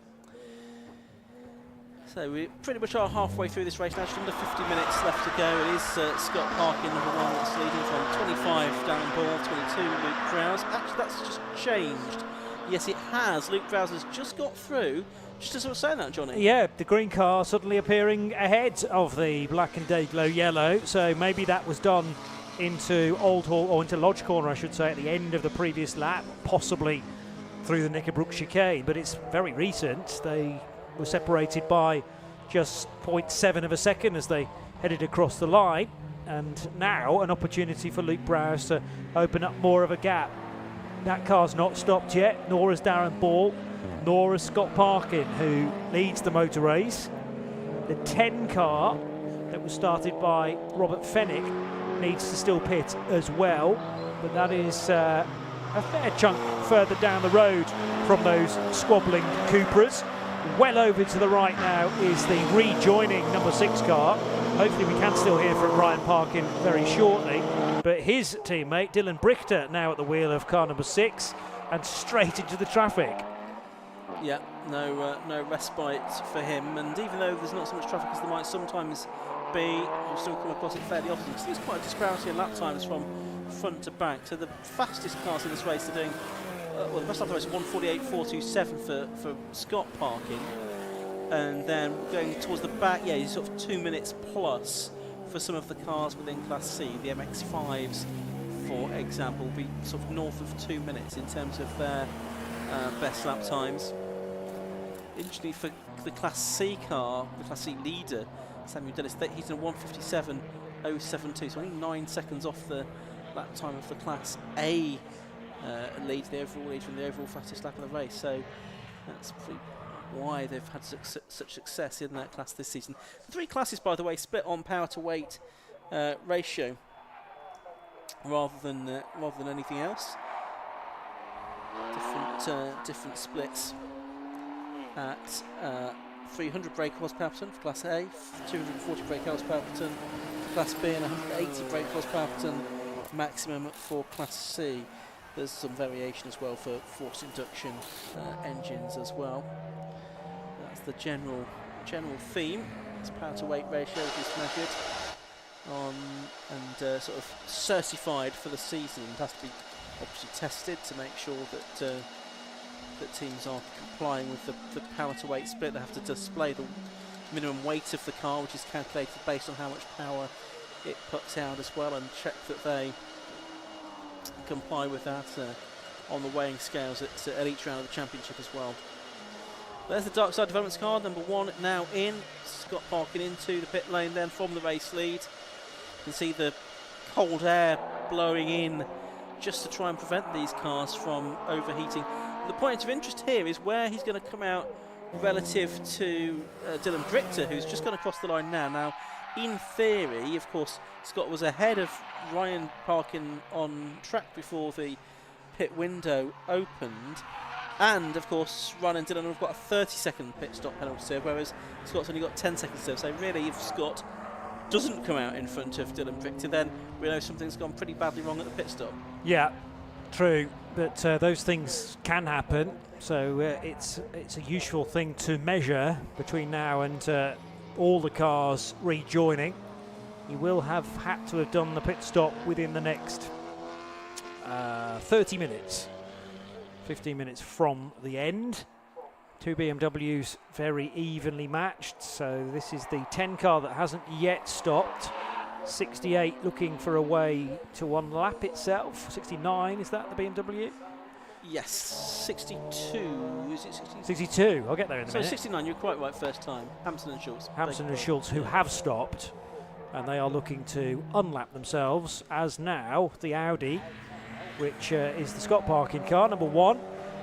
So we pretty much are halfway through this race now, just under 50 minutes left to go. It is Scott Parkin, number 1, that's leading from 25 Darren Ball, 22 Luke Browse. Actually, that's just changed. Yes, it has. Luke Browse has just got through. Just as I was saying that, Johnny. Yeah, the green car suddenly appearing ahead of the black and day glow yellow. So maybe that was done into Old Hall, or into Lodge Corner, I should say, at the end of the previous lap, possibly through the Knickerbrook chicane. But it's very recent. They were separated by just 0.7 of a second as they headed across the line, and now an opportunity for Luke Browse to open up more of a gap. That car's not stopped yet, nor has Darren Ball, nor has Scott Parkin, who leads the motor race. The 10 car that was started by Robert Fennick needs to still pit as well, but that is a fair chunk further down the road from those squabbling Cupras. Well over to the right now is the rejoining number 6 car. Hopefully we can still hear from Ryan Parkin very shortly, but his teammate Dylan Brichter now at the wheel of car number 6 and straight into the traffic. Yeah, no respite for him, and even though there's not so much traffic as there might sometimes be, you still come across it fairly often, because there's quite a disparity in lap times from front to back. So the fastest cars in this race are doing well, the best lap time is 1:48.427 for Scott Parkin, and then going towards the back, yeah, sort of 2 minutes plus for some of the cars within Class C. The MX5s, for example, will be sort of north of 2 minutes in terms of their best lap times. Interestingly, for the Class C car, the Class C leader, Samuel Dennis, he's in 1:57.072, so only 9 seconds off the lap time of the Class A lead, the overall lead from the overall fastest lap of the race. So that's why they've had such success in that class this season. The 3 classes, by the way, split on power to weight ratio rather than anything else. Different splits at 300 brake horsepower per tonne for Class A, 240 brake horsepower per tonne for Class B, and 180 brake horsepower per tonne maximum for Class C. There's some variation as well for forced induction engines as well. the general theme. It's power to weight ratio is measured on and sort of certified for the season. It has to be obviously tested to make sure that that teams are complying with the power to weight split. They have to display the minimum weight of the car, which is calculated based on how much power it puts out as well, and check that they comply with that on the weighing scales at each round of the championship as well. There's the Dark Side Developments car, number 1 now in. Scott parking into the pit lane then from the race lead. You can see the cold air blowing in just to try and prevent these cars from overheating. The point of interest here is where he's going to come out relative to Dylan Brichter, who's just gone across the line now. Now, in theory, of course, Scott was ahead of Ryan parking on track before the pit window opened. And, of course, Ryan and Dylan have got a 30-second pit stop penalty serve, whereas Scott's only got 10 seconds serve. So, really, if Scott doesn't come out in front of Dylan Brichter, then we know something's gone pretty badly wrong at the pit stop. Yeah, true. But those things can happen. So, it's a useful thing to measure between now and all the cars rejoining. He will have had to have done the pit stop within the next 30 minutes. 15 minutes from the end. Two BMWs very evenly matched. So this is the 10 car that hasn't yet stopped. 68 looking for a way to unlap itself. 69, is that the BMW? Yes, 62. Is it 62? 62, I'll get there in a minute. So 69, you're quite right first time. Hampson and Schultz. Hampson and Schultz, who have stopped, and they are looking to unlap themselves, as now the Audi, which is the Scott parking car, number 1,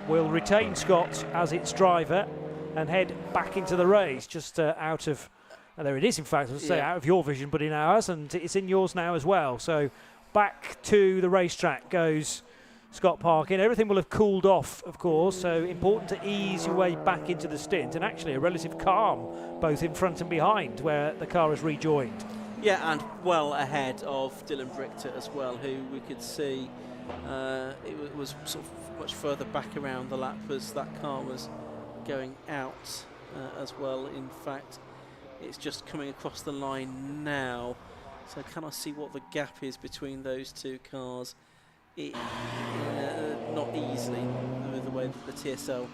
will retain Scott as its driver and head back into the race, just out of, there it is in fact, I was say out of your vision, but in ours, and it's in yours now as well. So back to the racetrack goes Scott parking. Everything will have cooled off, of course, so important to ease your way back into the stint, and actually a relative calm both in front and behind where the car has rejoined. Yeah, and well ahead of Dylan Brichter as well, who we could see it was sort of much further back around the lap as that car was going out as well. In fact, it's just coming across the line now, so can I see what the gap is between those two cars? Not easily with the way that the TSL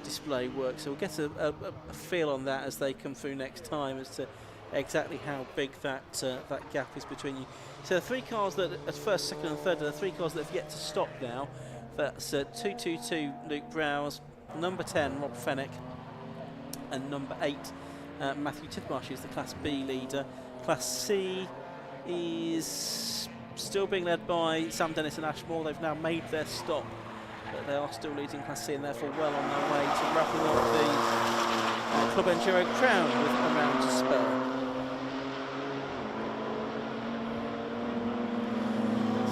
display works, so we'll get a feel on that as they come through next time as to exactly how big that gap is between you. So the 3 cars that are first, second and third are the 3 cars that have yet to stop now. That's 222 Luke Browse, number 10 Rob Fennick, and number 8 Matthew Titmarsh is the Class B leader. Class C is still being led by Sam Dennis and Ashmore. They've now made their stop, but they are still leading Class C and therefore well on their way to wrapping up the Club Enduro Crown with a round to spare.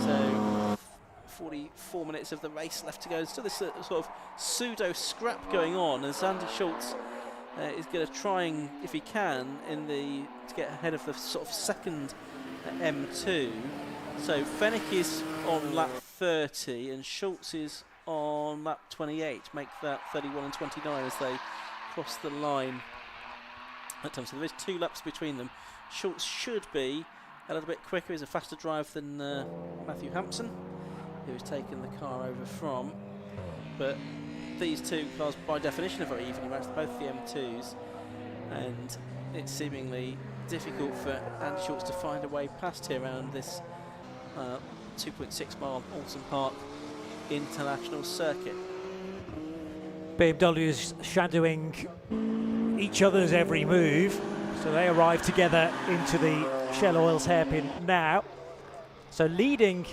So 44 minutes of the race left to go. There's still this sort of pseudo scrap going on, as Andy Schultz is going to try and, if he can, to get ahead of the sort of second M2. So Fennick is on lap 30 and Schultz is on lap 28. Make that 31 and 29 as they cross the line at times. So there is 2 laps between them. Schultz should be a little bit quicker. He's a faster drive than Matthew Hampson, who's taken the car over from. But these 2 cars, by definition, are very evenly matched, both the M2s, and it's seemingly difficult for Andy Schultz to find a way past here around this 2.6 mile Oulton Park international circuit. BMW's shadowing each other's every move, so they arrive together into the Shell Oils hairpin now. So leading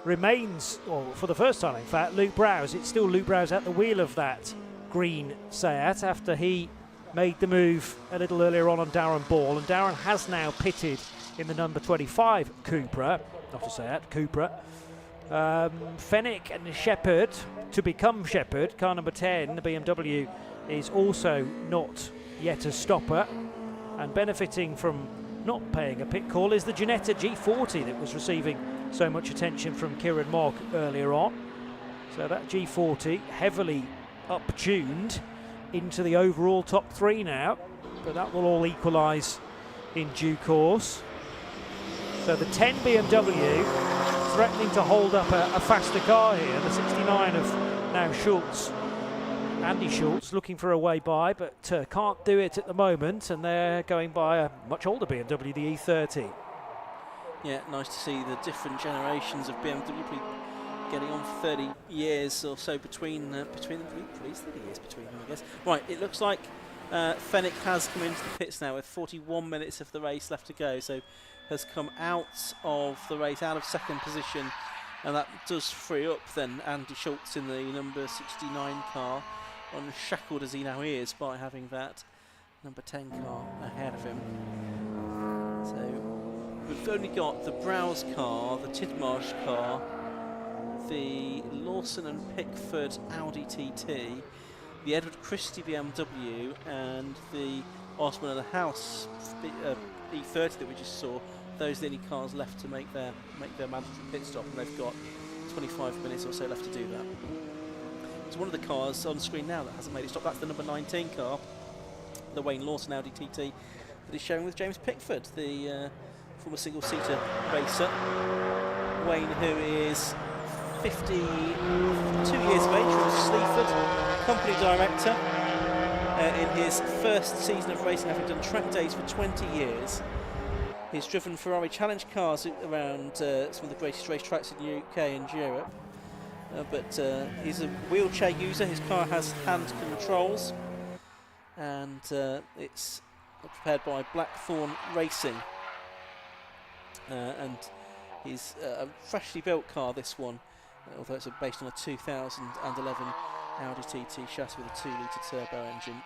remains, or for the first time in fact, Luke Browse. It's still Luke Browse at the wheel of that green Seat after he made the move a little earlier on Darren Ball, and Darren has now pitted in the number 25 Cupra, not a Seat, Cupra. Fennick and Shepherd to become Shepherd, car number 10, the BMW, is also not yet a stopper, and benefiting from not paying a pit call is the Ginetta G40 that was receiving so much attention from Kieran Mogg earlier on. So that G40 heavily up-tuned into the overall top 3 now, but that will all equalise in due course. So the 10 BMW threatening to hold up a faster car here. The 69 of now Schultz, Andy Schultz, looking for a way by, but can't do it at the moment, and they're going by a much older BMW, the E30. Yeah, nice to see the different generations of BMW getting on for 30 years or so between them. At least 30 years between them, I guess. Right, it looks like Fenwick has come into the pits now with 41 minutes of the race left to go, so has come out of the race, out of second position, and that does free up then Andy Schultz in the number 69 car, unshackled as he now is by having that number 10 car ahead of him. So we've only got the Browse car, the Tidmarsh car, the Lawson and Pickford Audi TT, the Edward Christie BMW, and the Osman and the House E30 that we just saw. Those are the only cars left to make their mandatory pit stop, and they've got 25 minutes or so left to do that. It's one of the cars on screen now that hasn't made it stop. That's the number 19 car, the Wayne Lawson Audi TT, that is showing with James Pickford, the former single-seater racer. Wayne, who is 52 years of age, from Sleaford, company director, in his first season of racing, having done track days for 20 years. He's driven Ferrari Challenge cars around some of the greatest racetracks in the UK and Europe. But he's a wheelchair user. His car has hand controls, and it's prepared by Blackthorn Racing. And he's a freshly built car, this one, although it's based on a 2011 Audi TT chassis with a 2-litre turbo engine.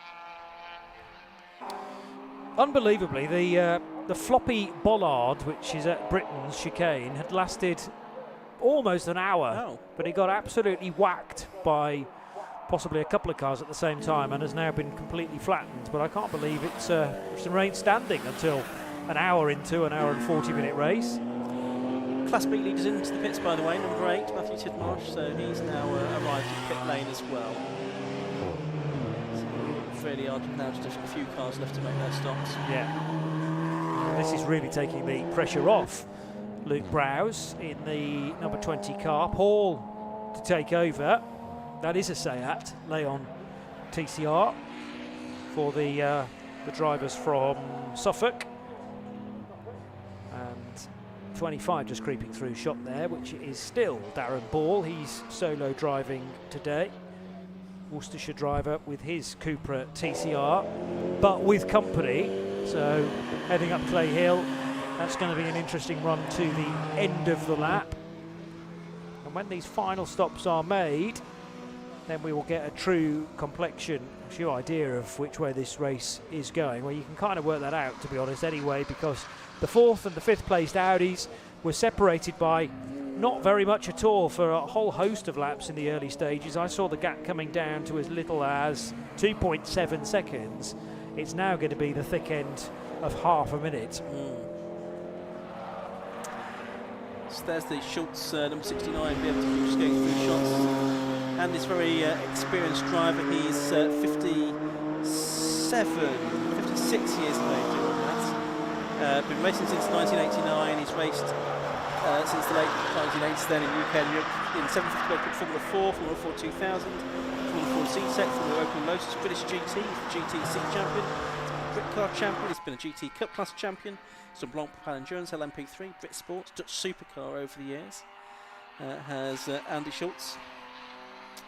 Unbelievably, the floppy bollard, which is at Britain's chicane, had lasted almost an hour, but he got absolutely whacked by possibly a couple of cars at the same time and has now been completely flattened. But I can't believe it's remained standing until an hour into an hour and 40-minute race. Class B leaders into the pits, by the way, number 8, Matthew Tidmarsh, so he's now arrived in pit lane as well. So really hard now, just a few cars left to make their stops. Yeah. This is really taking the pressure off Luke Browse in the number 20 car. Paul to take over. That is a Seat Leon TCR for the drivers from Suffolk. And 25 just creeping through shot there, which is still Darren Ball. He's solo driving today. Worcestershire driver with his Cupra TCR, but with company. So heading up Clay Hill, that's going to be an interesting run to the end of the lap. And when these final stops are made, then we will get a true complexion, a true idea of which way this race is going. Well, you can kind of work that out, to be honest, anyway, because the 4th and the 5th placed Audis were separated by not very much at all for a whole host of laps in the early stages. I saw the gap coming down to as little as 2.7 seconds. It's now going to be the thick end of half a minute. So there's the Schultz number 69 BMW just going through shots. And this very experienced driver, he's 56 years of age doing that. Been racing since 1989. He's raced since the late 1980s then in UK and Europe in 750 Cup Formula 4, Formula 4 2000, Formula 4 C-Tech, Formula Open Lotus, British GT, GT City Champion, Brit Car Champion, he's been a GT Cup Class Champion, some Blanc Propel Endurance, LMP3, Brit Sport, Dutch Supercar over the years. Has Andy Schultz,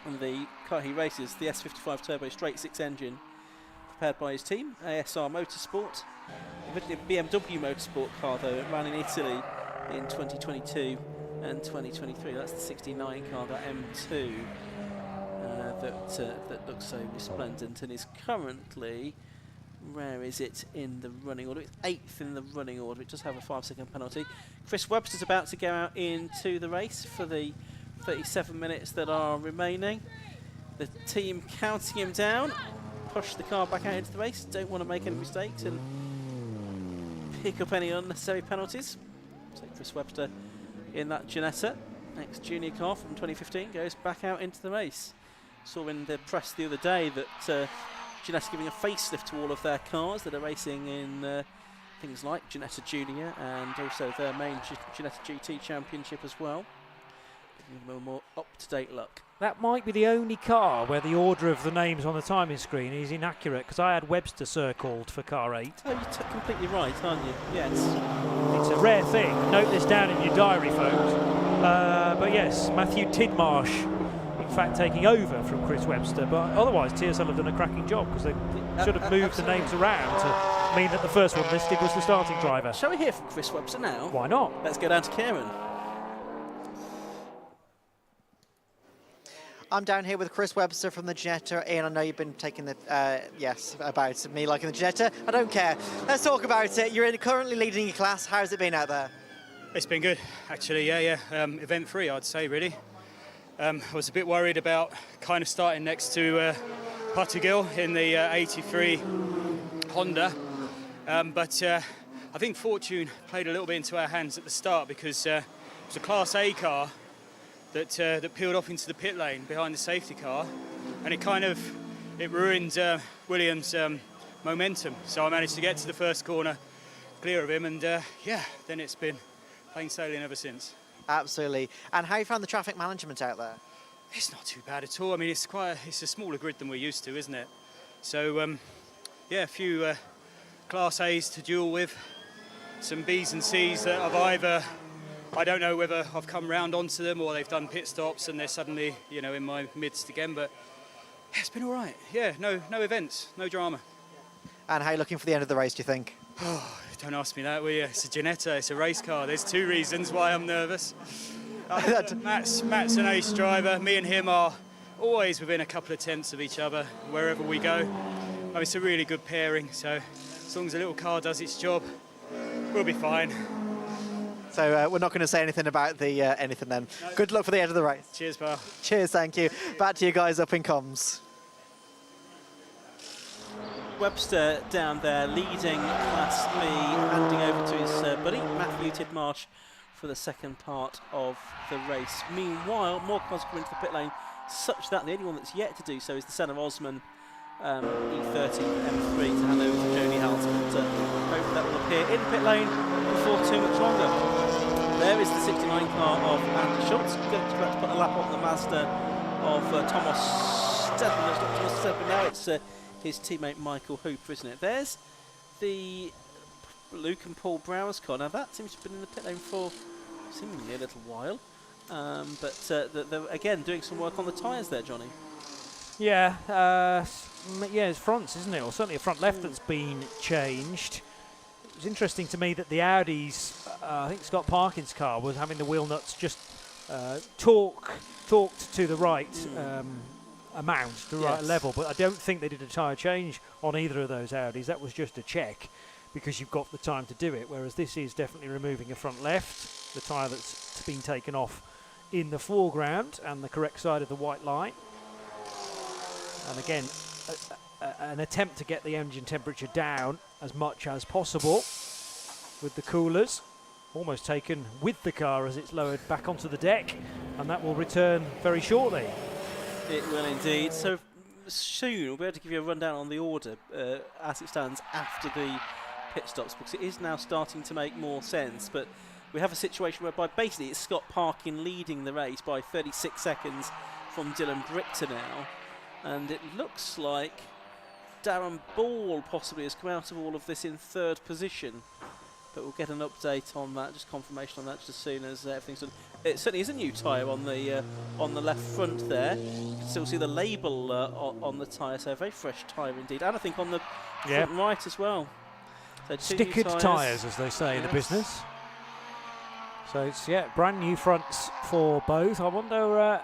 and the car he races, the S55 Turbo Straight 6 engine, prepared by his team, ASR Motorsport. Originally a BMW Motorsport car though, it ran in Italy in 2022 and 2023. That's the 69 car, that M2, that looks so resplendent and is currently, where is it in the running order? It's 8th in the running order. It does have a 5-second penalty. Chris Webster's about to go out into the race for the 37 minutes that are remaining. The team counting him down, push the car back out into the race, don't want to make any mistakes and pick up any unnecessary penalties. So Chris Webster in that Ginetta, ex-junior car from 2015, goes back out into the race. Saw in the press the other day that Ginetta giving a facelift to all of their cars that are racing in things like Ginetta Junior and also their main Ginetta GT Championship as well. Giving them a more up-to-date look. That might be the only car where the order of the names on the timing screen is inaccurate, because I had Webster circled for car 8. Oh, you're completely right, aren't you? Yes. It's a rare thing. Note this down in your diary, folks. But yes, Matthew Tidmarsh, in fact, taking over from Chris Webster. But otherwise, TSL have done a cracking job, because they should have moved the names around to mean that the first one listed was the starting driver. Shall we hear from Chris Webster now? Why not? Let's go down to Kieran. I'm down here with Chris Webster from the Ginetta. Ian, I know you've been taking the, yes, about me liking the Ginetta. I don't care. Let's talk about it. You're currently leading your class. How's it been out there? It's been good, actually, yeah. Event 3, I'd say, really. I was a bit worried about kind of starting next to Puttigill in the 83 Honda. But I think fortune played a little bit into our hands at the start, because it was a Class A car that peeled off into the pit lane behind the safety car, and it ruined Williams' momentum. So I managed to get to the first corner, clear of him, and then it's been plain sailing ever since. Absolutely. And how you found the traffic management out there? It's not too bad at all. I mean, it's a smaller grid than we're used to, isn't it? So a few Class A's to duel with, some B's and C's that I don't know whether I've come round onto them or they've done pit stops and they're suddenly, in my midst again. But yeah, it's been all right. Yeah, no events, no drama. And how are you looking for the end of the race, do you think? Oh, don't ask me that, will you? It's a Ginetta, it's a race car. There's 2 reasons why I'm nervous. Matt's an ace driver. Me and him are always within a couple of tenths of each other wherever we go. It's a really good pairing, so as long as the little car does its job, we'll be fine. So we're not going to say anything about the anything then. No. Good luck for the end of the race. Cheers, pal. Cheers, thank you. Back to you guys up in comms. Webster down there leading Class B, handing over to his buddy Matthew Tidmarsh for the second part of the race. Meanwhile, more cars come into the pit lane, such that the only one that's yet to do so is the Senna Osman E30 M3 to hand over to Jody Halton. Hopefully that will appear in pit lane before too much longer. There is the 69 car of Andy Schultz, going to put a lap on the Mazda of Thomas Steppen. It's not Thomas Steppen now, it's his teammate Michael Hooper, isn't it? There's the Luke and Paul Brower's car. Now that seems to have been in the pit lane for seemingly a little while, but they're again doing some work on the tyres there, Johnny. Yeah, it's fronts, isn't it? Or certainly a front left that's been changed. It was interesting to me that the Audi's, I think Scott Parkin's car was having the wheel nuts just torqued to the right amount, to the right level, but I don't think they did a tyre change on either of those Audis. That was just a check, because you've got the time to do it, whereas this is definitely removing a front left, the tyre that's been taken off in the foreground and the correct side of the white line. And again, an attempt to get the engine temperature down as much as possible with the coolers, almost taken with the car as it's lowered back onto the deck, and that will return very shortly. It will indeed. So soon we'll be able to give you a rundown on the order as it stands after the pit stops, because it is now starting to make more sense. But we have a situation whereby basically it's Scott Parkin leading the race by 36 seconds from Dylan Brichter now, and it looks like Darren Ball possibly has come out of all of this in 3rd position, but we'll get an update on that, just confirmation on that just as soon as everything's done. It certainly is a new tyre on the left front there. You can still see the label on the tyre, so a very fresh tyre indeed, and I think on the front right as well. So stickered tyres, as they say in the business. So it's brand new fronts for both. I wonder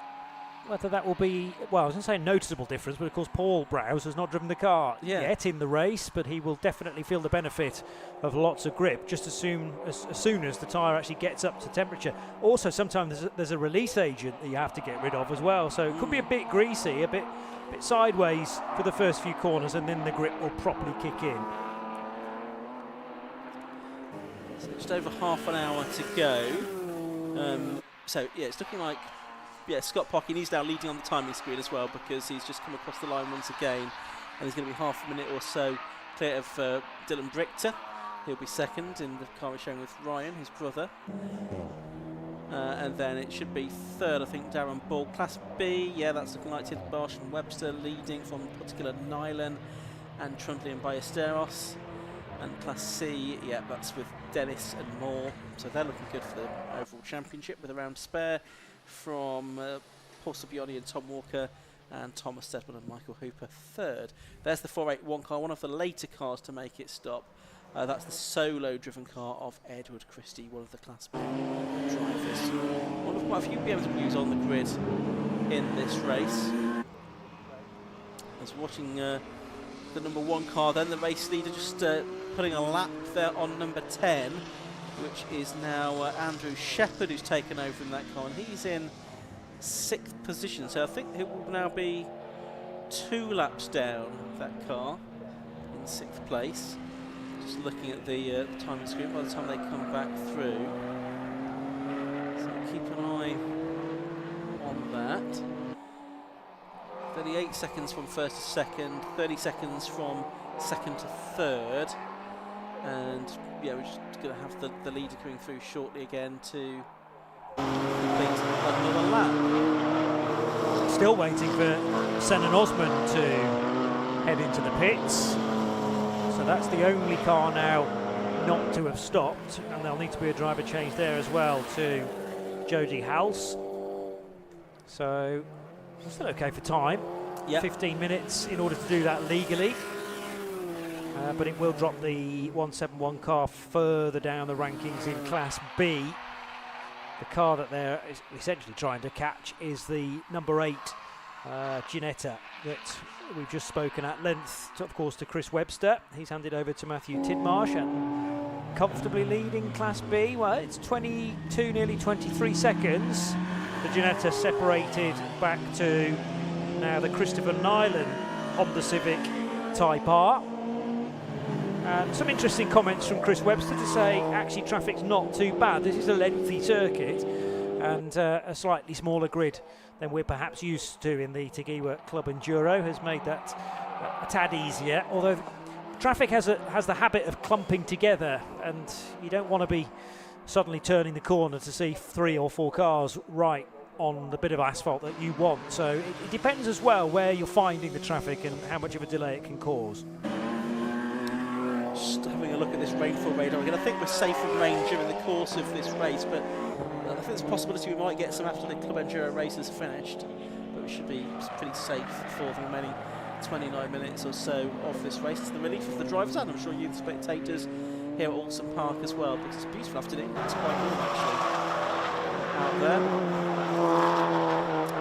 whether that will be, well, I was going to say a noticeable difference, but of course Paul Browse has not driven the car yet in the race, but he will definitely feel the benefit of lots of grip just as soon as the tyre actually gets up to temperature. Also, sometimes there's a release agent that you have to get rid of as well, so it could be a bit greasy, a bit sideways for the first few corners, and then the grip will properly kick in. So just over half an hour to go. So yeah, it's looking like Scott Parkin is now leading on the timing screen as well, because he's just come across the line once again. and he's going to be half a minute or so clear of Dylan Brichter. He'll be second in the car we're showing with Ryan, his brother. And then it should be third, I think, Darren Ball. Class B, yeah, that's looking like Tidmarsh and Webster leading from particular Nylan and Trundley and Ballesteros. And Class C, yeah, that's with Dennis and Moore. So they're looking good for the overall championship with a round spare from Paul Sabioni and Tom Walker and Thomas Stedman and Michael Hooper third. There's the 481 car, one of the later cars to make it stop. That's the solo-driven car of Edward Christie, one of the Class B drivers. One of quite a few BMWs on the grid in this race. I was watching the number 1 car, then the race leader just putting a lap there on number 10, which is now Andrew Shepherd, who's taken over in that car, and he's in 6th position. So I think it will now be 2 laps down that car in 6th place. Just looking at the timing screen by the time they come back through. So keep an eye on that. 38 seconds from first to second, 30 seconds from second to third. And yeah, we're just going to have the leader coming through shortly again to complete another lap. Still waiting for Senan Osman to head into the pits. So that's the only car now not to have stopped, and there'll need to be a driver change there as well to Jody House. So still okay for time. Yep. 15 minutes in order to do that legally. But it will drop the 171 car further down the rankings in Class B. The car that they're essentially trying to catch is the number 8 Ginetta that we've just spoken at length, of course, to Chris Webster. He's handed over to Matthew Tidmarsh and comfortably leading Class B. Well, it's 22, nearly 23 seconds. The Ginetta separated back to now the Christopher Nylan Honda Civic Type R. And some interesting comments from Chris Webster to say actually traffic's not too bad. This is a lengthy circuit and a slightly smaller grid than we're perhaps used to in the Tegiwa Club Enduro has made that a tad easier, although traffic has the habit of clumping together and you don't want to be suddenly turning the corner to see 3 or 4 cars right on the bit of asphalt that you want. So it depends as well where you're finding the traffic and how much of a delay it can cause. Just having a look at this rainfall radar again. I think we're safe from rain during the course of this race, but I think there's a possibility we might get some after the Club Enduro race is finished, but we should be pretty safe for the remaining 29 minutes or so of this race. It's the relief of the drivers and I'm sure you, the spectators, here at Oulton Park as well, because it's a beautiful afternoon. It's quite warm actually out there.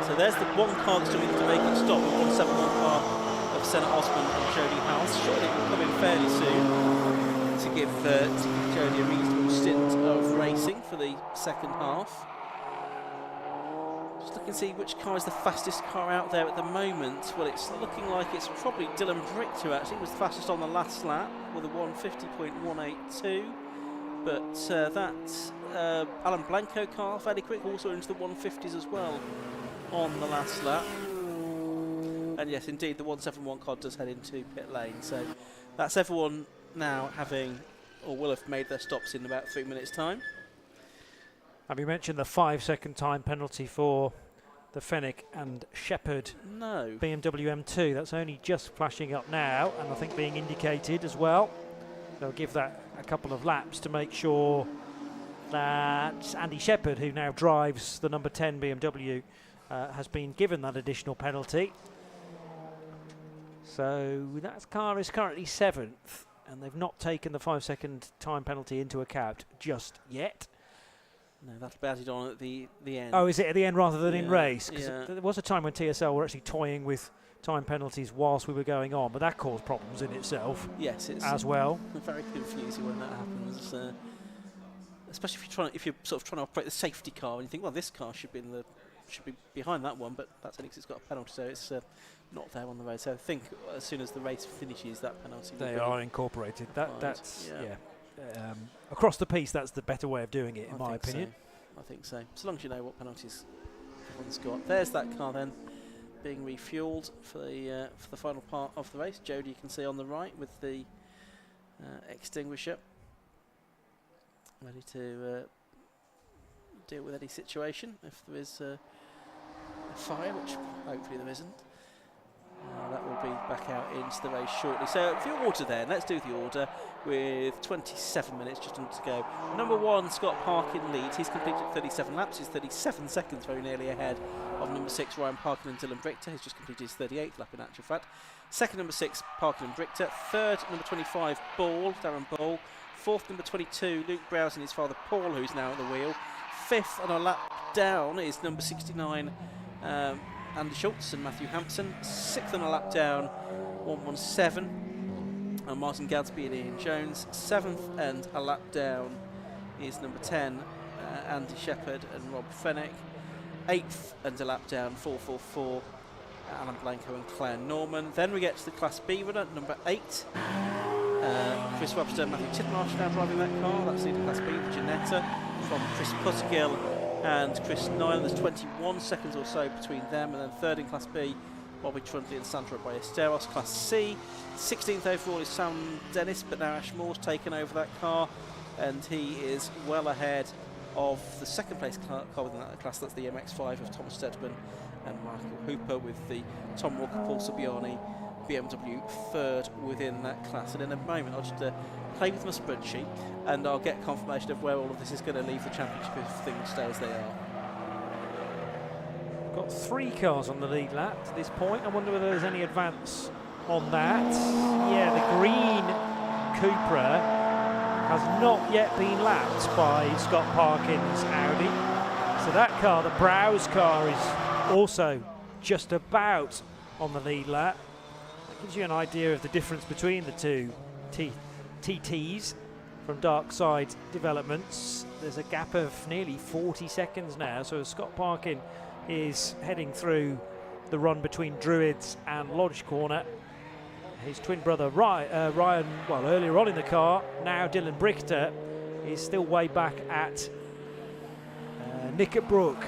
So there's the 1 car that's doing to make it stop, the 171 car of Senna Osman and Jody House. Surely it will come in fairly soon to give Jody a reasonable stint of racing for the second half. Just looking to see which car is the fastest car out there at the moment. Well, it's looking like it's probably Dylan Brichter actually, was the fastest on the last lap with a 150.182. But that Alan Blanco car, fairly quick, also into the 150s as well on the last lap. And yes, indeed, the 171 car does head into pit lane. So that's everyone now having, or will have made their stops in about 3 minutes' time. Have you mentioned the 5-second time penalty for the Fenwick and Shepherd No. BMW M2? That's only just flashing up now, and I think being indicated as well. They'll give that a couple of laps to make sure that Andy Shepherd, who now drives the number 10 BMW, has been given that additional penalty. So that car is currently 7th, and they've not taken the 5-second time penalty into account just yet. No, that'll be added on at the end. Oh, is it at the end rather than in race? Because yeah. there was a time when TSL were actually toying with time penalties whilst we were going on, but that caused problems in itself. Yes, it's as well. Very confusing when that happens, especially if you're sort of trying to operate the safety car and you think, well, this car should be behind that one, but that's only because it's got a penalty, so it's not there on the road. So I think as soon as the race finishes, that penalty they are incorporated. That's yeah. Across the piece, that's the better way of doing it, in my opinion. So. I think so. So long as you know what penalties everyone's got. There's that car then, being refueled for the final part of the race. Jody, you can see on the right with the extinguisher, ready to deal with any situation if there is a fire, which hopefully there isn't. That will be back out into the race shortly. So the order then, let's do the order with 27 minutes just under to go. Number 1, Scott Parkin leads. He's completed 37 laps. He's 37 seconds very nearly ahead of number 6, Ryan Parkin and Dylan Brichter. He's just completed his 38th lap in actual fact. Second, number 6, Parkin and Brichter. Third, number 25, Darren Ball. Fourth, number 22, Luke Browse and his father Paul, who's now at the wheel. Fifth, and a lap down, is number 69, Andy Schultz and Matthew Hampson. Sixth on a lap down, 117, and Martin Gadsby and Ian Jones. Seventh and a lap down is number 10, Andy Shepherd and Rob Fennick. Eighth and a lap down, 444, Alan Blanco and Claire Norman. Then we get to the Class B runner, number 8. Chris Webster and Matthew Titmarsh now driving that car. That's leading Class B, the Janetta from Chris Puttergill and Chris Nyland. There's 21 seconds or so between them, and then third in Class B, Bobby Trundley and Sandra Ballesteros. Class C, 16th overall is Sam Dennis, but now Ash Moore's taken over that car, and he is well ahead of the second place car within that class. That's the MX5 of Thomas Stedman and Michael Hooper, with the Tom Walker, Paul Sabiani BMW third within that class. And in a moment I'll just play with my spreadsheet and I'll get confirmation of where all of this is going to leave the championship if things stay as they are. Got 3 cars on the lead lap to this point. I wonder whether there's any advance on that. Yeah, the green Cupra has not yet been lapped by Scott Parkin's Audi. So that car, the Browse car, is also just about on the lead lap. That gives you an idea of the difference between the two TTs from Dark Side Developments. There's a gap of nearly 40 seconds now, so Scott Parkin is heading through the run between Druids and Lodge Corner. His twin brother Ryan, well, earlier on in the car, now Dylan Brichter, is still way back at Nickett Brook,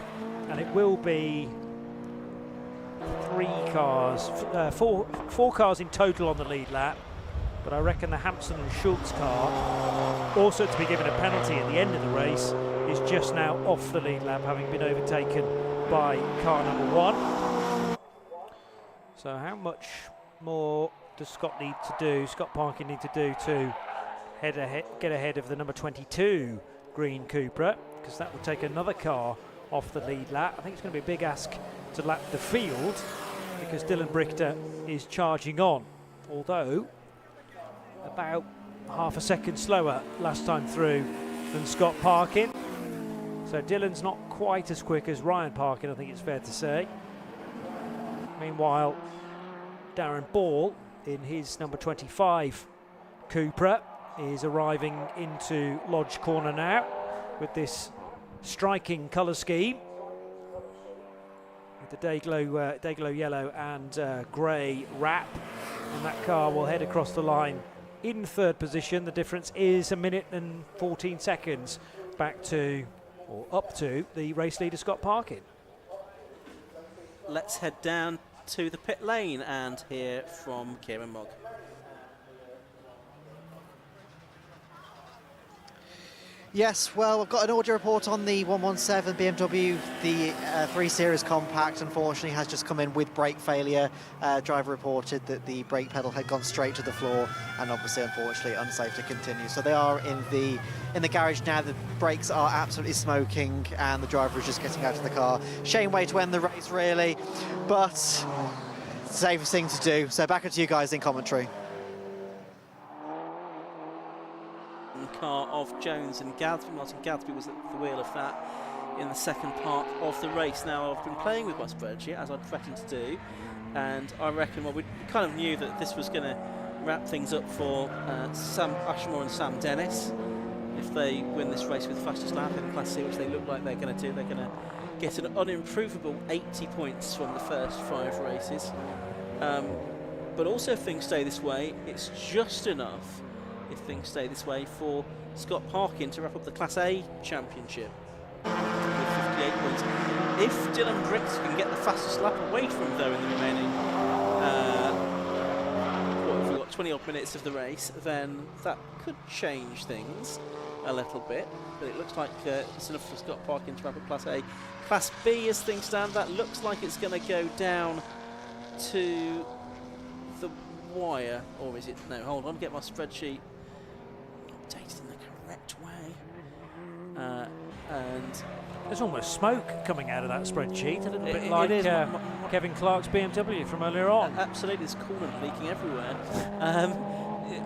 and it will be 4 cars in total on the lead lap. But I reckon the Hampson and Schultz car, also to be given a penalty at the end of the race, is just now off the lead lap, having been overtaken by car number 1. So how much more does Scott Parkin need to do to get ahead of the number 22 green Cupra? Because that will take another car off the lead lap. I think it's going to be a big ask to lap the field, because Dylan Brichter is charging on, although about half a second slower last time through than Scott Parkin. So Dylan's not quite as quick as Ryan Parkin, I think it's fair to say. Meanwhile, Darren Ball in his number 25 Cupra is arriving into Lodge Corner now with this striking colour scheme, with the Dayglow yellow and grey wrap, and that car will head across the line in third position. The difference is 1 minute and 14 seconds back to, or up to, the race leader Scott Parkin. Let's head down to the pit lane and hear from Kieran Mogg. Yes, well, I've got an audio report on the 117 BMW, the 3 Series Compact. Unfortunately, has just come in with brake failure. Driver reported that the brake pedal had gone straight to the floor, and obviously, unfortunately, unsafe to continue. So they are in the garage now. The brakes are absolutely smoking, and the driver is just getting out of the car. Shame way to end the race, really, but safest thing to do. So back to you guys in commentary. Car of Jones and Gadsby. Martin Gadsby was at the wheel of that in the second part of the race. Now, I've been playing with my spreadsheet, as I'd threatened to do, and I reckon, well, we kind of knew that this was going to wrap things up for Sam Ashmore and Sam Dennis if they win this race with fastest lap in Class C, which they look like they're going to do. They're going to get an unimprovable 80 points from the first 5 races. But also, if things stay this way, it's just enough, if things stay this way, for Scott Parkin to wrap up the Class A championship with 58 points. If Dylan Briggs can get the fastest lap away from him, though, in the remaining, what have we got, 20 odd minutes of the race, then that could change things a little bit. But it looks like it's enough for Scott Parkin to wrap up Class A. Class B, as things stand, that looks like it's going to go down to the wire, or is it? No, hold on, get my spreadsheet updated in the correct way. And there's almost smoke coming out of that spreadsheet, a little bit like it is. Kevin Clark's BMW from earlier on. Absolutely, there's coolant leaking everywhere.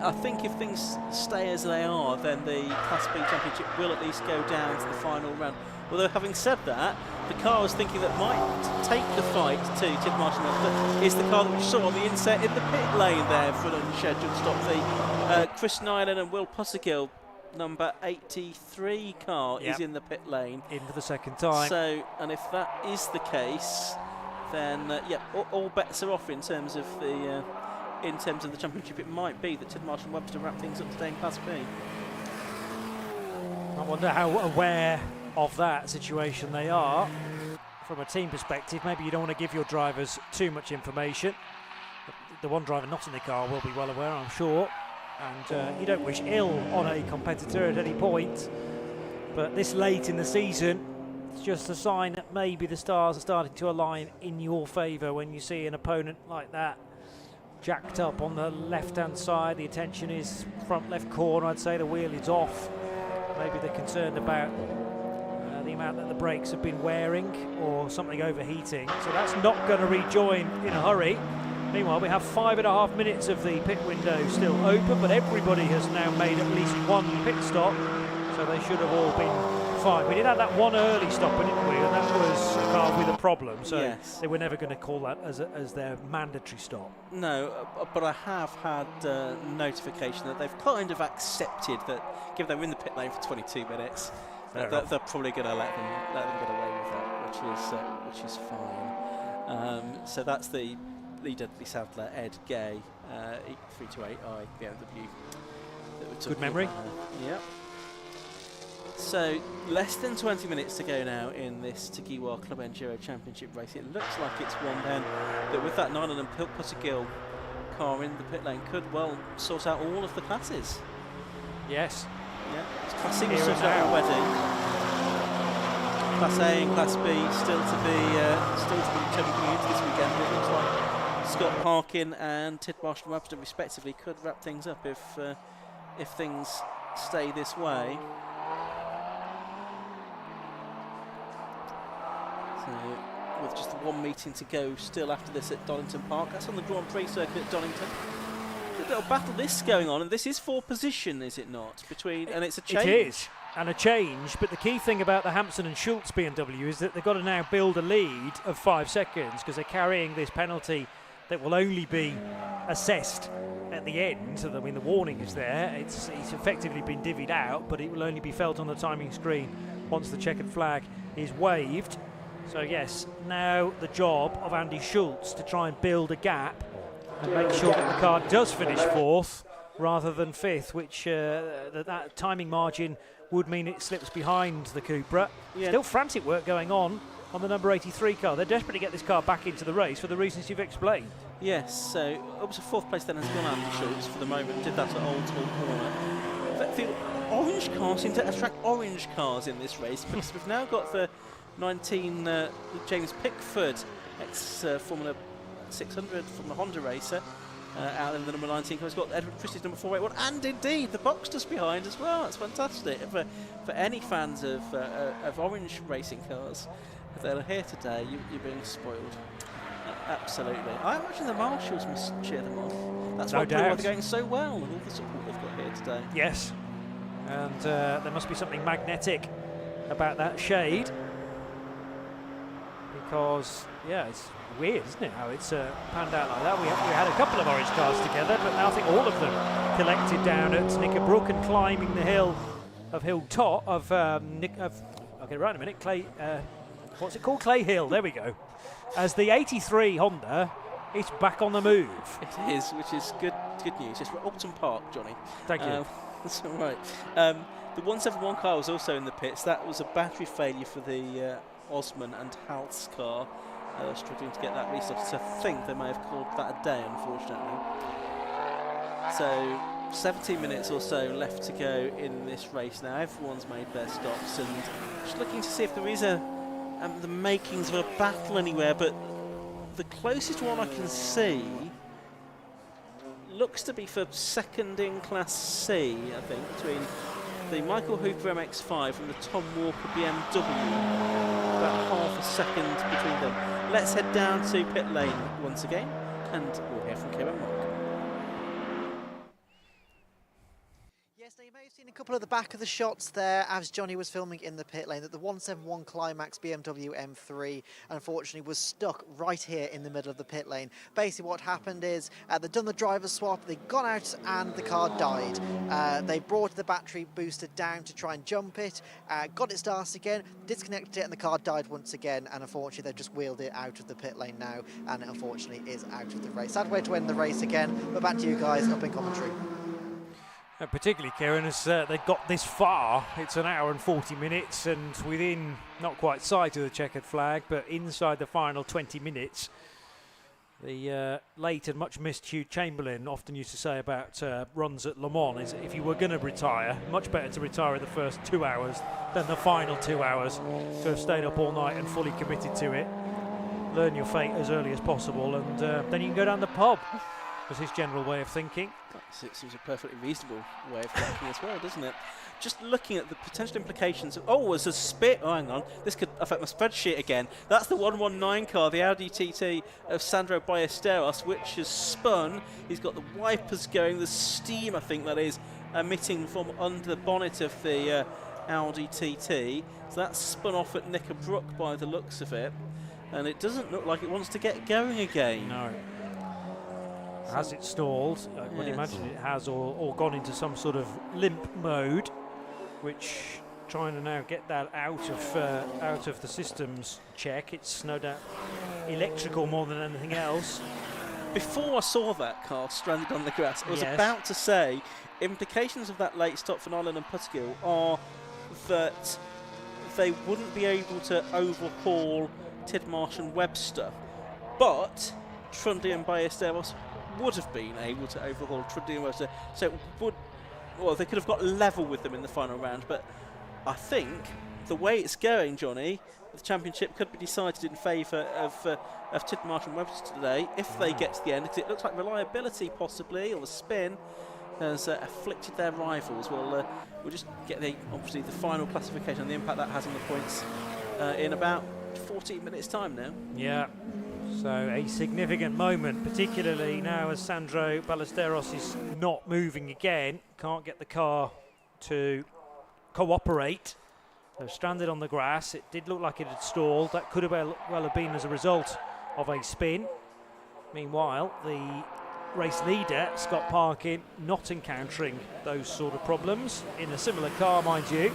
I think if things stay as they are, then the Class B Championship will at least go down to the final round. Although, having said that, the car I was thinking that might take the fight to Tim Martin is the car that we saw on the inset in the pit lane there for an unscheduled stop. The Chris Nyland and Will Pussergill, number 83 car, is in the pit lane. In for the second time. So, and if that is the case, then all bets are off in terms of the championship. It might be that Tim Martin Webster wrap things up today in Class B. I wonder how aware of that situation they are from a team perspective. Maybe you don't want to give your drivers too much information. The one driver not in the car will be well aware, I'm sure, and you don't wish ill on a competitor at any point, but this late in the season, it's just a sign that maybe the stars are starting to align in your favour when you see an opponent like that jacked up on the left hand side. The attention is front left corner. I'd say the wheel is off. Maybe they're concerned about the amount that the brakes have been wearing or something overheating, so that's not going to rejoin in a hurry. Meanwhile, we have 5.5 minutes of the pit window still open, but everybody has now made at least one pit stop, so they should have all been fine. We did have that one early stopper, didn't we? And that was a car with a problem, so they were never going to call that as their mandatory stop. No, but I have had notification that they've kind of accepted that, given they're in the pit lane for 22 minutes, they're probably going to let them get away with that, which is fine. So that's the leader, the Sadler, Ed Gay, 328i BMW. Good memory. Yeah. So less than 20 minutes to go now in this Tegiwa Club Enduro Championship race. It looks like it's one then that with that Nyland and Pussergill car in the pit lane could well sort out all of the classes. Yes. Yeah. Class C was sorted out already. Class A and Class B still to be determined this weekend. It looks like Scott Parkin and Tidmarsh and Webster respectively could wrap things up if things stay this way. So, with just one meeting to go still after this at Donington Park. That's on the Grand Prix circuit at Donington. A little battle this going on, and this is for position, is it not? And it's a change. It is, and a change, but the key thing about the Hampson and Schultz BMW is that they've got to now build a lead of 5 seconds because they're carrying this penalty that will only be assessed at the end. So, I mean, the warning is there. It's effectively been divvied out, but it will only be felt on the timing screen once the checkered flag is waved. So, yes, now the job of Andy Schultz to try and build a gap and make sure that the car does finish 4th rather than 5th, which that timing margin would mean it slips behind the Cupra. Yeah. Still frantic work going on the number 83 car. They're desperate to get this car back into the race for the reasons you've explained. Yes, so up to 4th place then has gone Andy Schultz for the moment. Did that at Oulton Park. The orange cars seem to attract orange cars in this race because we've now got the 19 James Pickford ex-Formula 600 from the Honda racer out in the number 19 car. He's got Edward Christie's number 481 and indeed the box just behind as well. That's fantastic for any fans of orange racing cars that are here today. You're being spoiled. Absolutely. I imagine the marshals must cheer them on. That's why they're going so well and all the support they've got here today. Yes, and there must be something magnetic about that shade because it's weird, isn't it, how it's panned out like that. We had a couple of orange cars together, but now I think all of them collected down at Knickerbrook and climbing the hill of Hilltop I'll get it right in a minute. Clay, what's it called? Clay Hill. There we go. As the 83 Honda is back on the move. It is, which is good news. It's Oulton Park, Johnny. Thank you. That's all right. The 171 car was also in the pits. That was a battery failure for the Osman and Halt's car. Struggling to get that restarted, so I think they may have called that a day, unfortunately. So 17 minutes or so left to go in this race now. Everyone's made their stops, and just looking to see if there is the makings of a battle anywhere, but the closest one I can see looks to be for second in Class C, I think, between the Michael Hooper MX5 and the Tom Walker BMW. About half a second between them. Let's head down to pit lane once again, and we'll hear from Kieran Mark. Yes, now you may have seen a couple of the back of the shots there as Johnny was filming in the pit lane that the 171 Climax BMW M3 unfortunately was stuck right here in the middle of the pit lane. Basically what happened is they'd done the driver's swap, they'd gone out and the car died. They brought the battery booster down to try and jump it, got it started again, disconnected it, and the car died once again, and unfortunately they've just wheeled it out of the pit lane now, and it unfortunately is out of the race. Sad way to end the race again, but back to you guys up in commentary. Particularly, Kieran, as they got this far, it's an hour and 40 minutes, and within, not quite sight of the checkered flag, but inside the final 20 minutes, the late and much missed Hugh Chamberlain often used to say about runs at Le Mans is if you were going to retire, much better to retire in the first 2 hours than the final 2 hours, to have stayed up all night and fully committed to it. Learn your fate as early as possible, and then you can go down the pub, was his general way of thinking. It seems a perfectly reasonable way of thinking as well, doesn't it? Just looking at the potential implications of, there's a spit. Oh, hang on. This could affect my spreadsheet again. That's the 119 car, the Audi TT of Sandro Ballesteros, which has spun. He's got the wipers going, the steam, I think that is, emitting from under the bonnet of the Audi TT. So that's spun off at Knickerbrook by the looks of it. And it doesn't look like it wants to get going again. No. Has it stalled? I would imagine it has, or gone into some sort of limp mode, which trying to now get that out of the systems check. It's no doubt electrical more than anything else. Before I saw that car stranded on the grass, I was about to say implications of that late stop for Nolan and Puttigill are that they wouldn't be able to overhaul Tidmarsh and Webster, but Trundy and Ballesteros would have been able to overhaul Trundy and Webster, so it would, they could have got level with them in the final round. But I think the way it's going, Johnny, the championship could be decided in favour of Tidmarsh and Webster today if they get to the end, because it looks like reliability possibly, or the spin, has afflicted their rivals. We'll just get obviously the final classification and the impact that has on the points in about 14 minutes time now. Yeah. So a significant moment, particularly now as Sandro Ballesteros is not moving again, can't get the car to cooperate. They're stranded on the grass. It did look like it had stalled. That could have well have been as a result of a spin. Meanwhile, the race leader, Scott Parkin, not encountering those sort of problems in a similar car, mind you.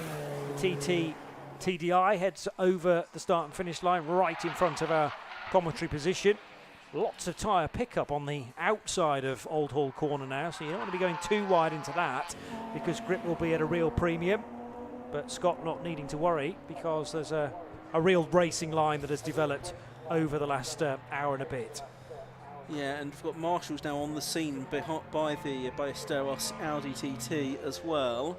The TDI heads over the start and finish line right in front of our commentary position. Lots of tyre pickup on the outside of Old Hall Corner now, so you don't want to be going too wide into that because grip will be at a real premium. But Scott not needing to worry because there's a real racing line that has developed over the last hour and a bit. Yeah, and we've got marshals now on the scene by the Ballesteros Audi TT as well.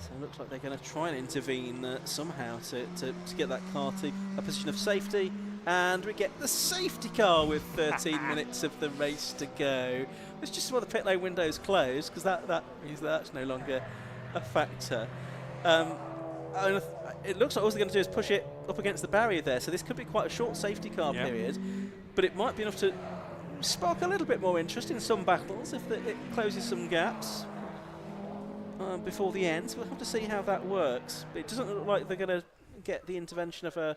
So it looks like they're going to try and intervene somehow to get that car to a position of safety. And we get the safety car with 13 minutes of the race to go. It's just while the pit lane window's closed, because that means that's no longer a factor. It looks like all they're going to do is push it up against the barrier there, so this could be quite a short safety car period, but it might be enough to spark a little bit more interest in some battles if it closes some gaps before the end. So we'll have to see how that works. But it doesn't look like they're going to get the intervention of a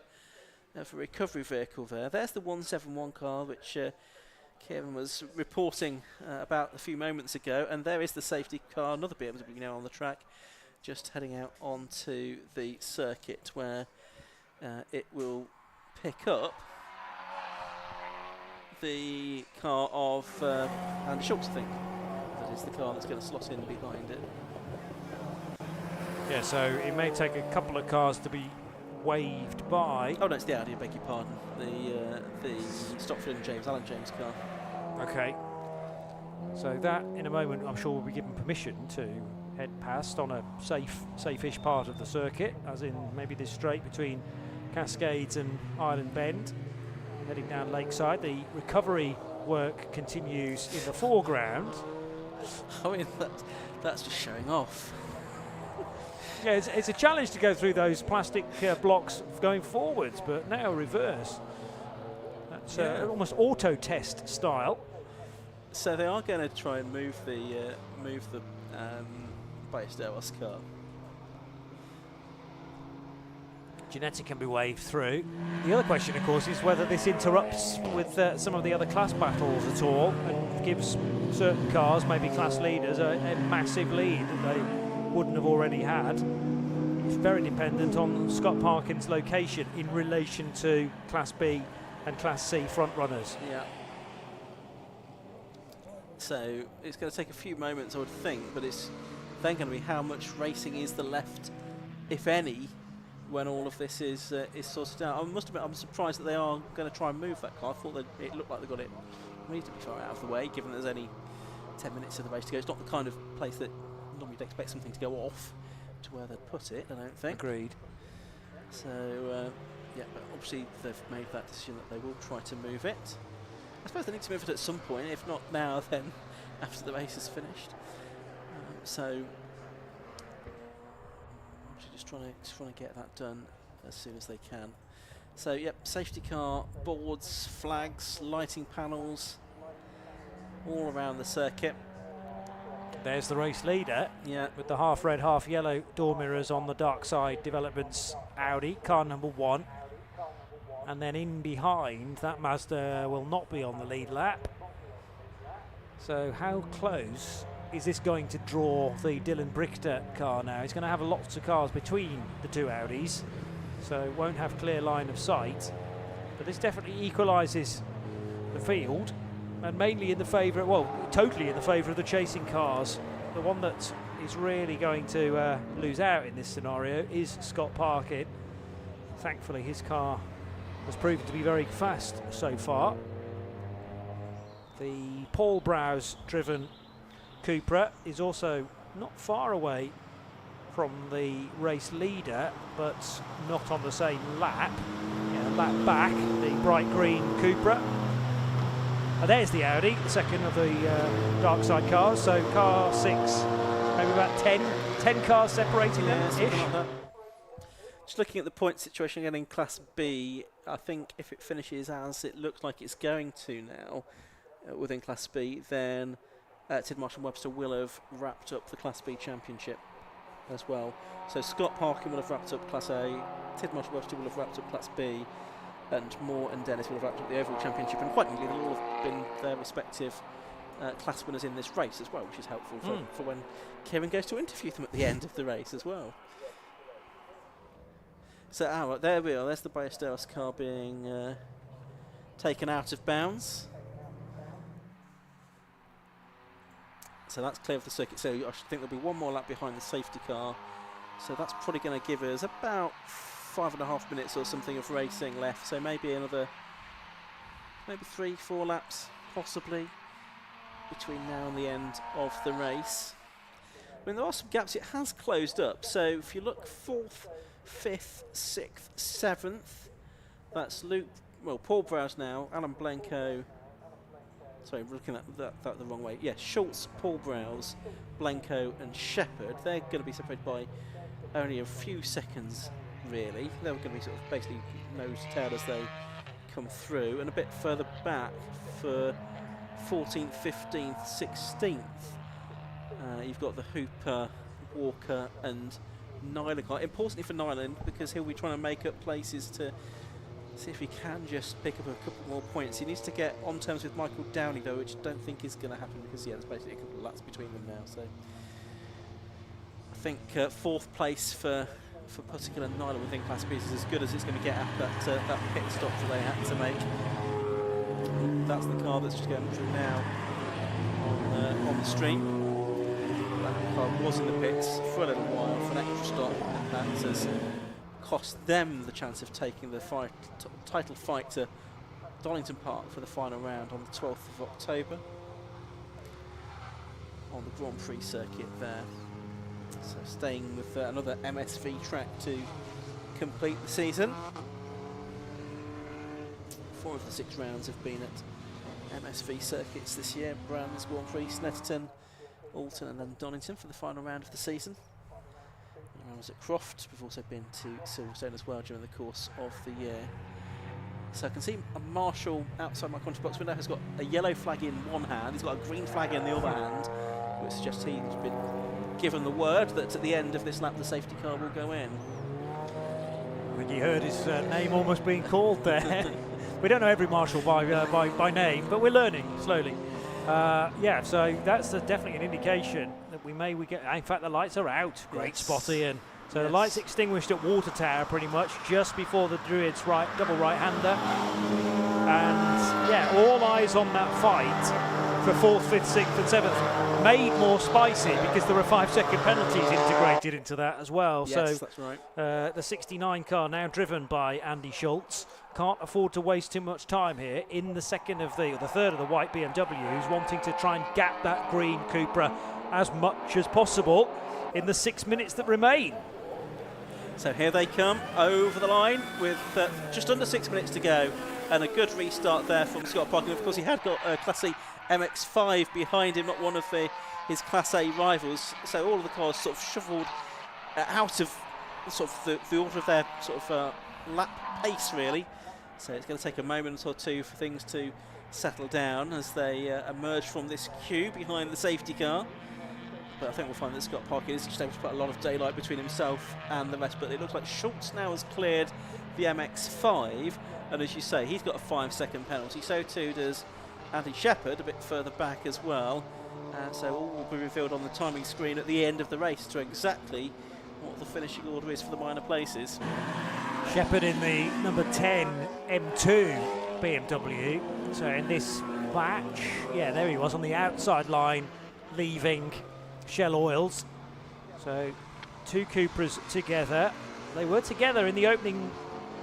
recovery vehicle there. There's the 171 car, which Kieran was reporting about a few moments ago, and there is the safety car, another BMW now on the track, just heading out onto the circuit where it will pick up the car of Andy Schultz, I think. That is the car that's going to slot in behind it. Yeah, so it may take a couple of cars to be waved by. Oh no, it's the Audi. I beg your pardon. The Stopford and Alan James car. Okay. So that, in a moment, I'm sure will be given permission to head past on a safe-ish part of the circuit, as in maybe this straight between Cascades and Island Bend, heading down Lakeside. The recovery work continues in the foreground. I mean, that's just showing off. Yeah, it's a challenge to go through those plastic blocks going forwards, but now reverse. That's almost auto test style. So they are going to try and move the Ballesteros car. Ginetti can be waved through. The other question, of course, is whether this interrupts with some of the other class battles at all and gives certain cars, maybe class leaders, a massive lead that they wouldn't have already had. It's very dependent on Scott Parkin's location in relation to Class B and Class C front runners. Yeah. So it's going to take a few moments, I would think, but it's then going to be how much racing is there left, if any, when all of this is sorted out. I must admit, I'm surprised that they are going to try and move that car. I thought that it looked like they got it reasonably far out of the way, given there's only 10 minutes of the race to go. It's not the kind of place that normally you'd expect something to go off to where they'd put it, I don't think. Agreed. So, yeah, but obviously they've made that decision that they will try to move it. I suppose they need to move it at some point, if not now, then after the race is finished. So, just trying to get that done as soon as they can. So, yep, safety car, boards, flags, lighting panels, all around the circuit. There's the race leader, with the half red, half yellow door mirrors on the dark side developments Audi, car number 1. And then in behind, that Mazda will not be on the lead lap. So how close is this going to draw the Dylan Brichter car now? He's going to have lots of cars between the two Audis, so won't have clear line of sight. But this definitely equalises the field, and mainly in the favour, well, totally in the favour of the chasing cars. The one that is really going to lose out in this scenario is Scott Parkin. Thankfully, his car has proven to be very fast so far. The Paul Browse driven Cupra is also not far away from the race leader, but not on the same lap. Yeah, lap back, the bright green Cupra. And there's the Audi, the second of the dark side cars. So car 6, maybe about 10 cars separating them-ish. Like just looking at the point situation again in Class B, I think if it finishes as it looks like it's going to now within Class B, then Tidmarsh and Webster will have wrapped up the Class B championship as well. So Scott Parkin will have wrapped up Class A, Tidmarsh and Webster will have wrapped up Class B, and Moore and Dennis will have wrapped up the overall championship. And quite neatly, they'll all have been their respective class winners in this race as well, which is helpful for when Kieran goes to interview them at the end of the race as well. So, there we are. There's the Ballesteros car being taken out of bounds. So that's clear of the circuit. So I think there'll be one more lap behind the safety car. So that's probably going to give us about 5.5 minutes or something of racing left. So maybe another, maybe 3-4 laps possibly between now and the end of the race. I mean, there are some gaps. It has closed up. So if you look 4th, 5th, 6th, 7th, that's Paul Browse now, Alan Blenko. Sorry, we're looking at that the wrong way. Yeah, Schultz, Paul Browse, Blenko and Shepherd. They're going to be separated by only a few seconds, really. They're going to be sort of basically nose to tail as they come through. And a bit further back for 14th, 15th, 16th. You've got the Hooper, Walker and Nyland car. Importantly for Nyland, because he'll be trying to make up places to see if he can just pick up a couple more points. He needs to get on terms with Michael Downey, though, which I don't think is going to happen because, there's basically a couple of laps between them now. So I think 4th place for particular Nyland within Class B is as good as it's going to get after that pit stop that they had to make. That's the car that's just going through now on the stream. That car was in the pits for a little while for an extra stop, and that as cost them the chance of taking the title fight to Oulton Park for the final round on the 12th of October on the Grand Prix circuit there. So staying with another MSV track to complete the season. 4 of the 6 rounds have been at MSV circuits this year. Brands, Grand Prix, Snetterton, Oulton and then Donington for the final round of the season. I was at Croft. We've also been to Silverstone as well during the course of the year. So I can see a marshal outside my commentary box window has got a yellow flag in one hand, he's got a green flag in the other hand, which suggests he's been given the word that at the end of this lap the safety car will go in. I think he heard his name almost being called there. We don't know every marshal by name, but we're learning slowly. Yeah, so that's definitely an indication that we get. In fact, the lights are out. Great spot, Ian. So the lights extinguished at Water Tower pretty much just before the Druids double right-hander. And yeah, all eyes on that fight for 4th, 5th, 6th and 7th. Made more spicy because there were 5-second penalties integrated into that as well. Yes, so that's right. the 69 car now driven by Andy Schultz. Can't afford to waste too much time here in the third of the white BMWs, wanting to try and gap that green Cupra as much as possible in the 6 minutes that remain. So here they come over the line with just under 6 minutes to go, and a good restart there from Scott Park. And of course, he had got a Class A MX5 behind him, not one of his Class A rivals. So all of the cars sort of shuffled out of sort of the order of their sort of lap pace, really. So it's going to take a moment or two for things to settle down as they emerge from this queue behind the safety car. But I think we'll find that Scott Parker is just able to put a lot of daylight between himself and the rest. But it looks like Schultz now has cleared the MX5, and as you say, he's got a 5-second penalty. So too does Andy Shepherd, a bit further back as well. So all will be revealed on the timing screen at the end of the race to exactly what the finishing order is for the minor places. Shepherd in the number 10 M2 BMW. So in this batch, yeah, there he was on the outside line, leaving Shell Oils. So 2 Cupras together. They were together in the opening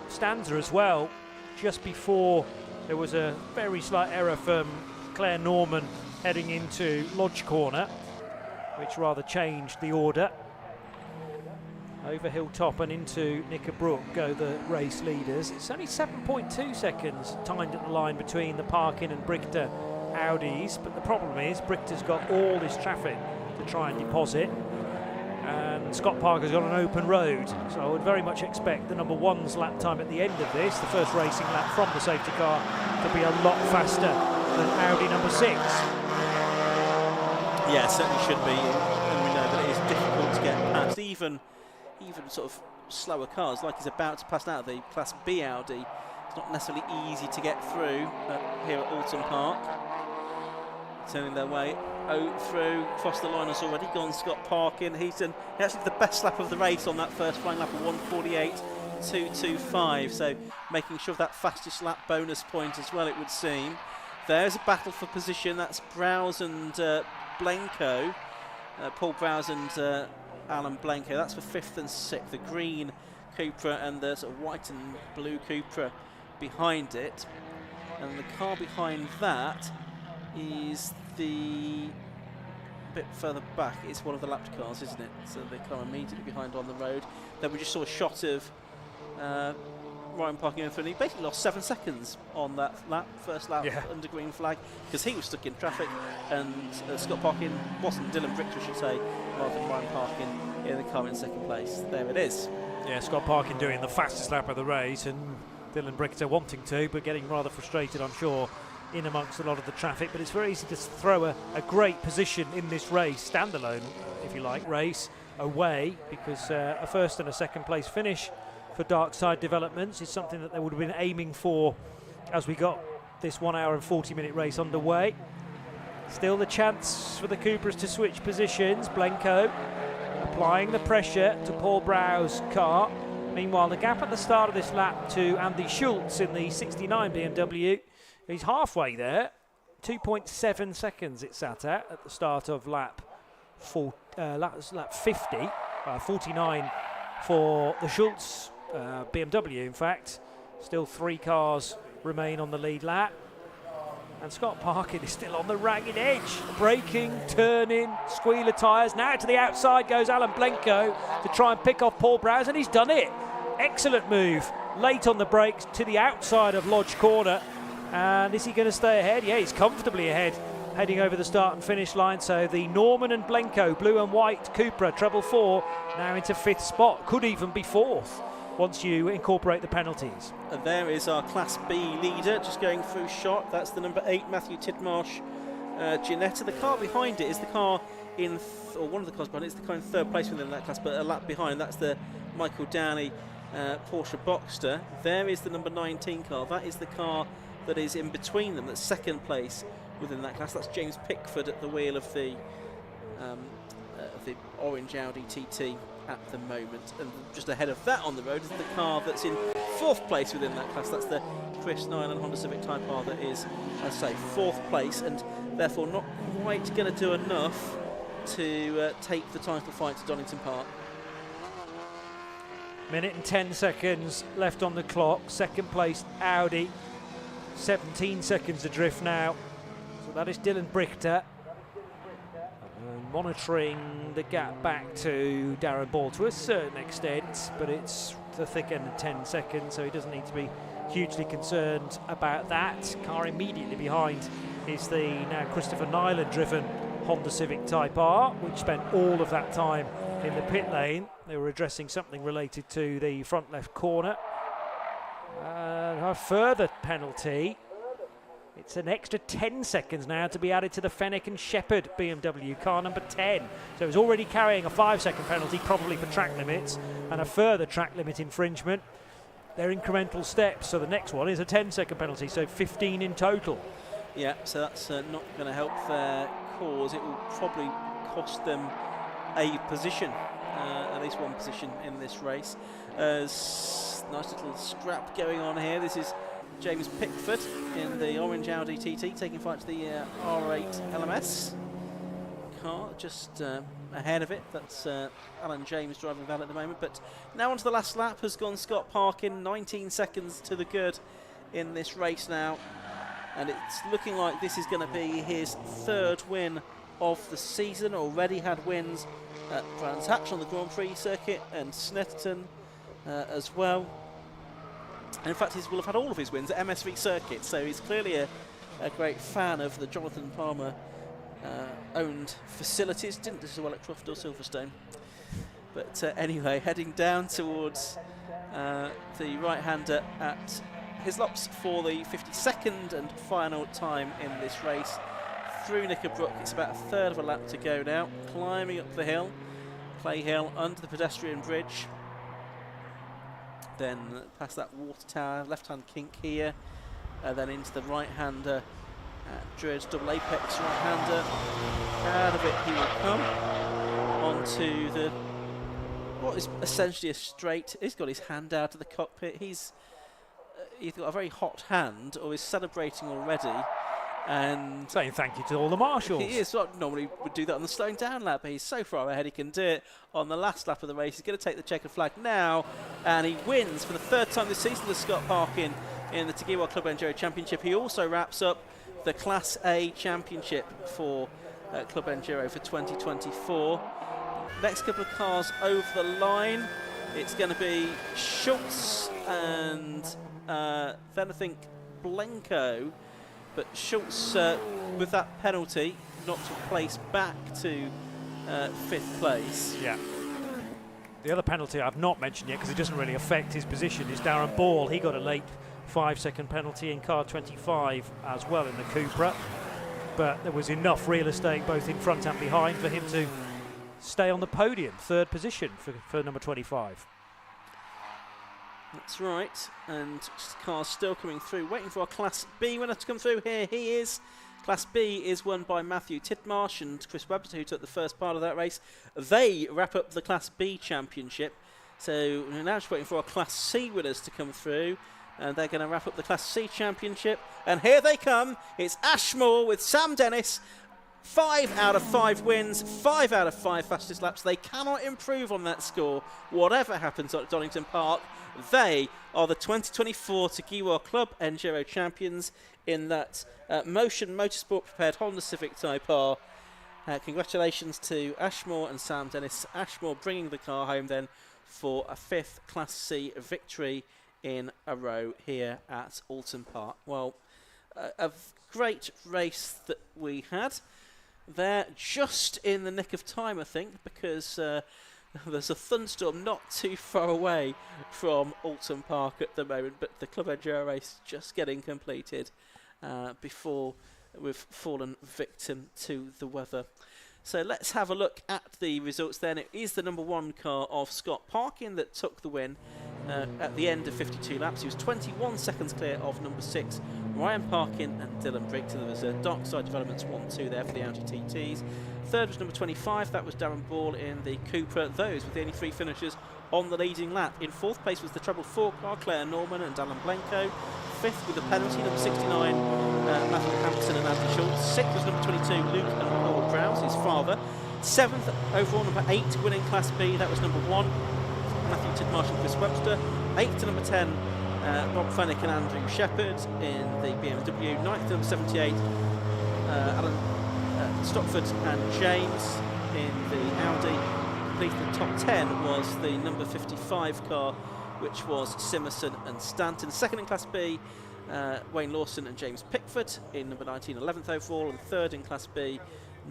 stanza as well, just before there was a very slight error from Claire Norman heading into Lodge Corner, which rather changed the order. Over Hilltop and into Knickerbrook go the race leaders. It's only 7.2 seconds timed at the line between the Parkin and Brichter Audis, but the problem is Brichter's got all this traffic to try and deposit, and Scott Parker's got an open road, so I would very much expect the number 1's lap time at the end of this, the first racing lap from the safety car, to be a lot faster than Audi number 6. Yeah, it certainly should be, and we know that it is difficult to get past even sort of slower cars, like he's about to pass out the Class B Audi. It's not necessarily easy to get through here at Oulton Park. Turning their way through, across the line has already gone Scott Parkin. He actually did the best lap of the race on that first flying lap of 1:48.225, so making sure of that fastest lap bonus point as well, it would seem. There's a battle for position. That's Browse and Blenko. Paul Browse and Alan Blenko. That's for 5th and 6th. The green Cupra and the sort of white and blue Cupra behind it. And the car behind that is the bit further back. It's one of the lapped cars, isn't it? So the car immediately behind on the road. Then we just saw a shot of Ryan Parkin, and he basically lost 7 seconds on that lap, first lap under green flag, because he was stuck in traffic, and Scott Parkin wasn't, Dylan Brichter, I should say, rather than Ryan Parkin in the car in second place. There it is. Yeah, Scott Parkin doing the fastest lap of the race, and Dylan Brichter wanting to, but getting rather frustrated, I'm sure, in amongst a lot of the traffic. But it's very easy to throw a great position in this race, standalone, if you like, race away, because a first and a second place finish for Darkside Developments is something that they would have been aiming for as we got this 1 hour and 40-minute race underway. Still the chance for the Cupras to switch positions. Blenko applying the pressure to Paul Brow's car. Meanwhile, the gap at the start of this lap to Andy Schultz in the 69 BMW, he's halfway there. 2.7 seconds it sat at the start of lap 50, 49 for the Schultz BMW, in fact. Still 3 cars remain on the lead lap. And Scott Parkin is still on the ragged edge. Braking, turning, squealer tyres. Now to the outside goes Alan Blenko to try and pick off Paul Browse, and he's done it. Excellent move. Late on the brakes to the outside of Lodge Corner. And is he going to stay ahead? Yeah, he's comfortably ahead, heading over the start and finish line. So the Norman and Blenko, blue and white Cupra, treble 4, now into 5th spot. Could even be 4th. Once you incorporate the penalties. And there is our Class B leader just going through shot. That's the number 8 Matthew Tidmarsh Ginetta. The car behind it is the car in, or one of the cars behind it is the car in 3rd place within that class, but a lap behind, that's the Michael Downey Porsche Boxster. There is the number 19 car. That is the car that is in between them, that's 2nd place within that class. That's James Pickford at the wheel of the orange Audi TT at the moment, and just ahead of that on the road is the car that's in 4th place within that class. That's the Chris Nyland Honda Civic Type R that is, as I say, 4th place, and therefore not quite going to do enough to take the title fight to Donington Park. Minute and 10 seconds left on the clock. 2nd place Audi, 17 seconds adrift now. So that is Dylan Brichter. Monitoring the gap back to Darren Ball to a certain extent, but it's the thick end of 10 seconds, so he doesn't need to be hugely concerned about that. Car immediately behind is the now Christopher Nyland driven Honda Civic Type R, which spent all of that time in the pit lane. They were addressing something related to the front left corner. A further penalty. It's an extra 10 seconds now to be added to the Fenwick and Shepherd BMW car number 10. So it's already carrying a 5-second penalty, probably for track limits, and a further track limit infringement. They're incremental steps, so the next one is a 10-second penalty, so 15 in total. Yeah, so that's not going to help their cause. It will probably cost them a position, at least one position in this race. Nice little scrap going on here. This is James Pickford in the orange Audi TT taking flight to the R8 LMS car just ahead of it. That's Alan James driving that at the moment. But now onto the last lap has gone Scott Parkin. 19 seconds to the good in this race now, and it's looking like this is going to be his 3rd win of the season. Already had wins at Brands Hatch on the Grand Prix circuit and Snetterton as well. And in fact, he will have had all of his wins at MSV circuit, so he's clearly a great fan of the Jonathan Palmer owned facilities. Didn't do so well at Croft or Silverstone. But anyway, heading down towards the right-hander at Hislops for the 52nd and final time in this race. Through Knickerbrook, it's about a 1/3 of a lap to go now. Climbing up the hill, Clay Hill, under the pedestrian bridge. Then past that water tower, left-hand kink here, then into the right-hander at Druids double apex right-hander. Out of it he will come onto the what is essentially a straight. He's got his hand out of the cockpit. He's either got a very hot hand or is celebrating already. And saying thank you to all the marshals. He is. Well, normally would do that on the slowing down lap, but he's so far ahead he can do it on the last lap of the race. He's going to take the checkered flag now, and he wins for the 3rd time this season, the Scott Parkin in the Tegiwa Club Enduro Championship. He also wraps up the Class A Championship for Club Enduro for 2024. Next couple of cars over the line, it's going to be Schultz and then I think Blenko. But Schultz, with that penalty, knocked a place back to 5th place. Yeah. The other penalty I've not mentioned yet, because it doesn't really affect his position, is Darren Ball. He got a late 5-second penalty in car 25 as well in the Cupra. But there was enough real estate both in front and behind for him to stay on the podium, 3rd position for number 25. That's right, and cars still coming through, waiting for our Class B winner to come through. Here he is. Class B is won by Matthew Tidmarsh and Chris Webster, who took the first part of that race. They wrap up the Class B championship, so we're now just waiting for our Class C winners to come through, and they're going to wrap up the Class C championship. And here they come. It's Ashmore with Sam Dennis 5 out of 5 wins, 5 out of 5 fastest laps. They cannot improve on that score, whatever happens at Donington Park. They are the 2024 Tegiwa Club Enduro champions in that Motion Motorsport prepared Honda Civic Type R. Congratulations to Ashmore and Sam Dennis. Ashmore bringing the car home then for a 5th Class C victory in a row here at Oulton Park. Well, a great race that we had. They're just in the nick of time, I think, because there's a thunderstorm not too far away from Oulton Park at the moment, but the Club Enduro race just getting completed before we've fallen victim to the weather. So let's have a look at the results then. It is the number 1 car of Scott Parkin that took the win at the end of 52 laps. He was 21 seconds clear of number 6, Ryan Parkin and Dylan Briggs. There was a Dark Side Developments 1-2 there for the Audi TTs. Third was number 25, that was Darren Ball in the Cupra. Those were the only 3 finishers on the leading lap. In 4th place was the treble 4 car, Claire Norman and Alan Blenko. 5th with a penalty, number 69, Matthew Hampson and Andy Schultz. 6th was number 22, Luke and Paul Browse, his father. 7th overall, number 8, winning Class B, that was number 1, Matthew Tidmarsh and Chris Webster. 8th to number 10, Rob Fennick and Andrew Shepherd in the BMW. 9th to number 78, Alan Stockford and James in the Audi. Completing the top 10 was the number 55 car, which was Simerson and Stanton. Second in Class B, Wayne Lawson and James Pickford in number 19, 11th overall, and third in Class B,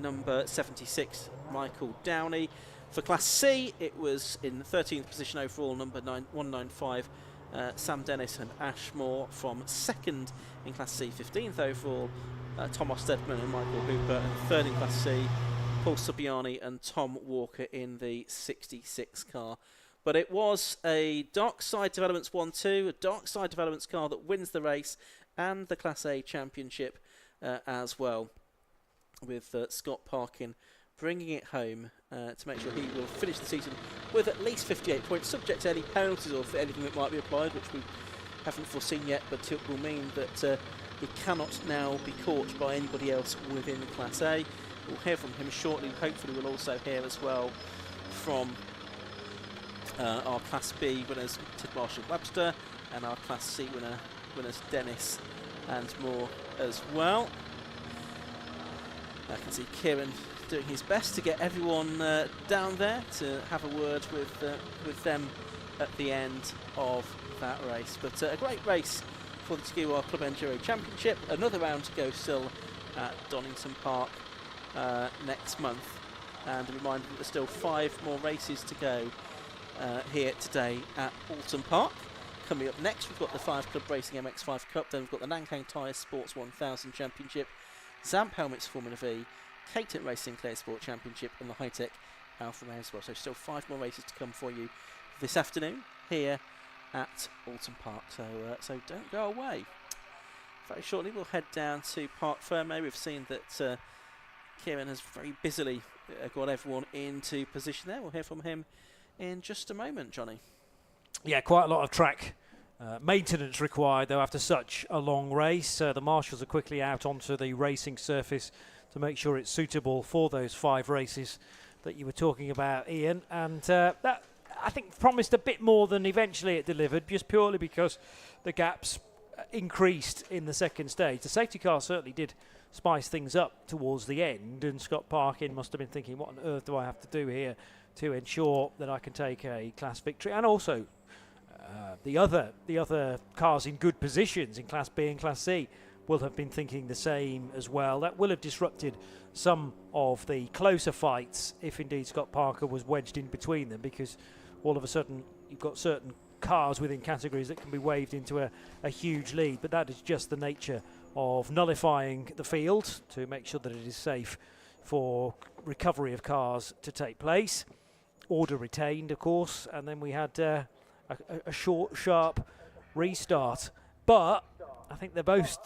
number 76, Michael Downey. For Class C, it was in 13th position overall, number 195, Sam Dennis and Ashmore. From second in Class C, 15th overall, Thomas Stedman and Michael Hooper, and third in Class C, Paul Subiani and Tom Walker in the 66 car. But it was a Dark Side Developments 1-2, a Dark Side Developments car that wins the race and the Class A Championship as well, with Scott Parkin bringing it home to make sure he will finish the season with at least 58 points, subject to any penalties or for anything that might be applied, which we haven't foreseen yet, but it will mean that he cannot now be caught by anybody else within Class A. We'll hear from him shortly. Hopefully we'll also hear as well from our Class B winners, Tidmarsh and Webster, and our Class C winners, Dennis and Moore as well. I can see Kieran doing his best to get everyone down there to have a word with them at the end of that race. But a great race for the Tegiwa Club Enduro Championship. Another round to go still at Donington Park next month, and a reminder that there's still 5 more races to go here today at Oulton Park. Coming up next, we've got the 5 Club Racing MX5 Cup, then we've got the Nankang Tyre Sports 1000 Championship, Zamp Helmets Formula V, Caton Racing Clear Sport Championship, and the High-Tech Alfa Romeo as well. So still 5 more races to come for you this afternoon here at Oulton Park. So don't go away. Very shortly we'll head down to Parc Fermé. We've seen that Kieran has very busily got everyone into position there. We'll hear from him in just a moment, Johnny. Yeah, quite a lot of track maintenance required, though, after such a long race. The marshals are quickly out onto the racing surface to make sure it's suitable for those 5 races that you were talking about, Ian. And that, I think, promised a bit more than eventually it delivered, just purely because the gaps increased in the second stage. The safety car certainly did spice things up towards the end, and Scott Parkin must have been thinking, what on earth do I have to do here to ensure that I can take a class victory? And also the other cars in good positions in Class B and Class C will have been thinking the same as well. That will have disrupted some of the closer fights if indeed Scott Parker was wedged in between them, because all of a sudden you've got certain cars within categories that can be waved into a huge lead. But that is just the nature of nullifying the field to make sure that it is safe for recovery of cars to take place. Order retained, of course, and then we had a short, sharp restart. But I think the most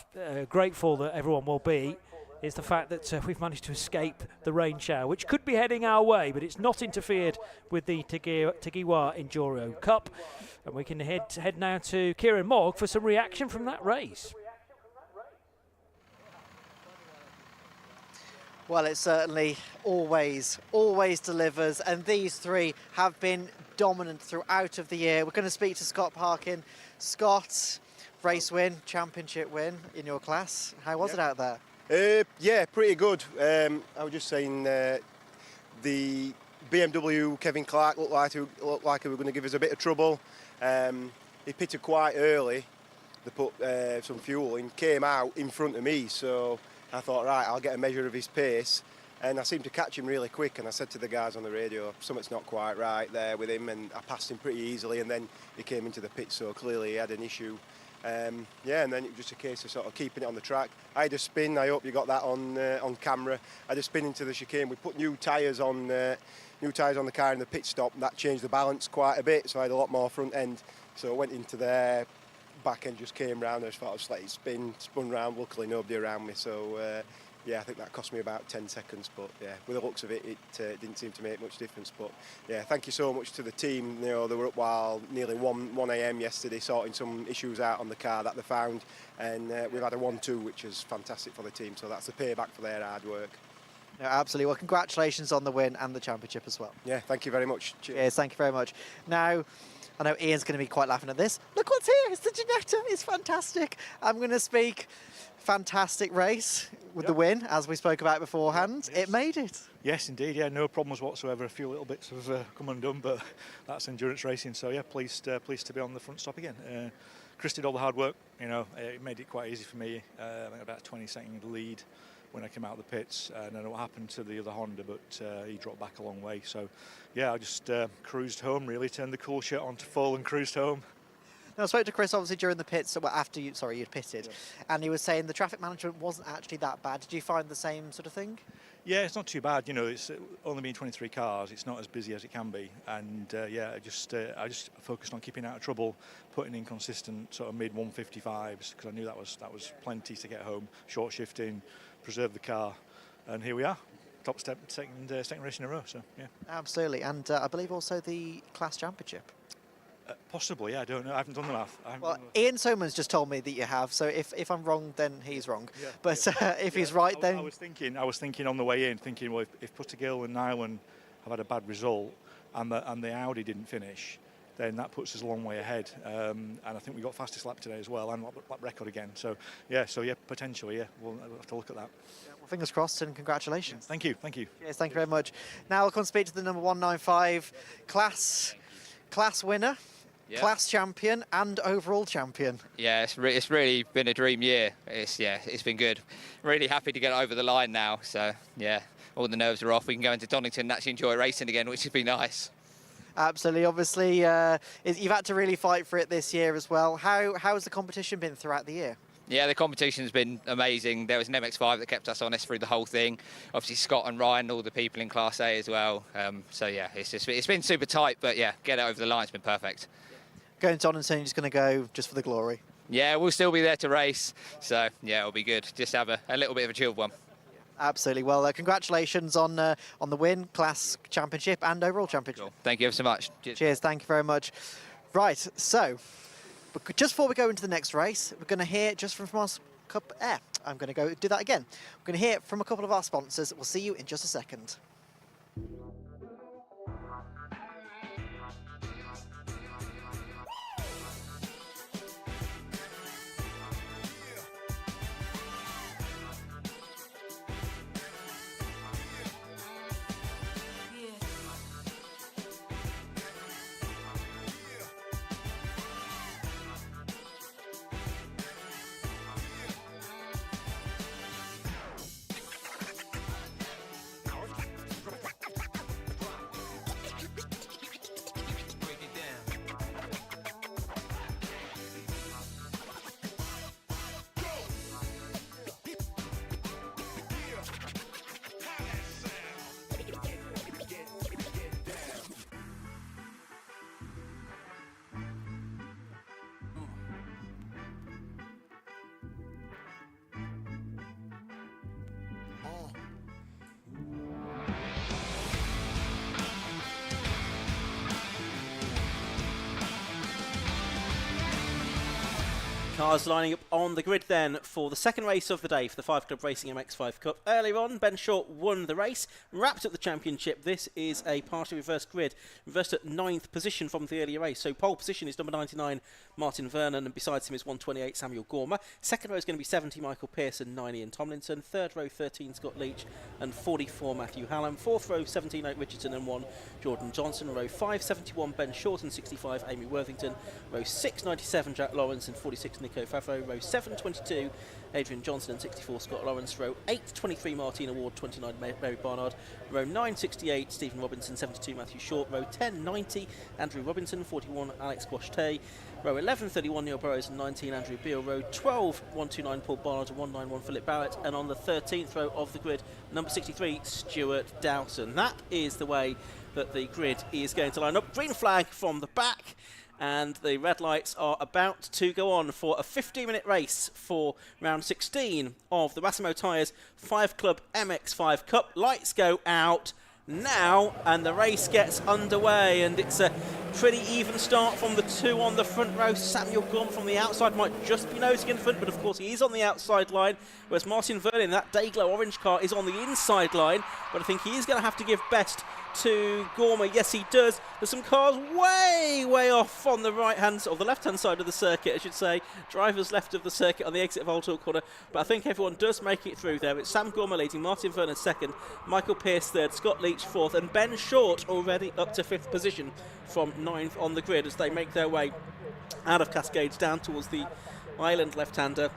grateful that everyone will be is the fact that we've managed to escape the rain shower, which could be heading our way, but it's not interfered with the Tegiwa Enduro Cup. And we can head now to Kieran Mogg for some reaction from that race. Well, it certainly always delivers, and these three have been dominant throughout of the year. We're going to speak to Scott Parkin. Scott, race win, championship win in your class. How was it out there? Yeah, pretty good. I was just saying the BMW Kevin Clark looked like he was going to give us a bit of trouble. He pitted quite early. They put some fuel in, came out in front of me, so I thought, right, I'll get a measure of his pace. And I seemed to catch him really quick, and I said to the guys on the radio, something's not quite right there with him, and I passed him pretty easily, and then he came into the pit, so clearly he had an issue. Yeah, and then it was just a case of sort of keeping it on the track. I had a spin, I hope you got that on camera. I had a spin into the chicane. We put new tyres on the car in the pit stop, and that changed the balance quite a bit, so I had a lot more front end. So I went into there, back end just came round, I just thought I'd just let it spun round, luckily nobody around me, so yeah, I think that cost me about 10 seconds, but yeah, with the looks of it, it didn't seem to make much difference. But yeah, thank you so much to the team. You know, they were up while nearly 1 a.m. yesterday sorting some issues out on the car that they found, and we've had a 1-2, which is fantastic for the team, so that's the payback for their hard work. No, absolutely. Well, congratulations on the win and the championship as well. Yeah, thank you very much. Cheers. Yes, thank you very much. Now, I know Ian's going to be quite laughing at this. Look what's here, it's the Ginetta, it's fantastic. I'm going to speak fantastic race with the win, as we spoke about beforehand. Yes. It made it. Yes, indeed, yeah, no problems whatsoever. A few little bits have come undone, but that's endurance racing, so yeah, pleased to be on the front stop again. Chris did all the hard work, you know, it made it quite easy for me. I think about a 20-second lead when I came out of the pits. I don't know what happened to the other Honda, but he dropped back a long way. So, yeah, I just cruised home, really, turned the cool shirt on to full and cruised home. Now, I spoke to Chris, obviously, during the pits, well, after you'd pitted, and he was saying the traffic management wasn't actually that bad. Did you find the same sort of thing? Yeah, it's not too bad. You know, it's only been 23 cars. It's not as busy as it can be. And, yeah, I just focused on keeping out of trouble, putting in consistent sort of mid-155s, because I knew that was plenty to get home, short shifting, preserve the car, and here we are. Top step, second race in a row, so yeah. Absolutely, and I believe also the class championship. Possibly, yeah, I don't know. I haven't done the math. Well, Ian Soman's just told me that you have, so if I'm wrong, then he's wrong. Yeah, but yeah. If he's right, then... I was thinking on the way in, well, if Puttigill and Nyland have had a bad result and the Audi didn't finish, then that puts us a long way ahead. And I think we got fastest lap today as well, and lap record again. So yeah, potentially, yeah, we'll have to look at that. Yeah, well, fingers crossed, and congratulations. Yeah, thank you, thank you. Yes, thank you very much. Now I'll come speak to the number 195 class winner. Yeah. Class champion and overall champion. Yeah, it's really been a dream year. It's been good. Really happy to get over the line now. So yeah, all the nerves are off. We can go into Donington and actually enjoy racing again, which would be nice. Absolutely. Obviously, you've had to really fight for it this year as well. How has the competition been throughout the year? Yeah, the competition's been amazing. There was an MX5 that kept us honest through the whole thing. Obviously, Scott and Ryan, all the people in Class A as well. So yeah, it's been super tight, but yeah, get it over the line. It's been perfect. Going to Donington, you're just going to go just for the glory? Yeah, we'll still be there to race. So yeah, it'll be good. Just have a little bit of a chilled one. Absolutely. Well, congratulations on the win, class championship and overall championship. Cool. Thank you ever so much. Cheers. Thank you very much. Right, so just before we go into the next race, we're going to hear just from our Cup Air. I'm going to go do that again. We're going to hear from a couple of our sponsors. We'll see you in just a second. Cars lining up on the grid then for the second race of the day for the 5 Club Racing MX5 Cup. Earlier on, Ben Short won the race, wrapped up the championship. This is a partially reversed grid, reversed at 9th position from the earlier race. So pole position is number 99, Martin Vernon, and besides him is 128, Samuel Gormer. Second row is going to be 70, Michael Pearson, 9, Ian Tomlinson. Third row, 13, Scott Leach, and 44, Matthew Hallam. Fourth row, 17, Oak Richardson, and 1, Jordan Johnson. Row 5, 71, Ben Short, and 65, Amy Worthington. Row 6, 97, Jack Lawrence, and 46, Nico Favreau. Row 7, 22, Adrian Johnson, and 64, Scott Lawrence. Row 8, 23, Martina Ward, 29, Mary Barnard. Row 9, 68, Stephen Robinson, 72, Matthew Short. Row 10, 90, Andrew Robinson, 41, Alex Quashte. Row 11, 31, Neil Burrows, and 19, Andrew Beale. Row 12, 129, Paul Barnard, and 191, Philip Barrett. And on the 13th row of the grid, number 63, Stuart Dowson. That is the way that the grid is going to line up. Green flag from the back. And the red lights are about to go on for a 15-minute race for round 16 of the Massimo Tyres 5 Club MX5 Cup. Lights go out now, and the race gets underway, and it's a pretty even start from the two on the front row. Samuel Gorm from the outside might just be nosing in front, but of course he is on the outside line, whereas Martin Vernon, that Dayglow orange car, is on the inside line, but I think he is going to have to give best to Gormer. Yes, he does. There's some cars way off on the right-hand, or the left-hand side of the circuit, I should say. Drivers left of the circuit on the exit of Oulton Corner, but I think everyone does make it through there. It's Sam Gormer leading, Martin Vernon second, Michael Pearce third, Scott Leach fourth, and Ben Short already up to 5th position from 9th on the grid as they make their way out of Cascades down towards the island left-hander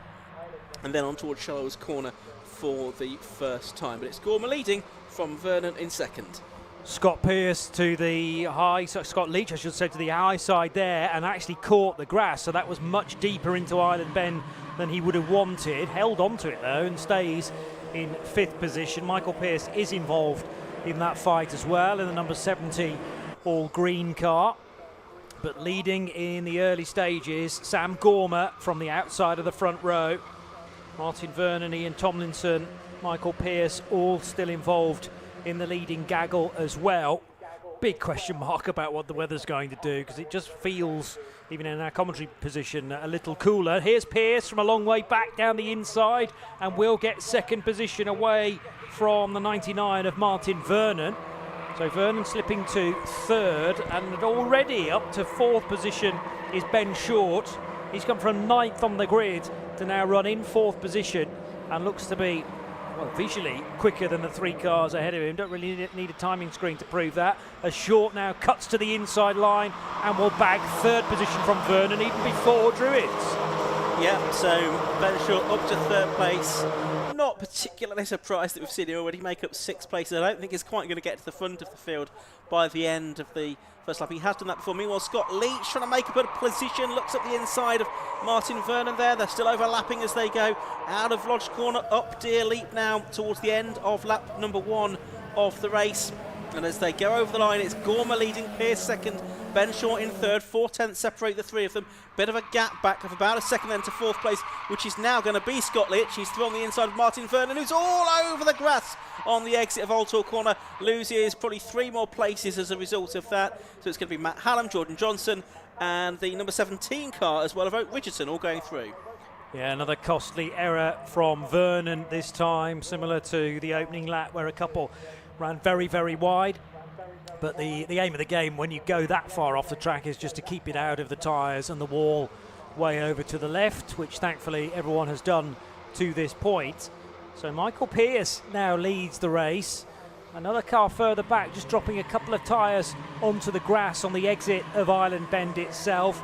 and then on towards Shallows Corner for the first time. But it's Gormer leading from Vernon in second. Scott Pearce to the high, Scott Leach I should say, to the high side there, and actually caught the grass, so that was much deeper into Island Bend than he would have wanted. Held on to it though and stays in 5th position. Michael Pearce is involved in that fight as well in the number 70 all green car, but leading in the early stages Sam Gormer from the outside of the front row. Martin Vernon, Ian Tomlinson, Michael Pearce all still involved in the leading gaggle as well. Big question mark about what the weather's going to do, because it just feels, even in our commentary position, a little cooler. Here's Pearce from a long way back down the inside and will get second position away from the 99 of Martin Vernon. So Vernon slipping to third, and already up to 4th position is Ben Short. He's come from 9th on the grid to now run in 4th position and looks to be, well, visually quicker than the 3 cars ahead of him. Don't really need a timing screen to prove that. As Short now cuts to the inside line and will bag 3rd position from Vernon even before Druids. Yeah, so Ben Short up to 3rd place. Not particularly surprised that we've seen him already make up 6 places. I don't think he's quite going to get to the front of the field by the end of the first lap. He has done that before. Meanwhile, Scott Leach trying to make a better position, looks at the inside of Martin Vernon there. They're still overlapping as they go out of Lodge Corner, up Deer Leap now towards the end of lap number 1 of the race. And as they go over the line, it's Gormer leading, Pearce second, Ben Short in third. 4/10 separate the 3 of them. Bit of a gap back of about a second then to 4th place, which is now going to be Scott Leach. He's through on the inside of Martin Vernon, who's all over the grass on the exit of Oulton Corner. Loses probably 3 more places as a result of that. So it's going to be Matt Hallam, Jordan Johnson, and the number 17 car as well of Oak Richardson all going through. Yeah, another costly error from Vernon this time, similar to the opening lap where a couple ran very wide. But the aim of the game when you go that far off the track is just to keep it out of the tyres and the wall way over to the left, which thankfully everyone has done to this point. So Michael Pearce now leads the race. Another car further back just dropping a couple of tyres onto the grass on the exit of Island Bend itself.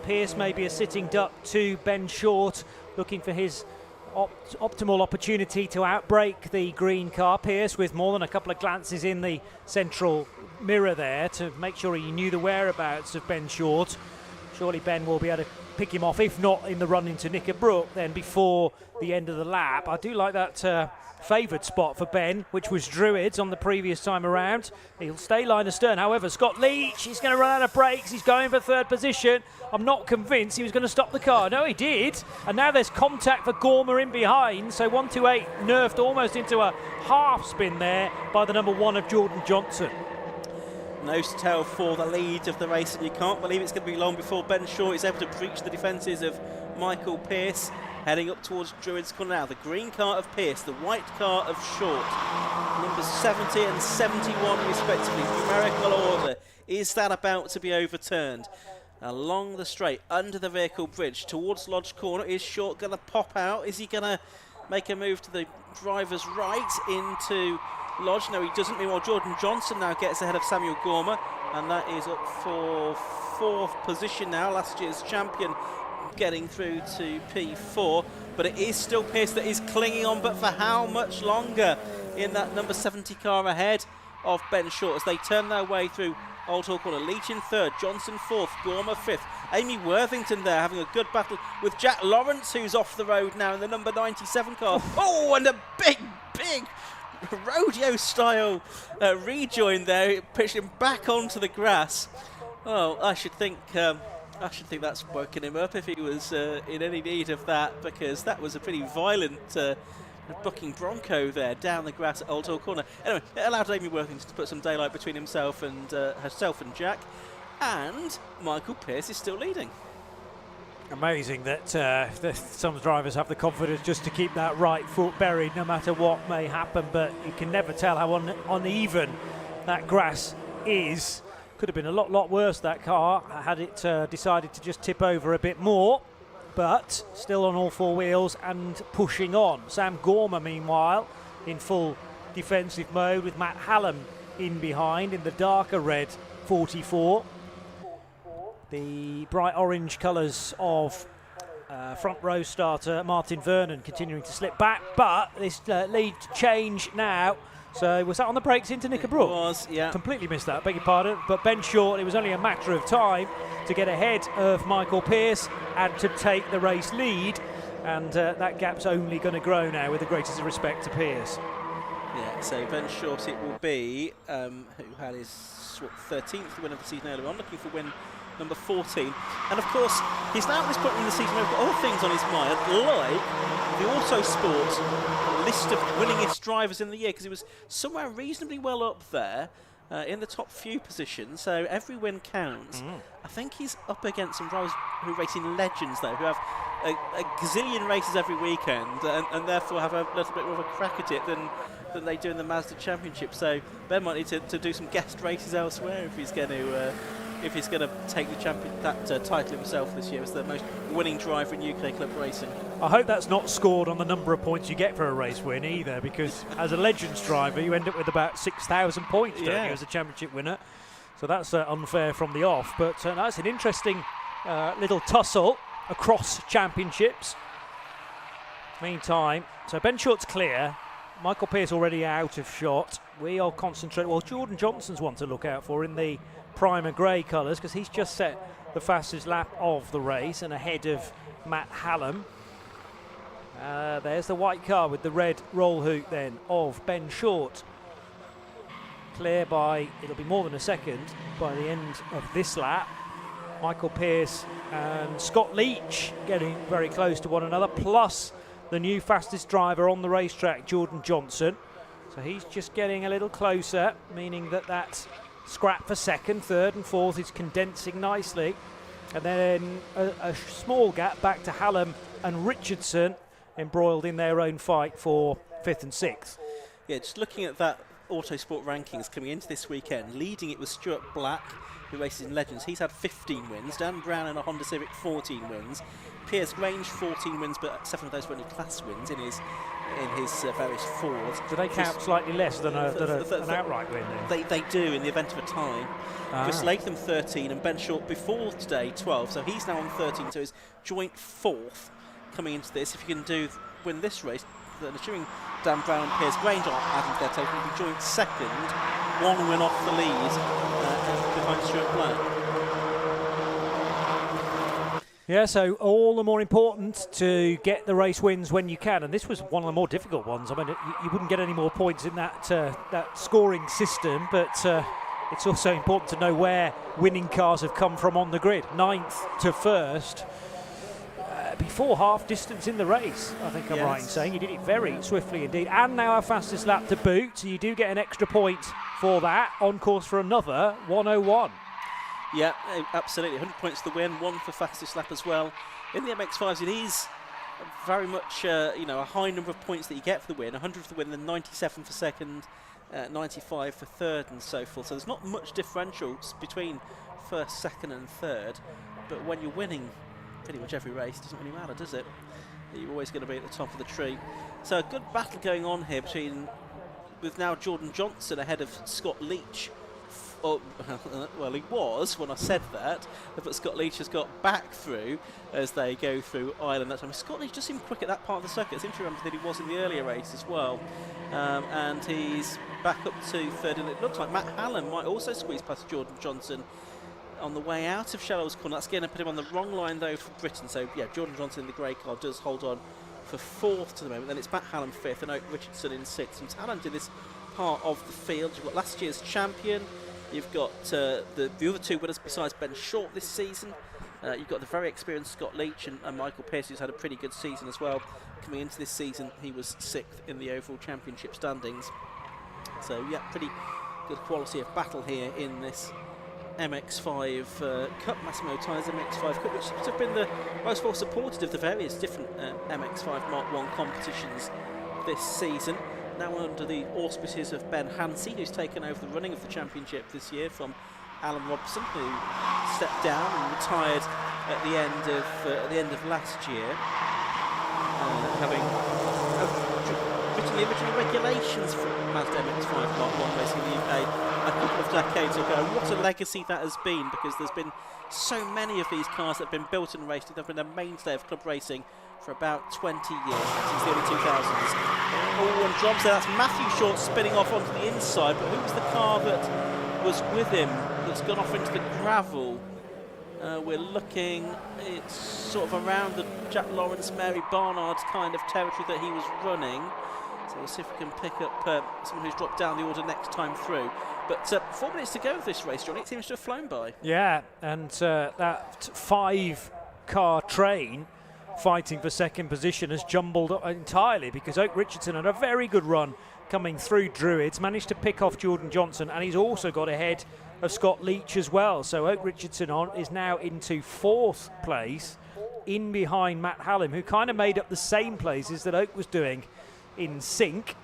Pearce maybe a sitting duck to Ben Short, looking for his optimal opportunity to outbrake the green car. Pearce with more than a couple of glances in the central mirror there to make sure he knew the whereabouts of Ben Short. Surely Ben will be able to pick him off, if not in the run into Knickerbrook, then before the end of the lap. I do like that favoured spot for Ben, which was Druids on the previous time around. He'll stay line astern. However, Scott Leach, he's going to run out of brakes. He's going for 3rd position. I'm not convinced he was going to stop the car. No, he did. And now there's contact for Gormer in behind. So 128 nerfed almost into a half spin there by the number 1 of Jordan Johnson. nose to tail for the lead of the race, and you can't believe it's going to be long before Ben Short is able to breach the defences of Michael Pearce. Heading up towards Druids Corner now. The green car of Pearce, the white car of Short. Numbers 70 and 71 respectively. Numerical order. Is that about to be overturned? Along the straight, under the vehicle bridge, towards Lodge Corner. Is Short going to pop out? Is he going to make a move to the driver's right into Lodge? No, he doesn't. Meanwhile, Jordan Johnson now gets ahead of Samuel Gormer, and that is up for 4th position now. Last year's champion getting through to P4, but it is still Pearce that is clinging on, but for how much longer in that number 70 car ahead of Ben Short as they turn their way through Old Hall Corner. Leach in 3rd, Johnson 4th, Gormer 5th. Amy Worthington there having a good battle with Jack Lawrence, who's off the road now in the number 97 car. Oh, and a big rodeo-style rejoin there, pushing him back onto the grass. Oh, I should think that's woken him up if he was in any need of that, because that was a pretty violent bucking bronco there down the grass at Old Hall Corner. Anyway, it allowed Amy Worthington to put some daylight between herself and Jack, and Michael Pearce is still leading. Amazing that some drivers have the confidence just to keep that right foot buried no matter what may happen, but you can never tell how uneven that grass is. Could have been a lot worse, that car, had it decided to just tip over a bit more, but still on all 4 wheels and pushing on. Sam Gormer, meanwhile, in full defensive mode with Matt Hallam in behind in the darker red 44. The bright orange colours of front row starter Martin Vernon continuing to slip back, but this lead change now. So was that on the brakes into Nicker Brook? It was, yeah. Completely missed that, beg your pardon. But Ben Short, it was only a matter of time to get ahead of Michael Pearce and to take the race lead. And that gap's only going to grow now with the greatest of respect to Pearce. Yeah, so Ben Short it will be, who had his 13th win of the season earlier on, looking for win number 14. And of course, he's now at this point in the season where he's got other things on his mind, like the Autosport list of winningest drivers in the year, because he was somewhere reasonably well up there in the top few positions, so every win counts. I think he's up against some drivers who race in Legends, though, who have a gazillion races every weekend and therefore have a little bit more of a crack at it than they do in the Mazda Championship. So Ben might need to do some guest races elsewhere if he's going to take that title himself this year as the most winning driver in UK club racing. I hope that's not scored on the number of points you get for a race win either, because as a Legends driver you end up with about 6,000 points, don't you, as a championship winner. So that's unfair from the off, but that's an interesting little tussle across championships. Meantime, so Ben Short's clear, Michael Pearce already out of shot. We are concentrating, well, Jordan Johnson's one to look out for in the primer grey colours, because he's just set the fastest lap of the race and ahead of Matt Hallam. There's the white car with the red roll hoop then of Ben Short. Clear by, it'll be more than a second by the end of this lap. Michael Pearce and Scott Leach getting very close to one another, plus the new fastest driver on the racetrack, Jordan Johnson. So he's just getting a little closer, meaning that scrap for second, third and fourth is condensing nicely. And then a small gap back to Hallam and Richardson, embroiled in their own fight for 5th and 6th. Yeah, just looking at that Autosport rankings coming into this weekend, leading it was Stuart Black, who races in Legends. He's had 15 wins. Dan Brown in a Honda Civic, 14 wins. Piers Grange, 14 wins, but 7 of those were only class wins in his various Fords. Do they count slightly less than an outright win then? They do in the event of a tie. Chris Latham 13 and Ben Short before today 12, so he's now on 13, so his joint 4th coming into this. If you can win this race, then assuming Dan Brown and Piers Grange aren't adding to their total, will be joint 2nd, 1 win off the lead behind Stuart Black. Yeah, so all the more important to get the race wins when you can, and this was one of the more difficult ones. I mean, you wouldn't get any more points in that scoring system, but it's also important to know where winning cars have come from on the grid. 9th to 1st, before half distance in the race, I think I'm right in saying. You did it very swiftly indeed, and now our fastest lap to boot, so you do get an extra point before that, on course for another 101. Yeah, absolutely. 100 points to the win, 1 for fastest lap as well. In the MX5s, it is very much a high number of points that you get for the win. 100 for the win, then 97 for second, 95 for third, and so forth. So there's not much differential between first, second, and third. But when you're winning pretty much every race, it doesn't really matter, does it? You're always going to be at the top of the tree. So a good battle going on here with now Jordan Johnson ahead of Scott Leach. Well, he was when I said that, but Scott Leach has got back through as they go through Ireland that time. Scott Leach just seemed quick at that part of the circuit. I seem to remember that he was in the earlier race as well. And he's back up to third, and it looks like Matt Hallam might also squeeze past Jordan Johnson on the way out of Shallow's Corner. That's going to put him on the wrong line though for Britain. So yeah, Jordan Johnson in the grey car does hold on for fourth to the moment. Then it's Matt Hallam fifth and Oak Richardson in sixth. And talent in this part of the field. You've got last year's champion. You've got the other two winners besides Ben Short this season. You've got the very experienced Scott Leach and Michael Pearce, who's had a pretty good season as well. Coming into this season, he was sixth in the overall championship standings. So yeah, pretty good quality of battle here in this MX5 Cup, Massimo Tyres MX5 Cup, which has been the most well supported of the various different MX5 Mark 1 competitions this season. Now under the auspices of Ben Hansey, who's taken over the running of the championship this year from Alan Robson, who stepped down and retired at the end of last year, having written the original regulations for Mazda MX5 Mark 1 racing in the UK a couple of decades ago. What a legacy that has been, because there's been so many of these cars that have been built and raced. They've been a mainstay of club racing for about 20 years, since the early 2000s. Oh, and Drum said that's Matthew Short spinning off onto the inside, but who was the car that was with him that's gone off into the gravel? We're looking, it's sort of around the Jack Lawrence, Mary Barnard kind of territory that he was running. So we'll see if we can pick up someone who's dropped down the order next time through. But 4 minutes to go of this race, John. It seems to have flown by. Yeah, and that 5-car train fighting for second position has jumbled entirely, because Oak Richardson had a very good run coming through Druids, managed to pick off Jordan Johnson, and he's also got ahead of Scott Leach as well. So Oak Richardson is now into fourth place, in behind Matt Hallam, who kind of made up the same places that Oak was doing in sync.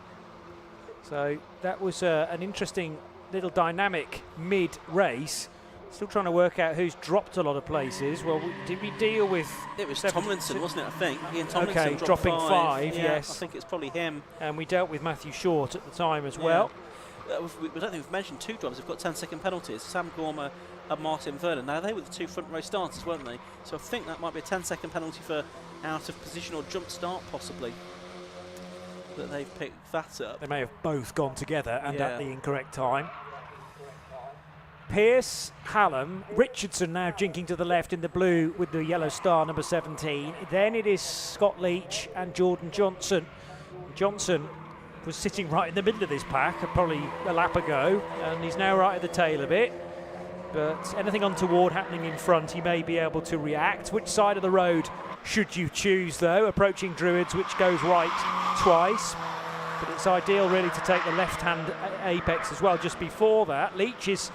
So that was an interesting little dynamic mid-race. Still trying to work out who's dropped a lot of places. Well, did we deal with... It was Tomlinson, wasn't it, I think? Ian Tomlinson dropping five, yeah, yes. I think it's probably him. And we dealt with Matthew Short at the time as well. We don't think we've mentioned two drivers. We've got 10-second penalties. Sam Gormer and Martin Vernon. Now, they were the two front-row starters, weren't they? So I think that might be a 10-second penalty for out of position or jump start, possibly. That they've picked that up. They may have both gone together and at the incorrect time. Pearce, Hallam, Richardson now jinking to the left in the blue with the yellow star, number 17. Then it is Scott Leach and Jordan Johnson. Johnson was sitting right in the middle of this pack probably a lap ago, and he's now right at the tail of it. But anything untoward happening in front, he may be able to react. Which side of the road should you choose, though? Approaching Druids, which goes right twice. But it's ideal, really, to take the left-hand apex as well. Just before that, Leach is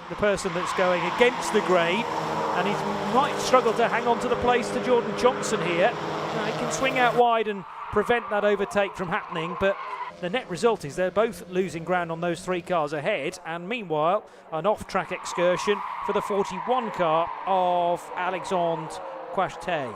the person that's going against the grain, and he might struggle to hang on to the place to Jordan Johnson here. He can swing out wide and prevent that overtake from happening, but the net result is they're both losing ground on those 3 cars ahead, and meanwhile an off-track excursion for the 41 car of Alexandre Quachetet.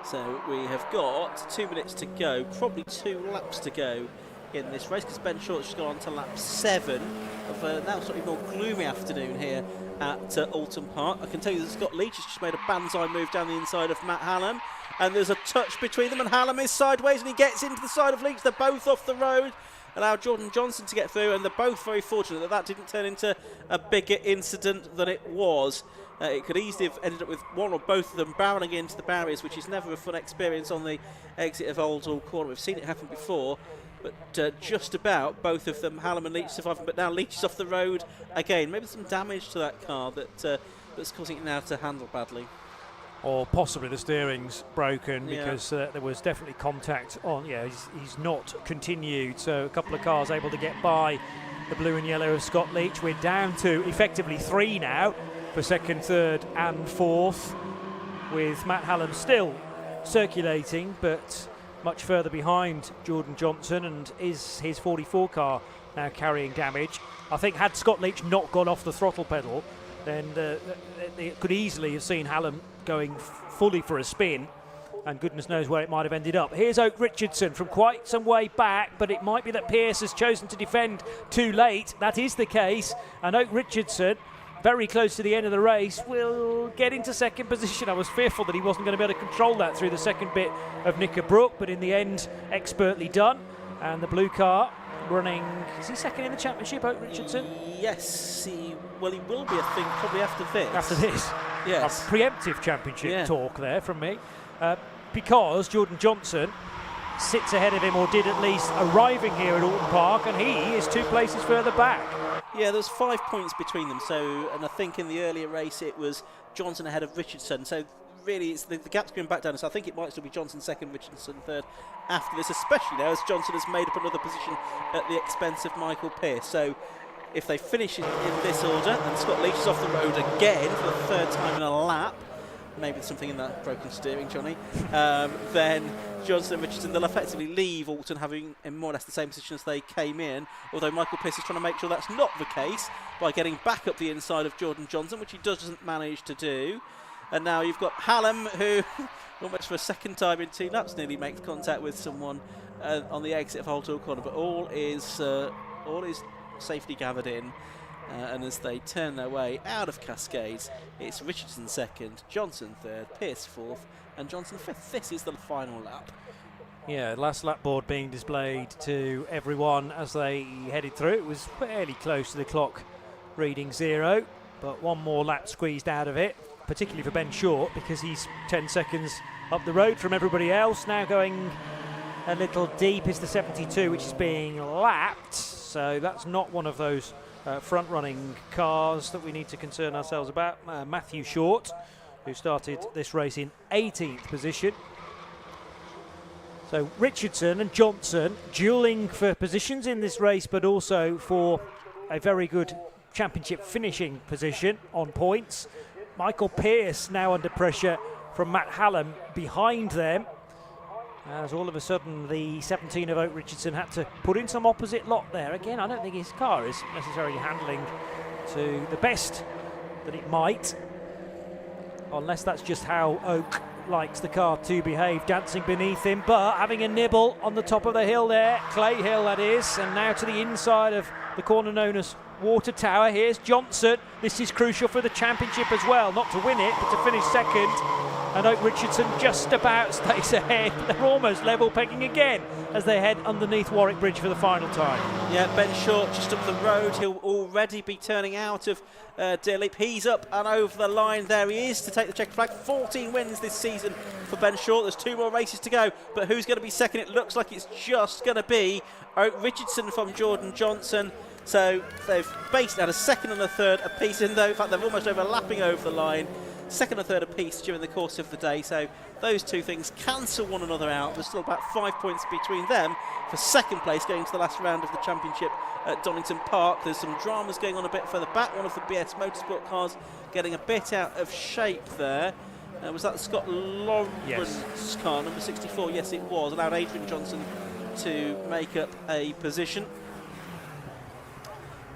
So we have got 2 minutes to go, probably 2 laps to go in this race, because Ben Short's just gone on to lap 7 of a now slightly more gloomy afternoon here at Oulton Park. I can tell you that Scott Leach has just made a banzai move down the inside of Matt Hallam, and there's a touch between them, and Hallam is sideways and he gets into the side of Leach. They're both off the road, allow Jordan Johnson to get through, and they're both very fortunate that that didn't turn into a bigger incident than it was. It could easily have ended up with one or both of them barreling into the barriers, which is never a fun experience on the exit of Oulton Corner. We've seen it happen before, but just about both of them, Hallam and Leach, surviving. But now Leach is off the road again. Maybe some damage to that car that's causing it now to handle badly. Or possibly the steering's broken, because there was definitely contact on. Yeah, he's not continued. So a couple of cars able to get by the blue and yellow of Scott Leach. We're down to effectively 3 now for second, third and fourth, with Matt Hallam still circulating but much further behind Jordan Johnson, and is his 44 car now carrying damage. I think had Scott Leach not gone off the throttle pedal, then it could easily have seen Hallam going fully for a spin, and goodness knows where it might have ended up. Here's Oak Richardson from quite some way back, but it might be that Pearce has chosen to defend too late. That is the case, and Oak Richardson, very close to the end of the race, will get into second position. I was fearful that he wasn't going to be able to control that through the second bit of Knickerbrook, but in the end, expertly done. And the blue car running, is he second in the championship, Oak Richardson? Yes, he will be, I think, probably after this. After this? Yes. A preemptive championship talk there from me. Because Jordan Johnson sits ahead of him, or did at least, arriving here at Oulton Park, and he is 2 places further back. Yeah, there's 5 points between them. So, and I think in the earlier race it was Johnson ahead of Richardson. So really, it's the gap's going back down. So I think it might still be Johnson second, Richardson third after this, especially now as Johnson has made up another position at the expense of Michael Pearce. So if they finish in this order, and Scott Leach is off the road again for the 3rd time in a lap, maybe there's something in that broken steering, Johnny, then Johnson and Richardson, they'll effectively leave Oulton having in more or less the same position as they came in, although Michael Pearce is trying to make sure that's not the case by getting back up the inside of Jordan Johnson, which he doesn't manage to do. And now you've got Hallam, who almost for a second time in 2 laps nearly makes contact with someone on the exit of Holt Corner, but all is safety gathered in. And as they turn their way out of Cascades, it's Richardson second, Johnson third, Pearce fourth, and Johnson fifth. This is the final lap. Yeah, last lap board being displayed to everyone as they headed through. It was fairly close to the clock reading 0, but one more lap squeezed out of it, particularly for Ben Short, because he's 10 seconds up the road from everybody else. Now going a little deep is the 72, which is being lapped, so that's not one of those front-running cars that we need to concern ourselves about. Matthew Short, who started this race in 18th position. So Richardson and Johnson duelling for positions in this race, but also for a very good championship finishing position on points. Michael Pearce now under pressure from Matt Hallam behind them, as all of a sudden the 17 of Oak Richardson had to put in some opposite lot there. Again, I don't think his car is necessarily handling to the best that it might, unless that's just how Oak likes the car to behave, dancing beneath him, but having a nibble on the top of the hill there, Clay Hill that is, and now to the inside of the corner known as Water Tower. Here's Johnson. This is crucial for the championship as well, not to win it, but to finish second. And Oak Richardson just about stays ahead. They're almost level pegging again as they head underneath Warwick Bridge for the final time. Yeah, Ben Short just up the road. He'll already be turning out of Deer Leap. He's up and over the line. There he is to take the checkered flag. 14 wins this season for Ben Short. There's 2 more races to go, but who's going to be second? It looks like it's just going to be Oak Richardson from Jordan Johnson. So they've based out a second and a third apiece, in though in fact they're almost overlapping over the line. Second and third apiece during the course of the day, so those 2 things cancel one another out. There's still about 5 points between them for second place going to the last round of the championship at Donington Park. There's some dramas going on a bit further back. One of the BS Motorsport cars getting a bit out of shape there. Was that Scott Lawrence's car, number 64? Yes, it was. Allowed Adrian Johnson to make up a position.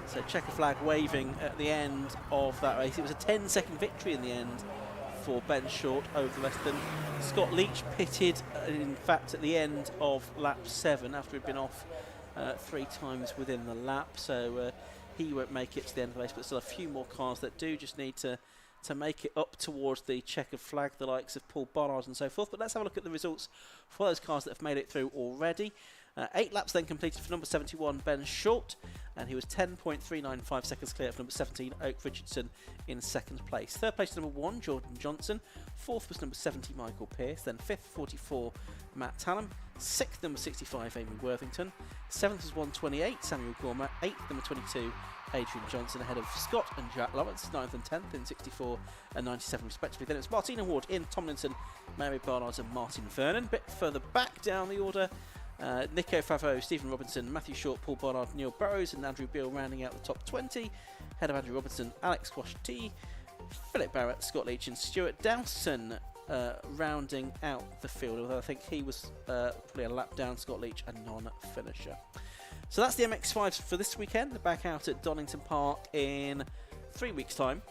So checker flag waving at the end of that race. It was a 10-second victory in the end for Ben Short over Western. Scott Leach pitted, in fact, at the end of lap 7 after he'd been off 3 times within the lap. So he won't make it to the end of the race, but still a few more cars that do just need to make it up towards the checkered flag, the likes of Paul Barnard and so forth. But let's have a look at the results for those cars that have made it through already. 8 laps then completed for number 71, Ben Short, and he was 10.395 seconds clear of number 17, Oak Richardson, in second place. Third place number 1, Jordan Johnson. Fourth was number 70, Michael Pearce. Then fifth, 44, Matt Hallam. Sixth, number 65, Amy Worthington. Seventh was 128, Samuel Gormer. Eighth, number 22, Adrian Johnson, ahead of Scott and Jack Lawrence. 9th and 10th in 64 and 97 respectively. Then it's Martina Ward, Ian Tomlinson, Mary Barnard and Martin Vernon. A bit further back down the order, Nico Favreau, Stephen Robinson, Matthew Short, Paul Barnard, Neil Burrows and Andrew Beale rounding out the top 20. Ahead of Andrew Robinson, Alex Quashti, Philip Barrett, Scott Leach and Stuart Dowson rounding out the field, although I think he was probably a lap down, Scott Leach, a non-finisher. So that's the MX5s for this weekend. They're back out at Donington Park in 3 weeks' time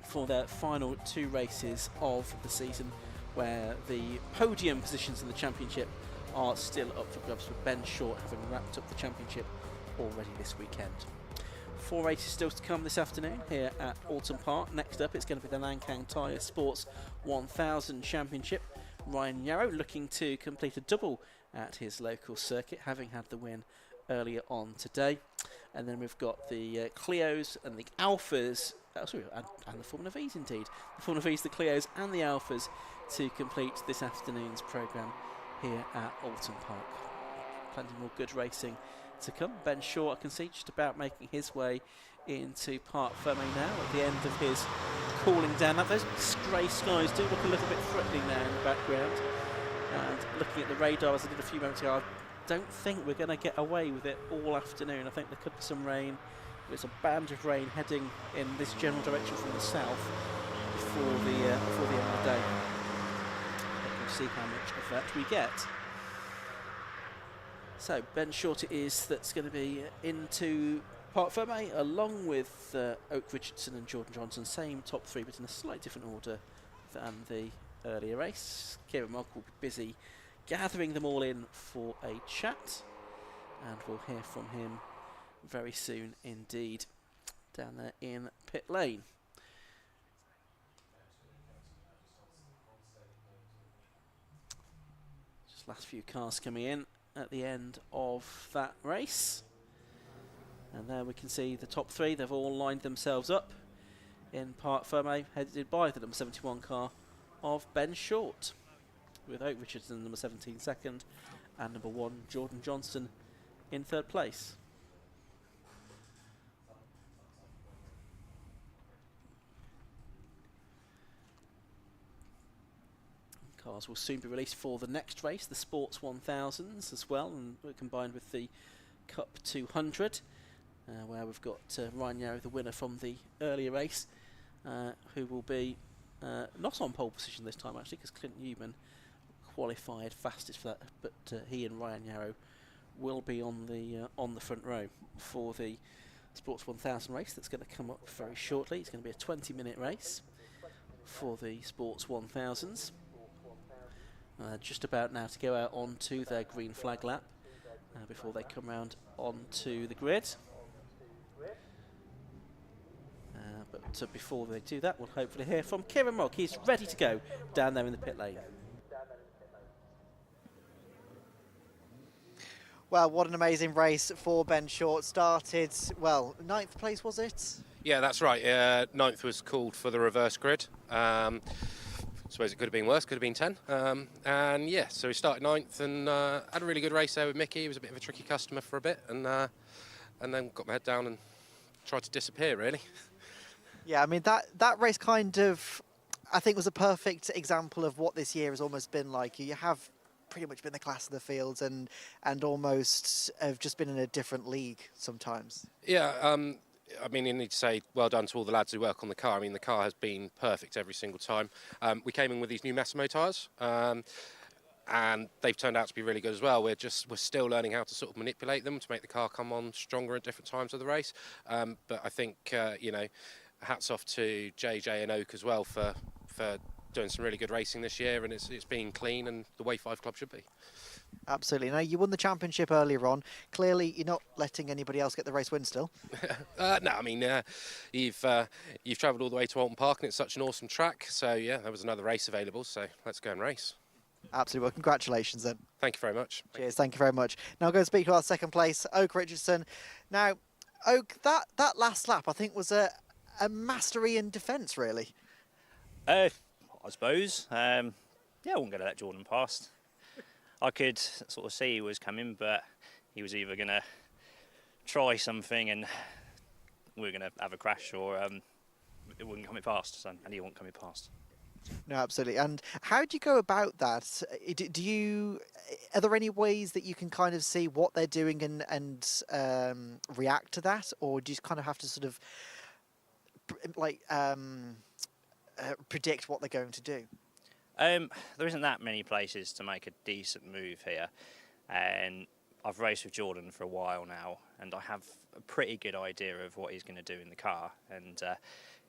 for their final 2 races of the season, where the podium positions in the championship are still up for grabs, with Ben Short having wrapped up the championship already this weekend. 4 races still to come this afternoon here at Oulton Park. Next up, it's going to be the Lancang Tyre Sports 1000 Championship. Ryan Yarrow looking to complete a double at his local circuit, having had the win earlier on today. And then we've got the Cleos and the Alphas, and the Formula Vs indeed. The Formula Vs, the Cleos and the Alphas to complete this afternoon's programme here at Oulton Park. Plenty more good racing to come. Ben Short, I can see, just about making his way into Parc Fermé now at the end of his cooling down. Now, those grey skies do look a little bit threatening there in the background. And looking at the radar as I did a few moments ago, I don't think we're going to get away with it all afternoon. I think there could be some rain. There's a band of rain heading in this general direction from the south before the end of the day. We'll see how much of that we get. So Ben Short it is that's going to be into Parc Fermé, along with Oak Richardson and Jordan Johnson. Same top 3, but in a slightly different order than the earlier race. Kieran Mogg will be busy gathering them all in for a chat, and we'll hear from him very soon indeed down there in pit lane. Just last few cars coming in at the end of that race, and there we can see the top 3. They've all lined themselves up in Parc Fermé, headed by the number 71 car of Ben Short, with Oak Richardson number 17 second and number 1 Jordan Johnson in 3rd place. Cars will soon be released for the next race, the Sports 1000s as well, and combined with the Cup 200, where we've got Ryan Yarrow, the winner from the earlier race, who will be not on pole position this time actually, because Clint Newman qualified fastest for that, but he and Ryan Yarrow will be on the front row for the Sports 1000 race that's going to come up very shortly. It's going to be a 20-minute race for the Sports 1000s. Just about now to go out onto their green flag lap before they come round onto the grid. But before they do that, we'll hopefully hear from Kieran Mogg. He's ready to go down there in the pit lane. Well, what an amazing race for Ben Short. Started, well, 9th place, was it? Yeah, that's right. 9th was called for the reverse grid. I suppose it could have been worse, could have been 10. And yeah, so we started 9th and had a really good race there with Mickey. He was a bit of a tricky customer for a bit, and then got my head down and tried to disappear, really. Yeah, I mean, that race kind of, I think, was a perfect example of what this year has almost been like. You have pretty much been the class of the fields and almost have just been in a different league sometimes. Yeah, I mean, you need to say well done to all the lads who work on the car. I mean, the car has been perfect every single time. We came in with these new Massimo tyres, and they've turned out to be really good as well. We're still learning how to sort of manipulate them to make the car come on stronger at different times of the race. But I think, you know, hats off to JJ and Oak as well for doing some really good racing this year, and it's been clean and the way 5 Club should be. Absolutely. Now, you won the championship earlier on. Clearly, you're not letting anybody else get the race win still. No, I mean, you've travelled all the way to Oulton Park, and it's such an awesome track. So, yeah, there was another race available, so let's go and race. Absolutely. Well, congratulations then. Thank you very much. Cheers. Thank you very much. Now, go speak to our 2nd place, Oak Richardson. Now, Oak, that last lap, I think, was a mastery in defence, really. I suppose. Yeah, I wasn't going to let Jordan past. I could sort of see he was coming, but he was either going to try something and we were going to have a crash, or it wouldn't come past, and he wasn't coming past. No, absolutely. And how do you go about that? Are there any ways that you can kind of see what they're doing and react to that, or do you kind of have to sort of predict what they're going to do? There isn't that many places to make a decent move here, and I've raced with Jordan for a while now, and I have a pretty good idea of what he's going to do in the car. And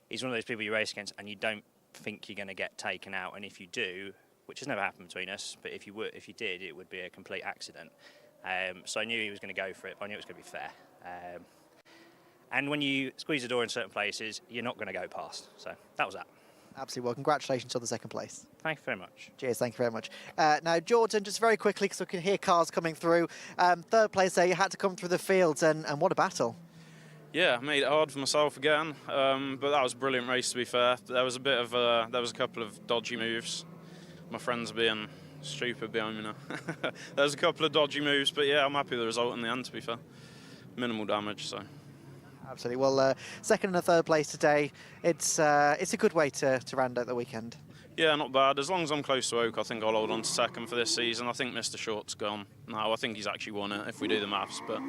he's one of those people you race against, and you don't think you're going to get taken out, and if you do, which has never happened between us, but if you did, it would be a complete accident. So I knew he was going to go for it, but I knew it was going to be fair. And when you squeeze the door in certain places, you're not going to go past. So that was that. Absolutely. Well, congratulations on the second place. Thank you very much. Cheers. Thank you very much. Now, Jordan, just very quickly, because we can hear cars coming through. Third place there, you had to come through the fields, and what a battle. Yeah, I made it hard for myself again, but that was a brilliant race, to be fair. There was a couple of dodgy moves. My friends being stupid behind me now. There was a couple of dodgy moves, but yeah, I'm happy with the result in the end, to be fair. Minimal damage, so. Absolutely. Well, second and third place today, it's a good way to round out the weekend. Yeah, not bad. As long as I'm close to Oak, I think I'll hold on to second for this season. I think Mr. Short's gone now. I think he's actually won it, if we do the maths. But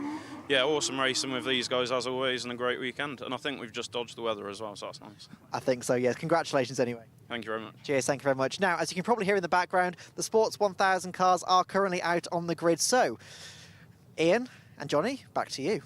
yeah, awesome racing with these guys as always, and a great weekend. And I think we've just dodged the weather as well, so that's nice. I think so, yes. Congratulations anyway. Thank you very much. Cheers, thank you very much. Now, as you can probably hear in the background, the Sports 1000 cars are currently out on the grid. So, Ian and Johnny, back to you.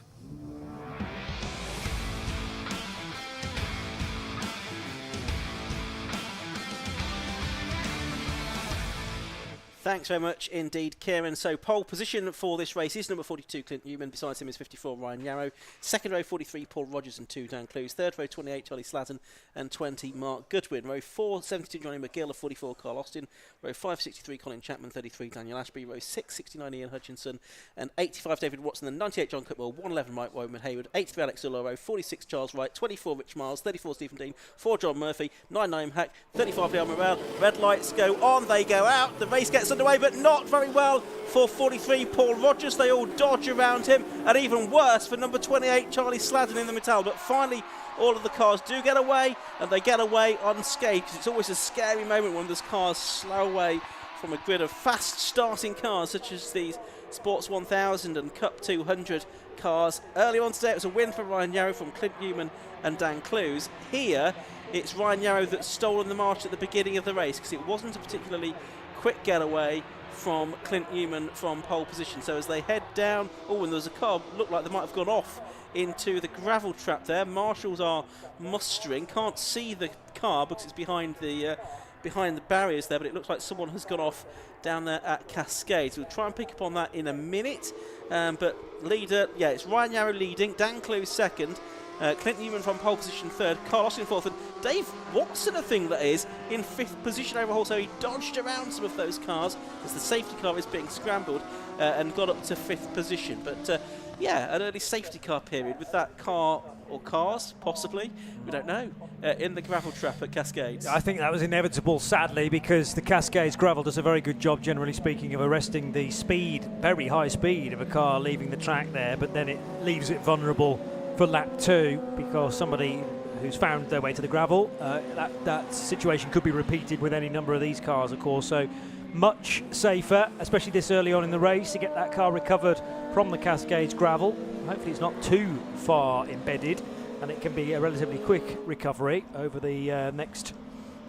Thanks very much indeed, Kieran. So pole position for this race is number 42, Clint Newman. Besides him is 54, Ryan Yarrow. Second row, 43, Paul Rogers and 2, Dan Clues. Third row, 28, Charlie Slatton and 20, Mark Goodwin. Row 4, 72, Johnny McGill of 44, Carl Austin. Row 5, 63, Colin Chapman, 33, Daniel Ashby. Row 6, 69, Ian Hutchinson. And 85, David Watson. And 98, John Cutwell. 111, Mike Woman Hayward. 83, Alex Uller. Row 46, Charles Wright. 24, Rich Miles. 34, Stephen Dean. 4, John Murphy. 99, Hack. 35, Leon Morel. Red lights go on, they go out. The race gets underway, but not very well for 43, Paul Rogers. They all dodge around him, and even worse for number 28, Charlie Sladden in the Metal. But finally, all of the cars do get away, and they get away unscathed, because it's always a scary moment when those cars slow away from a grid of fast-starting cars, such as these Sports 1000 and Cup 200 cars. Early on today, it was a win for Ryan Yarrow from Clint Newman and Dan Clues. Here, it's Ryan Yarrow that's stolen the march at the beginning of the race, because it wasn't a particularly quick getaway from Clint Newman from pole position. So as they head down, and there's a car, looked like they might have gone off into the gravel trap there. Marshals are mustering, can't see the car because it's behind the barriers there, but it looks like someone has gone off down there at Cascades. We'll try and pick up on that in a minute, but leader, yeah, it's Ryan Yarrow leading, Dan Clues second, Clint Newman from pole position third, Carl Austin fourth, and Dave Watson, a thing that is, in fifth position overall, so he dodged around some of those cars as the safety car is being scrambled and got up to fifth position. But yeah, an early safety car period with that car, or cars, possibly, we don't know, in the gravel trap at Cascades. I think that was inevitable, sadly, because the Cascades gravel does a very good job, generally speaking, of arresting the speed, very high speed of a car leaving the track there, but then it leaves it vulnerable for lap 2 because somebody who's found their way to the gravel, that situation could be repeated with any number of these cars, of course. So much safer, especially this early on in the race, to get that car recovered from the Cascades gravel. Hopefully it's not too far embedded and it can be a relatively quick recovery over the next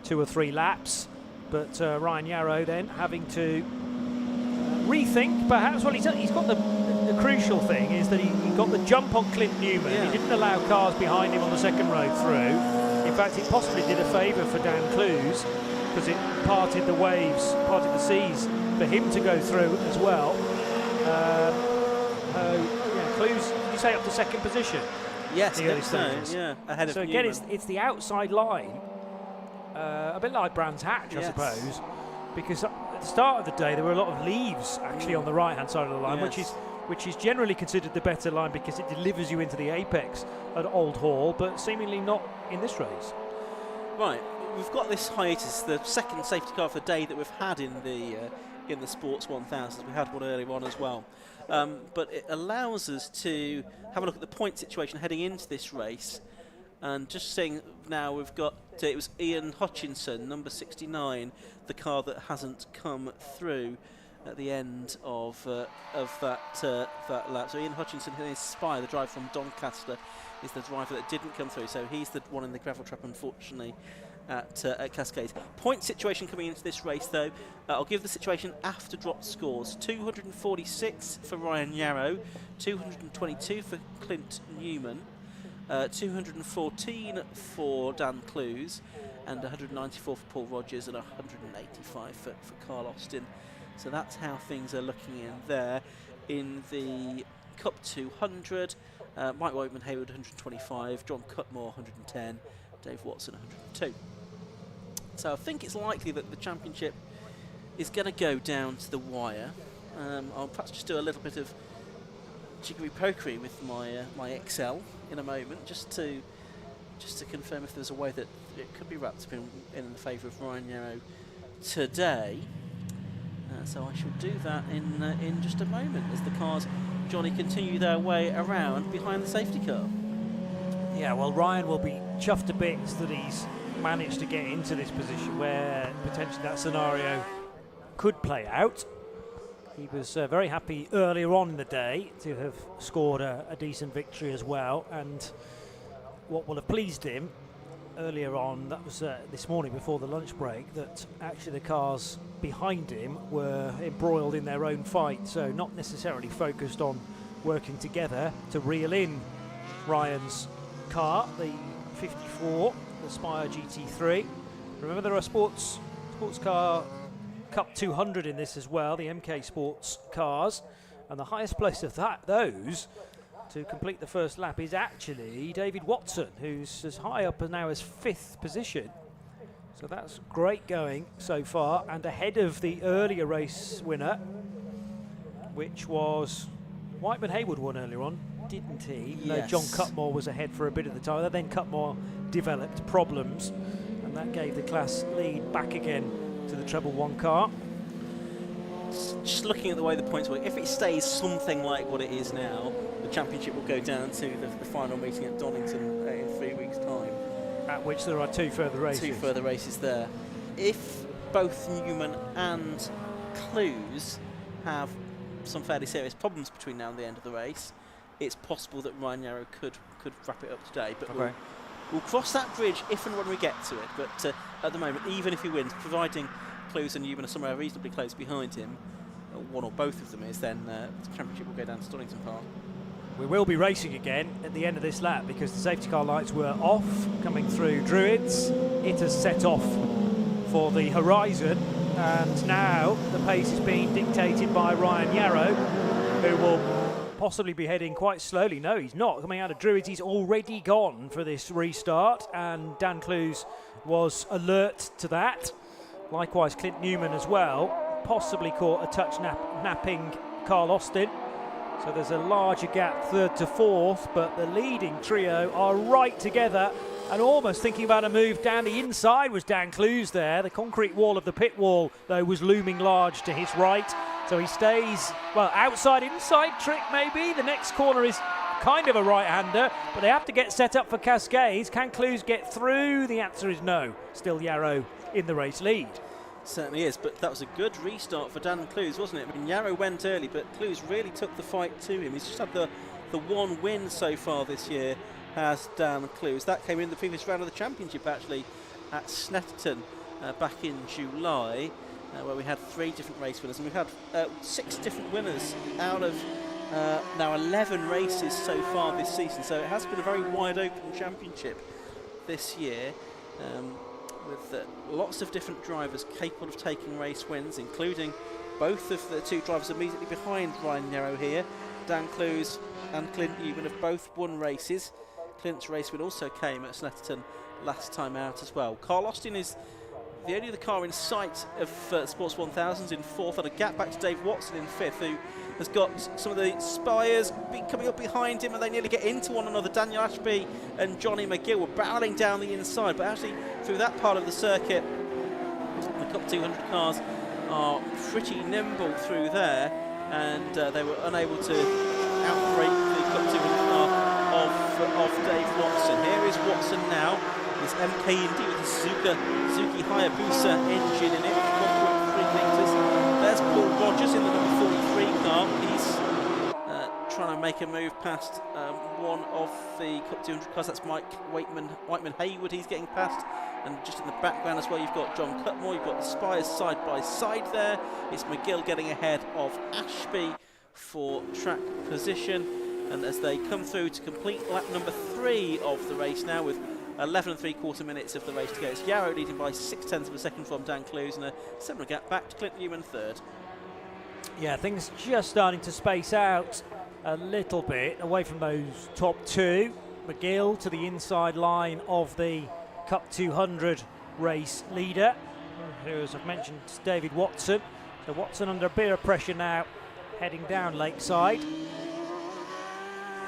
2 or 3 laps. But Ryan Yarrow then having to rethink perhaps. Well, he's got the crucial thing is that he got the jump on Clint Newman. Yeah. He didn't allow cars behind him on the second row through. In fact, it possibly did a favour for Dan Clues because it parted the waves, parted the seas for him to go through as well. Clues, did you say up to second position? Yes, yeah, ahead of so again, it's the outside line, a bit like Brands Hatch, I suppose, because at the start of the day there were a lot of leaves actually on the right-hand side of the line, which is generally considered the better line because it delivers you into the apex at Old Hall, but seemingly not in this race. Right, we've got this hiatus, the second safety car of the day that we've had in the Sports 1000. We had one earlier on as well. But it allows us to have a look at the point situation heading into this race. And just seeing now, we've got it was Ian Hutchinson, number 69, the car that hasn't come through at the end of that lap. So Ian Hutchinson, who is Spire, the driver from Doncaster, is the driver that didn't come through. So he's the one in the gravel trap, unfortunately, at Cascades. Point situation coming into this race, though. I'll give the situation after dropped scores. 246 for Ryan Yarrow, 222 for Clint Newman, 214 for Dan Clues, and 194 for Paul Rogers, and 185 for Carl Austin. So that's how things are looking in there. In the Cup 200, Mike Whiteman Hayward 125, John Cutmore 110, Dave Watson 102. So I think it's likely that the championship is going to go down to the wire. I'll perhaps just do a little bit of jiggery-pokery with my Excel in a moment, just to confirm if there's a way that it could be wrapped up in the favour of Ryan Yarrow today. So I shall do that in just a moment as the cars, Johnny, continue their way around behind the safety car. Yeah, well, Ryan will be chuffed to bits that he's managed to get into this position where potentially that scenario could play out. He was very happy earlier on in the day to have scored a decent victory as well, and what will have pleased him earlier on, that was this morning before the lunch break, that actually the cars behind him were embroiled in their own fight, so not necessarily focused on working together to reel in Ryan's car, the 54, the Spire GT3. Remember, there are sports car Cup 200 in this as well, the MK Sports cars, and the highest place of those to complete the first lap is actually David Watson, who's as high up now as 5th position. So that's great going so far, and ahead of the earlier race winner, which was Whiteman Hayward won earlier on, didn't he? Yes. No, John Cutmore was ahead for a bit of the time. Then Cutmore developed problems, and that gave the class lead back again to the treble one car. Just looking at the way the points work, if it stays something like what it is now, the championship will go down to the final meeting at Donington in 3 weeks' time. At which there are 2 further races. 2 further races there. If both Newman and Clues have some fairly serious problems between now and the end of the race, it's possible that Ryan Yarrow could wrap it up today. But okay, we'll cross that bridge if and when we get to it. But at the moment, even if he wins, providing Clues and Newman are somewhere reasonably close behind him, one or both of them is, then the championship will go down to Donington Park. We will be racing again at the end of this lap because the safety car lights were off coming through Druids. It has set off for the horizon, and now the pace is being dictated by Ryan Yarrow, who will possibly be heading quite slowly. No, he's not. Coming out of Druids, he's already gone for this restart, and Dan Clues was alert to that. Likewise, Clint Newman as well, possibly caught a touch napping Carl Austin. So there's a larger gap, 3rd to 4th, but the leading trio are right together and almost thinking about a move down the inside was Dan Clues there. The concrete wall of the pit wall, though, was looming large to his right. So he stays, well, outside-inside trick maybe. The next corner is kind of a right-hander, but they have to get set up for Cascades. Can Clues get through? The answer is no. Still Yarrow in the race lead. Certainly is, but that was a good restart for Dan Clues, wasn't it? I mean, Yarrow went early, but Clues really took the fight to him. He's just had the one win so far this year, has Dan Clues. That came in the previous round of the championship, actually, at Snetterton back in July, where we had 3 different race winners, and we've had 6 different winners out of now 11 races so far this season. So it has been a very wide open championship this year. With lots of different drivers capable of taking race wins, including both of the 2 drivers immediately behind Ryan Yarrow here. Dan Clues and Clint Newman have both won races. Clint's race win also came at Snetterton last time out as well. Carl Austin is the only other car in sight of Sports 1000s in 4th, and a gap back to Dave Watson in 5th, who has got some of the Spires coming up behind him, and they nearly get into one another. Daniel Ashby and Johnny McGill were barreling down the inside, but actually through that part of the circuit, the Cup 200 cars are pretty nimble through there, and they were unable to outbrake the Cup 200 car of Dave Watson. Here is Watson now, this MK Indy with the Suzuki Hayabusa engine in it, 1.3 litres. There's Paul Rogers in the number 43 car. He's trying to make a move past one of the Cup 200 cars. That's Mike Whiteman Hayward. He's getting past, and just in the background as well, you've got John Cutmore. You've got the Spires side by side there. It's McGill getting ahead of Ashby for track position, and as they come through to complete lap number 3 of the race now, with 11 3/4 minutes of the race to go. It's Yarrow leading by 0.6 of a second from Dan Clues, and a similar gap back to Clint Newman third. Yeah, things just starting to space out a little bit away from those top two. McGill to the inside line of the Cup 200 race leader, who, as I've mentioned, is David Watson. So Watson under a bit of pressure now, heading down Lakeside.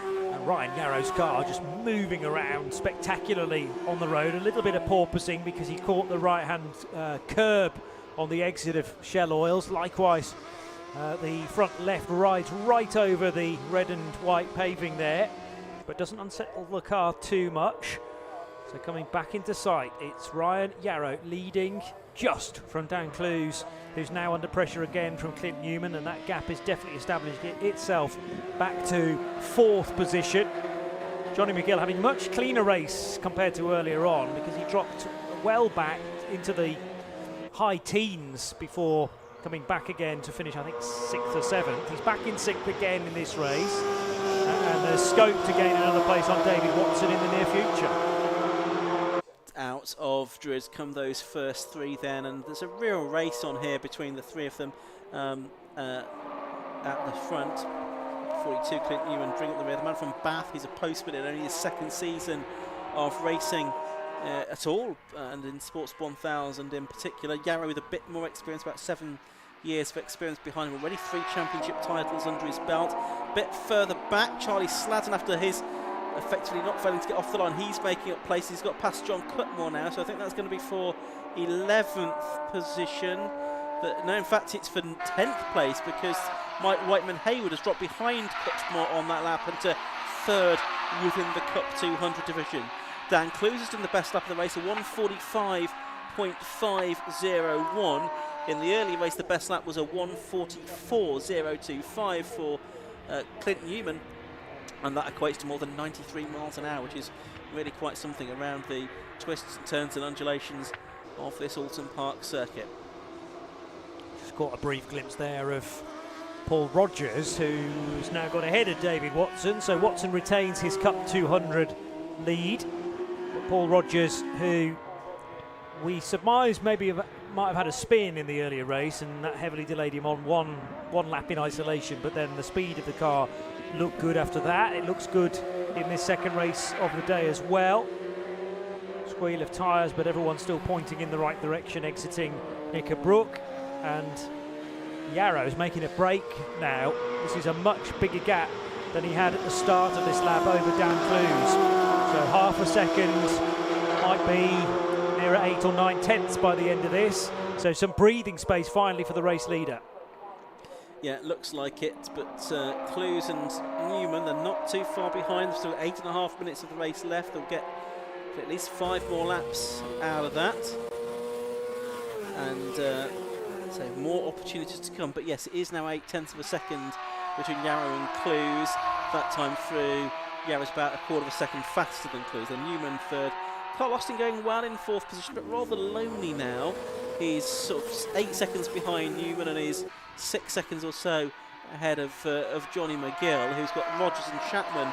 And Ryan Yarrow's car just moving around spectacularly on the road. A little bit of porpoising because he caught the right-hand curb on the exit of Shell Oils. Likewise, the front left rides right over the red and white paving there, but doesn't unsettle the car too much. So coming back into sight, it's Ryan Yarrow leading just from Dan Clues, who's now under pressure again from Clint Newman, and that gap is definitely established itself back to 4th position. Johnny McGill having a much cleaner race compared to earlier on, because he dropped well back into the high teens before coming back again to finish, I think, 6th or 7th. He's back in 6th again in this race, and there's scope to gain another place on David Watson in the near future. Out of Druids come those first 3 then, and there's a real race on here between the 3 of them at the front. 42 Clint Newman bring up the rear. The man from Bath, he's a postman in only his 2nd season of racing at all, and in Sports 1000 in particular. Yarrow with a bit more experience, about 7 years of experience behind him already, 3 championship titles under his belt. A bit further back, Charlie Sladden, after his effectively not failing to get off the line, he's making up places. He's got past John Cutmore now, so I think that's going to be for 11th position. No, in fact, it's for 10th place, because Mike Whiteman Hayward has dropped behind Cutmore on that lap and to 3rd within the Cup 200 division. Dan Clues has done the best lap of the race, a 1:45.501. In the early race, the best lap was a 1:44.025 for Clint Newman, and that equates to more than 93 miles an hour, which is really quite something around the twists and turns and undulations of this Oulton Park circuit. Just got a brief glimpse there of Paul Rogers, who's now got ahead of David Watson, so Watson retains his Cup 200 lead. But Paul Rogers, who we surmise maybe might have had a spin in the earlier race, and that heavily delayed him on one lap in isolation, but then the speed of the car looked good after that. It looks good in this 2nd race of the day as well. Squeal of tyres, but everyone's still pointing in the right direction, exiting Nickerbrook, and Yarrow's making a break now. This is a much bigger gap than he had at the start of this lap over Dan Clues. So half a second, might be near 8 or 9 tenths by the end of this. So some breathing space finally for the race leader. Yeah, it looks like it, but Clues and Newman, they're not too far behind. Still 8.5 minutes of the race left. They'll get at least 5 more laps out of that. And so more opportunities to come. But yes, it is now 0.8 of a second between Yarrow and Clues. That time through, Yarrow's about 1/4 of a second faster than Clues. Then Newman 3rd. Carl Austin going well in 4th position, but rather lonely now. He's sort of 8 seconds behind Newman, and he's 6 seconds or so ahead of Johnny McGill, who's got Rogers and Chapman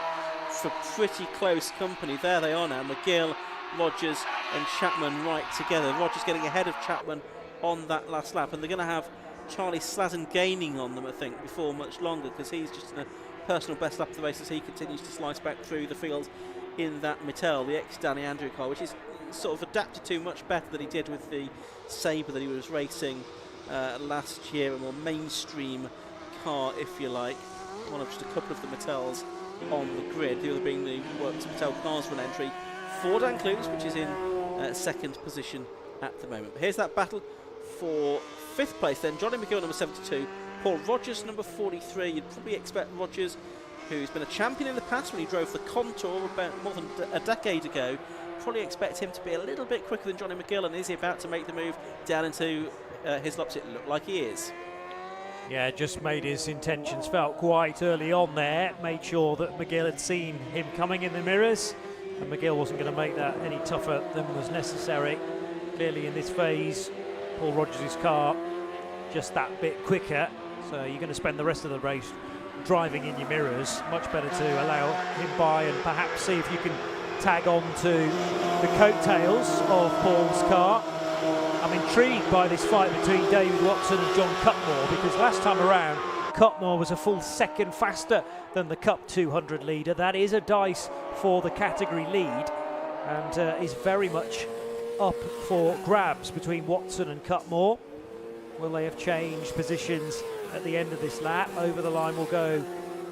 for pretty close company. There they are now, McGill, Rogers and Chapman right together. Rogers getting ahead of Chapman on that last lap, and they're going to have Charlie Sladden gaining on them, I think, before much longer, because he's just in a personal best lap of the race as he continues to slice back through the field in that Mattel, the ex-Danny Andrew car, which is sort of adapted to much better than he did with the Sabre that he was racing last year, a more mainstream car, if you like. One of just a couple of the Mattels on the grid, the other being the Works Mattel Cars Run entry for Dan Clues, which is in 2nd position at the moment. But here's that battle for 5th place then. Johnny McGill, number 72. Paul Rogers, number 43. You'd probably expect Rogers, who's been a champion in the past when he drove the Contour about more than a decade ago, probably expect him to be a little bit quicker than Johnny McGill, and is he about to make the move down into his laps? It looked like he is. Yeah, just made his intentions felt quite early on there, made sure that McGill had seen him coming in the mirrors, and McGill wasn't going to make that any tougher than was necessary. Clearly in this phase, Paul Rogers' car just that bit quicker, so you're going to spend the rest of the race driving in your mirrors. Much better to allow him by and perhaps see if you can tag on to the coattails of Paul's car. I'm intrigued by this fight between David Watson and John Cutmore, because last time around Cutmore was a full second faster than the Cup 200 leader. That is a dice for the category lead, and is very much up for grabs between Watson and Cutmore. Will they have changed positions at the end of this lap? Over the line will go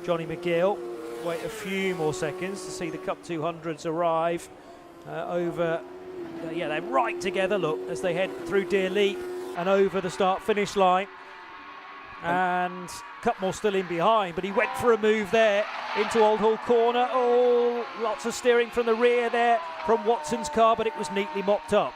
Johnny McGill. Wait a few more seconds to see the Cup 200s arrive yeah, they're right together, look, as they head through Deer Leap and over the start-finish line. And Cutmore still in behind, but he went for a move there into Old Hall Corner. Oh, lots of steering from the rear there from Watson's car, but it was neatly mopped up.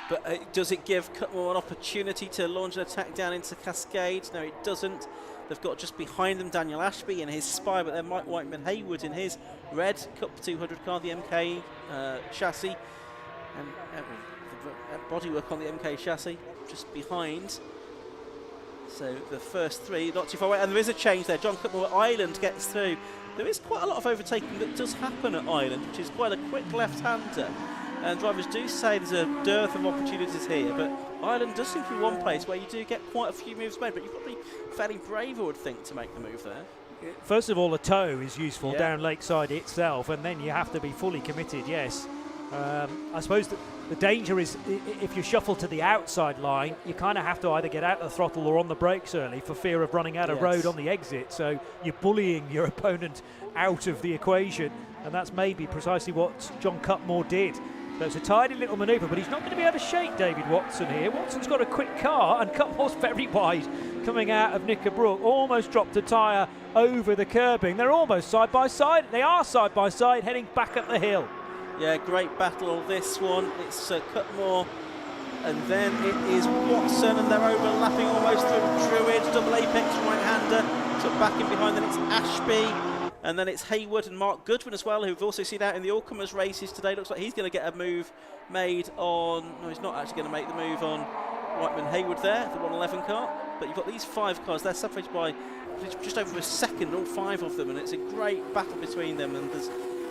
But does it give Cutmore an opportunity to launch an attack down into Cascade? No, it doesn't. They've got just behind them Daniel Ashby in his Spy, but then Mike Whiteman Haywood in his red Cup 200 car, the MK chassis. And the bodywork on the MK chassis just behind. So the first three not too far away, and there is a change there. John Cutmore Island gets through. There is quite a lot of overtaking that does happen at Island, which is quite a quick left-hander, and drivers do say there's a dearth of opportunities here, but Ireland does seem to be one place where you do get quite a few moves made, but you've got to be fairly brave, I would think, to make the move there. First of all, a tow is useful down Lakeside itself, and then you have to be fully committed, yes. I suppose the danger is if you shuffle to the outside line, you kind of have to either get out of the throttle or on the brakes early for fear of running out of road on the exit. So you're bullying your opponent out of the equation, and that's maybe precisely what John Cutmore did. So it's a tidy little manoeuvre, but he's not going to be able to shake David Watson here. Watson's got a quick car, and Cutmore's very wide coming out of Knickerbrook. Almost dropped a tyre over the curbing. They're almost side by side. They are side by side, heading back up the hill. Yeah, great battle this one. It's Cutmore, and then it is Watson, and they're overlapping almost through Druid, double apex right-hander. So back in behind, then it's Ashby, and then it's Haywood and Mark Goodwin as well, who we've also seen out in the all-comers races today. Looks like he's going to get a move made on, no, he's not actually going to make the move on Whiteman Haywood there, the 111 car. But you've got these 5 cars, they're separated by just over a second, all 5 of them, and it's a great battle between them, and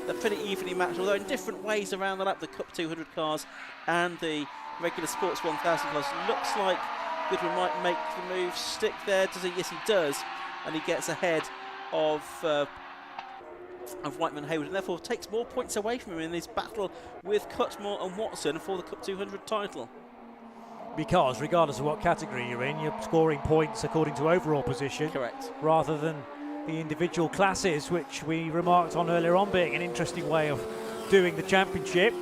they're pretty evenly matched, although in different ways around the lap, the Cup 200 cars and the regular Sports 1000 cars. Looks like Goodwin might make the move stick there. Does he? Yes, he does, and he gets ahead of Whiteman Haywood, and therefore takes more points away from him in this battle with Cutmore and Watson for the Cup 200 title. Because regardless of what category you're in, you're scoring points according to overall position. Correct. Rather than the individual classes, which we remarked on earlier on being an interesting way of doing the championship.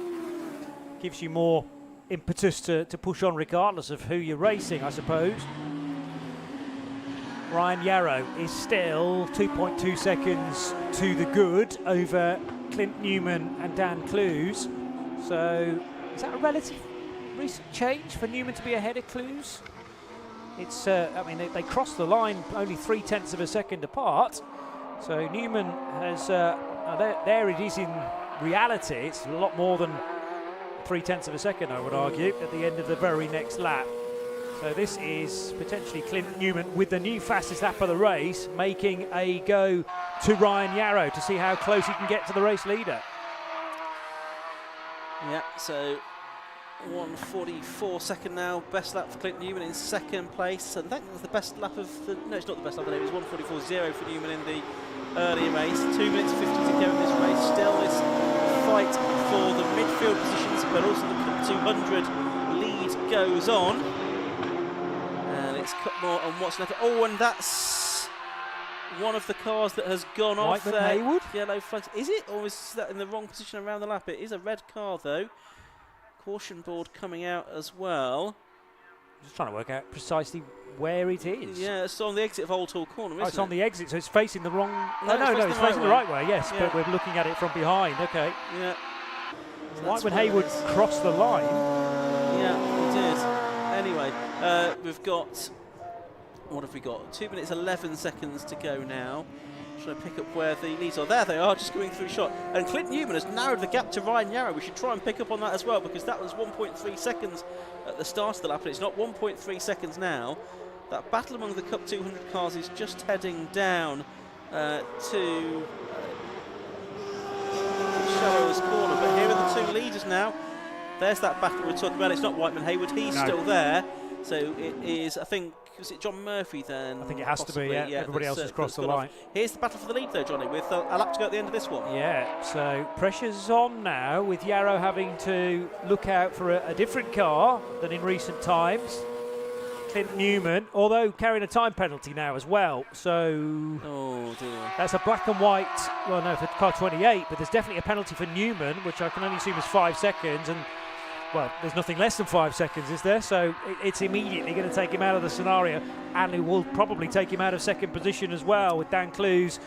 Gives you more impetus to push on regardless of who you're racing, I suppose. Ryan Yarrow is still 2.2 seconds to the good over Clint Newman and Dan Clues. So is that a relative recent change for Newman to be ahead of Clues? It's, I mean, they crossed the line only 0.3 of a second apart. So Newman has, there it is in reality. It's a lot more than 0.3 of a second, I would argue, at the end of the very next lap. So this is potentially Clint Newman with the new fastest lap of the race, making a go to Ryan Yarrow to see how close he can get to the race leader. Yeah, so 1:44 second now, best lap for Clint Newman in second place, and that was the best lap of the, no, it's not the best lap of the day, it was 1:44.0 for Newman in the earlier race. 2 minutes 50 to go in this race. Still this fight for the midfield positions, but also the Cup 200 lead goes on, and it's Cutmore and Watson. Oh, and that's one of the cars that has gone off there. Haywood? Yellow flags. Is it, or is that in the wrong position around the lap? It is a red car though. Caution board coming out as well. Just trying to work out precisely where it is. Yeah, it's on the exit of Old Hall Corner, isn't it? It's on the exit, so it's facing the wrong... No, it's facing the right way, yes, yeah. but we're looking at it from behind, okay. Yeah. Whiteman Haywood crossed the line. Yeah, he did. Anyway, we've got, what have we got? 2 minutes 11 seconds to go now. Trying to pick up where the leads are. There they are, just going through shot. And Clint Newman has narrowed the gap to Ryan Yarrow. We should try and pick up on that as well, because that was 1.3 seconds at the start of the lap, and it's not 1.3 seconds now. That battle among the Cup 200 cars is just heading down to Shallows Corner. But here are the two leaders now. There's that battle we're talking about. It's not Whiteman Haywood, he's still there. So it is, I think, was it John Murphy then? I think it has possibly, to be, yeah. Everybody else has crossed the line. Here's the battle for the lead though, Johnny, with a lap to go at the end of this one. Yeah, so pressure's on now, with Yarrow having to look out for a different car than in recent times. Clint Newman, although carrying a time penalty now as well, so oh dear. That's a black and white, well no, for car 28, but there's definitely a penalty for Newman, which I can only assume is 5 seconds, and well, there's nothing less than 5 seconds, is there? So it's immediately going to take him out of the scenario, and it will probably take him out of second position as well, with Dan Clues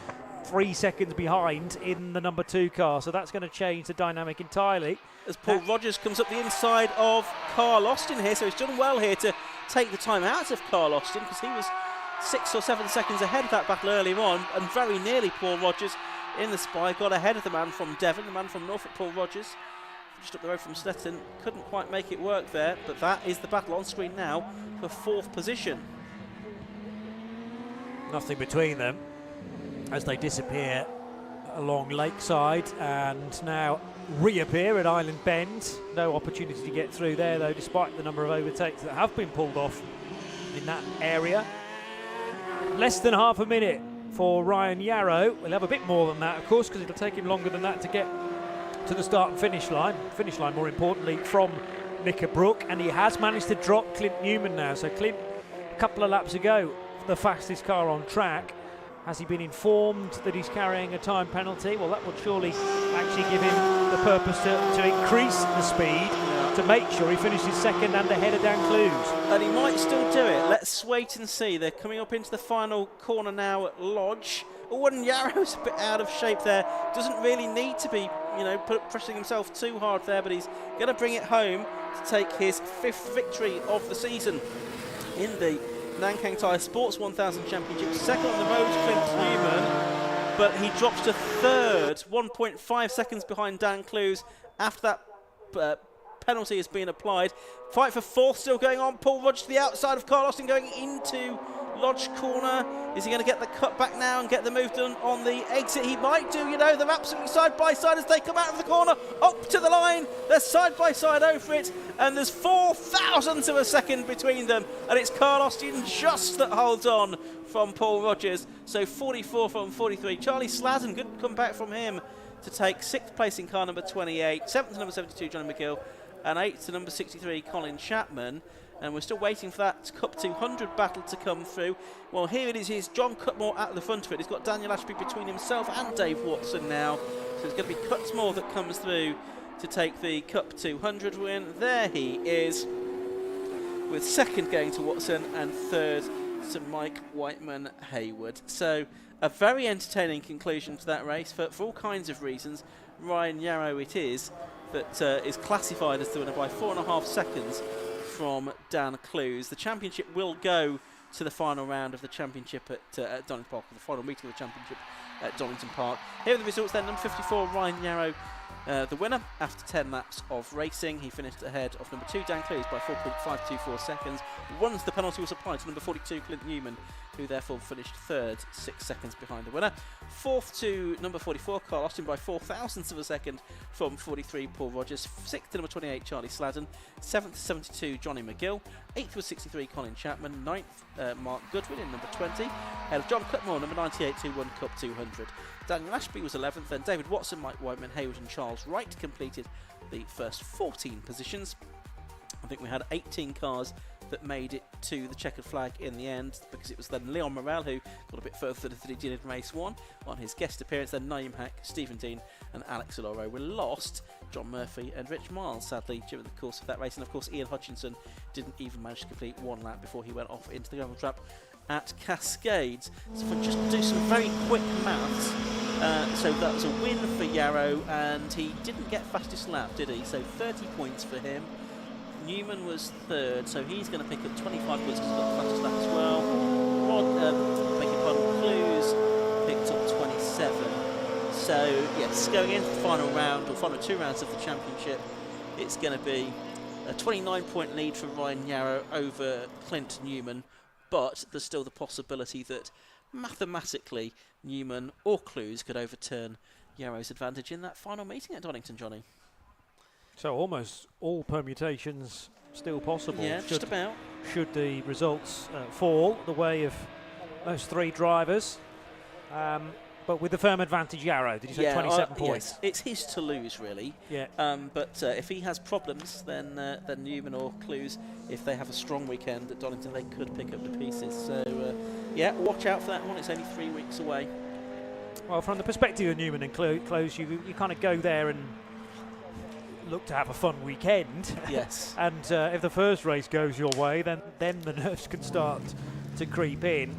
3 seconds behind in the number 2 car. So that's going to change the dynamic entirely. As Paul Rogers comes up the inside of Carl Austin here, so he's done well here to take the time out of Carl Austin, because he was 6 or 7 seconds ahead of that battle earlier on, and very nearly Paul Rogers in the spy got ahead of the man from Devon, the man from Norfolk, Paul Rogers. Just up the road from Stetton, couldn't quite make it work there, but that is the battle on screen now for 4th position. Nothing between them as they disappear along Lakeside and now reappear at Island Bend. No opportunity to get through there though, despite the number of overtakes that have been pulled off in that area. Less than half a minute for Ryan Yarrow. We'll have a bit more than that, of course, because it'll take him longer than that to get to the start and finish line more importantly, from Knickerbrook, and he has managed to drop Clint Newman now. So Clint, a couple of laps ago, the fastest car on track. Has he been informed that he's carrying a time penalty? Well, that would surely actually give him the purpose to increase the speed to make sure he finishes second and ahead of Dan Clues. And he might still do it. Let's wait and see. They're coming up into the final corner now at Lodge. Oh, and Yarrow's a bit out of shape there. Doesn't really need to be, pressing himself too hard there, but he's going to bring it home to take his 5th victory of the season in the Nankang Tyre Sports 1000 Championship. Second on the road, Clint Newman, but he drops to 3rd, 1.5 seconds behind Dan Clues after that penalty has been applied. Fight for 4th still going on. Paul Rogers to the outside of Carl Austin going into Lodge Corner. Is he going to get the cut back now and get the move done on the exit? He might do, they're absolutely side by side as they come out of the corner, up to the line. They're side by side over it, and there's 4 thousandths of a second between them, and it's Carl Austin just that holds on from Paul Rogers. So 44 from 43. Charlie Slazen, good comeback from him to take 6th place in car number 28, 7th to number 72, Johnny McGill, and 8th to number 63, Colin Chapman. And we're still waiting for that Cup 200 battle to come through. Well, here it is. Here's John Cutmore at the front of it. He's got Daniel Ashby between himself and Dave Watson now. So it's going to be Cutmore that comes through to take the Cup 200 win. There he is, with 2nd going to Watson and 3rd to Mike Whiteman Haywood. So a very entertaining conclusion to that race for all kinds of reasons. Ryan Yarrow it is that is classified as the winner by 4.5 seconds from Dan Clues. The championship will go to the final round of the championship at Donington Park, the final meeting of the championship at Donington Park. Here are the results then. Number 54, Ryan Yarrow, the winner after 10 laps of racing. He finished ahead of number 2, Dan Clues, by 4.524 seconds. Once the penalty was applied to number 42, Clint Newman, who therefore finished 3rd, 6 seconds behind the winner. 4th to number 44, Carl Austin, by 4 thousandths of a second from 43, Paul Rogers. 6th to number 28, Charlie Sladen. 7th to 72, Johnny McGill. 8th was 63, Colin Chapman. 9th, Mark Goodwin in number 20. Ahead of John Cutmore, number 98, who won Cup 200. Daniel Ashby was 11th, then David Watson, Mike Whiteman, Haywood and Charles Wright completed the first 14 positions. I think we had 18 cars that made it to the checkered flag in the end, because it was then Leon Morel who got a bit further than he did in race 1 on his guest appearance. Then Naeem Hack, Stephen Dean and Alex Aloro were lost. John Murphy and Rich Miles, sadly, during the course of that race. And of course Ian Hutchinson didn't even manage to complete 1 lap before he went off into the gravel trap at Cascades. So if I just do some very quick maths, So that was a win for Yarrow, and he didn't get fastest lap, did he? So 30 points for him. Newman was third, so he's going to pick up 25 points because he's got the fastest lap as well. Beg your pardon, Clues picked up 27. So yes, going into the final round, or final 2 rounds of the championship, it's going to be a 29-point lead for Ryan Yarrow over Clint Newman, but there's still the possibility that mathematically Newman or Clues could overturn Yarrow's advantage in that final meeting at Donington, Johnny. So almost all permutations still possible. Yeah, just about. Should the results fall the way of those 3 drivers. But with the firm advantage, Yarrow, did you say 27 points? Yes, it's his to lose, really. Yeah. But if he has problems, then Newman or Clues, if they have a strong weekend at Donington, they could pick up the pieces. So, yeah, watch out for that one. It's only 3 weeks away. Well, from the perspective of Newman and Clues, you kind of go there and look to have a fun weekend. Yes. And if the first race goes your way, then the nerves can start to creep in.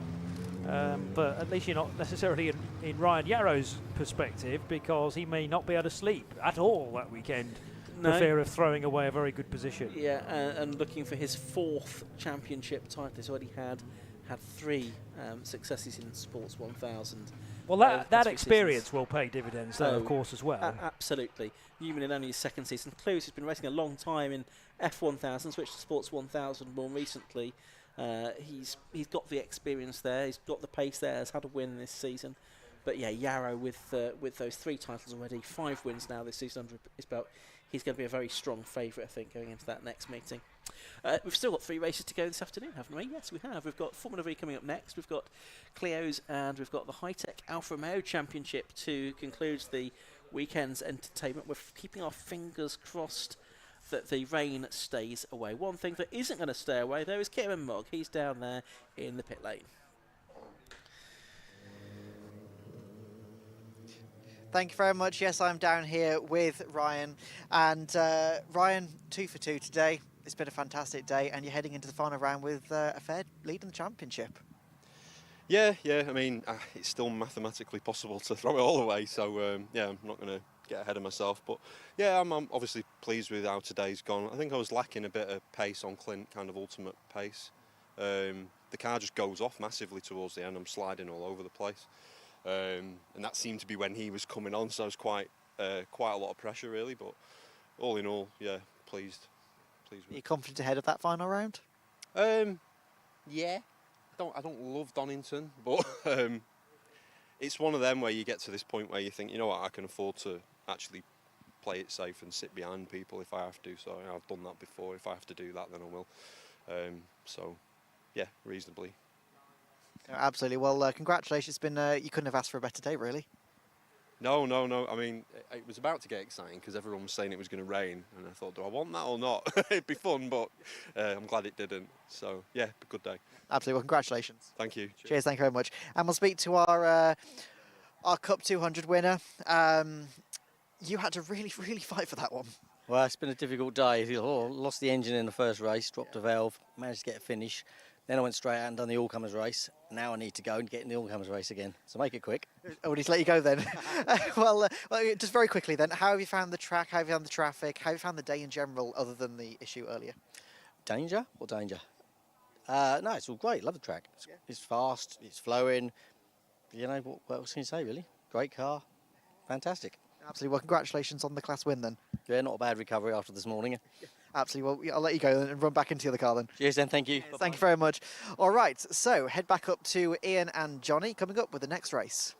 But at least you're not necessarily in Ryan Yarrow's perspective, because he may not be able to sleep at all that weekend for fear of throwing away a very good position. Yeah, and looking for his 4th championship title. He's already had 3 successes in Sports 1000. Well, that experience will pay dividends, though, of course, as well. Absolutely. Newman in only his 2nd season. Clues has been racing a long time in F1000, switched to Sports 1000 more recently. He's got the experience there. He's got the pace there. Has had a win this season. But yeah, Yarrow with those 3 titles already, 5 wins now this season under his belt. He's going to be a very strong favourite, I think, going into that next meeting. We've still got 3 races to go this afternoon, haven't we? Yes, we have. We've got Formula V coming up next. We've got Cleo's, and we've got the High-Tech Alfa Romeo Championship to conclude the weekend's entertainment. We're keeping our fingers crossed that the rain stays away. One thing that isn't going to stay away, though, is Kieran Mogg. He's down there in the pit lane. Thank you very much. Yes, I'm down here with Ryan. And Ryan, 2 for 2 today. It's been a fantastic day, and you're heading into the final round with a fair lead in the championship. Yeah. I mean, it's still mathematically possible to throw it all away. So, yeah, I'm not going to get ahead of myself. But, yeah, I'm obviously pleased with how today's gone. I think I was lacking a bit of pace on Clint, kind of ultimate pace. The car just goes off massively towards the end. I'm sliding all over the place. And that seemed to be when he was coming on, so I was quite a lot of pressure, really. But all in all, yeah, pleased with Are you confident ahead of that final round? Yeah. I don't love Donington, but it's one of them where you get to this point where you think, you know what, I can afford to actually play it safe and sit behind people if I have to. So I've done that before. If I have to do that, then I will. So, yeah, reasonably. Absolutely. Well, congratulations. It's been you couldn't have asked for a better day, really. No. I mean, it was about to get exciting because everyone was saying it was going to rain, and I thought, do I want that or not? It'd be fun, but I'm glad it didn't. So, yeah, a good day. Absolutely. Well, congratulations. Thank you. Cheers. Thank you very much. And we'll speak to our Cup 200 winner. You had to really, really fight for that one. Well, it's been a difficult day. Lost the engine in the first race, dropped a valve, managed to get a finish. Then I went straight out and done the all-comers race. Now I need to go and get in the all-comers race again. So make it quick. I will just let you go then. well, just very quickly then, how have you found the track? How have you found the traffic? How have you found the day in general, other than the issue earlier? Danger? What danger? No, it's all great. Love the track. It's fast. It's flowing. You know, what else can you say, really? Great car. Fantastic. Absolutely. Well, congratulations on the class win then. Yeah, not a bad recovery after this morning. Absolutely. Well, I'll let you go and run back into the other car then. Cheers then. Thank you. Yes, thank you very much. All right. So head back up to Ian and Johnny coming up with the next race.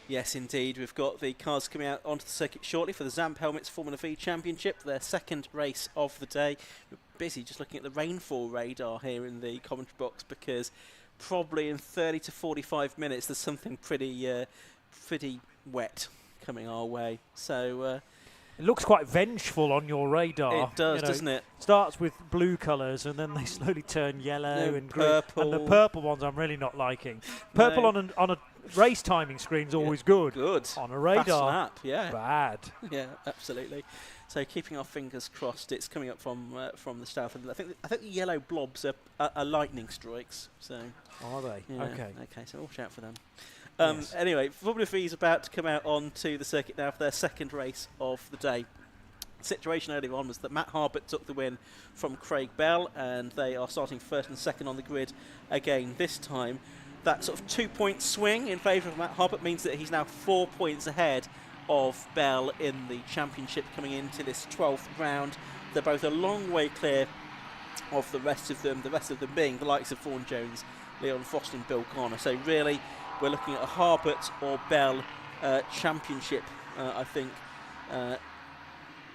Yes, indeed. We've got the cars coming out onto the circuit shortly for the Zamp Helmets Formula V Championship, their 2nd race of the day. We're busy just looking at the rainfall radar here in the commentary box, because probably in 30 to 45 minutes there's something pretty wet coming our way. So it looks quite vengeful on your radar. It does, doesn't it? Starts with blue colours and then they slowly turn yellow and green. Purple. And the purple ones I'm really not liking. Purple on race timing screen's always good. Good. On a radar, fast lap, yeah. bad. Yeah, absolutely. So keeping our fingers crossed, it's coming up from the south. And I think the yellow blobs are lightning strikes. So are they? Yeah, okay. Okay, so watch out for them. Yes. Anyway, Formula 3 is about to come out onto the circuit now for their second race of the day. The situation earlier on was that Matt Harbert took the win from Craig Bell, and they are starting first and second on the grid again this time. That sort of 2-point swing in favour of Matt Harbert means that he's now 4 points ahead of Bell in the championship coming into this 12th round. They're both a long way clear of the rest of them being the likes of Vaughan Jones, Leon Frost and Bill Garner. So really we're looking at a Harbert or Bell championship. I think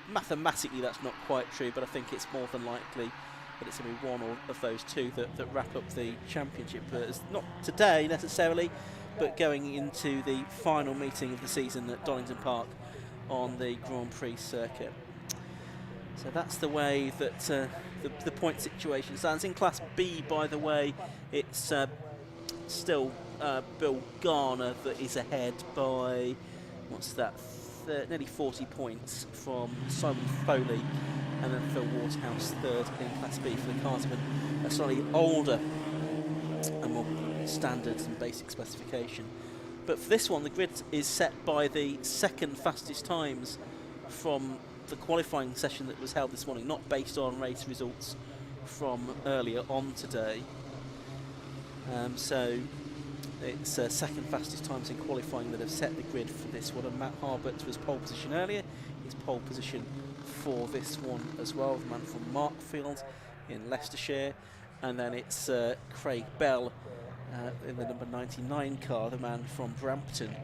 mathematically that's not quite true, but I think it's more than likely that it's going to be one of those two that wrap up the championship. It's not today necessarily, but going into the final meeting of the season at Oulton Park on the Grand Prix circuit. So that's the way that the point situation stands. In Class B, by the way, it's still Bill Garner that is ahead by, what's that, nearly 40 points from Simon Foley, and then Phil Waterhouse third in Class B for the Carterman. A slightly older and more standard and basic specification. But for this one, the grid is set by the second fastest times from the qualifying session that was held this morning, not based on race results from earlier on today. So it's second fastest times in qualifying that have set the grid for this one, and Matt Harbert was pole position earlier. He's pole position for this one as well, the man from Markfield in Leicestershire, and then it's Craig Bell in the number 99 car, the man from Brampton,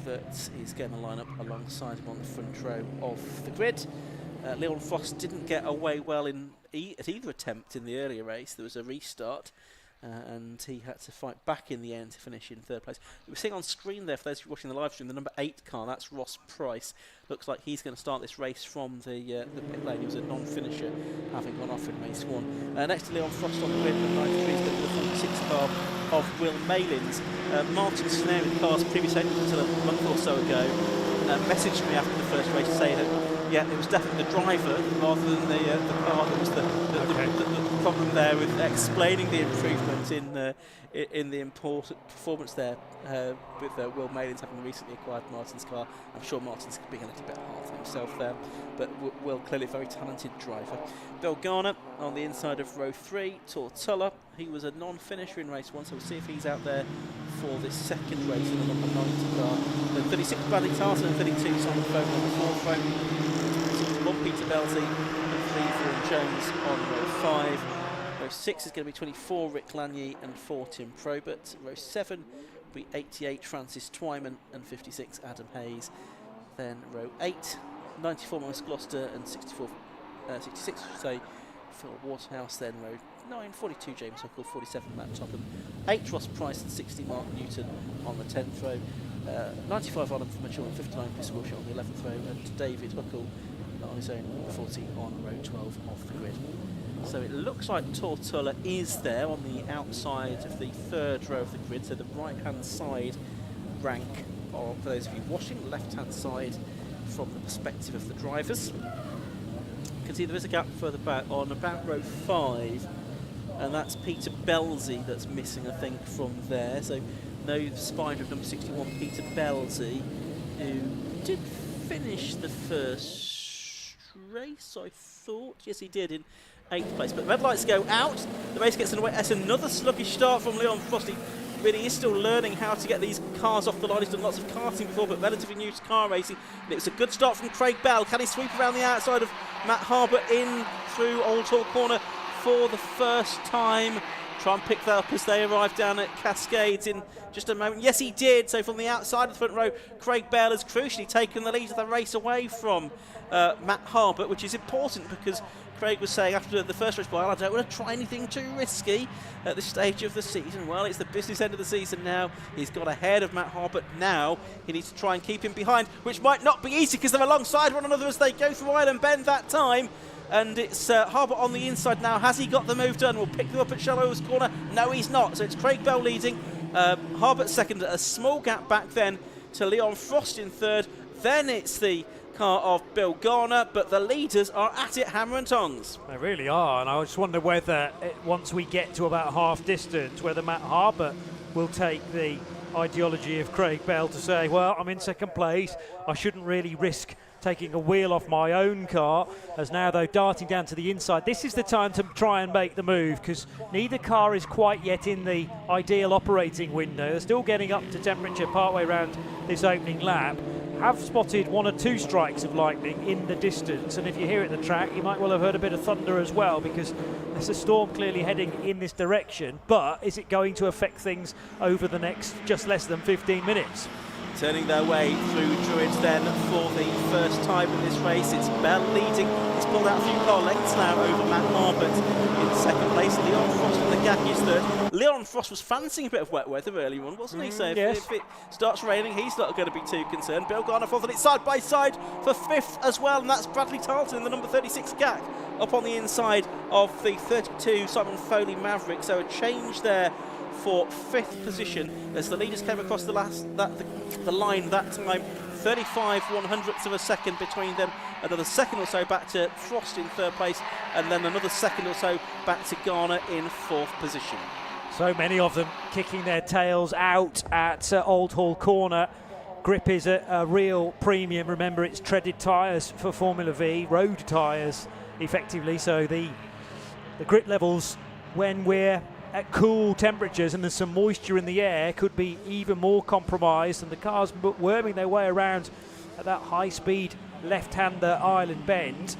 that is going to line up alongside him on the front row of the grid. Leon Frost didn't get away well at either attempt in the earlier race. There was a restart, and he had to fight back in the end to finish in third place. We're seeing on screen there, for those watching the live stream, the number 8 car, that's Ross Price. Looks like he's going to start this race from the pit lane. He was a non-finisher, having gone off in race 1. Next to Leon Frost on the grid, number 93 is going to be the 46 car of Will Malins. Martin Snare, in the car's previous until a month or so ago, messaged me after the first race to say that, yeah, it was definitely the driver rather than the car that was the problem there with explaining the improvement in the important performance there with Will Malins having recently acquired Martin's car. I'm sure Martin's being a little bit hard for himself there, but Will clearly a very talented driver. Bill Garner on the inside of row 3, Tortulla. He was a non-finisher in race 1, so we'll see if he's out there for this second race in the number 90 car. The 36 Bradley Tartan and 32 Simon Folk on the 4th row. 1 Peter Belty and 3 Vaughan Jones on row 5. Row 6 is going to be 24 Rick Lanier and 4 Tim Probert. Row 7 will be 88 Francis Twyman and 56 Adam Hayes. Then row 8, 94 Maurice Gloucester and 66 say Phil Waterhouse. Then row 9, 42 James Huckle, 47 Matt Topham, 8 Ross Price and 60 Mark Newton on the 10th row. 95 Adam from Mitchell and 59 Chris Wilshire on the 11th row, and David Huckle on his own 40 on row 12 of the grid. So it looks like Tortulla is there on the outside of the 3rd row of the grid, so the right-hand side rank, or for those of you watching, the left-hand side from the perspective of the drivers. You can see there is a gap further back on about row 5, and that's Peter Belzy that's missing, I think, from there. So no spider of number 61, Peter Belzy, who did finish the first race, I thought. Yes, he did, in 8th place. But red lights go out. The race gets underway. That's another sluggish start from Leon Frost. He really is still learning how to get these cars off the line. He's done lots of karting before, but relatively new to car racing. And it was a good start from Craig Bell. Can he sweep around the outside of Matt Harbert in through Old Hall Corner for the first time? Try and pick that up as they arrive down at Cascades in just a moment. Yes, he did. So from the outside of the front row, Craig Bell has crucially taken the lead of the race away from Matt Harbert, which is important because Craig was saying after the first race, well, I don't want to try anything too risky at this stage of the season. Well, it's the business end of the season now. He's got ahead of Matt Harbert now. He needs to try and keep him behind, which might not be easy because they're alongside one another as they go through Island Bend that time. And it's Harbert on the inside now. Has he got the move done? We'll pick them up at Shallows Corner. No, he's not. So it's Craig Bell leading. Harbert second, a small gap back then to Leon Frost in third. Then it's the car of Bill Garner, but the leaders are at it hammer and tongs. They really are, and I just wonder whether once we get to about half distance, whether Matt Harbert will take the ideology of Craig Bell to say, well, I'm in second place, I shouldn't really risk taking a wheel off my own car, as now though darting down to the inside. This is the time to try and make the move, because neither car is quite yet in the ideal operating window. They're still getting up to temperature partway around this opening lap. Have spotted 1 or 2 strikes of lightning in the distance, and if you're here at the track you might well have heard a bit of thunder as well, because there's a storm clearly heading in this direction. But is it going to affect things over the next just less than 15 minutes? Turning their way through Druids then for the first time in this race. It's Bell leading. He's pulled out a few car lengths now over Matt Harbert in second place. Leon Frost and the Gackies third. Leon Frost was fancying a bit of wet weather early on, wasn't he? So if it starts raining, he's not going to be too concerned. Bill Garner fourth, and it's side by side for fifth as well, and that's Bradley Tarleton in the number 36 GAC up on the inside of the 32 Simon Foley Maverick. So a change there for fifth position as the leaders came across the line that time. 35/100ths of a second between them. Another second or so back to Frost in third place, and then another second or so back to Garner in fourth position. So many of them kicking their tails out at Old Hall Corner. Grip is a real premium. Remember, it's treaded tyres for Formula V, road tyres effectively, so the grip levels when we're at cool temperatures and there's some moisture in the air could be even more compromised, and the cars worming their way around at that high speed left-hander island bend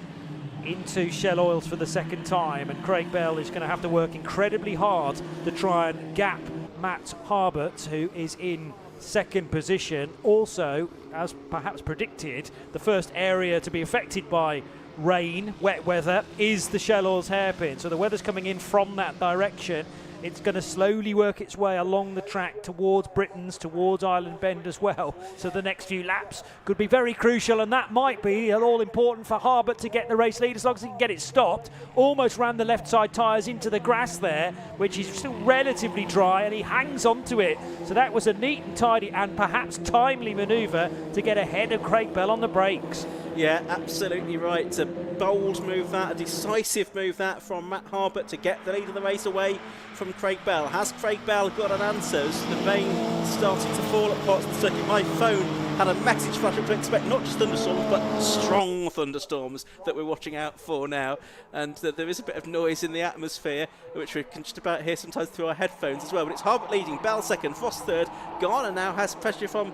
into Shell Oils for the second time, and Craig Bell is going to have to work incredibly hard to try and gap Matt Harbert, who is in second position. Also, as perhaps predicted, the first area to be affected by rain, wet weather, is the Shell Oils hairpin. So the weather's coming in from that direction. It's going to slowly work its way along the track towards Britain's, towards Island Bend as well. So the next few laps could be very crucial, and that might be all important for Harbert to get the race lead as long as he can get it stopped. Almost ran the left side tyres into the grass there, which is still relatively dry, and he hangs onto it. So that was a neat and tidy and perhaps timely manoeuvre to get ahead of Craig Bell on the brakes. Yeah, absolutely right. A bold move that, a decisive move that from Matt Harbert to get the lead of the race away from Craig Bell. Has Craig Bell got an answer? The rain started to fall at parts of the circuit. My phone had a message flashing to expect not just thunderstorms but strong thunderstorms that we're watching out for now, and there is a bit of noise in the atmosphere which we can just about hear sometimes through our headphones as well. But it's Harbert leading, Bell second, Frost third. Garner now has pressure from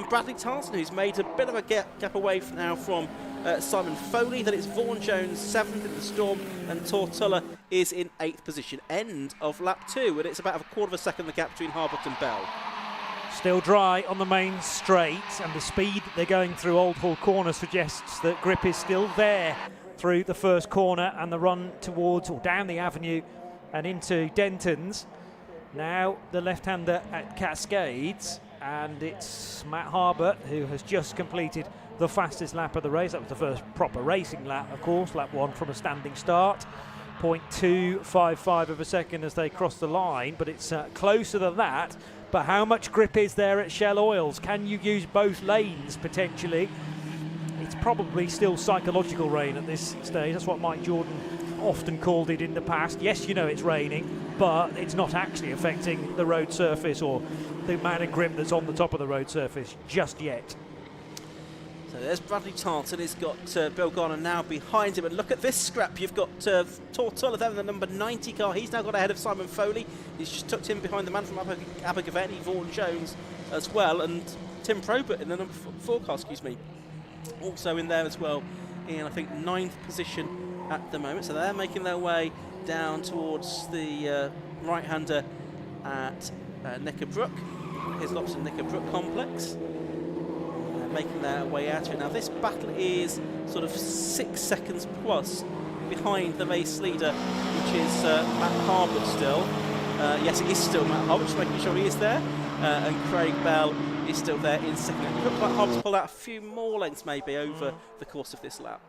Bradley Tarleton, who's made a bit of a gap away now from Simon Foley. Then it's Vaughan Jones 7th in the Storm, and Tortulla is in 8th position. End of lap 2, and it's about a quarter of a second the gap between Harbert and Bell. Still dry on the main straight, and the speed they're going through Old Hall Corner suggests that grip is still there through the first corner and the run towards or down the avenue and into Denton's. Now the left-hander at Cascades, and it's Matt Harbert who has just completed the fastest lap of the race. That was the first proper racing lap, of course, lap 1 from a standing start. 0.255 of a second as they cross the line, but it's closer than that. But how much grip is there at Shell Oils? Can you use both lanes potentially? It's probably still psychological rain at this stage. That's what Mike Jordan often called it in the past. Yes, you know it's raining, but it's not actually affecting the road surface or the amount of grip that's on the top of the road surface just yet. So there's Bradley Tarleton. He's got Bill Garner now behind him. And look at this scrap. You've got Tortulla there in the number 90 car. He's now got ahead of Simon Foley. He's just tucked in behind the man from Abergavenny, Vaughan Jones, as well. And Tim Probert in the number 4 car, also in there as well, in I think 9th position at the moment. So they're making their way down towards the right-hander at Knickerbrook, his Lobson Knickerbrook complex. Making their way out of it. Now this battle is sort of 6 seconds plus behind the race leader, which is Matt Harbert still. Yes, it is still Matt Harbert, just making sure he is there. And Craig Bell is still there in second. It looks like Harbert's pulled out a few more lengths maybe over the course of this lap.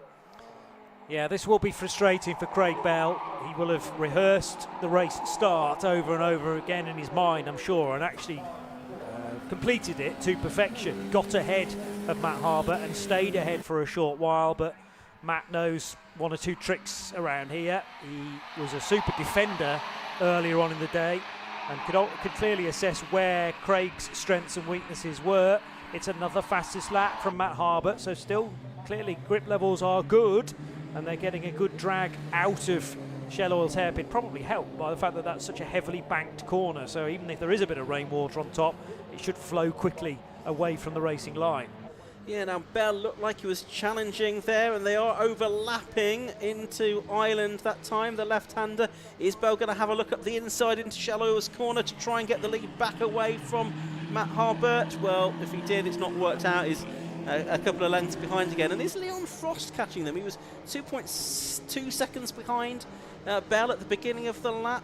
Yeah, this will be frustrating for Craig Bell. He will have rehearsed the race start over and over again in his mind, I'm sure, and actually completed it to perfection. Got ahead of Matt Harbour and stayed ahead for a short while, but Matt knows one or two tricks around here. He was a super defender earlier on in the day and could clearly assess where Craig's strengths and weaknesses were. It's another fastest lap from Matt Harbour, so still clearly grip levels are good, and they're getting a good drag out of Shell Oil's hairpin, probably helped by the fact that that's such a heavily banked corner, so even if there is a bit of rainwater on top, it should flow quickly away from the racing line. Yeah, now Bell looked like he was challenging there, and they are overlapping into Ireland that time, the left-hander. Is Bell going to have a look up the inside into Shell Oil's corner to try and get the lead back away from Matt Harbert? Well, if he did, it's not worked out. He's a couple of lengths behind again. And is Leon Frost catching them? He was 2.2 seconds behind Bell at the beginning of the lap.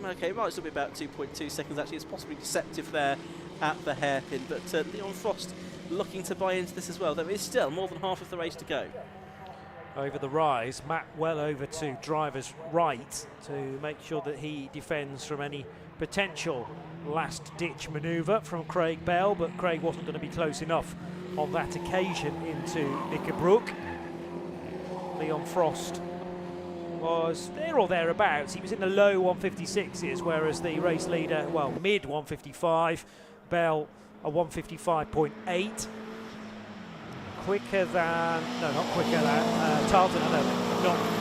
Okay, it might still be about 2.2 seconds actually. It's possibly deceptive there at the hairpin. But Leon Frost looking to buy into this as well. There is still more than half of the race to go. Over the rise, Matt well over to driver's right to make sure that he defends from any potential last-ditch manoeuvre from Craig Bell, but Craig wasn't going to be close enough on that occasion into Knickerbrook. Leon Frost was there or thereabouts. He was in the low 156s, whereas the race leader, well, mid 155. Bell a 155.8. Quicker than, no, not quicker than Tarleton.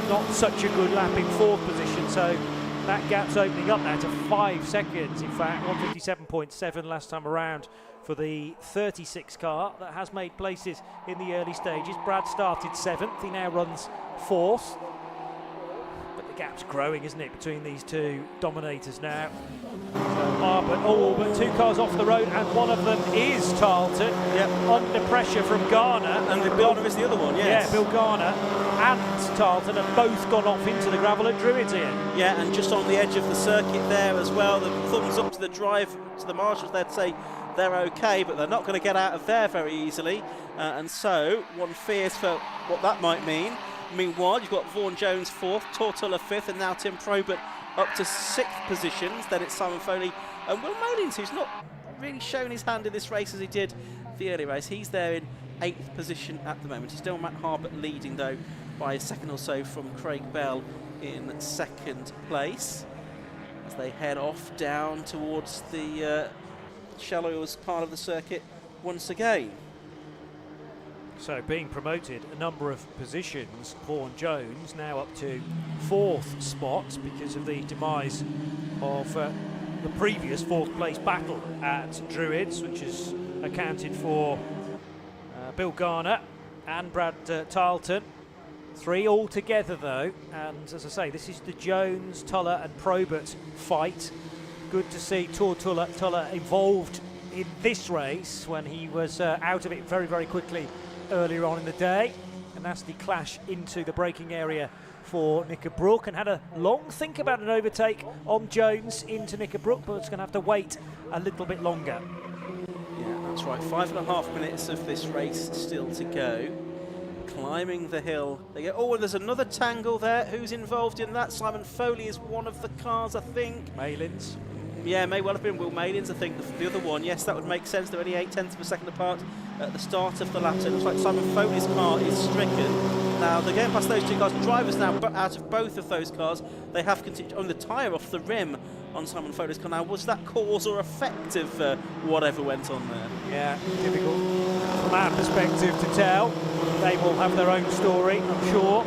Not such a good lap in fourth position, so that gap's opening up now to 5 seconds. In fact, 157.7 last time around for the 36 car that has made places in the early stages. Brad started 7th, he now runs 4th. But the gap's growing, isn't it, between these two dominators now. So but 2 cars off the road, and one of them is Tarleton. Yep. Under pressure from Garner. And Garner is the other one, yes. Yeah, Bill Garner and Tarleton have both gone off into the gravel at Druids here. Yeah, and just on the edge of the circuit there as well. The thumbs up to the drive, to the marshals there to say they're okay, but they're not going to get out of there very easily. And so one fears for what that might mean. Meanwhile, you've got Vaughan Jones 4th, Tortola 5th, and now Tim Probert up to 6th positions. Then it's Simon Foley and Will Malins, who's not really shown his hand in this race as he did the early race. He's there in 8th position at the moment. He's still Matt Harbert leading, though, by a second or so from Craig Bell in 2nd place, as they head off down towards the Shell Oil's part of the circuit once again. So being promoted a number of positions, Vaughan Jones now up to 4th spot because of the demise of the previous 4th place battle at Druids, which is accounted for Bill Garner and Brad Tarleton. 3 all together though, and as I say, this is the Jones, Tuller and Probert fight. Good to see Tuller involved in this race when he was out of it very, very quickly earlier on in the day. A nasty clash into the braking area for Knickerbrook, and had a long think about an overtake on Jones into Knickerbrook, but it's going to have to wait a little bit longer. Yeah, that's right. 5.5 minutes of this race still to go. Climbing the hill. They go, oh, and there's another tangle there. Who's involved in that? Simon Foley is one of the cars, I think. Malins. Yeah, may well have been Will Malins, I think, the other one. Yes, that would make sense. They're only 0.8 of a second apart at the start of the lap. So it looks like Simon Foley's car is stricken. Now, they're getting past those 2 cars. Drivers now out of both of those cars. They have continued on the tyre off the rim on Simon Foley's car. Now, was that cause or effect of whatever went on there? Yeah, difficult from our perspective to tell. They will have their own story, I'm sure.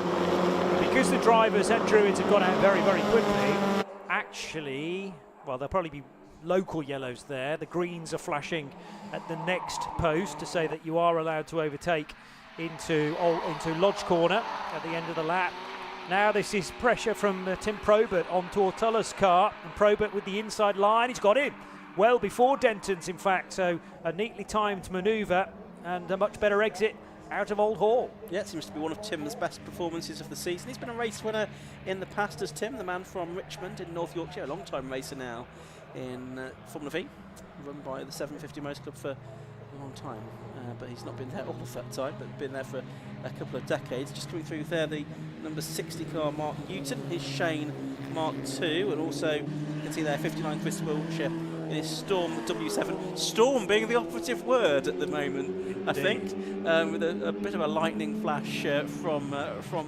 Because the drivers at Druids have gone out very, very quickly, actually, well, there'll probably be local yellows there. The greens are flashing at the next post to say that you are allowed to overtake into Lodge Corner at the end of the lap. Now this is pressure from Tim Probert on Tortola's car, and Probert with the inside line. He's got in well before Denton's, in fact, so a neatly timed manoeuvre and a much better exit out of Old Hall. Yeah, it seems to be one of Tim's best performances of the season. He's been a race winner in the past as Tim, the man from Richmond in North Yorkshire, a long-time racer now in Formula V, run by the 750 Motor Club for long time, but he's not been there all of that time, but been there for a couple of decades. Just coming through there, the number 60 car, Mark Newton, his Shane Mark II, and also you can see there 59 Chris Wiltshire in his Storm W7. Storm being the operative word at the moment, I think, with a bit of a lightning flash from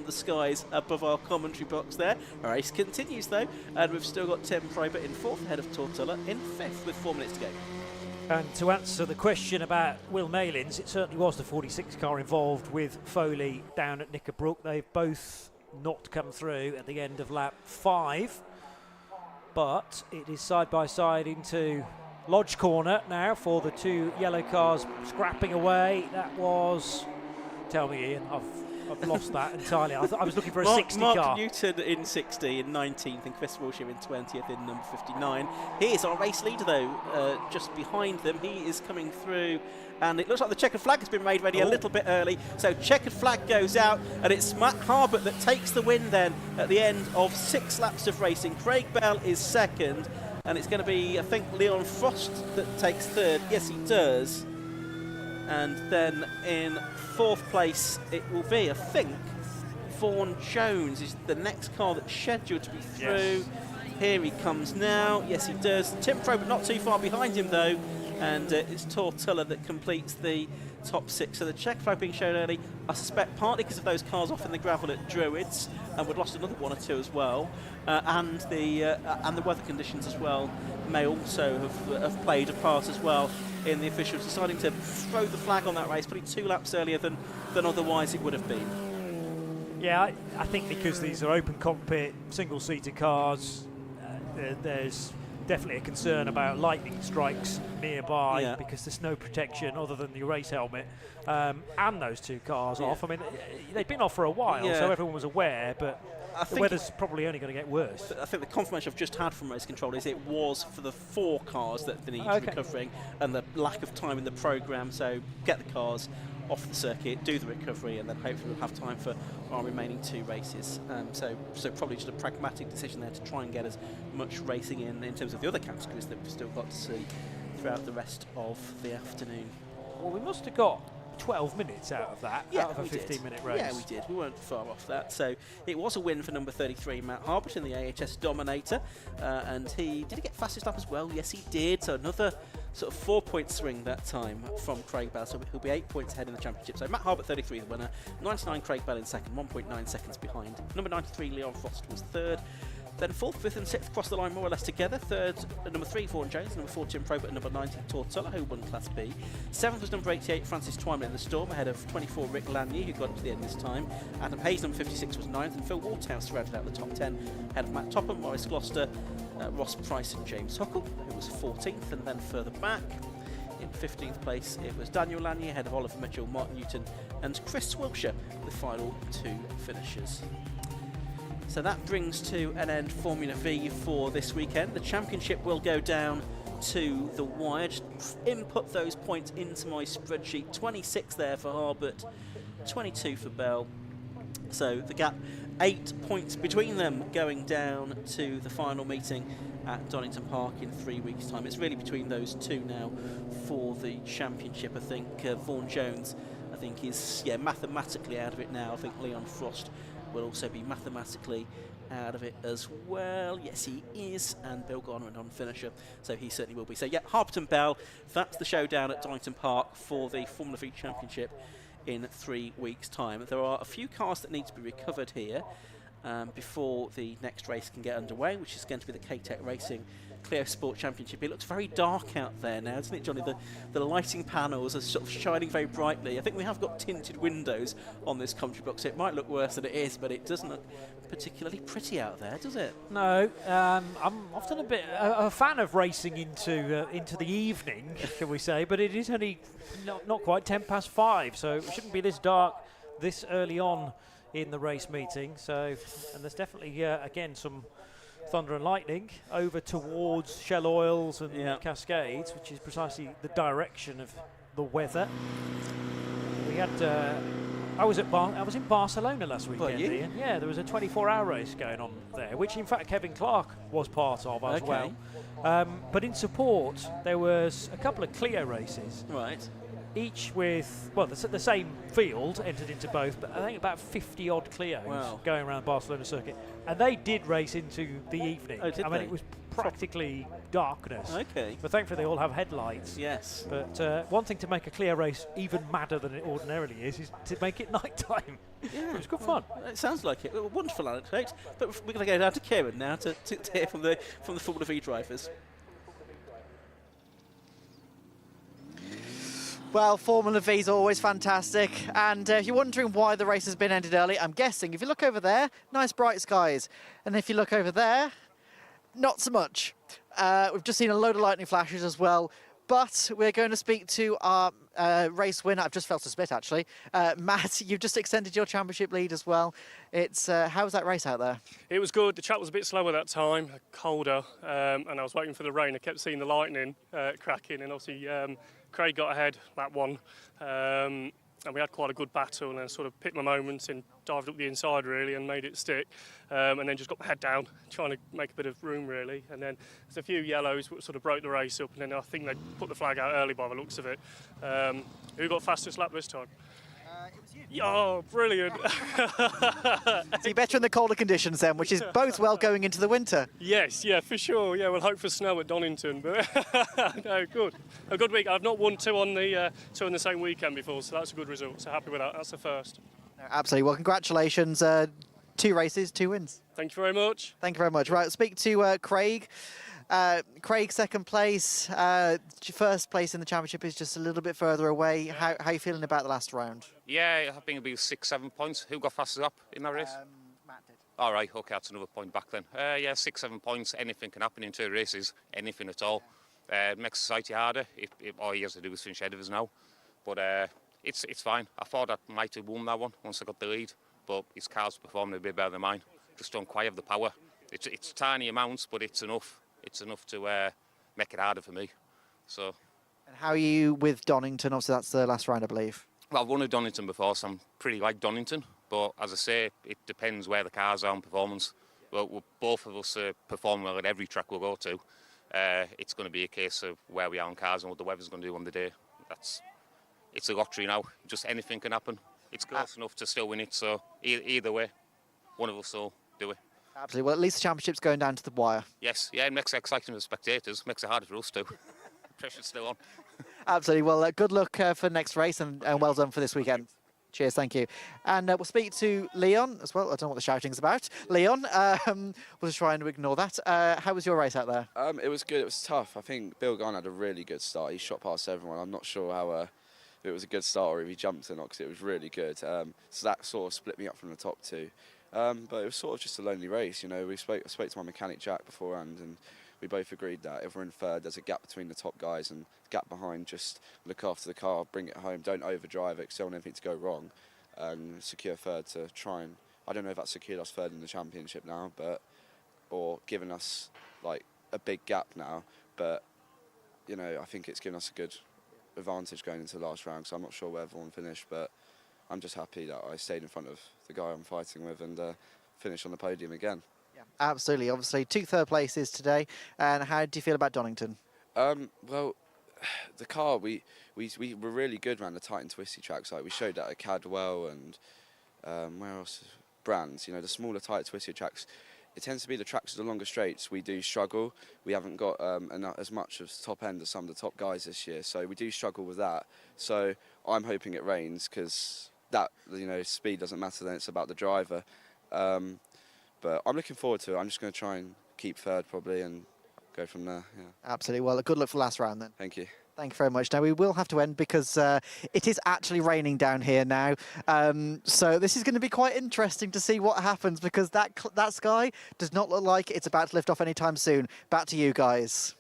the skies above our commentary box there. Our race continues though, and we've still got Tim Probert in 4th ahead of Tortola in 5th with 4 minutes to go. And to answer the question about Will Malins, it certainly was the 46 car involved with Foley down at Knickerbrook. They've both not come through at the end of lap 5. But it is side by side into Lodge Corner now for the 2 yellow cars scrapping away. That was, tell me Ian, I've lost that entirely. I was looking for a 60 car. Mark Newton in 60 in 19th and Chris Wilshire in 20th in number 59. Here's our race leader though, just behind them. He is coming through, and it looks like the checkered flag has been made ready a little bit early. So checkered flag goes out, and it's Matt Harbert that takes the win then at the end of 6 laps of racing. Craig Bell is 2nd, and it's going to be, I think, Leon Frost that takes 3rd. Yes, he does. And then in 4th place it will be, I think, Vaughan Jones is the next car that's scheduled to be through. Yes. Here he comes now. Yes, he does. Tim Probert not too far behind him though, and it's Tortola that completes the top 6. So the check flag being shown early, I suspect partly because of those cars off in the gravel at Druids, and we've lost another 1 or 2 as well, and the weather conditions as well may also have played a part as well in the officials deciding to throw the flag on that race, probably 2 laps earlier than otherwise it would have been. Yeah, I think because these are open cockpit, single-seater cars, there's definitely a concern about lightning strikes nearby because there's no protection other than the race helmet and those 2 cars off. I mean, they've been off for a while, so everyone was aware, but the weather's probably only going to get worse. I think the confirmation I've just had from race control is it was for the 4 cars that they needed recovering, and the lack of time in the programme. So get the cars off the circuit, do the recovery, and then hopefully we'll have time for our remaining 2 races. So probably just a pragmatic decision there to try and get as much racing in terms of the other categories that we've still got to see throughout the rest of the afternoon. Well, we must have got 12 minutes out of that, out of a 15-minute race. Yeah, we did. We weren't far off that. So it was a win for number 33, Matt Harbert, in the AHS Dominator. And did he get fastest lap as well? Yes, he did. So another sort of 4-point swing that time from Craig Bell. So he'll be 8 points ahead in the championship. So Matt Harbert, 33, the winner. 99, Craig Bell in 2nd, 1.9 seconds behind. Number 93, Leon Frost was 3rd. Then 4th, 5th and 6th crossed the line more or less together. 3rd, number 3, Vaughan Jones. Number 4, Tim Probert. And number 90, Tortola, who won Class B. 7th was number 88, Francis Twyman in the Storm, ahead of 24, Rick Lanier, who got to the end this time. Adam Hayes, number 56, was 9th. And Phil Waterhouse rounded out the top 10, ahead of Matt Topham, Maurice Gloucester, Ross Price and James Huckle, who was 14th. And then further back, in 15th place, it was Daniel Lanier, ahead of Oliver Mitchell, Mark Newton and Chris Wilshire, the final 2 finishers. So that brings to an end Formula V for this weekend. The championship will go down to the wire. Just input those points into my spreadsheet. 26 there for Harbert, 22 for Bell. So the gap, 8 points between them going down to the final meeting at Donington Park in 3 weeks' time. It's really between those 2 now for the championship. I think Vaughan Jones, I think, is mathematically out of it now. I think Leon Frost will also be mathematically out of it as well. Yes, he is, and Bill Garner went on finisher, so he certainly will be. So yeah, Harbert and Bell, that's the showdown at Donington Park for the Formula V Championship in 3 weeks' time. There are a few cars that need to be recovered here before the next race can get underway, which is going to be the K-Tech Racing Cleo Sport Championship. It looks very dark out there now, doesn't it, Johnny? The lighting panels are sort of shining very brightly. I think we have got tinted windows on this commentary box, so it might look worse than it is, but it doesn't look particularly pretty out there, does it? No, I'm often a fan of racing into the evening, shall we say, but it is only not quite 5:10, so it shouldn't be this dark this early on in the race meeting. So, and there's definitely again some thunder and lightning over towards Shell Oils and Cascades, which is precisely the direction of the weather. We had I was in Barcelona last weekend, Ian. Yeah, there was a 24-hour race going on there, which in fact Kevin Clark was part of as well. But in support, there was a couple of Cleo races. Right. each with, well, the same field entered into both, but I think about 50 odd Cleos going around Barcelona circuit, and they did race into the evening. Oh, did I mean, they? it was practically darkness. Okay. But thankfully they all have headlights. Yes. But one thing to make a Cleo race even madder than it ordinarily is to make it night time. Yeah, it was good fun. It sounds like it. A wonderful anecdote. But we're going to go down to Kieran now to hear from the Formula V drivers. Well, Formula V is always fantastic, and if you're wondering why the race has been ended early, I'm guessing if you look over there, nice bright skies, and if you look over there, not so much. We've just seen a load of lightning flashes as well, but we're going to speak to our race winner. I've just felt a spit, actually. Matt, you've just extended your championship lead as well. It's how was that race out there? It was good. The track was a bit slower that time, colder, and I was waiting for the rain. I kept seeing the lightning cracking, and obviously Craig got ahead that one, and we had quite a good battle, and I sort of picked my moments and dived up the inside really and made it stick, and then just got my head down trying to make a bit of room really, and then there's a few yellows which sort of broke the race up, and then I think they put the flag out early by the looks of it. Who got fastest lap this time? It was you. Oh, brilliant. So you're better in the colder conditions then, which is both well going into the winter. Yes, yeah, for sure. Yeah, we'll hope for snow at Donington, but no, good. A good week. I've not won two in the same weekend before, so that's a good result. So happy with that. That's the first. No, absolutely. Well, congratulations. 2 races, 2 wins. Thank you very much. Thank you very much. Right, speak to Craig. Craig, second place. First place in the championship is just a little bit further away. How are you feeling about the last round? Yeah, I think it'll be 6-7 points. Who got fastest up in that race? Matt did. All right, okay, that's another point back then. Yeah, 6-7 points. Anything can happen in 2 races. Anything at all. Makes society harder. All he has to do is finish ahead of us now. But it's fine. I thought I might have won that one once I got the lead, but his car's performing a bit better than mine. Just don't quite have the power. It's tiny amounts, but it's enough. It's enough to make it harder for me. So. And how are you with Donington? Obviously, that's the last round, I believe. Well, I've won at Donington before, so I'm pretty like Donington. But as I say, it depends where the cars are on performance. Well, both of us perform well at every track we'll go to. It's going to be a case of where we are on cars and what the weather's going to do on the day. It's a lottery now. Just anything can happen. It's close enough to still win it. So either way, one of us will do it. Absolutely. Well, at least the championship's going down to the wire. Yes, yeah, it makes it exciting for the spectators. Makes it harder for us too. Pressure's still on. Absolutely. Well, good luck for the next race, and well done for this weekend. Cheers, thank you. And we'll speak to Leon as well. I don't know what the shouting's about. Leon, we'll just try and ignore that. How was your race out there? It was good. It was tough. I think Bill Garn had a really good start. He shot past everyone. I'm not sure how if it was a good start or if he jumped or not, because it was really good. So that sort of split me up from the top 2. But it was sort of just a lonely race, you know. I spoke to my mechanic Jack beforehand, and we both agreed that if we're in third, there's a gap between the top guys, and gap behind, just look after the car, bring it home, don't overdrive it, because you don't want anything to go wrong, and secure third to try and, I don't know if that's secured us third in the championship now, or given us like a big gap now, but you know, I think it's given us a good advantage going into the last round, so I'm not sure where everyone finished, but I'm just happy that I stayed in front of the guy I'm fighting with and finished on the podium again. Yeah, absolutely. Obviously, 2 third places today. And how do you feel about Donington? Well, the car, we were really good around the tight and twisty tracks. Like we showed that at Cadwell and where else? Brands. You know, the smaller tight twisty tracks. It tends to be the tracks with the longer straights. We do struggle. We haven't got as much of top end as some of the top guys this year, so we do struggle with that. So I'm hoping it rains because that, you know, speed doesn't matter then, it's about the driver. But I'm looking forward to it. I'm just going to try and keep third probably and go from there. Yeah. Absolutely. Well, good luck for the last round then. Thank you. Thank you very much. Now, we will have to end because it is actually raining down here now. So this is going to be quite interesting to see what happens, because that sky does not look like it's about to lift off anytime soon. Back to you guys.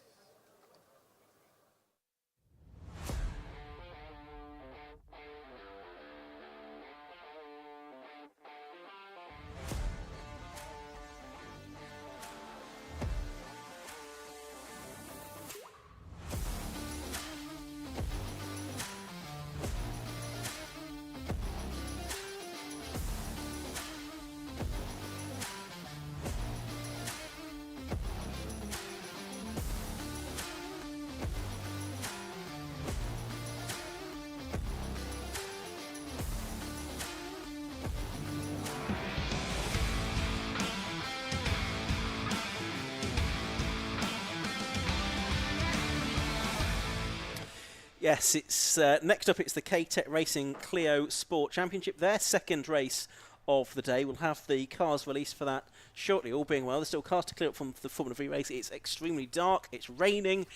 Yes, it's next up. It's the K-Tech Racing Cleo Sport Championship. Their second race of the day. We'll have the cars released for that shortly. All being well, there's still cars to clear up from the Formula V race. It's extremely dark. It's raining.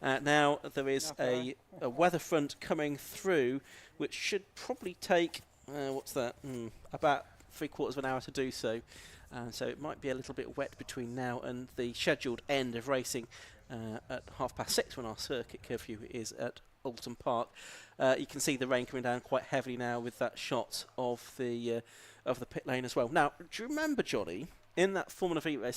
Now there is a weather front coming through, which should probably take what's that? About 3/4 of an hour to do so. So it might be a little bit wet between now and the scheduled end of racing at 6:30 when our circuit curfew is at Oulton Park. You can see the rain coming down quite heavily now with that shot of the pit lane as well. Now, do you remember, Johnny, in that Formula V race